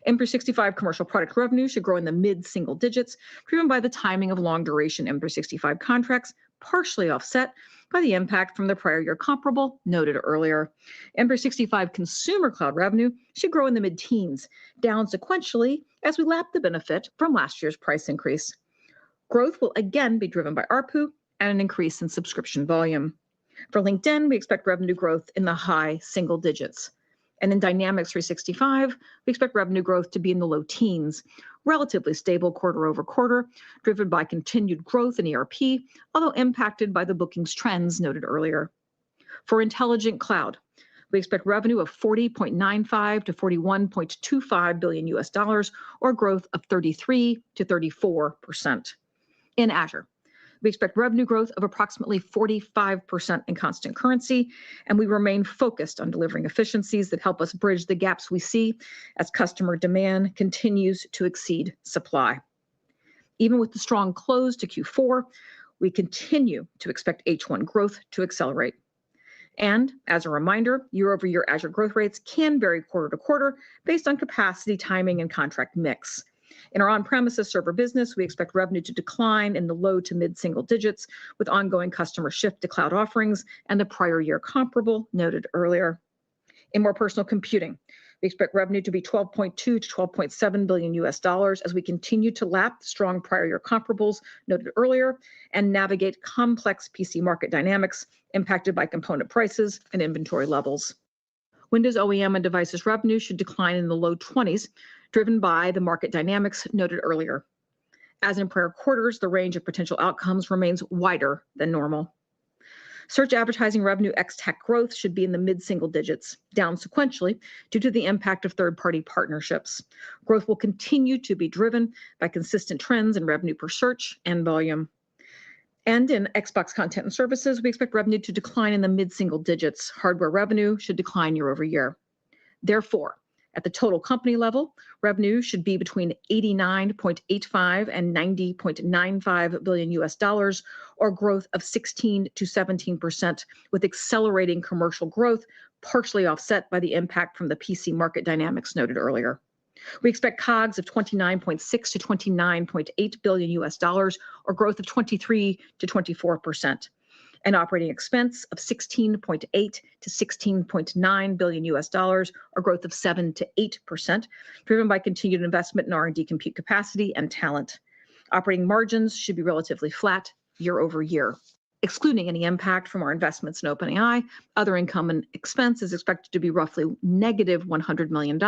M365 commercial product revenue should grow in the mid-single digits, driven by the timing of long-duration M365 contracts, partially offset by the impact from the prior year comparable noted earlier. M365 consumer cloud revenue should grow in the mid-teens, down sequentially as we lap the benefit from last year's price increase. Growth will again be driven by ARPU and an increase in subscription volume. For LinkedIn, we expect revenue growth in the high single digits. And in Dynamics 365, we expect revenue growth to be in the low teens, relatively stable quarter over quarter, driven by continued growth in ERP, although impacted by the bookings trends noted earlier. For Intelligent Cloud, we expect revenue of $40.95 to $41.25 billion US dollars, or growth of 33 to 34%. In Azure, We expect revenue growth of approximately 45% in constant currency, and we remain focused on delivering efficiencies that help us bridge the gaps we see as customer demand continues to exceed supply. Even with the strong close to Q4, we continue to expect H1 growth to accelerate. And as a reminder, year-over-year Azure growth rates can vary quarter to quarter based on capacity, timing, and contract mix. In our on-premises server business, we expect revenue to decline in the low to mid-single digits with ongoing customer shift to cloud offerings and the prior year comparable noted earlier. In more personal computing, we expect revenue to be $12.2 to $12.7 billion as we continue to lap strong prior year comparables noted earlier and navigate complex PC market dynamics impacted by component prices and inventory levels. Windows OEM and devices revenue should decline in the low 20s, driven by the market dynamics noted earlier. As in prior quarters, the range of potential outcomes remains wider than normal. Search advertising revenue ex-TAC growth should be in the mid-single digits, down sequentially due to the impact of third-party partnerships. Growth will continue to be driven by consistent trends in revenue per search and volume. And in Xbox content and services, we expect revenue to decline in the mid-single digits. Hardware revenue should decline year over year. Therefore, at the total company level, revenue should be between $89.85 and $90.95 billion, or growth of 16 to 17%, with accelerating commercial growth partially offset by the impact from the PC market dynamics noted earlier. We expect COGS of $29.6 to $29.8 billion, or growth of 23 to 24%. An operating expense of $16.8 to $16.9 billion, or growth of 7 to 8%, driven by continued investment in R&D compute capacity and talent. Operating margins should be relatively flat year over year. Excluding any impact from our investments in OpenAI, other income and expense is expected to be roughly negative $100 million,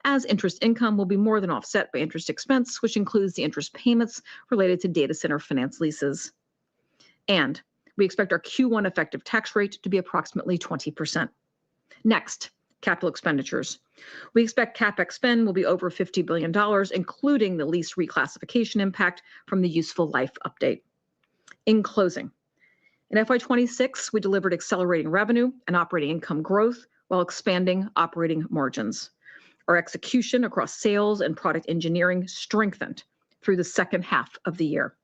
as interest income will be more than offset by interest expense, which includes the interest payments related to data center finance leases. And we expect our Q1 effective tax rate to be approximately 20%. Next, capital expenditures. We expect CapEx spend will be over $50 billion, including the lease reclassification impact from the useful life update. In closing, in FY26, we delivered accelerating revenue and operating income growth while expanding operating margins. Our execution across sales and product engineering strengthened through the second half of the year.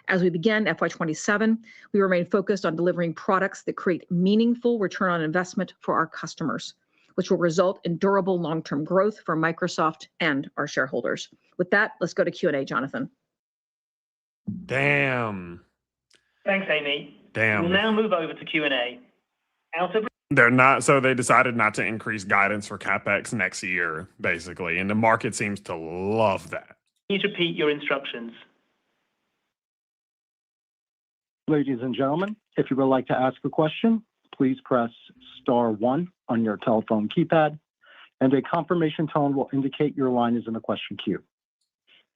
As we begin FY27, we remain focused on delivering products that create meaningful return on investment for our customers, which will result in durable long-term growth for Microsoft and our shareholders. With that, let's go to Q&A, Jonathan. Damn. Thanks, Amy. Damn. We'll now move over to Q&A. So they decided not to increase guidance for CapEx next year, basically, and the market seems to love that. Please repeat your instructions. Ladies and gentlemen, if you would like to ask a question, please press star 1 on your telephone keypad, and a confirmation tone will indicate your line is in the question queue.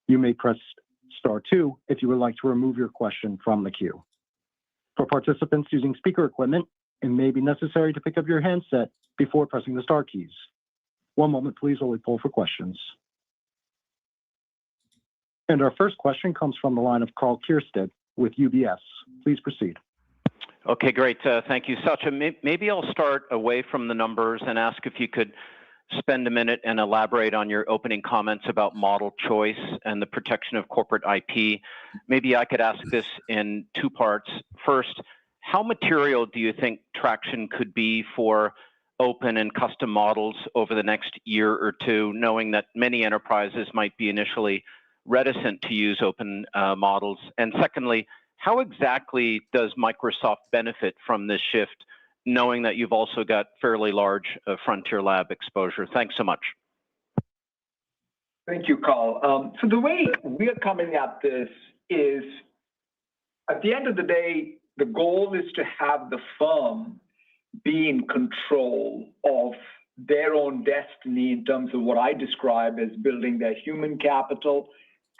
You may press star 2 if you would like to remove your question from the queue. For participants using speaker equipment, it may be necessary to pick up your handset before pressing the star keys. One moment, please, while we pull for questions. And our first question comes from the line of Karl Keirstead with UBS. Please proceed. Okay, great. Thank you, Satya. Maybe I'll start away from the numbers and ask if you could spend a minute and elaborate on your opening comments about model choice and the protection of corporate IP. Maybe I could ask this in two parts. First, how material do you think traction could be for open and custom models over the next year or two, knowing that many enterprises might be initially reticent to use open models? And secondly, how exactly does Microsoft benefit from this shift, knowing that you've also got fairly large Frontier Lab exposure? Thanks so much. Thank you, Carl. So the way we are coming at this is, at the end of the day, the goal is to have the firm be in control of their own destiny in terms of what I describe as building their human capital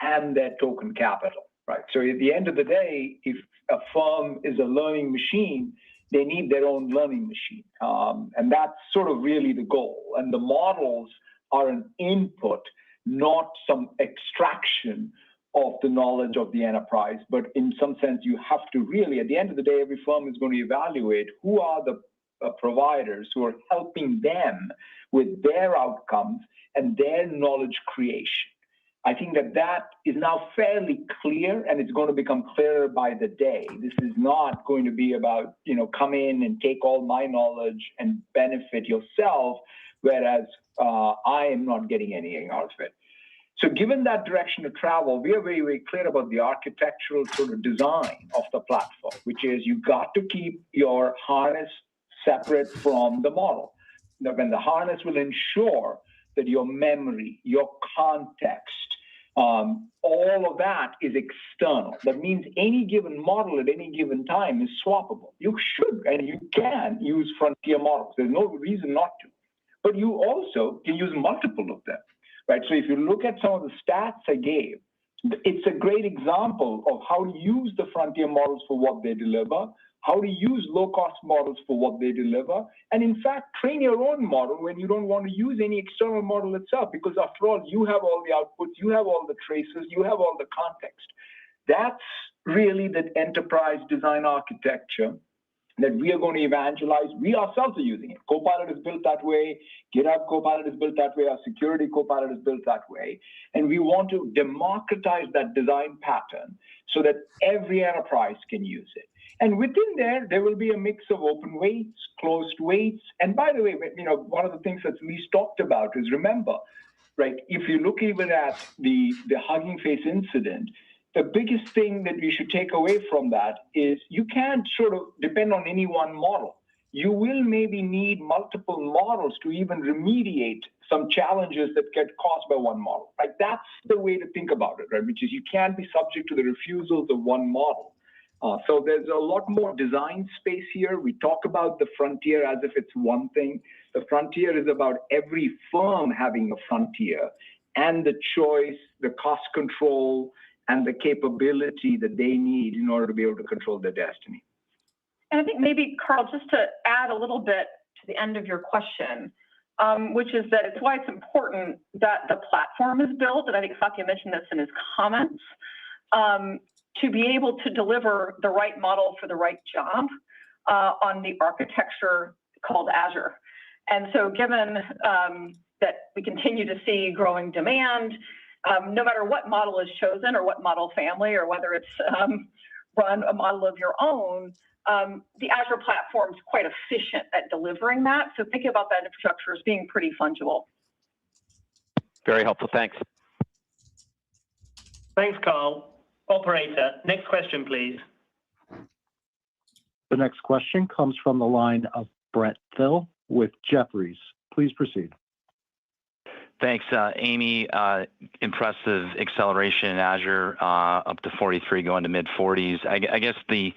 and their token capital, right? So at the end of the day, if a firm is a learning machine, they need their own learning machine. And that's sort of really the goal. And the models are an input, not some extraction of the knowledge of the enterprise, but in some sense, you have to really, at the end of the day, every firm is going to evaluate who are the providers who are helping them with their outcomes and their knowledge creation. I think that is now fairly clear, and it's going to become clearer by the day. This is not going to be about, come in and take all my knowledge and benefit yourself, whereas I am not getting anything out of it. So given that direction of travel, we are very, very clear about the architectural sort of design of the platform, which is you've got to keep your harness separate from the model. Now, when the harness will ensure that your memory, your context, all of that is external. That means any given model at any given time is swappable. You should and you can use frontier models. There's no reason not to. But you also can use multiple of them. Right? So if you look at some of the stats I gave, it's a great example of how to use the frontier models for what they deliver, how to use low-cost models for what they deliver, and in fact, train your own model when you don't want to use any external model itself, because after all, you have all the outputs, you have all the traces, you have all the context. That's really the enterprise design architecture that we are going to evangelize. We ourselves are using it. Copilot is built that way. GitHub Copilot is built that way. Our security Copilot is built that way. And we want to democratize that design pattern so that every enterprise can use it. And within there will be a mix of open weights, closed weights. And by the way, one of the things that's least talked about is, remember, right, if you look even at the Hugging Face incident, the biggest thing that we should take away from that is you can't sort of depend on any one model. You will maybe need multiple models to even remediate some challenges that get caused by one model. Like that's the way to think about it, right? Which is you can't be subject to the refusals of one model. So there's a lot more design space here. We talk about the frontier as if it's one thing. The frontier is about every firm having a frontier and the choice, the cost control, and the capability that they need in order to be able to control their destiny. And I think maybe, Carl, just to add a little bit to the end of your question, which is that it's why it's important that the platform is built, and I think Satya mentioned this in his comments, to be able to deliver the right model for the right job on the architecture called Azure. And so given that we continue to see growing demand, no matter what model is chosen or what model family, or whether it's run a model of your own, the Azure platform is quite efficient at delivering that. So think about that infrastructure as being pretty fungible. Very helpful. Thanks. Thanks, Carl. Operator, next question, please. The next question comes from the line of Brent Thill with Jefferies. Please proceed. Thanks, Amy. Impressive acceleration in Azure, up to 43, going to mid 40s. I guess the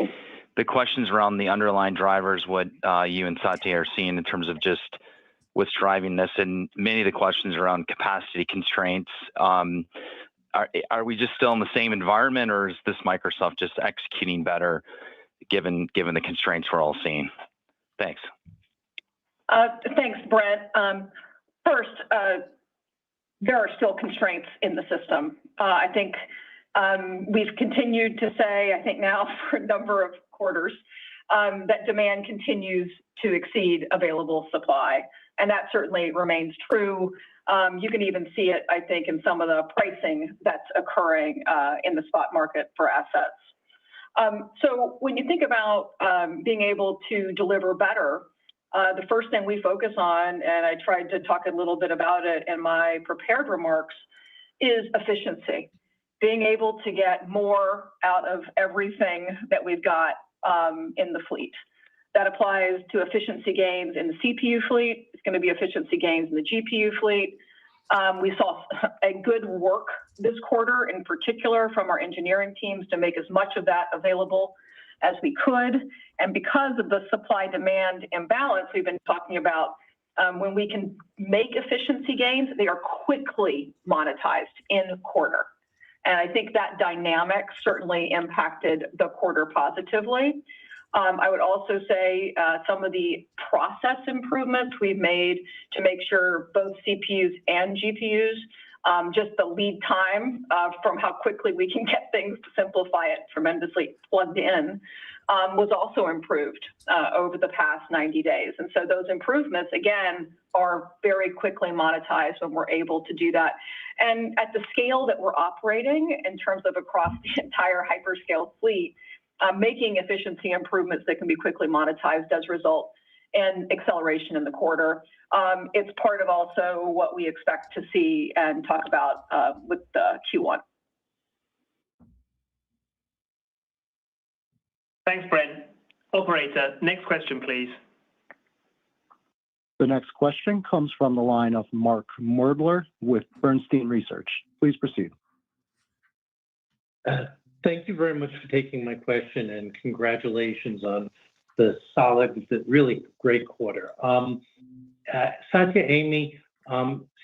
questions around the underlying drivers, what you and Satya are seeing in terms of just what's driving this, and many of the questions around capacity constraints. Are we just still in the same environment, or is this Microsoft just executing better, given the constraints we're all seeing? Thanks. Thanks, Brent. First, there are still constraints in the system. I think we've continued to say, I think now for a number of quarters, that demand continues to exceed available supply. And that certainly remains true. You can even see it, I think, in some of the pricing that's occurring in the spot market for assets. So when you think about being able to deliver better, the first thing we focus on, and I tried to talk a little bit about it in my prepared remarks, is efficiency. Being able to get more out of everything that we've got in the fleet. That applies to efficiency gains in the CPU fleet. It's going to be efficiency gains in the GPU fleet. We saw a good work this quarter, in particular from our engineering teams, to make as much of that available as we could. And because of the supply-demand imbalance we've been talking about, when we can make efficiency gains, they are quickly monetized in quarter. And I think that dynamic certainly impacted the quarter positively. I would also say some of the process improvements we've made to make sure both CPUs and GPUs just the lead time from how quickly we can get things to simplify it tremendously plugged in was also improved over the past 90 days. And so those improvements, again, are very quickly monetized when we're able to do that. And at the scale that we're operating in terms of across the entire hyperscale fleet, making efficiency improvements that can be quickly monetized does result in acceleration in the quarter. It's part of also what we expect to see and talk about with Q1. Thanks, Brent. Operator, next question, please. The next question comes from the line of Mark Moerdler with Bernstein Research. Please proceed. Thank you very much for taking my question, and congratulations on the solid, really great quarter. Satya, Amy,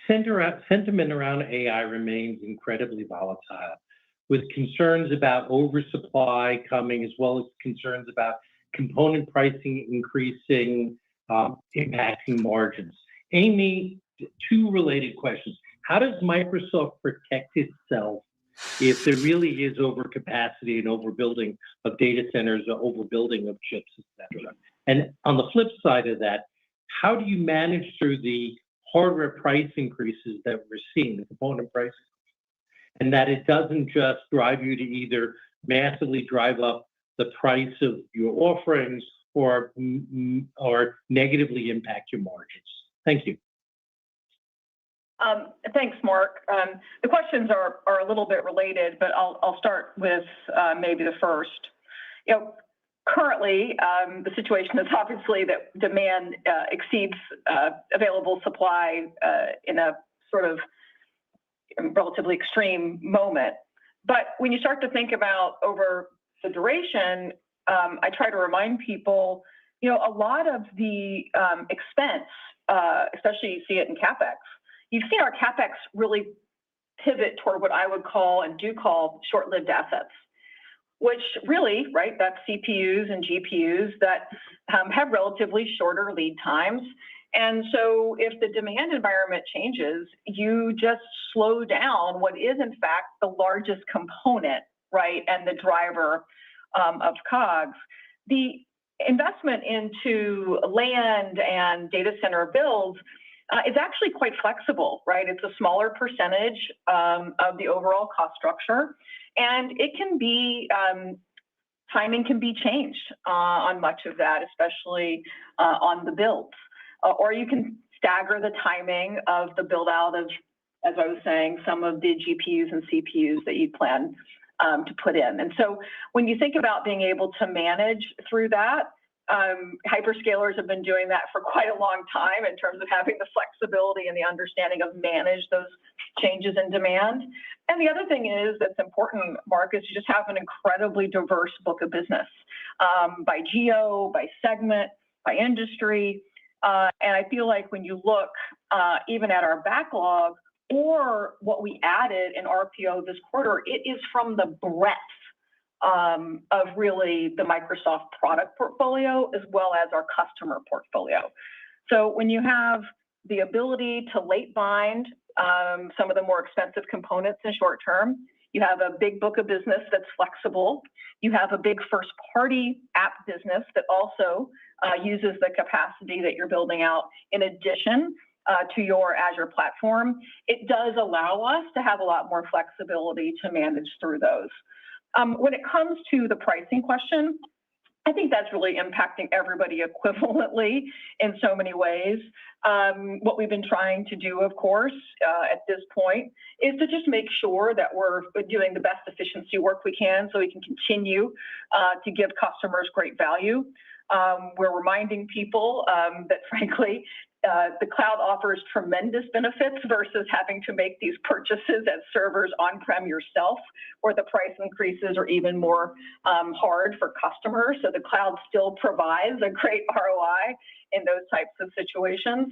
sentiment around AI remains incredibly volatile, with concerns about oversupply coming, as well as concerns about component pricing increasing, impacting margins. Amy, two related questions. How does Microsoft protect itself if there really is overcapacity and overbuilding of data centers or overbuilding of chips, et cetera? And on the flip side of that, how do you manage through the hardware price increases that we're seeing, the component prices, and that it doesn't just drive you to either massively drive up the price of your offerings or negatively impact your margins? Thank you. Thanks, Mark. The questions are a little bit related, but I'll start with maybe the first. Currently, the situation is obviously that demand exceeds available supply in a sort of relatively extreme moment. But when you start to think about over the duration, I try to remind people, a lot of the expense, especially you see it in CapEx, you've seen our CapEx really pivot toward what I would call and do call short-lived assets, which really, right, that's CPUs and GPUs that have relatively shorter lead times. And so if the demand environment changes, you just slow down what is in fact the largest component, right, and the driver of COGS. The investment into land and data center builds is actually quite flexible, right? It's a smaller percentage of the overall cost structure, and it can be, timing can be changed on much of that, especially on the builds. Or you can stagger the timing of the build out of, as I was saying, some of the GPUs and CPUs that you plan to put in. And so when you think about being able to manage through that, hyperscalers have been doing that for quite a long time in terms of having the flexibility and the understanding of manage those changes in demand. And the other thing is that's important, Mark, is you just have an incredibly diverse book of business by geo, by segment, by industry. And I feel like when you look even at our backlog or what we added in RPO this quarter, it is from the breadth of really the Microsoft product portfolio as well as our customer portfolio. So when you have the ability to late bind some of the more expensive components in short term, you have a big book of business that's flexible. You have a big first party app business that also uses the capacity that you're building out in addition to your Azure platform. It does allow us to have a lot more flexibility to manage through those. When it comes to the pricing question, I think that's really impacting everybody equivalently in so many ways. What we've been trying to do, of course, at this point is to just make sure that we're doing the best efficiency work we can so we can continue to give customers great value. We're reminding people that frankly, the cloud offers tremendous benefits versus having to make these purchases as servers on-prem yourself, where the price increases are even more hard for customers. So the cloud still provides a great ROI in those types of situations.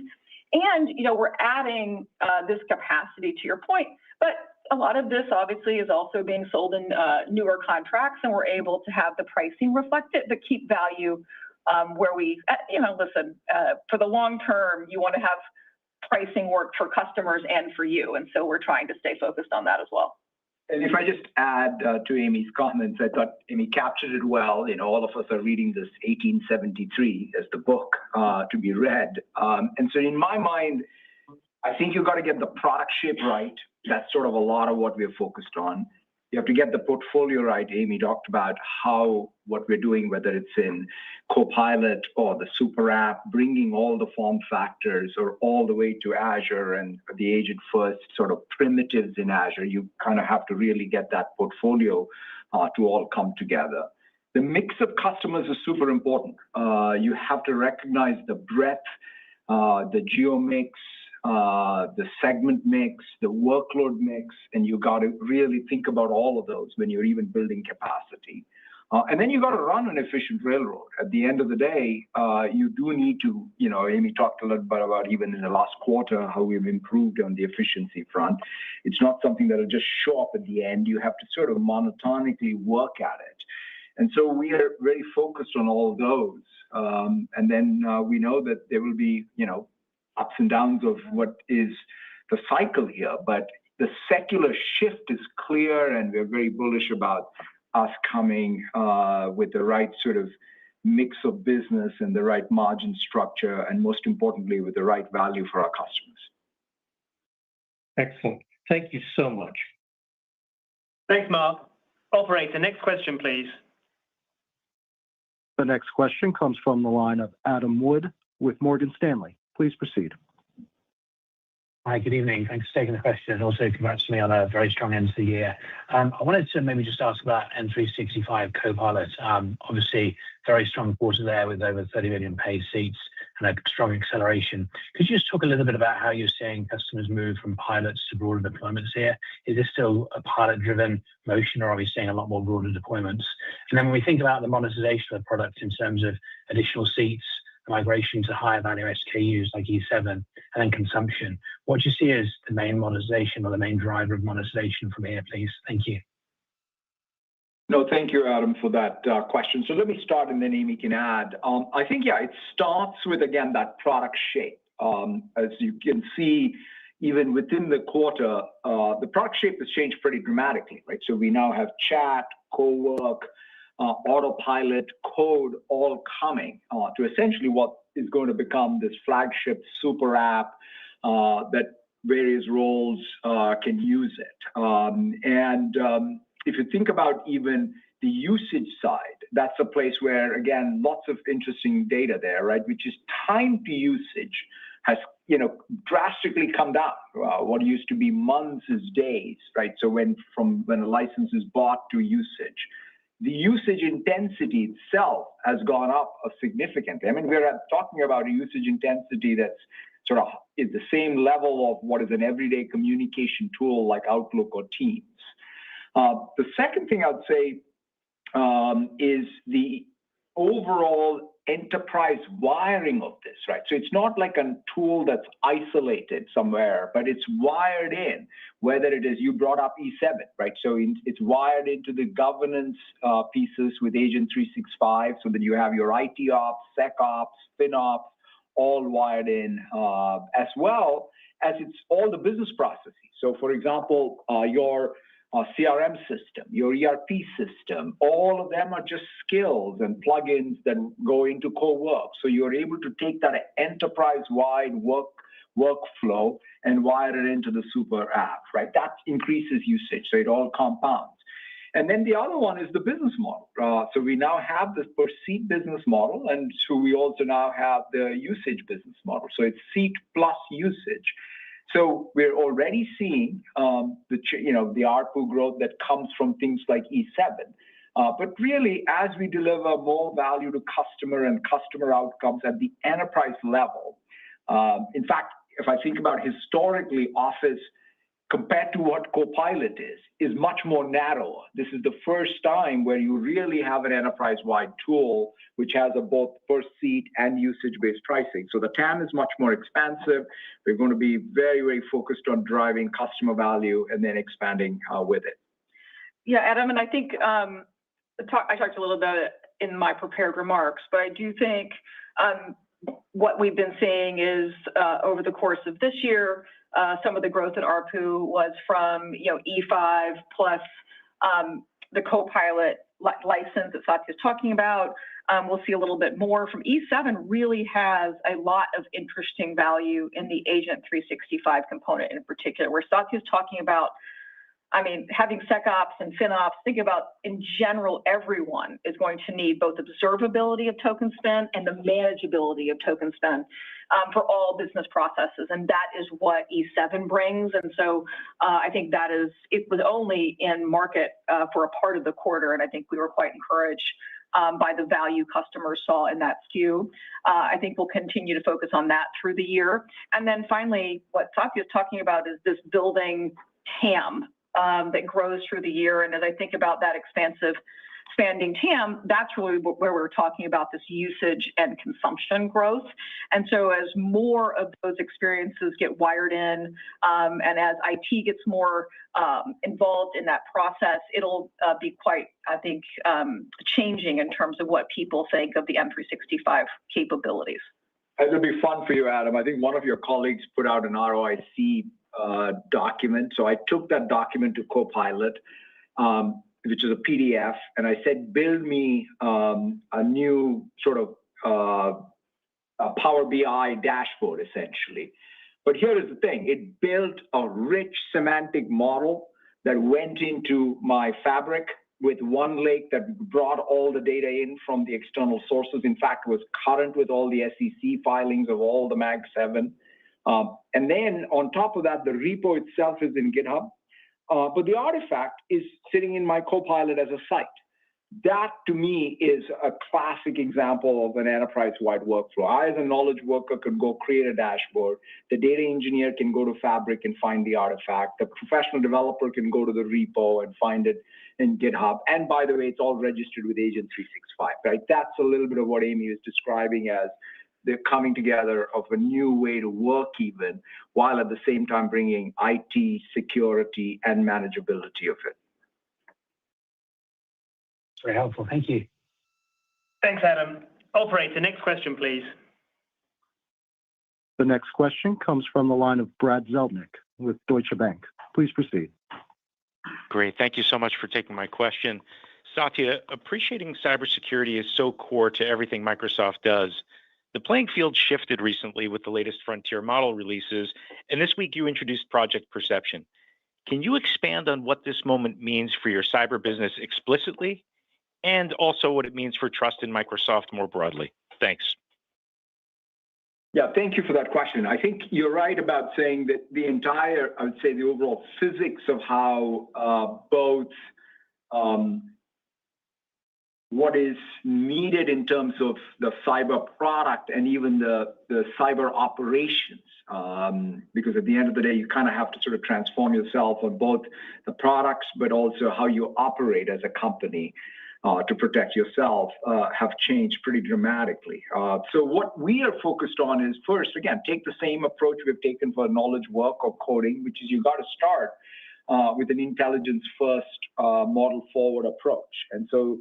And, we're adding this capacity to your point, but a lot of this obviously is also being sold in newer contracts, and we're able to have the pricing reflect it, but keep value where we, listen, for the long term, you want to have pricing work for customers and for you. And so we're trying to stay focused on that as well. And if I just add to Amy's comments, I thought Amy captured it well. All of us are reading this 1873 as the book to be read. And so in my mind, I think you've got to get the product shape right. That's sort of a lot of what we're focused on. You have to get the portfolio right. Amy talked about how what we're doing, whether it's in Copilot or the super app, bringing all the form factors or all the way to Azure and the agent first sort of primitives in Azure. You kind of have to really get that portfolio to all come together. The mix of customers is super important. You have to recognize the breadth, the geo mix, the segment mix, the workload mix, and you got to really think about all of those when you're even building capacity. And then you got to run an efficient railroad. At the end of the day, you do need to, Amy talked a little bit about even in the last quarter, how we've improved on the efficiency front. It's not something that'll just show up at the end. You have to sort of monotonically work at it. And so we are very focused on all of those. And then we know that there will be, ups and downs of what is the cycle here, but the secular shift is clear, and we're very bullish about us coming with the right sort of mix of business and the right margin structure, and most importantly, with the right value for our customers. Excellent. Thank you so much. Thanks, Mark. Operator, next question, please. The next question comes from the line of Adam Wood with Morgan Stanley. Please proceed. Hi, good evening. Thanks for taking the question, and also congrats to me on a very strong end to the year. I wanted to maybe just ask about M365 Copilot. Obviously, very strong quarter there with over 30 million paid seats and a strong acceleration. Could you just talk a little bit about how you're seeing customers move from pilots to broader deployments here? Is this still a pilot-driven motion, or are we seeing a lot more broader deployments? And then when we think about the monetization of the product in terms of additional seats, migration to higher value SKUs like E7, and then consumption, what do you see as the main monetization or the main driver of monetization from here, please? Thank you. No, thank you, Adam, for that question. So let me start, and then Amy can add. I think, it starts with, again, that product shape. As you can see, even within the quarter, the product shape has changed pretty dramatically, right? So we now have chat, co-work, autopilot, code, all coming to essentially what is going to become this flagship super app that various roles can use it. If you think about even the usage side, that's a place where, again, lots of interesting data there, right? Which is time to usage has, drastically come down. What used to be months is days, right? So from when a license is bought to usage, the usage intensity itself has gone up significantly. I mean, we're talking about a usage intensity that's sort of is the same level of what is an everyday communication tool like Outlook or Teams. The second thing I'd say is the overall enterprise wiring of this, right? So it's not like a tool that's isolated somewhere, but it's wired in, whether it is, you brought up E7, right? So it's wired into the governance pieces with Agent 365 so that you have your IT ops, SecOps, FinOps, all wired in, as well as it's all the business processes. So for example, your CRM system, your ERP system, all of them are just skills and plugins that go into co-work. So you're able to take that enterprise-wide workflow and wire it into the super app, right? That increases usage, so it all compounds. And then the other one is the business model. So we now have this per seat business model, and so we also now have the usage business model. So it's seat plus usage. So we're already seeing the ARPU growth that comes from things like E7. But really, as we deliver more value to customer and customer outcomes at the enterprise level, in fact, if I think about historically, Office compared to what Copilot is much more narrow. This is the first time where you really have an enterprise-wide tool which has a both per seat and usage-based pricing. So the TAM is much more expansive. We're going to be very, very focused on driving customer value and then expanding with it. Yeah, Adam, and I think I talked a little about it in my prepared remarks, but I do think what we've been seeing is over the course of this year, some of the growth at ARPU was from E5 plus the Copilot license that Satya is talking about. We'll see a little bit more from E7. Really has a lot of interesting value in the Agent 365 component in particular, where Satya is talking about, having SecOps and FinOps. Think about, in general, everyone is going to need both observability of token spend and the manageability of token spend for all business processes. And that is what E7 brings. And so I think it was only in market for a part of the quarter. And I think we were quite encouraged by the value customers saw in that SKU. I think we'll continue to focus on that through the year. And then finally, what Satya is talking about is this building TAM that grows through the year. And as I think about that expanding TAM, that's really where we're talking about this usage and consumption growth. And so as more of those experiences get wired in, and as IT gets more involved in that process, it'll be quite, I think, changing in terms of what people think of the M365 capabilities. It'll be fun for you, Adam. I think one of your colleagues put out an ROIC document. So I took that document to Copilot, which is a PDF, and I said, build me a new sort of a Power BI dashboard, essentially. But here is the thing. It built a rich semantic model that went into my Fabric with one lake that brought all the data in from the external sources. In fact, was current with all the SEC filings of all the Mag 7. And then on top of that, the repo itself is in GitHub. But the artifact is sitting in my Copilot as a site. That, to me, is a classic example of an enterprise-wide workflow. I, as a knowledge worker, could go create a dashboard. The data engineer can go to Fabric and find the artifact. The professional developer can go to the repo and find it in GitHub. And by the way, it's all registered with Agent 365, right? That's a little bit of what Amy is describing as the coming together of a new way to work even, while at the same time bringing IT, security, and manageability of it. Very helpful. Thank you. Thanks, Adam. Operator, next question, please. The next question comes from the line of Brad Zelnick with Deutsche Bank. Please proceed. Great. Thank you so much for taking my question. Satya, appreciating cybersecurity is so core to everything Microsoft does. The playing field shifted recently with the latest frontier model releases, and this week you introduced Project Perception. Can you expand on what this moment means for your cyber business explicitly, and also what it means for trust in Microsoft more broadly? Thanks. Yeah, thank you for that question. I think you're right about saying that the entire, I would say the overall physics of how both what is needed in terms of the cyber product and even the cyber operations. Because at the end of the day, you kind of have to sort of transform yourself on both the products, but also how you operate as a company to protect yourself have changed pretty dramatically. So what we are focused on is first, again, take the same approach we've taken for knowledge work or coding, which is you got to start with an intelligence first model forward approach. And so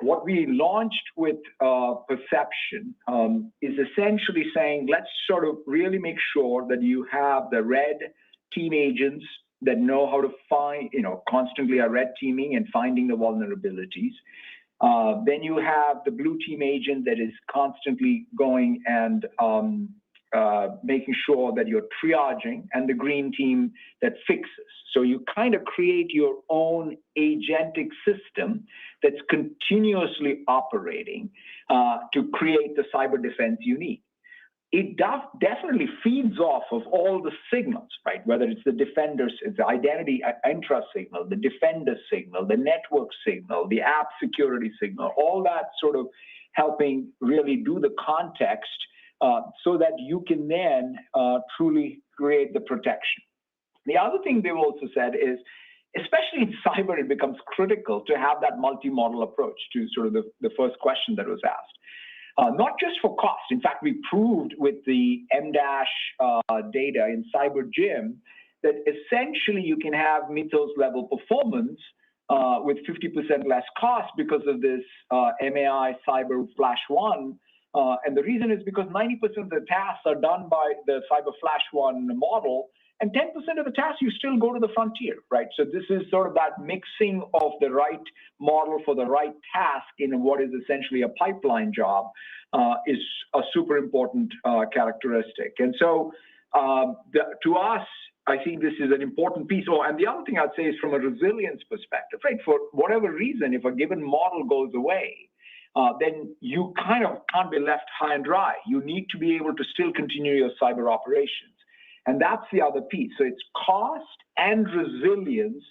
what we launched with Perception is essentially saying, let's sort of really make sure that you have the red team agents that know how to find, constantly are red teaming and finding the vulnerabilities. Then you have the blue team agent that is constantly going and making sure that you're triaging, and the green team that fixes. So you kind of create your own agentic system that's continuously operating to create the cyber defense you need. It definitely feeds off of all the signals, right? Whether it's the defenders, it's the identity intra signal, the defender signal, the network signal, the app security signal, all that sort of helping really do the context so that you can then truly create the protection. The other thing they've also said is, especially in cyber, it becomes critical to have that multi-model approach to sort of the first question that was asked. Not just for cost. In fact, we proved with the M- data in Cyber Gym that essentially you can have Mythos level performance with 50% less cost because of this MAI Cyber Flash 1 And the reason is because 90% of the tasks are done by the Cyber Flash 1 model, and 10% of the tasks you still go to the frontier, right? So this is sort of that mixing of the right model for the right task in what is essentially a pipeline job is a super important characteristic. And so to us, I think this is an important piece. Oh, and the other thing I'd say is from a resilience perspective, right? For whatever reason, if a given model goes away, then you kind of can't be left high and dry. You need to be able to still continue your cyber operations. And that's the other piece. So it's cost and resilience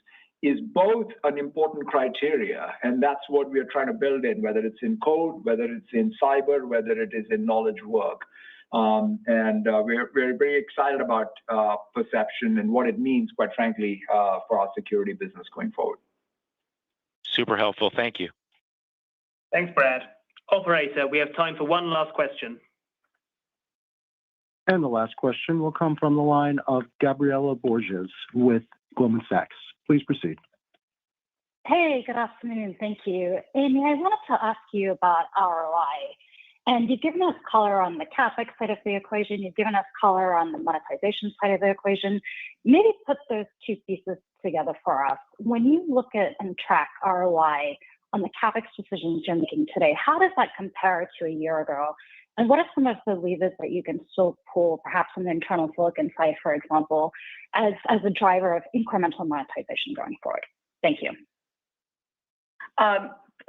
is both an important criteria. And that's what we are trying to build in, whether it's in code, whether it's in cyber, whether it is in knowledge work. We're very excited about perception and what it means, quite frankly, for our security business going forward. Super helpful. Thank you. Thanks, Brad. Operator, we have time for one last question. And the last question will come from the line of Gabriela Borges with Goldman Sachs. Please proceed. Hey, good afternoon. Thank you. Amy, I wanted to ask you about ROI. And you've given us color on the CapEx side of the equation. You've given us color on the monetization side of the equation. Maybe put those two pieces together for us. When you look at and track ROI on the CapEx decisions you're making today, how does that compare to a year ago? And what are some of the levers that you can still pull, perhaps on the internal silicon side, for example, as a driver of incremental monetization going forward? Thank you.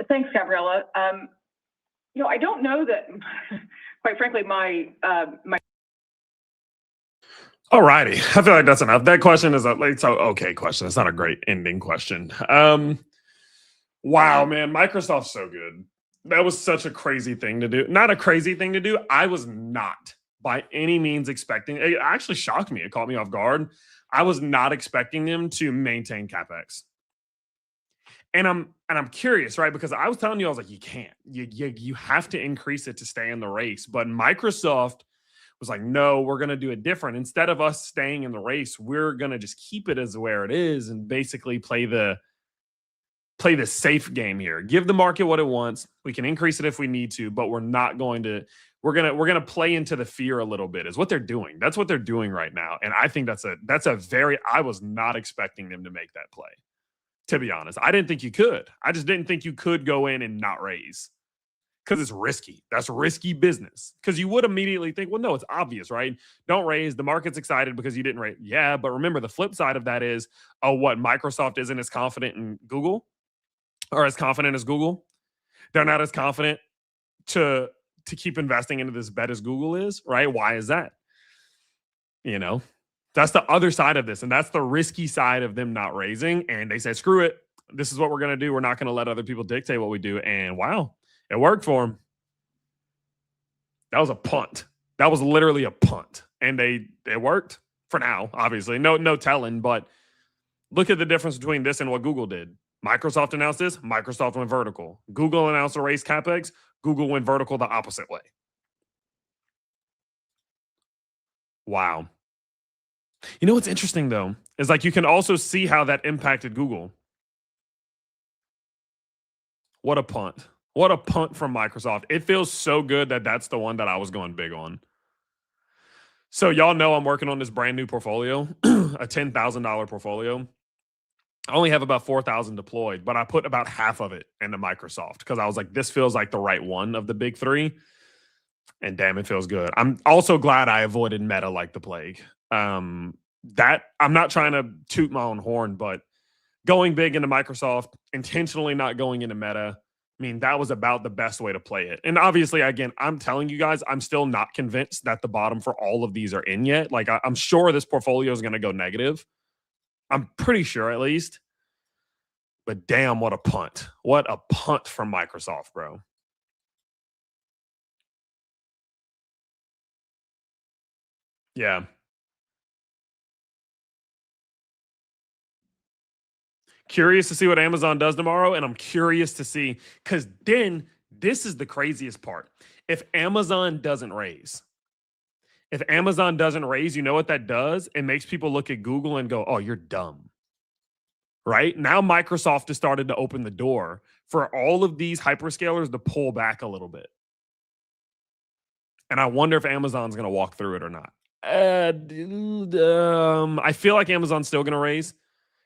Thanks, Gabriela. I don't know that, quite frankly, my All righty. I feel like that's enough. That question is it's an okay question. It's not a great ending question. Wow, man, Microsoft's so good. That was such a crazy thing to do. Not a crazy thing to do. I was not by any means expecting. It actually shocked me. It caught me off guard. I was not expecting them to maintain CapEx. And I'm curious, right? Because I was telling you, I was like, you can't. You have to increase it to stay in the race. But Microsoft was like, no, we're going to do it different. Instead of us staying in the race, we're going to just keep it as where it is and basically play the safe game here. Give the market what it wants. We can increase it if we need to, but we're not going to. We're gonna play into the fear a little bit. Is what they're doing. That's what they're doing right now. And I think that's a very. I was not expecting them to make that play. To be honest, I didn't think you could. I just didn't think you could go in and not raise because it's risky. That's risky business. Because you would immediately think, well, no, it's obvious, right? Don't raise. The market's excited because you didn't raise. Yeah, but remember the flip side of that is, oh, what? Microsoft isn't as confident in Google. Or as confident as Google. They're not as confident to keep investing into this bet as Google is, right? Why is that? That's the other side of this. And that's the risky side of them not raising. And they said, screw it. This is what we're going to do. We're not going to let other people dictate what we do. And wow, it worked for them. That was a punt. That was literally a punt. And it worked for now, obviously. No telling. But look at the difference between this and what Google did. Microsoft announced this. Microsoft went vertical. Google announced a raise CapEx. Google went vertical the opposite way. Wow. You know what's interesting, though, is like you can also see how that impacted Google. What a punt. What a punt from Microsoft. It feels so good that that's the one that I was going big on. So y'all know I'm working on this brand new portfolio, a $10,000 portfolio. I only have about 4,000 deployed, but I put about half of it into Microsoft because I was like, this feels like the right one of the big three. And damn, it feels good. I'm also glad I avoided Meta like the plague. That I'm not trying to toot my own horn, but going big into Microsoft, intentionally not going into Meta, I mean, that was about the best way to play it. And obviously, again, I'm telling you guys, I'm still not convinced that the bottom for all of these are in yet. Like, I'm sure this portfolio is going to go negative. I'm pretty sure at least. But damn, what a punt. What a punt from Microsoft, bro. Yeah. Curious to see what Amazon does tomorrow, and I'm curious to see, because then this is the craziest part. If Amazon doesn't raise, you know what that does? It makes people look at Google and go, oh, you're dumb. Right? Now Microsoft has started to open the door for all of these hyperscalers to pull back a little bit. And I wonder if Amazon's going to walk through it or not. Dude, I feel like Amazon's still going to raise.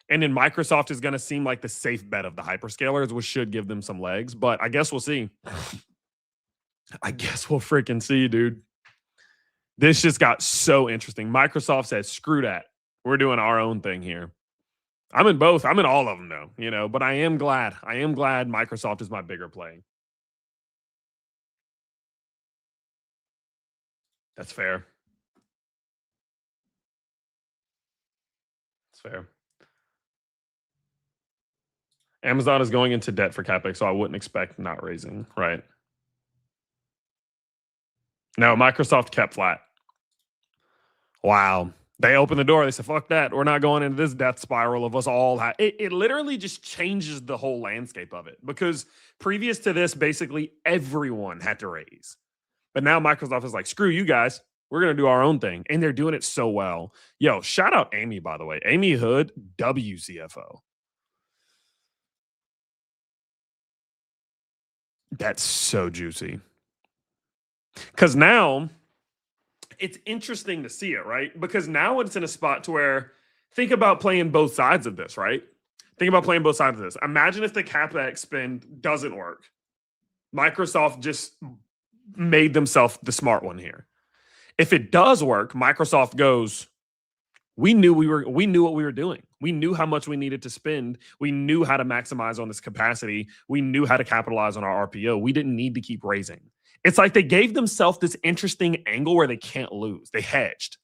And then Microsoft is going to seem like the safe bet of the hyperscalers, which should give them some legs. But I guess we'll see. I guess we'll freaking see, dude. This just got so interesting. Microsoft said, screw that. We're doing our own thing here. I'm in both. I'm in all of them, though, you know, but I am glad. I am glad Microsoft is my bigger play. That's fair. That's fair. Amazon is going into debt for CapEx, so I wouldn't expect not raising, right? No, Microsoft kept flat. Wow. They opened the door. They said, fuck that. We're not going into this death spiral of us all. It literally just changes the whole landscape of it, because previous to this, basically everyone had to raise. But now Microsoft is like, screw you guys. We're going to do our own thing. And they're doing it so well. Yo, shout out Amy, by the way. Amy Hood, WCFO. That's so juicy. Because now it's interesting to see it, right? Because now it's in a spot to where, think about playing both sides of this, right? Think about playing both sides of this. Imagine if the CapEx spend doesn't work. Microsoft just made themselves the smart one here. If it does work, Microsoft goes, we knew what we were doing. We knew how much we needed to spend. We knew how to maximize on this capacity. We knew how to capitalize on our RPO. We didn't need to keep raising. It's like they gave themselves this interesting angle where they can't lose. They hedged.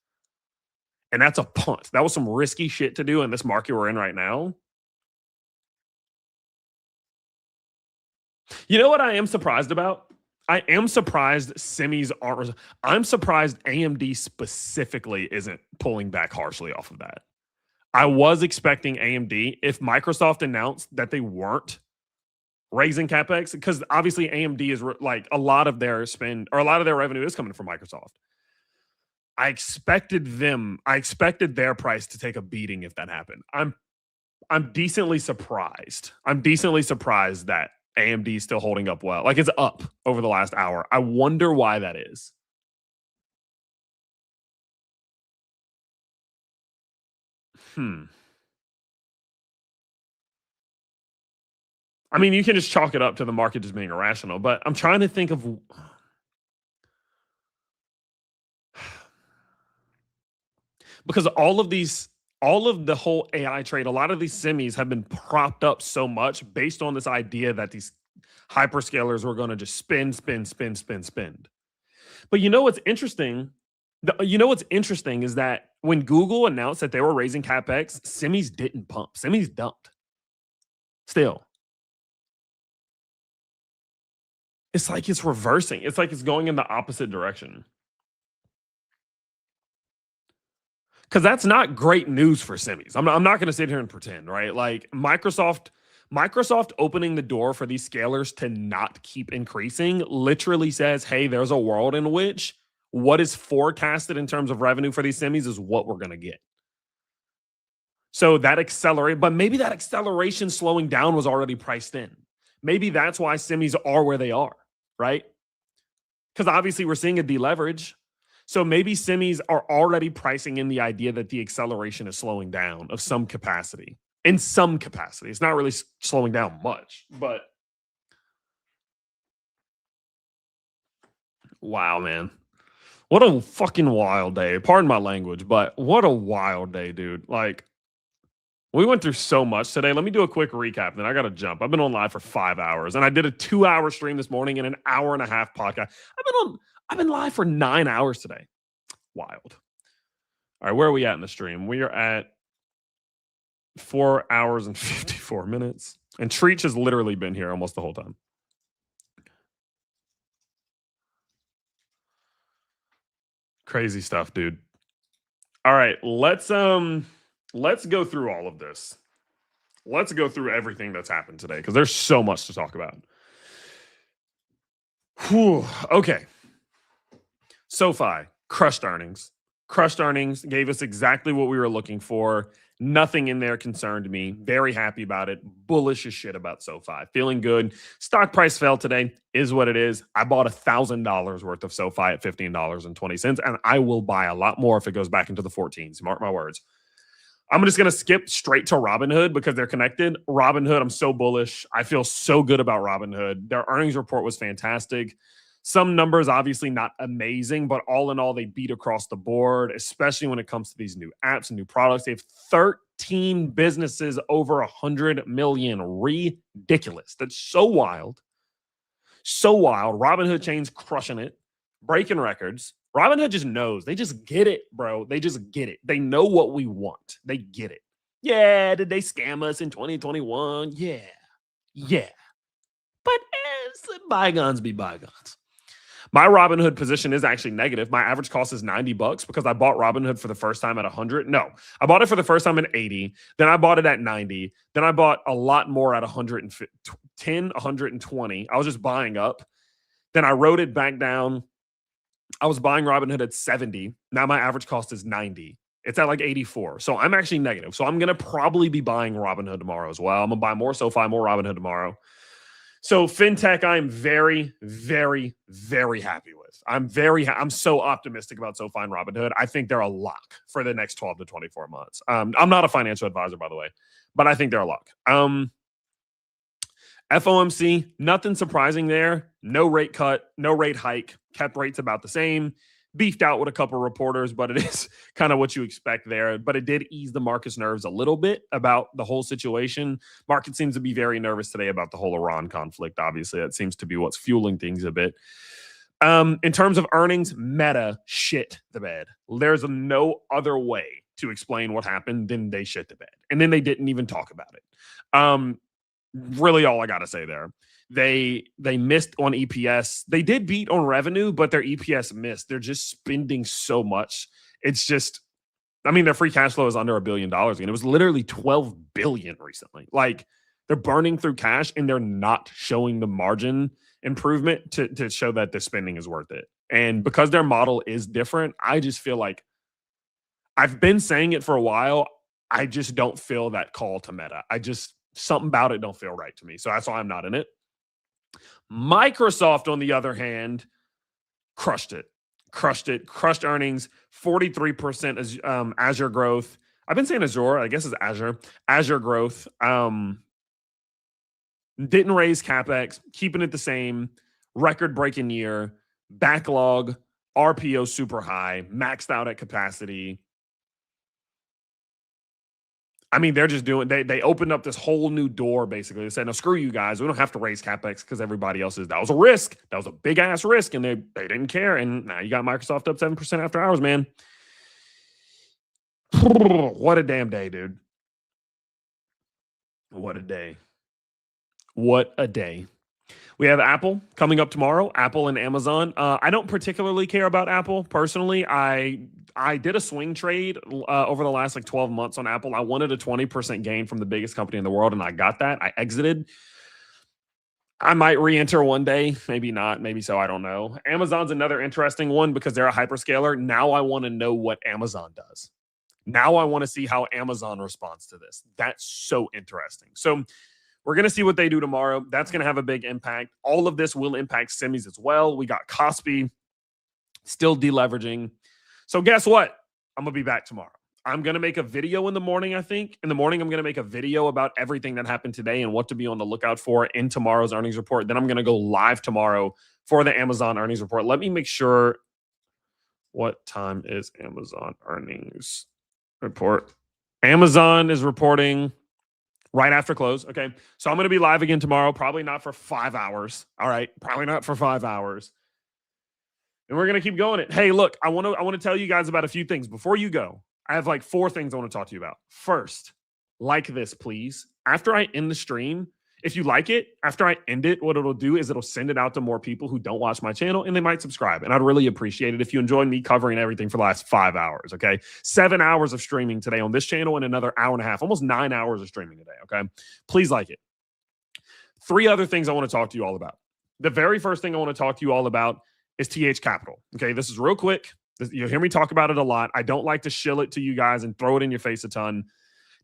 And that's a punt. That was some risky shit to do in this market we're in right now. You know what I am surprised about? I am surprised semis aren't. I'm surprised AMD specifically isn't pulling back harshly off of that. I was expecting AMD, if Microsoft announced that they weren't raising CapEx, because obviously AMD is like a lot of their spend or a lot of their revenue is coming from Microsoft. I expected their price to take a beating if that happened. I'm decently surprised. I'm decently surprised that AMD is still holding up well. Like, it's up over the last hour. I wonder why that is. I mean, you can just chalk it up to the market just being irrational, but I'm trying to think of. Because all of the whole AI trade, a lot of these semis have been propped up so much based on this idea that these hyperscalers were going to just spend. But you know what's interesting? Is that when Google announced that they were raising CapEx, semis didn't pump. Semis dumped. Still. It's like it's reversing. It's like it's going in the opposite direction. Because that's not great news for semis. I'm not going to sit here and pretend, right? Like Microsoft opening the door for these scalers to not keep increasing literally says, hey, there's a world in which what is forecasted in terms of revenue for these semis is what we're going to get. So that accelerate, but maybe that acceleration slowing down was already priced in. Maybe that's why semis are where they are, right? Because obviously we're seeing a deleverage. So maybe semis are already pricing in the idea that the acceleration is slowing down of some capacity. In some capacity. It's not really slowing down much, but wow, man. What a fucking wild day. Pardon my language, but what a wild day, dude. Like, we went through so much today. Let me do a quick recap, then I got to jump. I've been on live for 5 hours, and I did a 2-hour stream this morning and an 1.5-hour podcast. I've been live for 9 hours today. Wild. All right, where are we at in the stream? We are at 4 hours and 54 minutes. And Treach has literally been here almost the whole time. Crazy stuff, dude. All right, let's go through all of this. Let's go through everything that's happened today because there's so much to talk about. Whew, okay. SoFi, crushed earnings. Crushed earnings, gave us exactly what we were looking for. Nothing in there concerned me. Very happy about it. Bullish as shit about SoFi. Feeling good. Stock price fell today. Is what it is. I bought $1,000 worth of SoFi at $15.20, and I will buy a lot more if it goes back into the 14s. Mark my words. I'm just going to skip straight to Robinhood because they're connected. Robinhood, I'm so bullish. I feel so good about Robinhood. Their earnings report was fantastic. Some numbers obviously not amazing, but all in all, they beat across the board, especially when it comes to these new apps and new products. They have 13 businesses over 100 million. Ridiculous. That's so wild. So wild. Robinhood chain's crushing it, breaking records. Robinhood just knows. They just get it, bro. They just get it. They know what we want. They get it. Yeah, did they scam us in 2021? Yeah. Yeah. But bygones be bygones. My Robinhood position is actually negative. My average cost is $90 because I bought Robinhood for the first time at 100. No, I bought it for the first time at 80. Then I bought it at 90. Then I bought a lot more at 110, 120. I was just buying up. Then I wrote it back down. I was buying Robinhood at 70. Now my average cost is 90. It's at like 84. So I'm actually negative. So I'm going to probably be buying Robinhood tomorrow as well. I'm going to buy more SoFi, more Robinhood tomorrow. So fintech, I'm very, very, very happy with. I'm so optimistic about SoFi and Robinhood. I think they're a lock for the next 12 to 24 months. I'm not a financial advisor, by the way, but I think they're a lock. FOMC, nothing surprising there. No rate cut, no rate hike. Kept rates about the same. Beefed out with a couple of reporters, but it is kind of what you expect there. But it did ease the market's nerves a little bit about the whole situation. Market seems to be very nervous today about the whole Iran conflict. Obviously, that seems to be what's fueling things a bit. In terms of earnings, Meta shit the bed. There's no other way to explain what happened than they shit the bed. And then they didn't even talk about it. Really all I got to say there. They missed on EPS. They did beat on revenue, but their EPS missed. They're just spending so much. It's just, I mean, their free cash flow is under $1 billion again. It was literally 12 billion recently. Like, they're burning through cash and they're not showing the margin improvement to show that the spending is worth it. And because their model is different, I just feel like I've been saying it for a while. I just don't feel that call to Meta. Something about it don't feel right to me. So that's why I'm not in it. Microsoft, on the other hand, crushed crushed earnings, 43% as Azure growth. I've been saying Azure, I guess it's Azure growth. Didn't raise CapEx, keeping it the same, record-breaking year, backlog, RPO super high, maxed out at capacity. I mean, they're just doing, they opened up this whole new door, basically. They said, no, screw you guys. We don't have to raise CapEx because everybody else is. That was a risk. That was a big-ass risk, and they didn't care. And now you got Microsoft up 7% after hours, man. What a damn day, dude. What a day. What a day. We have Apple coming up tomorrow, Apple and Amazon. I don't particularly care about Apple personally. I did a swing trade over the last 12 months on Apple. I wanted a 20% gain from the biggest company in the world, and I got that. I exited. I might re-enter one day. Maybe not. Maybe so. I don't know. Amazon's another interesting one because they're a hyperscaler. Now I want to know what Amazon does. Now I want to see how Amazon responds to this. That's so interesting. So we're going to see what they do tomorrow. That's going to have a big impact. All of this will impact semis as well. We got Kospi still deleveraging. So guess what? I'm going to be back tomorrow. I'm going to make a video in the morning, I think. In the morning, I'm going to make a video about everything that happened today and what to be on the lookout for in tomorrow's earnings report. Then I'm going to go live tomorrow for the Amazon earnings report. Let me make sure. What time is Amazon earnings report? Amazon is reporting right after close. Okay. So I'm going to be live again tomorrow. Probably not for 5 hours. All right. Probably not for 5 hours. And we're going to keep going it. Hey, look, I want to tell you guys about a few things. Before you go, I have 4 things I want to talk to you about. First, like this, please. After I end the stream, if you like it, after I end it, what it'll do is it'll send it out to more people who don't watch my channel, and they might subscribe. And I'd really appreciate it if you enjoyed me covering everything for the last 5 hours, okay? 7 hours of streaming today on this channel and another hour and a half, almost 9 hours of streaming today, okay? Please like it. 3 other things I want to talk to you all about. The very first thing I want to talk to you all about is TH Capital, okay? This is real quick. You'll hear me talk about it a lot. I don't like to shill it to you guys and throw it in your face a ton.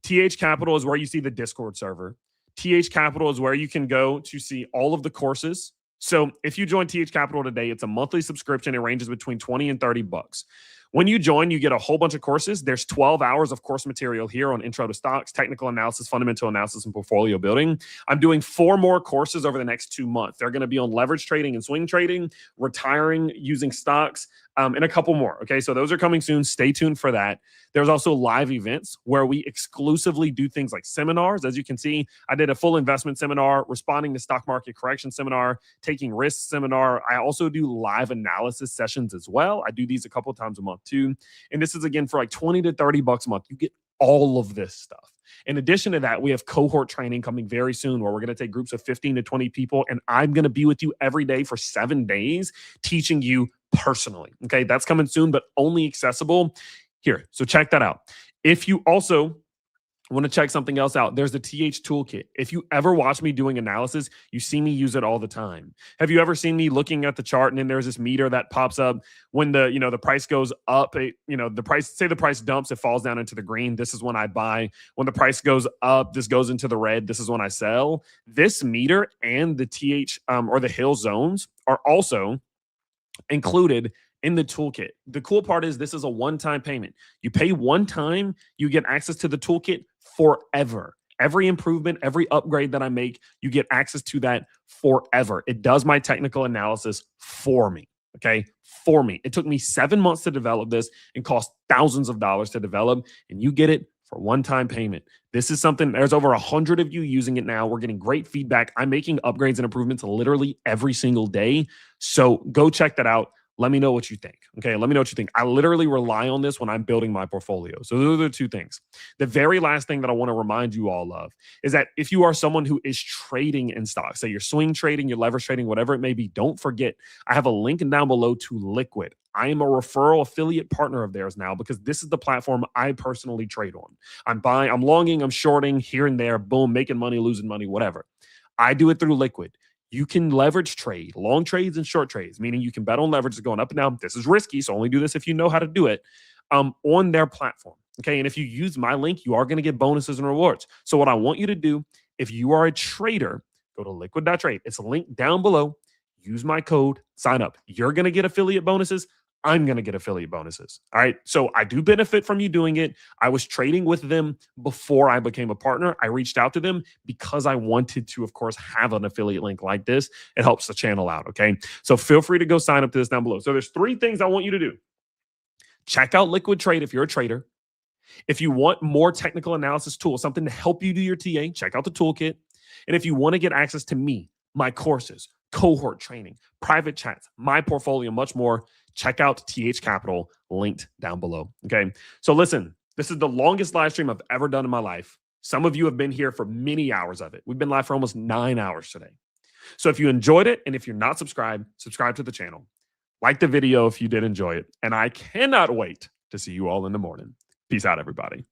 TH Capital is where you see the Discord server. TH Capital is where you can go to see all of the courses. So if you join TH Capital today, it's a monthly subscription. It ranges between 20 and 30 bucks. When you join, you get a whole bunch of courses. There's 12 hours of course material here on intro to stocks, technical analysis, fundamental analysis, and portfolio building. I'm doing 4 more courses over the next 2 months. They're going to be on leverage trading and swing trading, retiring using stocks, and a couple more. Okay, so those are coming soon. Stay tuned for that. There's also live events where we exclusively do things like seminars. As you can see, I did a full investment seminar, responding to stock market correction seminar, taking risks seminar. I also do live analysis sessions as well. I do these a couple times a month too. And this is again for like 20 to 30 bucks a month. You get all of this stuff. In addition to that, we have cohort training coming very soon where we're going to take groups of 15 to 20 people, and I'm going to be with you every day for 7 days teaching you personally. Okay, that's coming soon, but only accessible here. So check that out. If you also want to check something else out, there's the TH Toolkit. If you ever watch me doing analysis, you see me use it all the time. Have you ever seen me looking at the chart and then there's this meter that pops up when the, the price goes up, the price dumps, it falls down into the green. This is when I buy. When the price goes up, this goes into the red. This is when I sell. This meter and the TH or the Hill zones are also included in the toolkit. The cool part is this is a one-time payment. You pay one time, you get access to the toolkit forever. Every improvement, every upgrade that I make, you get access to that forever. It does my technical analysis for me. Okay, for me. It took me 7 months to develop this and cost thousands of dollars to develop, and you get it for one-time payment. This is something, there's over 100 of you using it now. We're getting great feedback. I'm making upgrades and improvements literally every single day. So go check that out. Let me know what you think. Okay, let me know what you think. I literally rely on this when I'm building my portfolio. So those are the 2 things. The very last thing that I want to remind you all of is that if you are someone who is trading in stocks, say you're swing trading, you're leverage trading, whatever it may be, don't forget, I have a link down below to Liquid. I am a referral affiliate partner of theirs now because this is the platform I personally trade on. I'm buying, I'm longing, I'm shorting here and there, boom, making money, losing money, whatever. I do it through Liquid. You can leverage trade, long trades and short trades, meaning you can bet on leverage going up and down. This is risky, so only do this if you know how to do it on their platform. Okay, and if you use my link, you are going to get bonuses and rewards. So what I want you to do, if you are a trader, go to liquid.trade. It's a link down below. Use my code, sign up. You're going to get affiliate bonuses. I'm going to get affiliate bonuses. All right. So I do benefit from you doing it. I was trading with them before I became a partner. I reached out to them because I wanted to, of course, have an affiliate link like this. It helps the channel out. Okay. So feel free to go sign up to this down below. So there's 3 things I want you to do. Check out Liquid Trade if you're a trader. If you want more technical analysis tools, something to help you do your TA, check out the toolkit. And if you want to get access to me, my courses, cohort training, private chats, my portfolio, much more, check out TH Capital, linked down below. Okay. So listen, this is the longest live stream I've ever done in my life. Some of you have been here for many hours of it. We've been live for almost 9 hours today. So if you enjoyed it, and if you're not subscribed, subscribe to the channel. Like the video if you did enjoy it. And I cannot wait to see you all in the morning. Peace out, everybody.